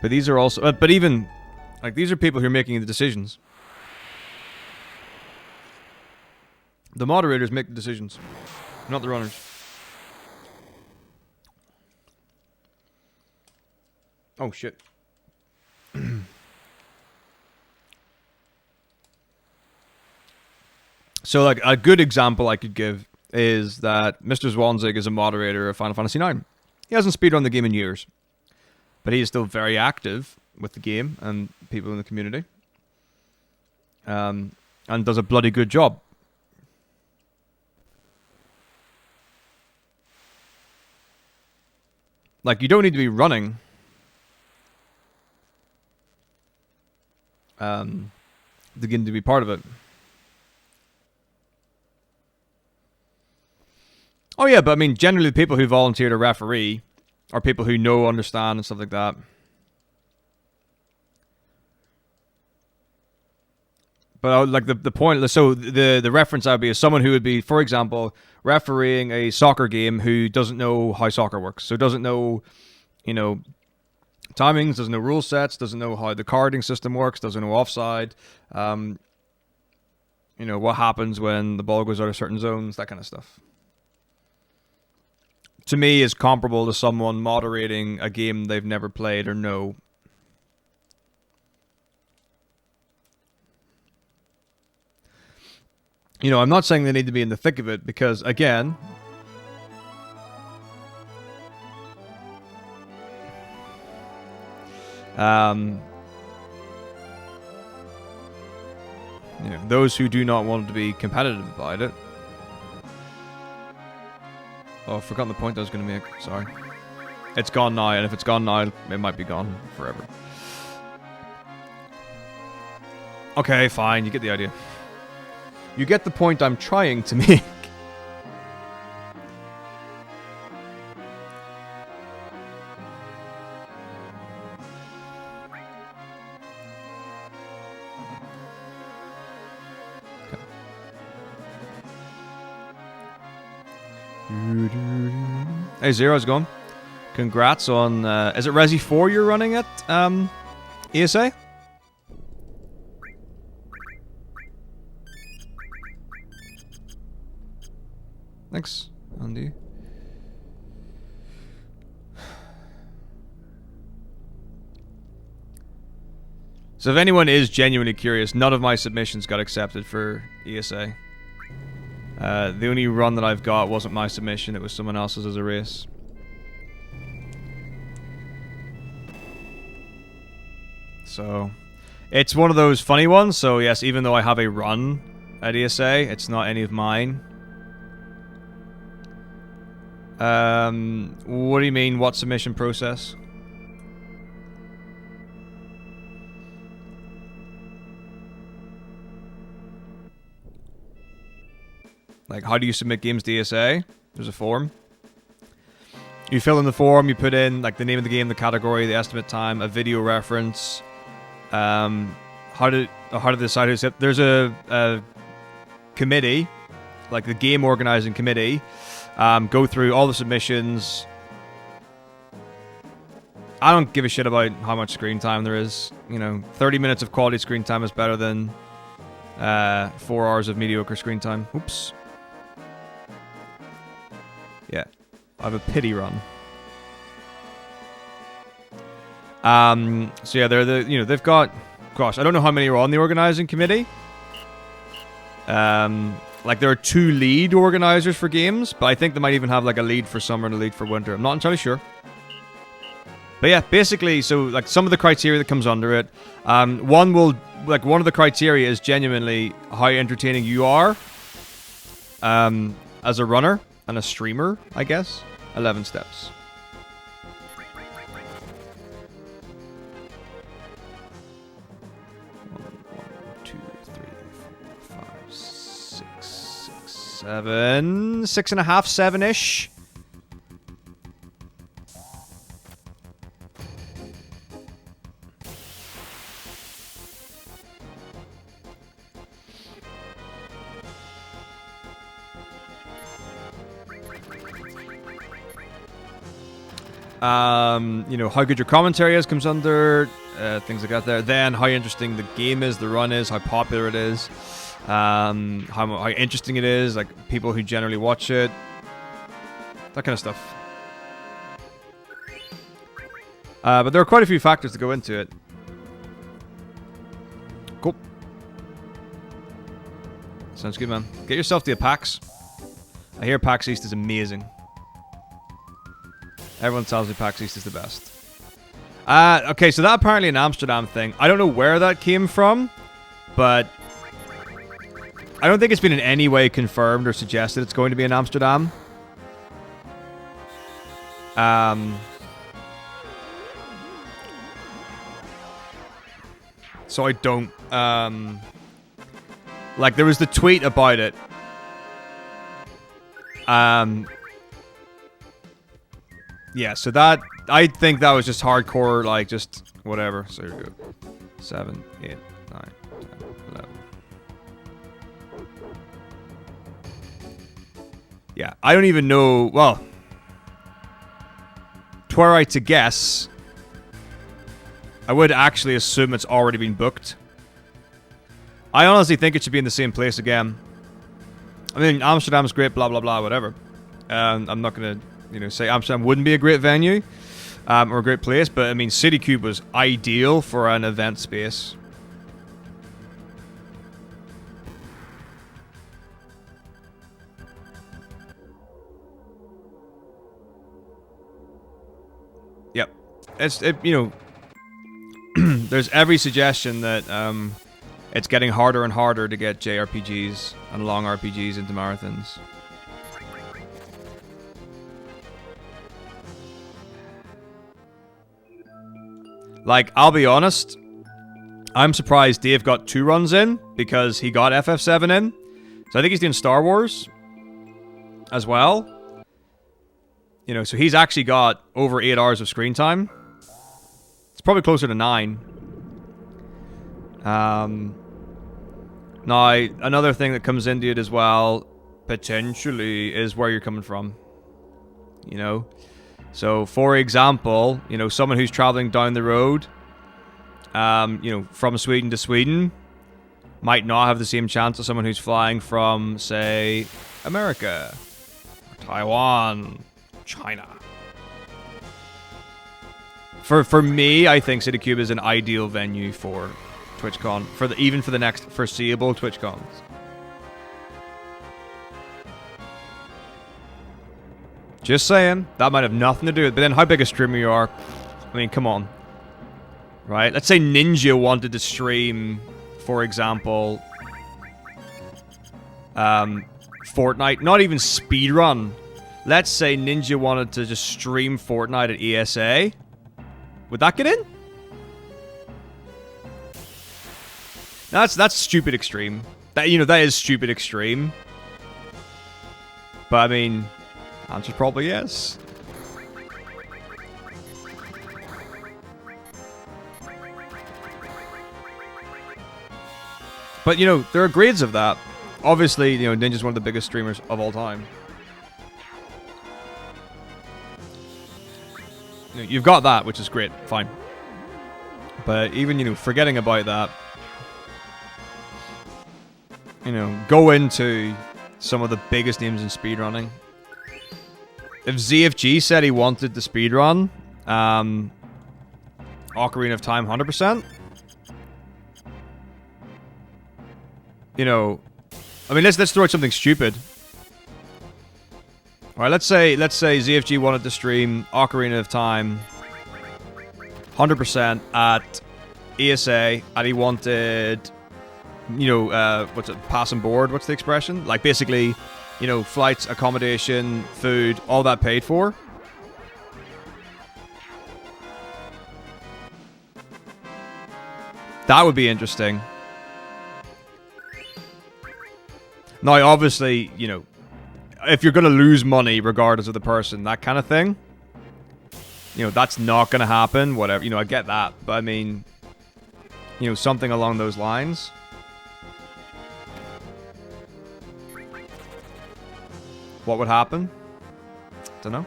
But these are also... But even... Like, these are people who are making the decisions. The moderators make the decisions, not the runners. Oh, shit. So, like, a good example I could give is that Mr. Zwanzig is a moderator of Final Fantasy IX. He hasn't speedrun the game in years, but he is still very active with the game and people in the community, and does a bloody good job. Like, you don't need to be running the game to be part of it. Oh yeah, but I mean, generally the people who volunteer to referee are people who know, understand, and stuff like that. But like the point, so the reference I would be is someone who would be, for example, refereeing a soccer game who doesn't know how soccer works. So doesn't know, timings, doesn't know rule sets, doesn't know how the carding system works, doesn't know offside, what happens when the ball goes out of certain zones, that kind of stuff. To me, is comparable to someone moderating a game they've never played or know. I'm not saying they need to be in the thick of it, because, again, those who do not want to be competitive about it. Oh, I've forgotten the point I was going to make. Sorry. It's gone now, and if it's gone now, it might be gone forever. Okay, fine. You get the idea. You get the point I'm trying to make. Hey, Zero, how's it going? Congrats on... is it Resi 4 you're running at ESA? Thanks, Andy. So if anyone is genuinely curious, none of my submissions got accepted for ESA. The only run that I've got wasn't my submission, it was someone else's as a race. So, it's one of those funny ones, so yes, even though I have a run at ESA, it's not any of mine. What do you mean, what submission process? Like, how do you submit games to ESA? There's a form. You fill in the form, you put in, like, the name of the game, the category, the estimate time, a video reference, how to decide who's... There's a committee, like the game organizing committee, go through all the submissions. I don't give a shit about how much screen time there is. You know, 30 minutes of quality screen time is better than 4 hours of mediocre screen time. Oops. Yeah, I have a pity run. So yeah, they're they've got, gosh, I don't know how many are on the organizing committee. Like there are 2 lead organizers for games, but I think they might even have like a lead for summer and a lead for winter. I'm not entirely sure. But yeah, basically, so like some of the criteria that comes under it, one of the criteria is genuinely how entertaining you are, as a runner and a streamer, I guess. 11 steps. Seven, 6.5, 7-ish. You know, how good your commentary is comes under things like that there. Then how interesting the game is, the run is, how popular it is. How interesting it is, like people who generally watch it, that kind of stuff. But there are quite a few factors that go into it. Cool. Sounds good, man. Get yourself to a PAX. I hear PAX East is amazing. Everyone tells me PAX East is the best. Okay, so that apparently an Amsterdam thing. I don't know where that came from, but I don't think it's been in any way confirmed or suggested it's going to be in Amsterdam. So I don't... like, there was the tweet about it. Yeah, so that... I think that was just hardcore, like, just whatever. So here we go. 7, 8, 9, 10, 11. Yeah, I don't even know... Well... Were I to guess... I would actually assume it's already been booked. I honestly think it should be in the same place again. I mean, Amsterdam's great, blah, blah, blah, whatever. I'm not going to, say Amsterdam wouldn't be a great venue or a great place, but, I mean, CityCube was ideal for an event space. Yep. There's every suggestion that it's getting harder and harder to get JRPGs and long RPGs into marathons. Like, I'll be honest, I'm surprised Dave got 2 runs in because he got FF7 in. So I think he's doing Star Wars as well. You know, so he's actually got over 8 hours of screen time. It's probably closer to 9. Now, another thing that comes into it as well, potentially, is where you're coming from. You know? So, for example, you know, someone who's traveling down the road, you know, from Sweden to Sweden, might not have the same chance as someone who's flying from, say, America, Taiwan, China. For me, I think CityCube is an ideal venue for TwitchCon, even for the next foreseeable TwitchCons. Just saying, that might have nothing to do with it. But then how big a streamer you are, I mean, come on. Right? Let's say Ninja wanted to stream, for example, Fortnite, not even speedrun. Let's say Ninja wanted to just stream Fortnite at ESA. Would that get in? That's stupid extreme. That, you know, that is stupid extreme. But I mean, answer's probably yes. But you know, there are grades of that. Obviously, you know, Ninja's one of the biggest streamers of all time. You know, you've got that, which is great, fine. But even, you know, forgetting about that, you know, go into some of the biggest names in speedrunning. If ZFG said he wanted the speedrun, Ocarina of Time 100%. You know, I mean, let's throw out something stupid. All right, let's say ZFG wanted to stream Ocarina of Time 100% at ESA, and he wanted, you know, what's it, passing board? What's the expression? Like, basically, you know, flights, accommodation, food, all that paid for. That would be interesting. Now, obviously, you know, if you're going to lose money regardless of the person, that kind of thing, you know, that's not going to happen, whatever. You know, I get that. But, I mean, you know, something along those lines. What would happen? Don't know.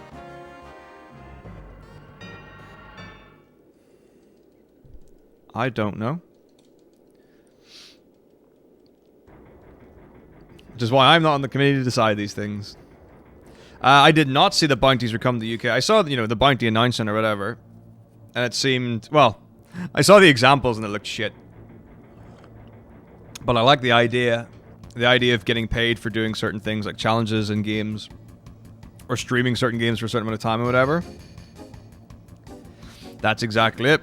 I don't know. Which is why I'm not on the committee to decide these things. I did not see the bounties were coming to the UK. I saw, you know, the bounty announcement or whatever. And it seemed, well, I saw the examples and it looked shit. But I like the idea. The idea of getting paid for doing certain things like challenges in games. Or streaming certain games for a certain amount of time or whatever. That's exactly it.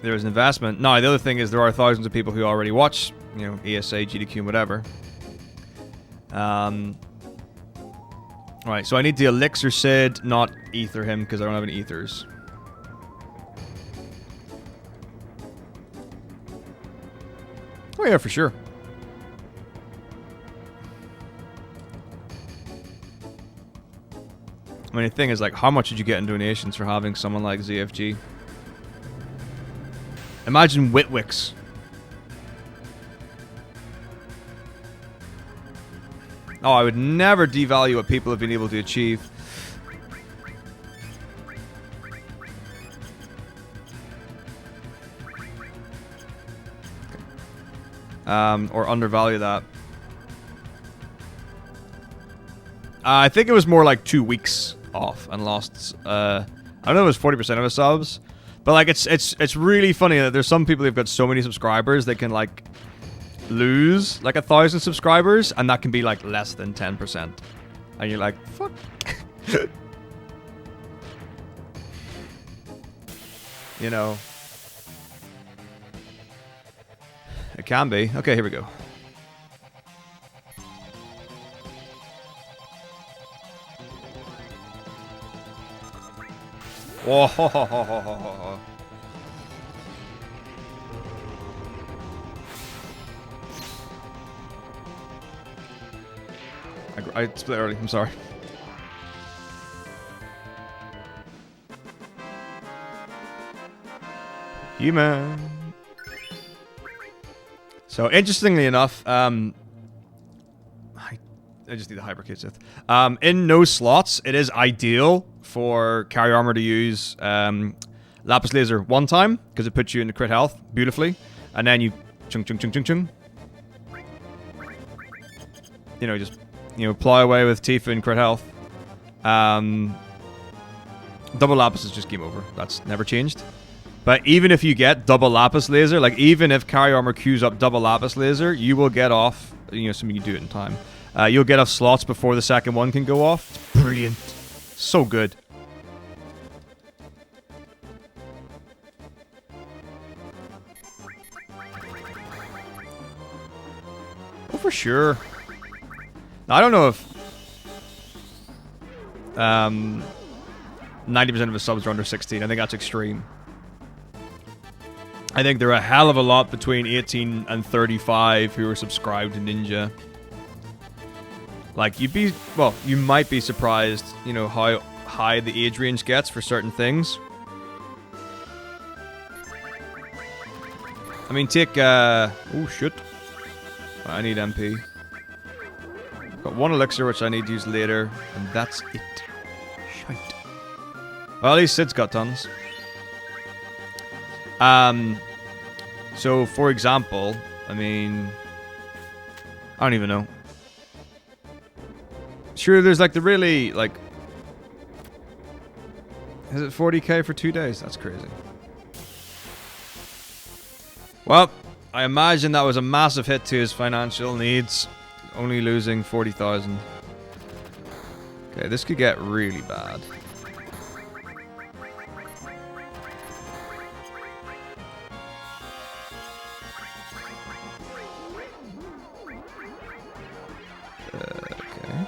There's an investment. Now, the other thing is there are thousands of people who already watch, you know, ESA, GDQ, whatever. Alright, so I need the Elixir Sid, not Ether him, because I don't have any Ethers. Oh yeah, for sure. I mean, the thing is, like, how much did you get in donations for having someone like ZFG? Imagine Witwix. Oh, I would never devalue what people have been able to achieve. Or undervalue that. I think it was more like 2 weeks off and lost, I don't know, it was 40% of his subs. But, like, it's really funny that there's some people who've got so many subscribers they can, like, lose like 1,000 subscribers, and that can be like less than 10%, and you're like, fuck. You know, it can be. Okay, here we go. Whoa. I split early. I'm sorry. Human. So interestingly enough, I just need a hyper kit Sith. In no slots, it is ideal for carry armor to use lapis laser one time because it puts you into crit health beautifully, and then you chung chung chung chung chung. You know, just ply away with Tifa and crit health. Double lapis is just game over. That's never changed. But even if you get double lapis laser, like even if carry armor queues up double lapis laser, you will get off, assuming you do it in time. You'll get off slots before the second one can go off. It's brilliant. So good. Oh, for sure. Now, I don't know if 90% of his subs are under 16. I think that's extreme. I think there are a hell of a lot between 18 and 35 who are subscribed to Ninja. Like, you might be surprised, how high the age range gets for certain things. I mean, take, oh, shit. I need MP. Got one elixir, which I need to use later, and that's it. Shite. Well, at least Sid's got tons. So, for example, I mean, I don't even know. Sure, there's like the really, like, is it 40k for 2 days? That's crazy. Well, I imagine that was a massive hit to his financial needs, only losing 40,000. Okay, this could get really bad. Okay.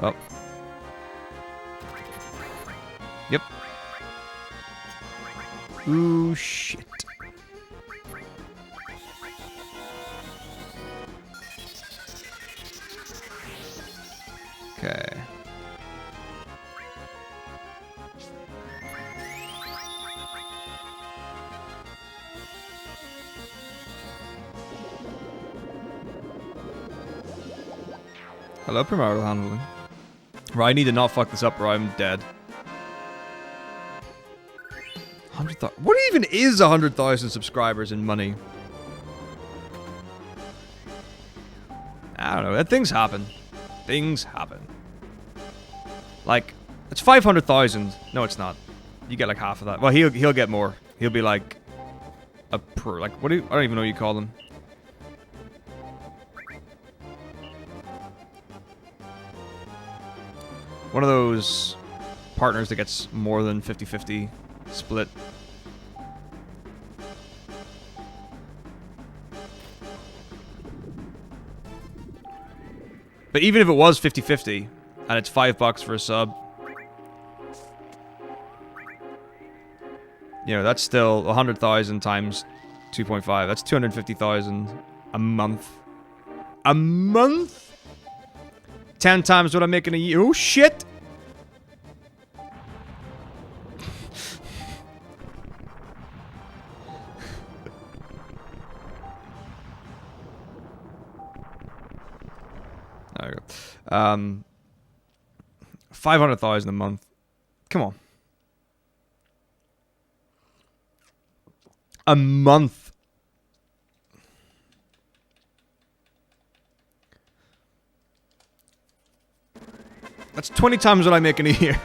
Well. Yep. Ooh, shit. Okay. Hello, premarital handling. Right, I need to not fuck this up or I'm dead. 100,000. What even is 100,000 subscribers in money? I don't know. Things happen. Things happen. Like, it's 500,000. No, it's not. You get like half of that. Well, he'll get more. He'll be like a pro. Like, I don't even know what you call them. One of those partners that gets more than 50-50 split. But even if it was 50-50, and it's $5 for a sub, that's still 100,000 times 2.5. That's 250,000 a month. A month? 10 times what I'm making a year. Oh, shit! There we go. 500,000 a month. Come on. A month. That's 20 times what I make in a year.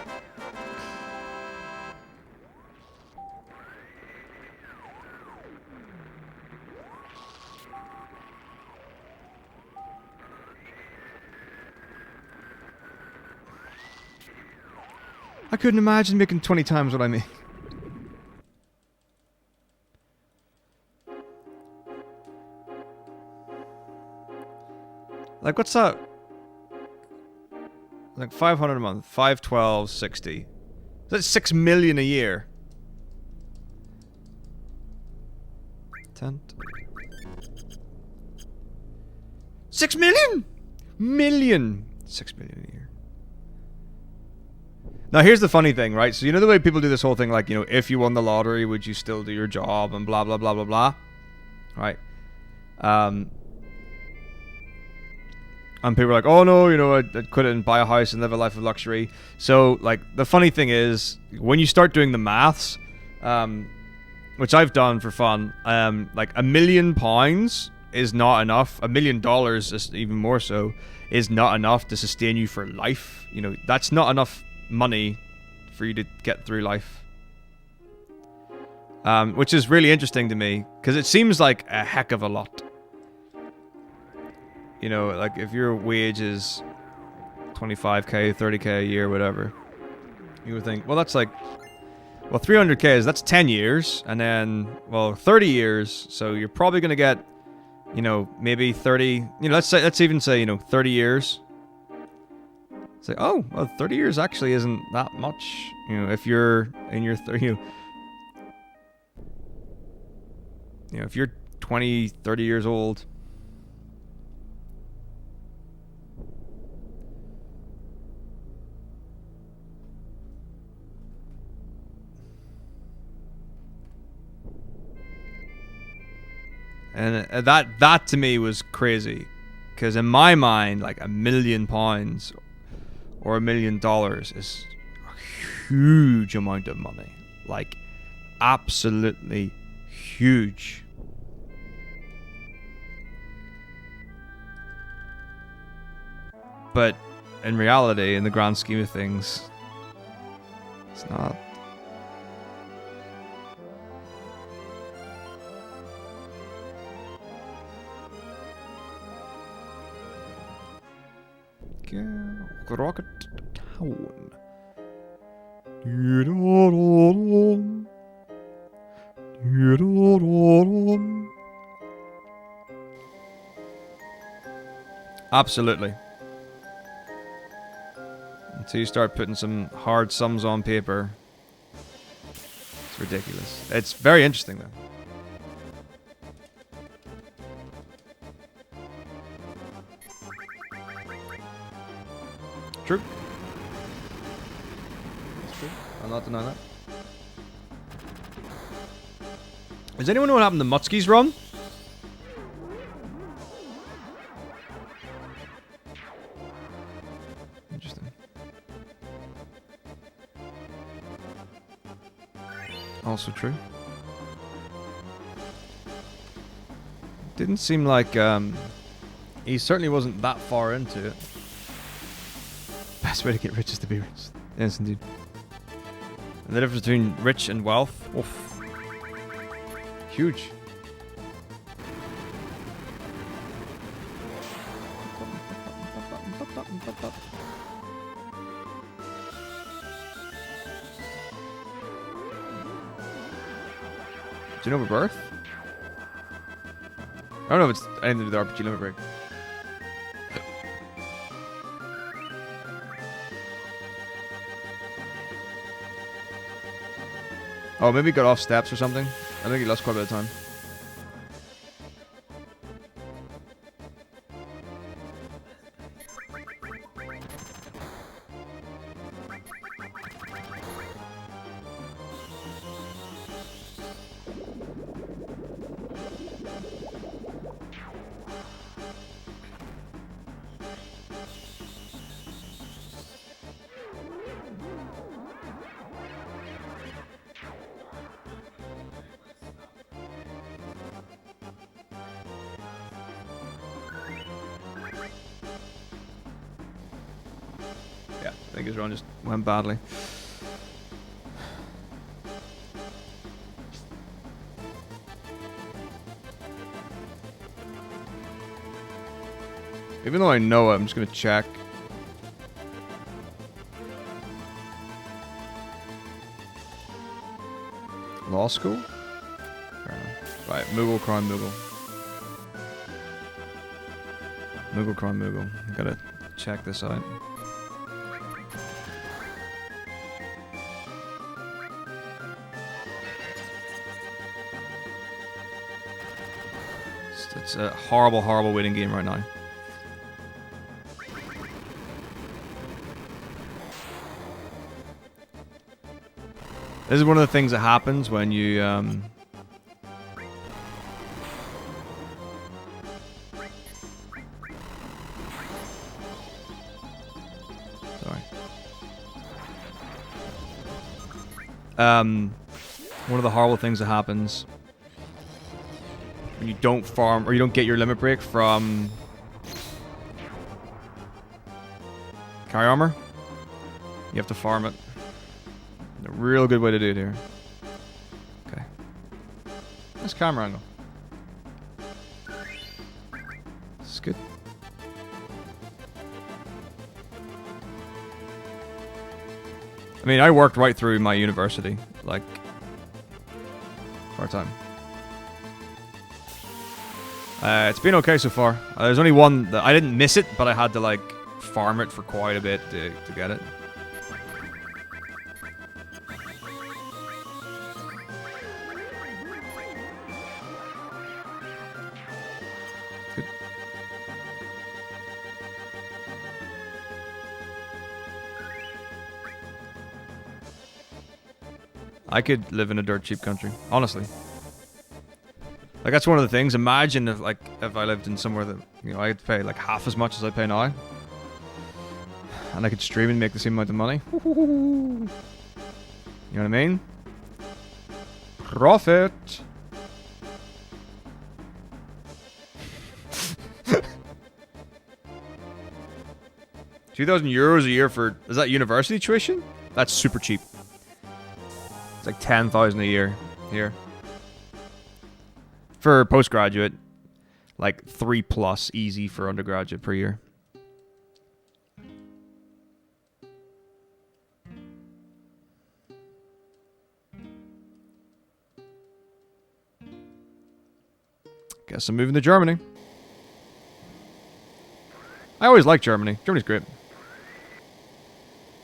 I couldn't imagine making 20 times what I make. Like, what's that? Like 500 a month, 512, 60. That's 6 million a year. 10. 6 million! 6 million a year. Now, here's the funny thing, right? So, you know the way people do this whole thing, like, you know, if you won the lottery, would you still do your job and blah, blah, blah, blah, blah? Right? And people are like, oh, no, you know, I'd quit it and buy a house and live a life of luxury. So, like, the funny thing is, when you start doing the maths, which I've done for fun, like, £1 million is not enough. $1 million, is even more so, is not enough to sustain you for life. You know, that's not enough money for you to get through life. Which is really interesting to me, because it seems like a heck of a lot. You know, like if your wage is 25k, 30k a year, whatever, you would think, well, that's like, well, 300k that's 10 years, and then, well, 30 years, so you're probably going to get, you know, maybe 30, you know, let's even say, you know, 30 years. It's like, oh, well, 30 years actually isn't that much, you know, if you're in your, you know, if you're 20, 30 years old. And that to me was crazy, because in my mind, like £1 million or $1 million is a huge amount of money, like absolutely huge. But in reality, in the grand scheme of things, it's not. Rocket Town. Absolutely. Until you start putting some hard sums on paper, it's ridiculous. It's very interesting, though. True. That's true. I'll not deny that. Does anyone know what happened to Mutsky's run? Interesting. Also true. Didn't seem like he certainly wasn't that far into it. Best way to get rich is to be rich. Yes, indeed. And the difference between rich and wealth, oof, huge. Do you know about birth? I don't know if it's anything to do with RPG limit break. Oh, maybe he got off steps or something. I think he lost quite a bit of time. I think his run just went badly. Even though I know it, I'm just gonna check. Law school? Right, Moogle, crime, Moogle. Moogle, crime, Moogle. Gotta check this out. It's a horrible, horrible waiting game right now. This is one of the things that happens when you sorry. One of the horrible things that happens when you don't farm or you don't get your limit break from carry armor. You have to farm it. A real good way to do it here. Okay. Nice camera angle. This is good. I mean, I worked right through my university, like, part-time. It's been okay so far. There's only one that I didn't miss it, but I had to, like, farm it for quite a bit to get it. Good. I could live in a dirt cheap country, honestly. Like, that's one of the things. Imagine if, like, if I lived in somewhere that, you know, I'd pay like half as much as I pay now. And I could stream and make the same amount of money. You know what I mean? Profit! €2,000 a year for... Is that university tuition? That's super cheap. It's like 10,000 a year here. For postgraduate, like 3+ easy for undergraduate per year. Guess I'm moving to Germany. I always like Germany. Germany's great.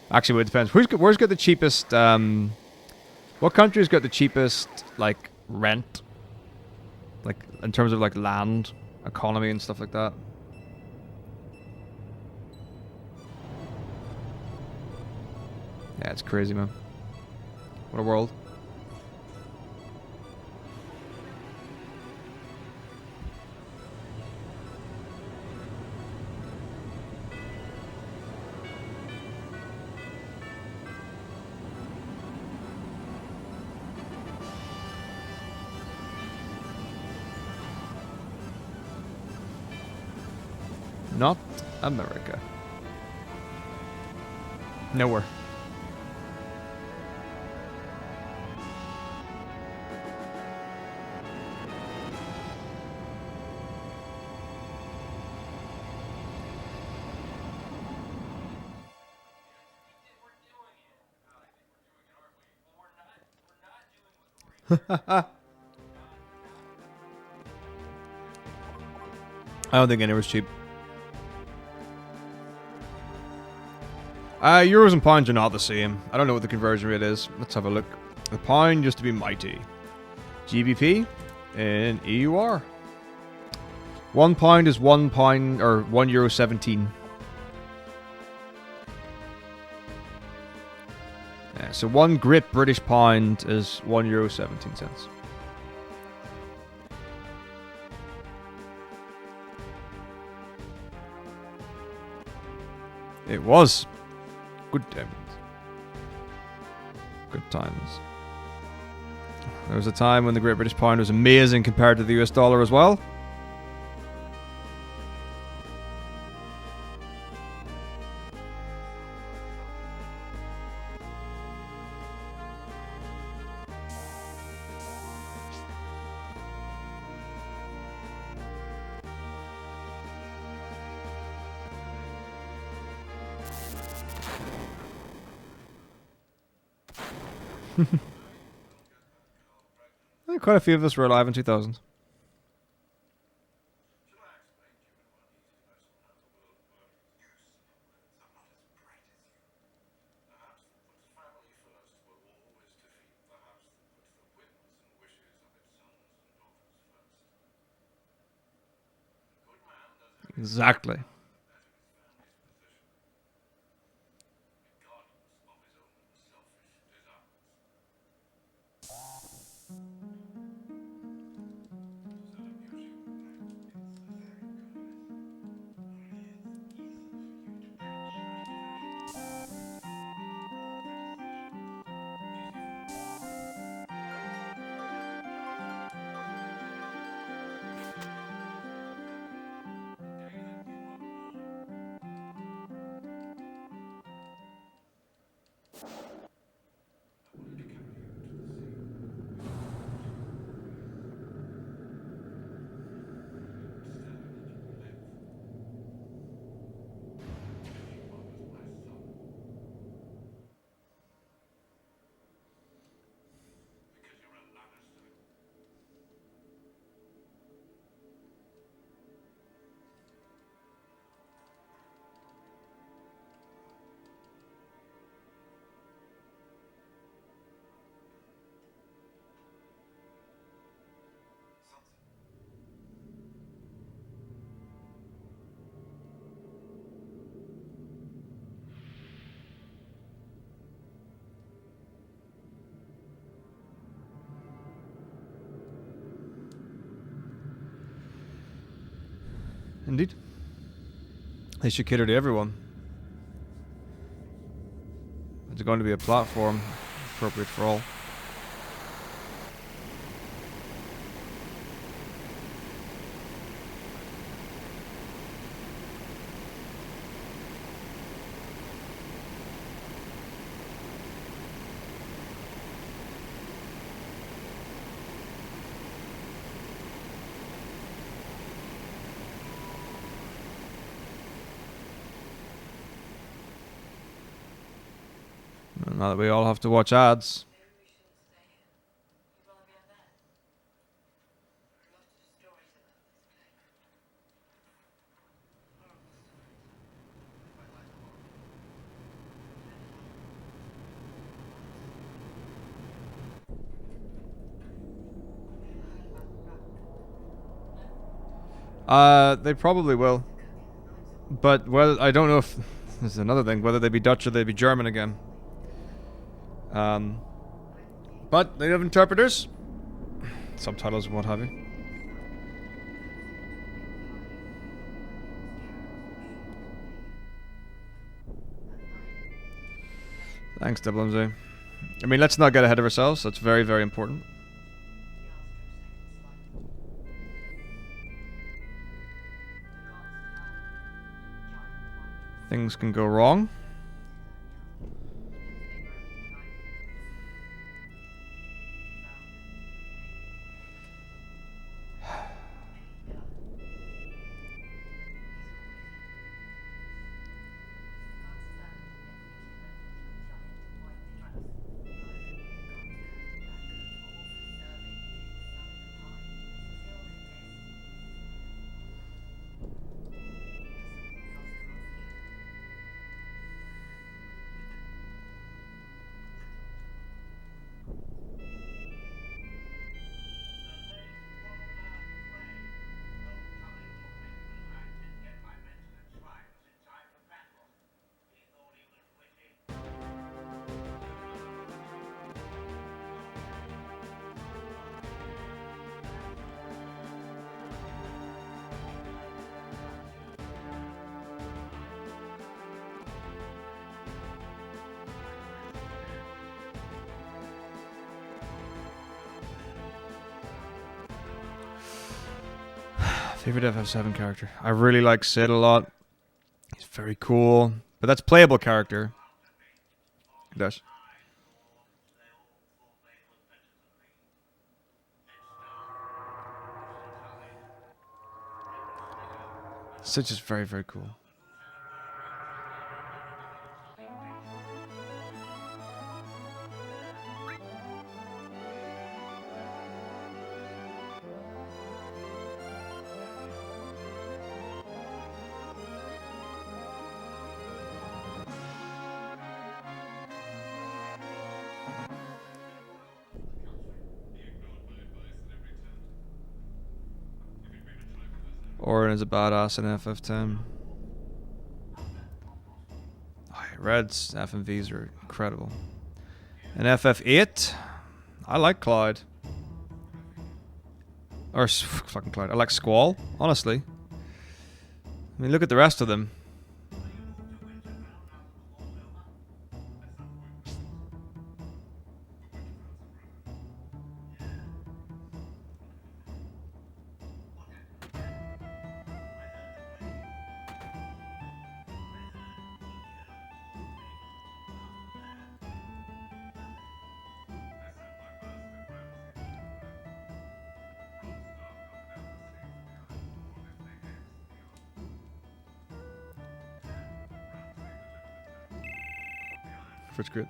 Actually, it depends. Where's got the cheapest? What country's got the cheapest like rent? Like in terms of like land, economy, and stuff like that. Yeah, it's crazy, man. What a world. Not America. Nowhere. I don't think anywhere's cheap. Euros and pounds are not the same. I don't know what the conversion rate is. Let's have a look. The pound used to be mighty. GBP in EUR. £1 is £1 or €1.17. Yeah, so one Great British pound is €1.17. It was. Good times. Good times. There was a time when the Great British Pound was amazing compared to the US dollar as well. Quite a few of us were alive in 2000. Exactly. Indeed. They should cater to everyone. It's going to be a platform appropriate for all. Now that we all have to watch ads. They probably will. But well, I don't know if this is another thing, whether they be Dutch or they be German again. But they have interpreters, subtitles and what have you. Thanks, WMZ. I mean, let's not get ahead of ourselves. That's very, very important. Things can go wrong. Favorite FF7 character? I really like Sid a lot. He's very cool. But that's playable character. Yes. Sid's just very, very cool. Orin is a badass in FF10. Oh, Red's FMVs are incredible. In FF8, I like Clyde. Or fucking Clyde. I like Squall, honestly. I mean, look at the rest of them. Fridge grid.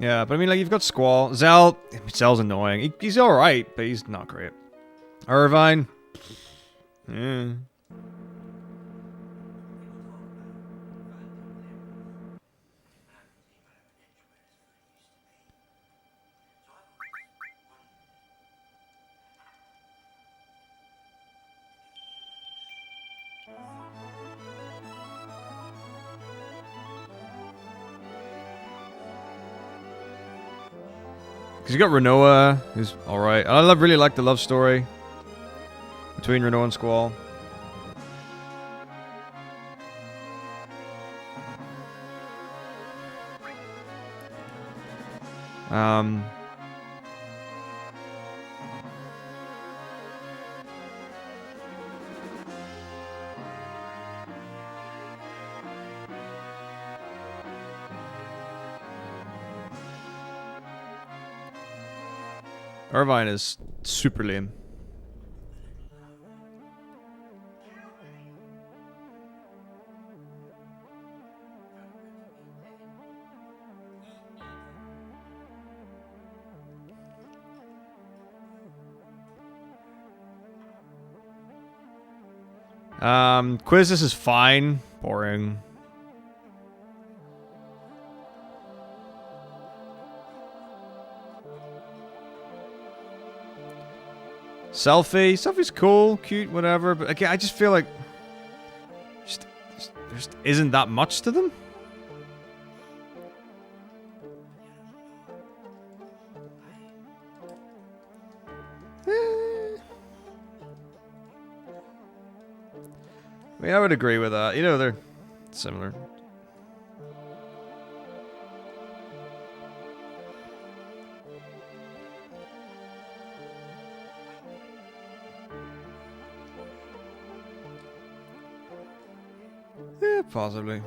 Yeah, but I mean, like, you've got Squall. Zell. Zell's annoying. He's alright, but he's not great. Irvine. Yeah. Because you got Renoa, who's alright. I really like the love story between Renoa and Squall. Irvine is super lame. Quizzes is fine. Boring. Selfie's cool, cute, whatever. But again, I just feel like there just isn't that much to them. I mean, I would agree with that. You know, they're similar. Yeah, possibly.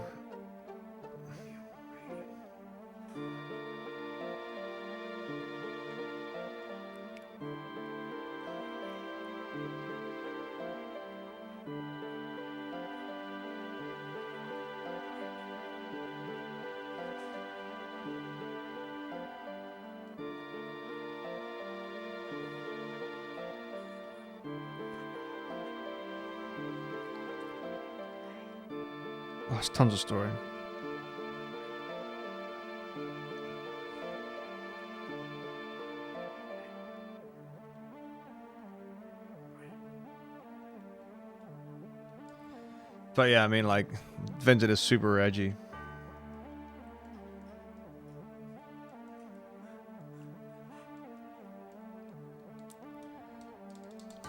Oh, there's tons of story. But yeah, I mean, like, Vincent is super edgy.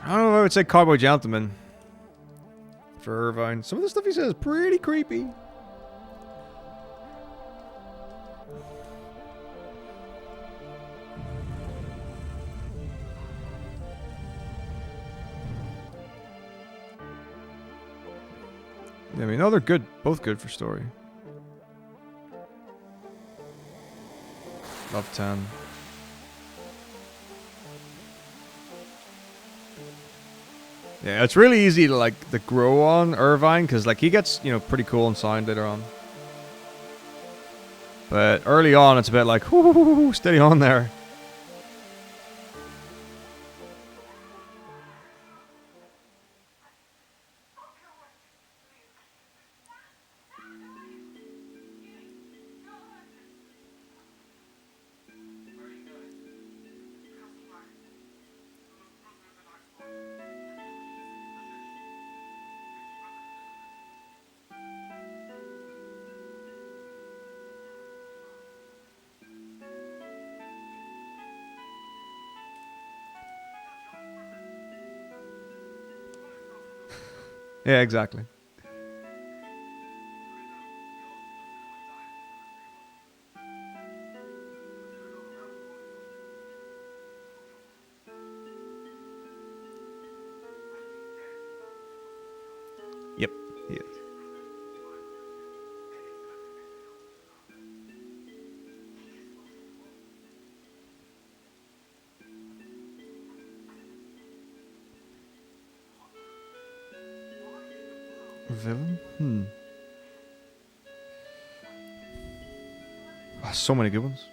I don't know if I would say Cowboy Gentleman for Irvine. Some of the stuff he says is pretty creepy. Yeah, I mean, no, they're good. Both good for story. Love 10. Yeah, it's really easy to, like, the grow on Irvine, because, like, he gets, you know, pretty cool and sound later on. But early on, it's a bit like, whoo, steady on there. Yeah, exactly. Yep, he is. Villain? Oh, so many good ones.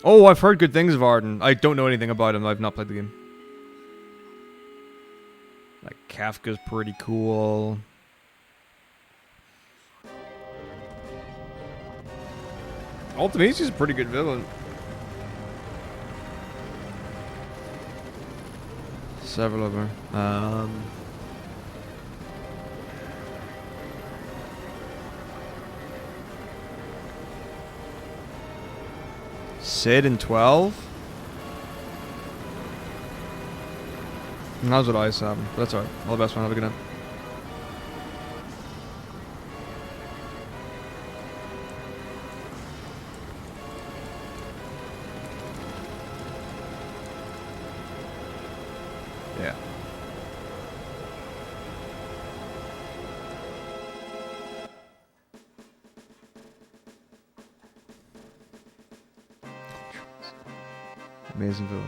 Oh, I've heard good things of Arden. I don't know anything about him. I've not played the game. Like, Kafka's pretty cool. Ultimasia's a pretty good villain. Several of her. Sid in 12? And that's what I saw. That's alright. All the best, man. Have a good night. Yeah. Amazing villain.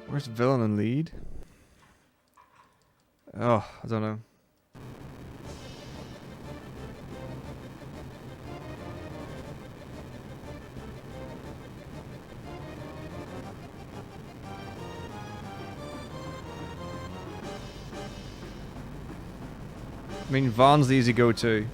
Where's villain and lead? Oh, I don't know. I mean, Vaughn's the easy go-to.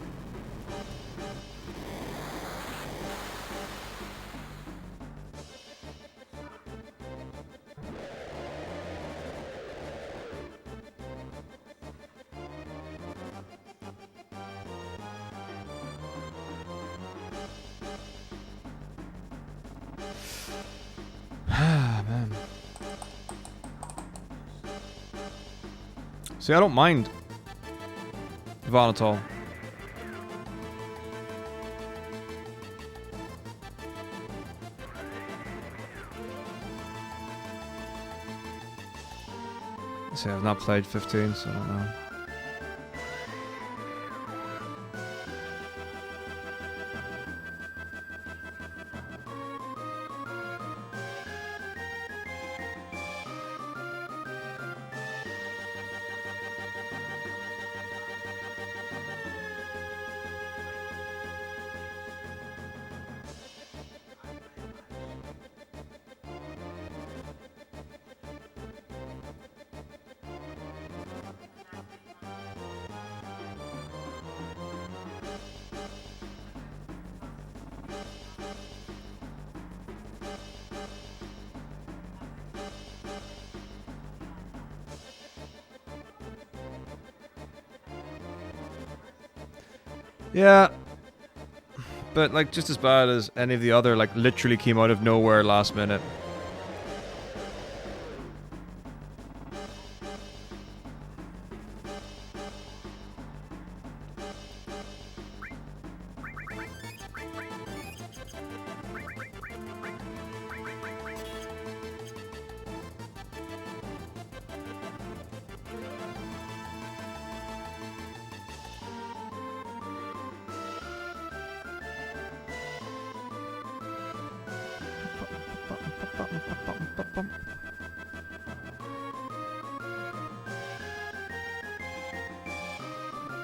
Man. See, I don't mind Vaughn at all. See, I've not played 15, so I don't know. Yeah, but like just as bad as any of the other, like literally came out of nowhere last minute.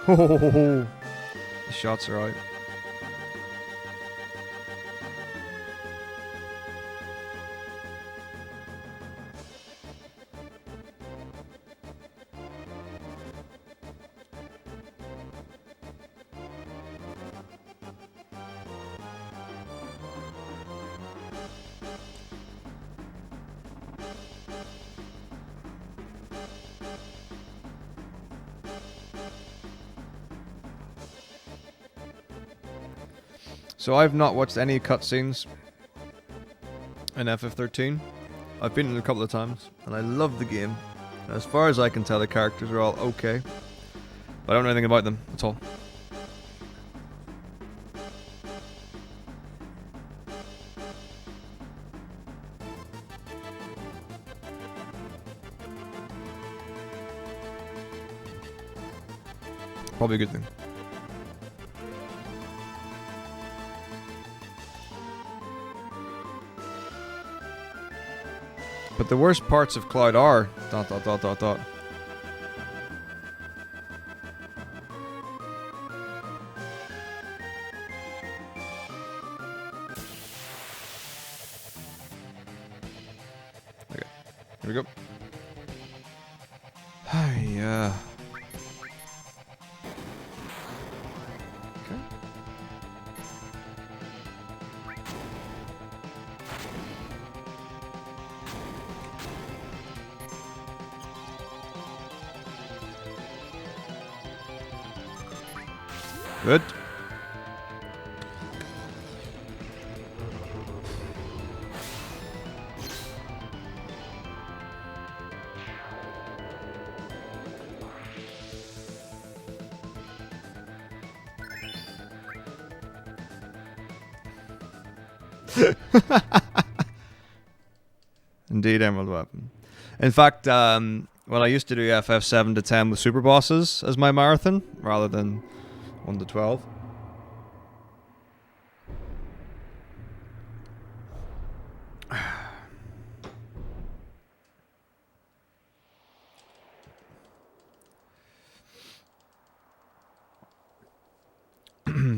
The shots are out. So I've not watched any cutscenes in FF13. I've been in a couple of times, and I love the game. As far as I can tell, the characters are all okay. But I don't know anything about them at all. Probably a good thing. But the worst parts of Cloud are ... Okay, here we go. Hi, okay. Good. Indeed, Emerald Weapon. In fact, when I used to do FF 7 to 10 with super bosses as my marathon, rather than 1 to 12.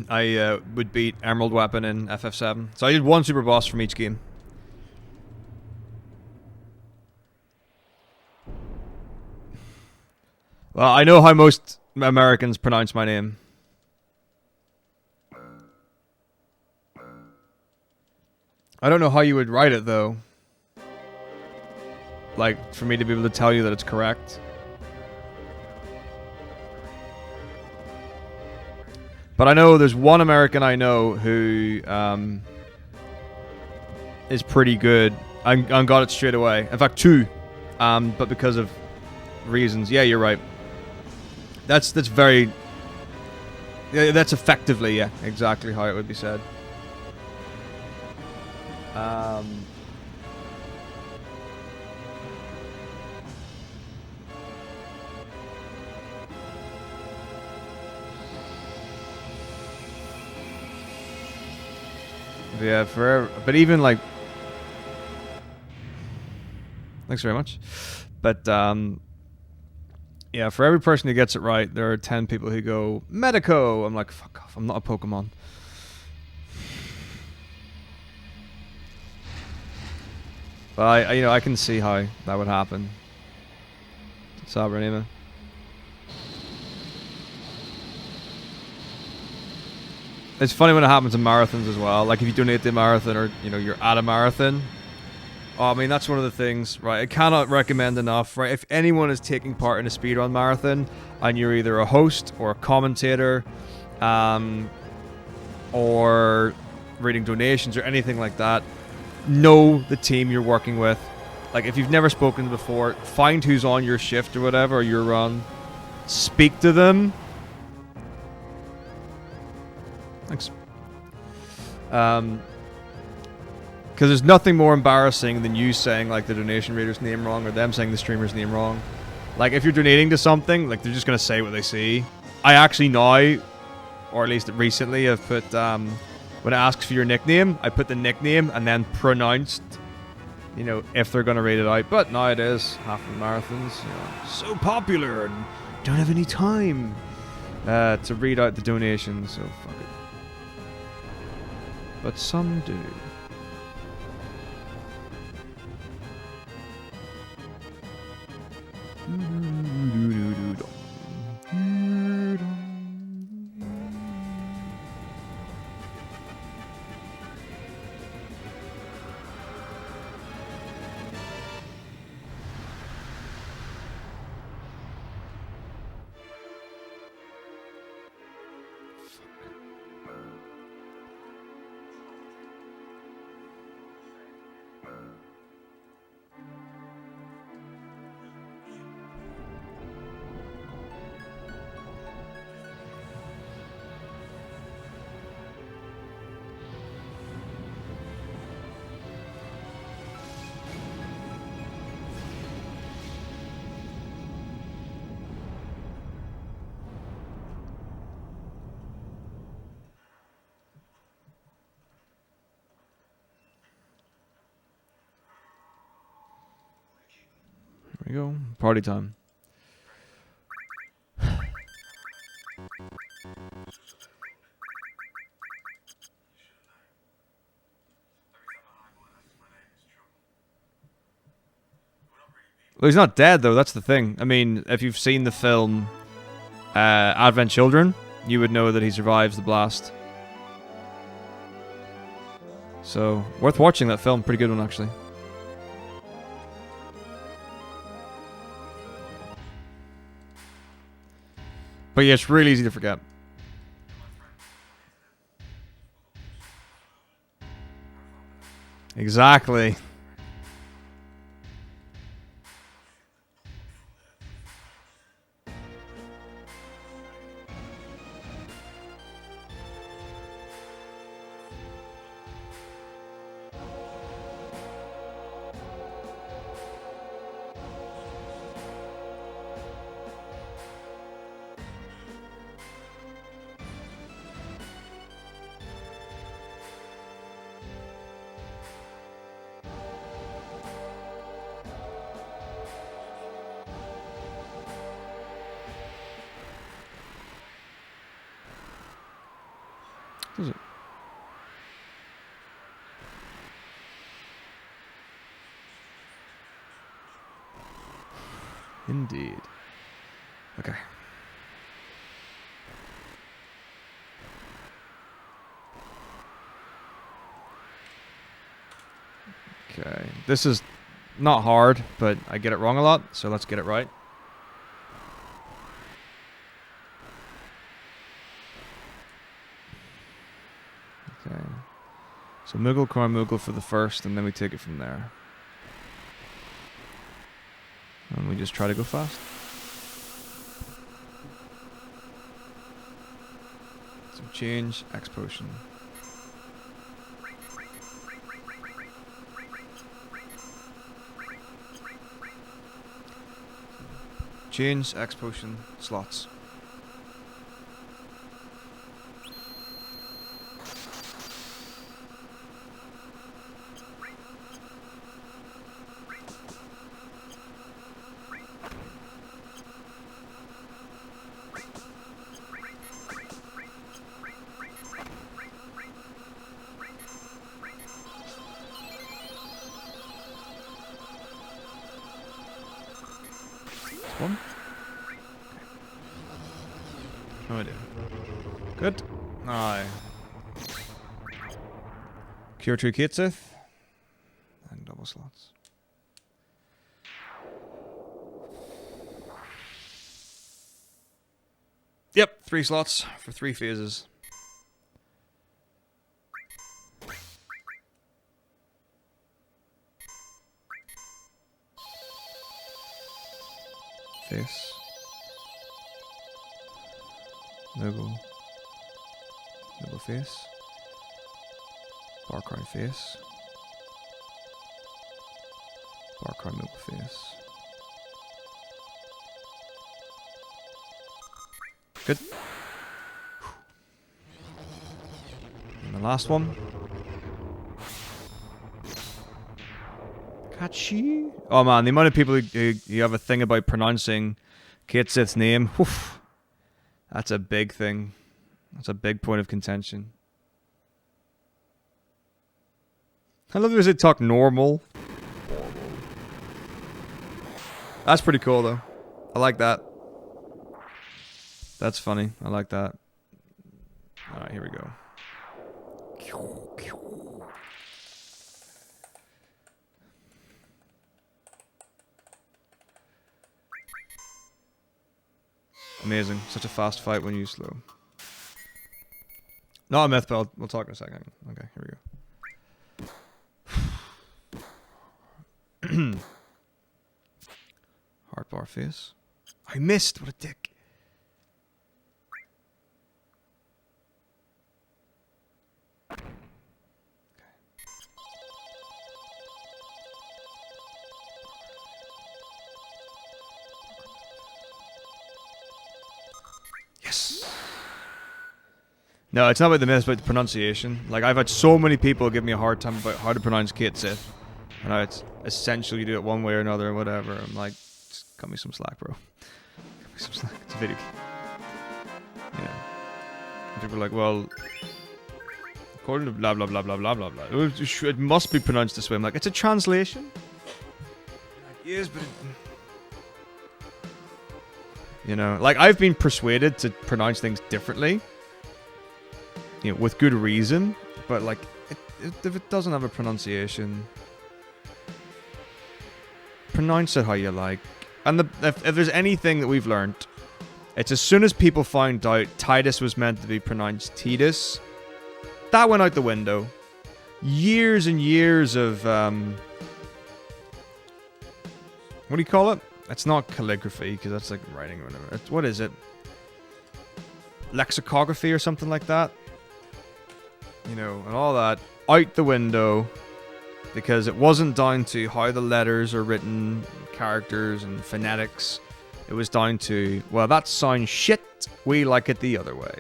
I would beat Emerald Weapon in FF7. So I did one super boss from each game. Well, I know how most Americans pronounce my name. I don't know how you would write it, though. Like, for me to be able to tell you that it's correct. But I know there's one American I know who is pretty good and got it straight away. In fact, two. But because of reasons. Yeah, you're right. That's very... Yeah, that's effectively, yeah, exactly how it would be said. Yeah, forever. But even like... Thanks very much. But, yeah, for every person who gets it right, there are 10 people who go, Metako! I'm like, fuck off, I'm not a Pokemon. But I can see how that would happen. Sabranima. It's funny when it happens in marathons as well. Like if you donate to a marathon or, you're at a marathon. Oh, I mean, that's one of the things, right? I cannot recommend enough, right? If anyone is taking part in a speedrun marathon and you're either a host or a commentator, or reading donations or anything like that, know the team you're working with. Like, if you've never spoken before, find who's on your shift or whatever, or your run. Speak to them. Thanks. Because there's nothing more embarrassing than you saying, like, the donation reader's name wrong or them saying the streamer's name wrong. Like, if you're donating to something, like, they're just going to say what they see. I actually now, or at least recently, have put, when it asks for your nickname, I put the nickname and then pronounced, if they're going to read it out. But nowadays, half the marathons, so popular and don't have any time to read out the donations, so fuck it. But some do. go. Party time. Well, he's not dead, though. That's the thing. I mean, if you've seen the film Advent Children, you would know that he survives the blast. So, worth watching that film. Pretty good one, actually. But yeah, it's really easy to forget. Exactly. Does it? Indeed. Okay. Okay. This is not hard, but I get it wrong a lot, so let's get it right. Okay. So Moogle, Moogle for the first, and then we take it from there. And we just try to go fast. So change, X potion. Change, X potion, slots. One. No idea. Good. Aye. Cure 2 Kitsith. And double slots. Yep, 3 slots for 3 phases. Face. Moogle. Moogle face. Barcry face. Barcry Moogle face. Good. And the last one. Kachi? Oh man, the amount of people who have a thing about pronouncing Kate Sith's name, whew, that's a big thing. That's a big point of contention. I love it talk normal. That's pretty cool though. I like that. That's funny. I like that. Alright, here we go. Amazing. Such a fast fight when you slow. Not a myth, but we'll talk in a second. Okay, here we go. Heart bar face. I missed! What a dick. Yes! No, it's not about the myth, it's about the pronunciation. Like, I've had so many people give me a hard time about how to pronounce Kate Sith. And how it's essential you do it one way or another or whatever. I'm like, Just cut me some slack, bro. Cut me some slack. It's a video game. You know. And people are like, well, according to blah blah blah blah blah blah blah, it must be pronounced this way. I'm like, it's a translation. Yes, but you know, like I've been persuaded to pronounce things differently, you know, with good reason. But like, if it doesn't have a pronunciation, pronounce it how you like. And if there's anything that we've learned, it's as soon as people found out Titus was meant to be pronounced Titus, that went out the window. Years and years of what do you call it? It's not calligraphy, because that's like writing or whatever. What is it? Lexicography or something like that? You know, and all that out the window, because it wasn't down to how the letters are written, characters and phonetics. It was down to, well, that sounds shit, we like it the other way.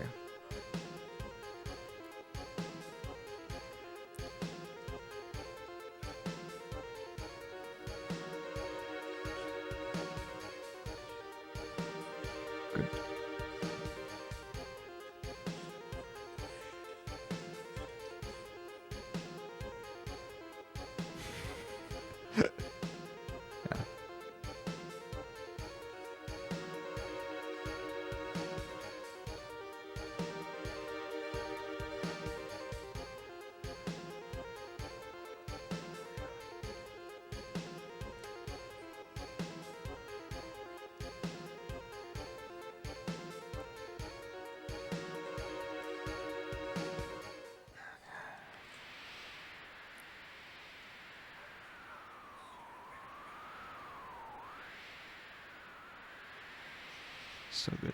So good.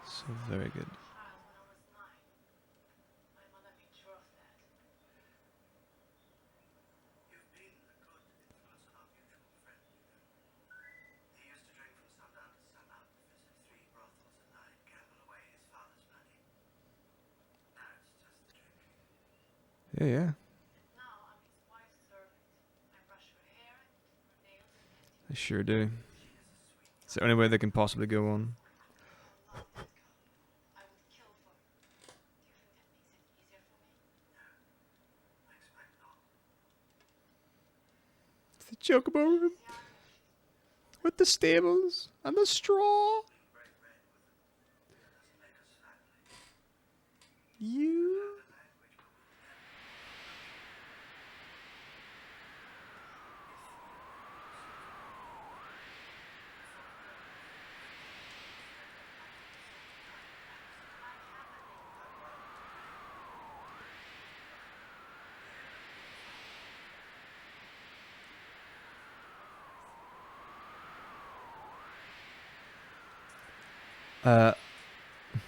So very good. Yeah, yeah. They sure do. It's the only way they can possibly go on. The chocobo with the stables and the straw. You.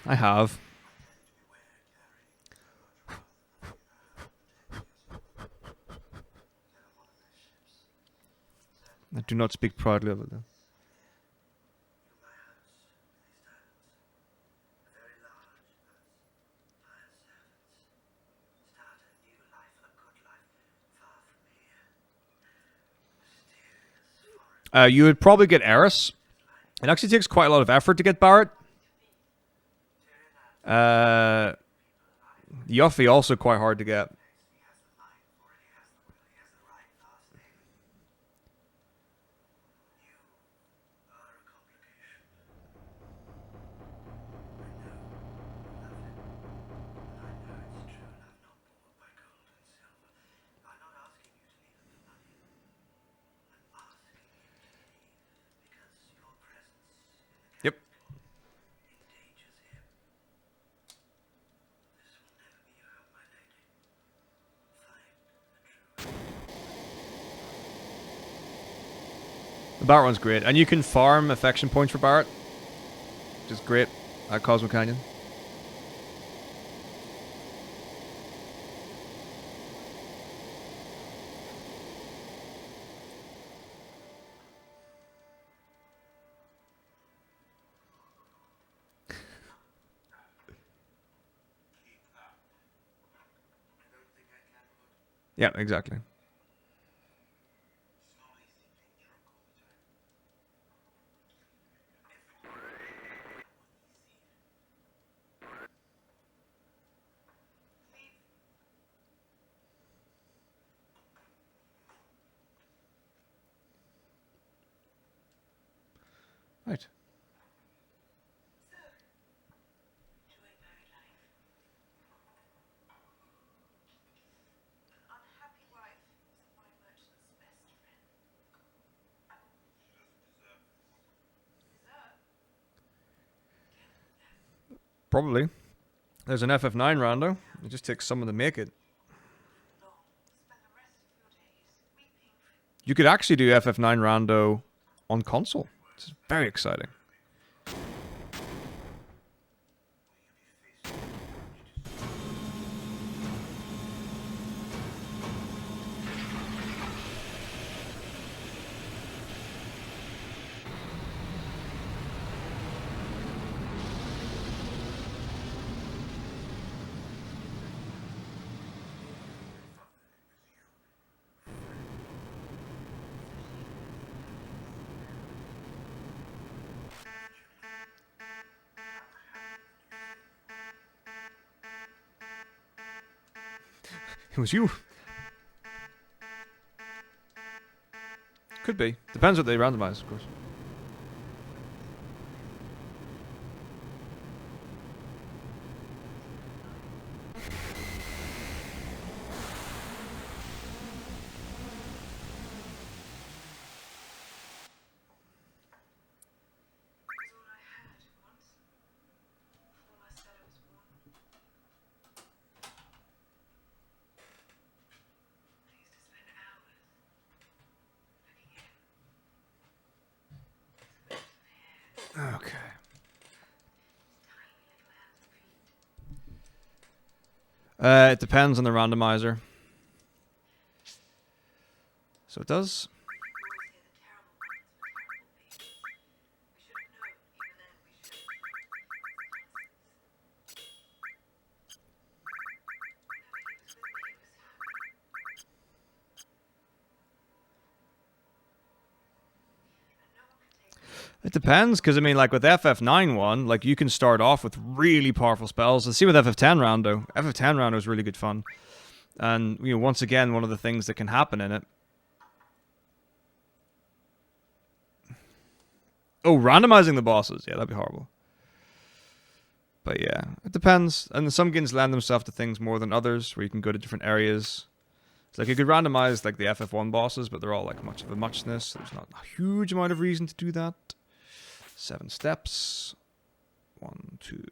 I have. I do not speak proudly of it though. You would probably get Eris. It actually takes quite a lot of effort to get Barret. Yuffie also quite hard to get. Yep. The Barret one's great. And you can farm affection points for Barret, which is great at Cosmo Canyon. Yeah, exactly. Right. Probably. There's an FF9 rando. It just takes someone to make it. You could actually do FF9 rando on console. It's very exciting. It was you. Could be. Depends what they randomize, of course. Okay. It depends on the randomizer. So it does. It depends, because I mean, like with FF9 one, like you can start off with really powerful spells. Let's see with FF10 rando. FF10 rando is really good fun, and you know, once again, one of the things that can happen in it. Oh, randomizing the bosses, yeah, that'd be horrible. But yeah, it depends, and some games lend themselves to things more than others, where you can go to different areas. It's like you could randomize like the FF1 bosses, but they're all like much of a muchness. So there's not a huge amount of reason to do that. 7 steps. 1, 2, 3,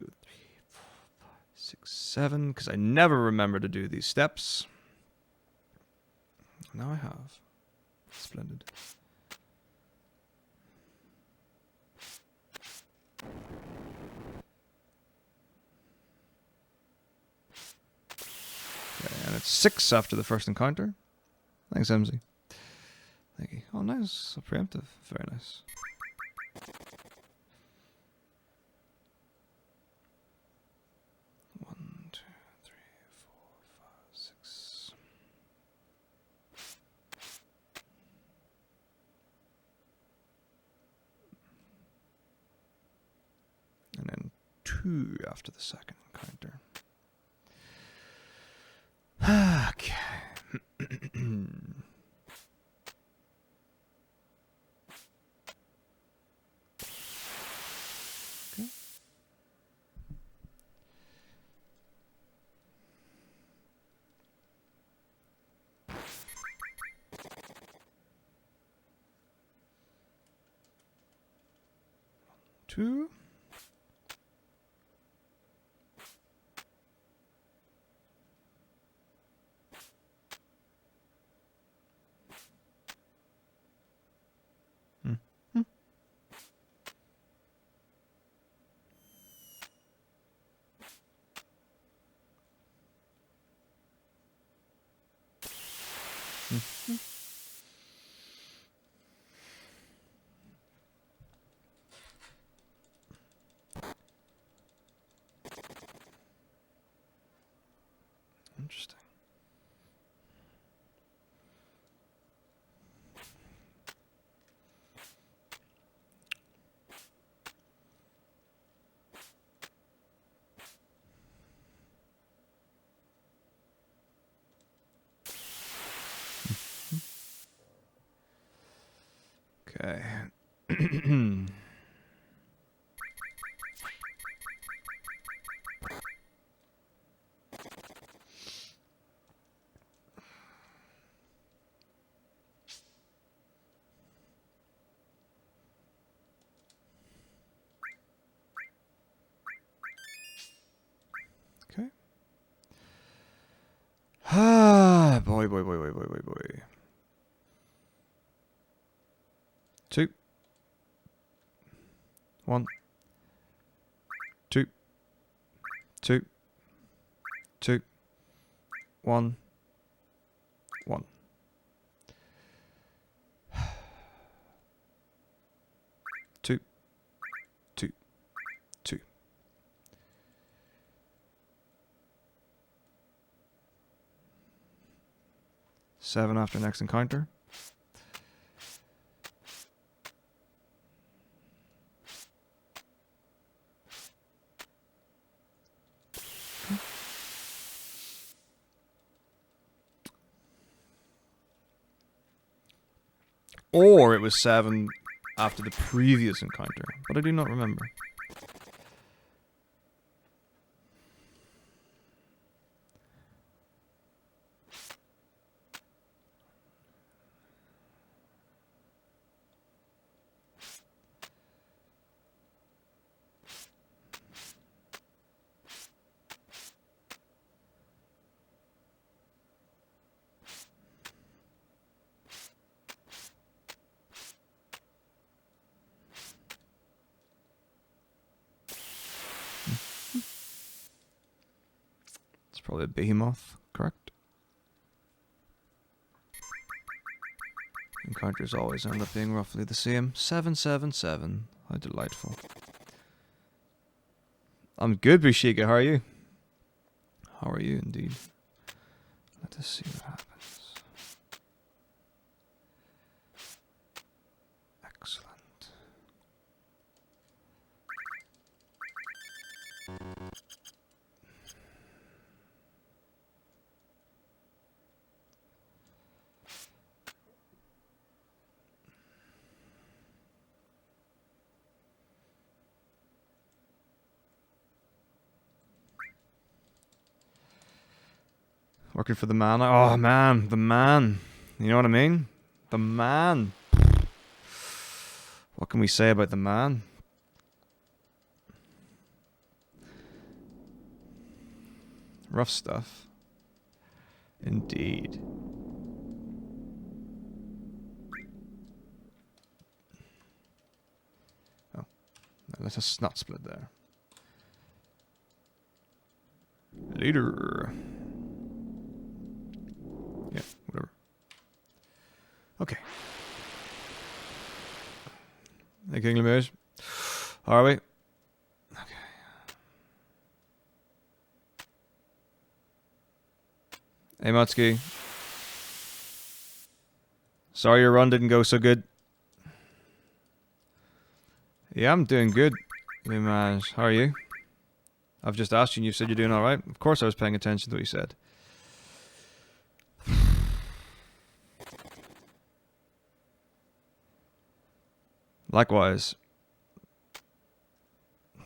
4, 5, 6, 7. Because I never remember to do these steps. Now I have. Splendid. Okay, and it's 6 after the first encounter. Thanks, MZ. Thank you. Oh, nice. So preemptive. Very nice. And then 2 after the second encounter. Okay. Okay. 2. Interesting. Okay. Boy, boy, boy, boy, boy, boy, boy. 2. 1. 2. 2. 2. 1. 1. 2. 2. 2. 7 after next encounter. Or it was 7 after the previous encounter, but I do not remember. Probably a behemoth, correct? Encounters always end up being roughly the same. 777. How delightful. I'm good, Bushika. How are you? How are you indeed? Let us see what happens. Excellent. Working for the man. Oh, man. The man. You know what I mean? The man. What can we say about the man? Rough stuff. Indeed. Oh. Let us not split there. Later. Yeah, whatever. Okay. Hey, King Lemurs. How are we? Okay. Hey, Mutski. Sorry your run didn't go so good. Yeah, I'm doing good, Lemurs. How are you? I've just asked you and you said you're doing alright. Of course I was paying attention to what you said. Likewise.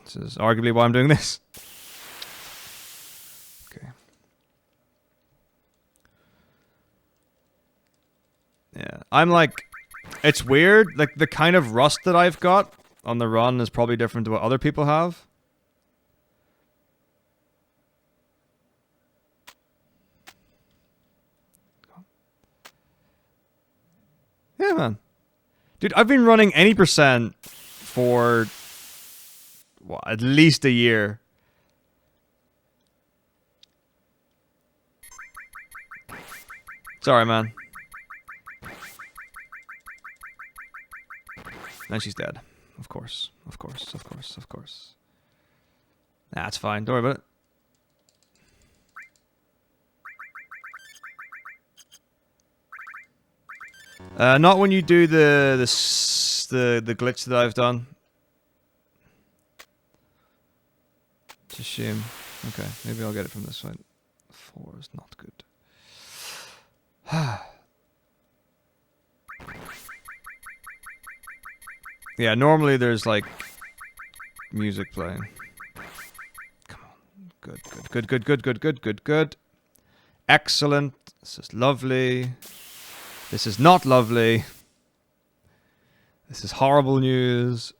This is arguably why I'm doing this. Okay. Yeah. I'm like... It's weird. Like, the kind of rust that I've got on the run is probably different to what other people have. Yeah, man. Dude, I've been running any percent for what, at least a year. Sorry, man. And she's dead. Of course. Of course. Of course. Of course. Nah, it's fine. Don't worry about it. Not when you do the glitch that I've done. It's a shame. Okay, maybe I'll get it from this side. 4 is not good. Yeah, normally there's like music playing. Come on. Good, good, good, good, good, good, good, good. Excellent. This is lovely. This is not lovely. This is horrible news.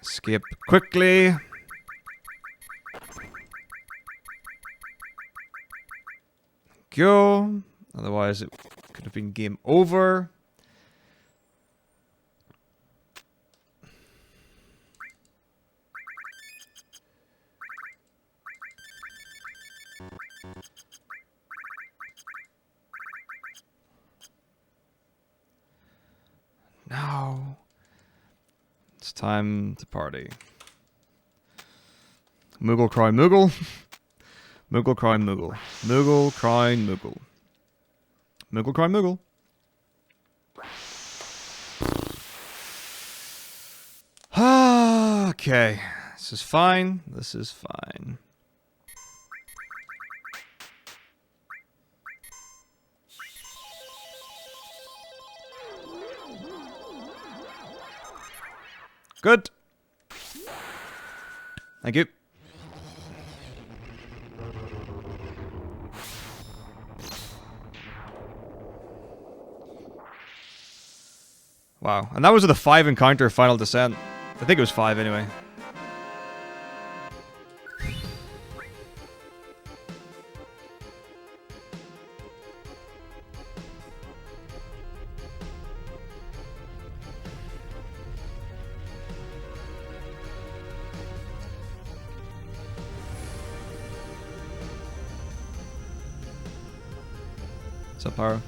Skip quickly. go. Otherwise, it could have been game over. Now, it's time to party. Moogle cry Moogle. Moogle cry Moogle. Moogle cry Moogle. Moogle cry Moogle. Okay. This is fine. This is fine. Good. Thank you. Wow. And that was with a 5 encounter final descent. I think it was 5 anyway. What's up, Haro?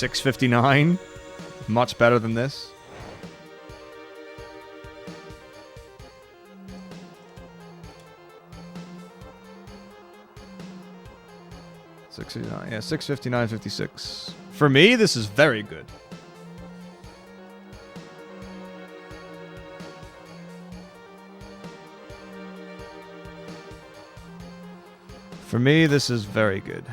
$6.59. Much better than this. $6.59. Yeah, $6.59.56. For me, this is very good. For me, this is very good.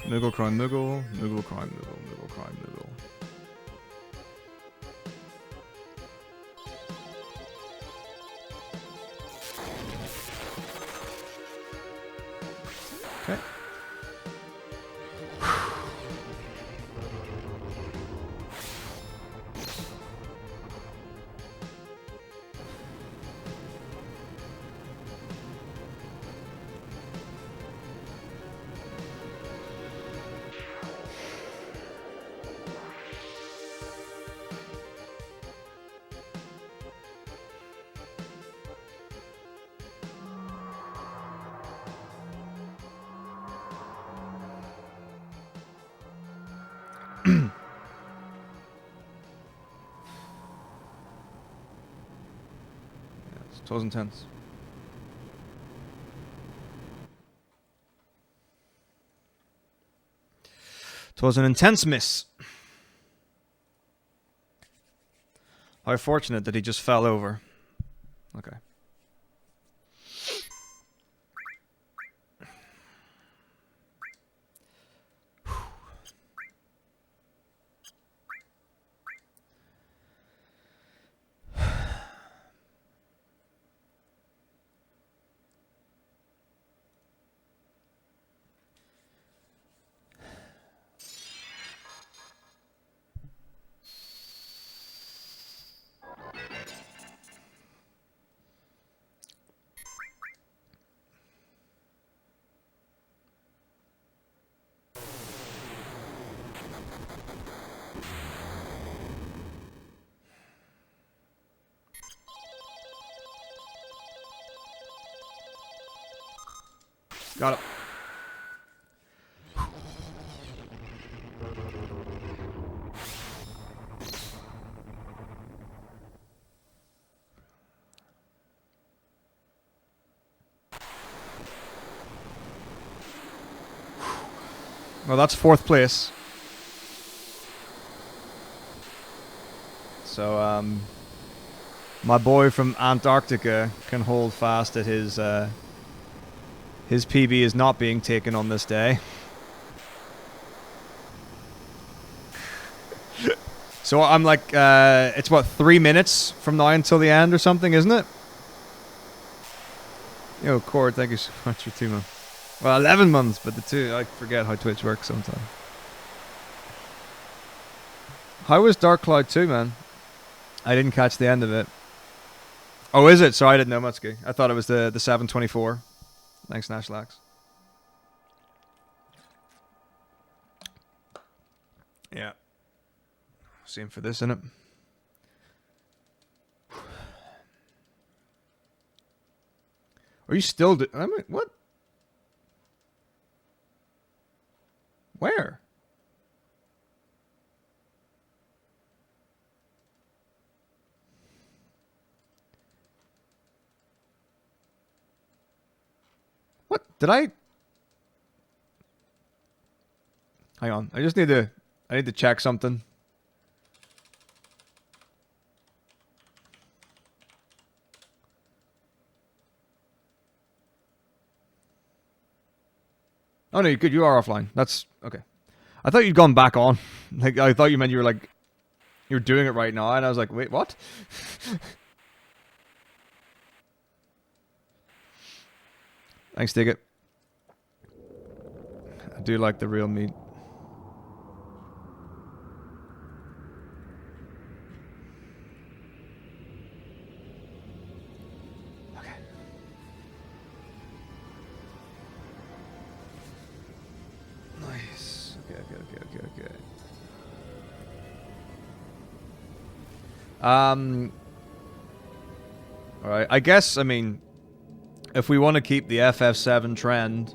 Moogle cry Moogle, Moogle cry Moogle, Moogle cry Moogle. Okay. It was intense. It was an intense miss. How fortunate that he just fell over. Okay. Got it. Well, that's 4th place. So, my boy from Antarctica can hold fast that his PB is not being taken on this day. So I'm like, it's what, 3 minutes from now until the end or something, isn't it? Yo, Cord, thank you so much for 2 months. Well, 11 months, but the 2, I forget how Twitch works sometimes. How was Dark Cloud 2, man? I didn't catch the end of it. Oh, is it? Sorry, I didn't know, Mutsky. I thought it was the 724. Thanks, Nashlax. Yeah. Same for this, innit? Are you still I mean, what? Where? What? Did I? Hang on. I need to check something. Oh no, you're good. You are offline. That's okay. I thought you'd gone back on. Like I thought you meant you were like you're doing it right now, and I was like, wait, what? Thanks, Dig It. I do like the real meat. Okay. Nice. Okay. Alright, I guess, I mean, if we want to keep the FF7 trend,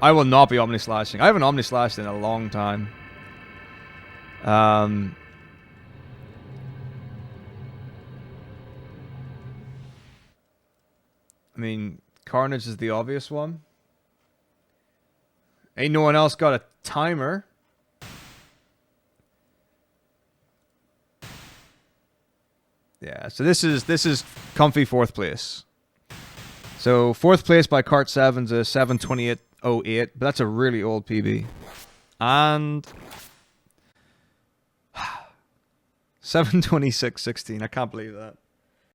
I will not be Omni-Slashing. I haven't Omni-Slashed in a long time. I mean, Carnage is the obvious one. Ain't no one else got a timer. Yeah, so this is comfy 4th place. So 4th place by Cart 7's a 7:28:08, but that's a really old PB. And 7:26:16. I can't believe that.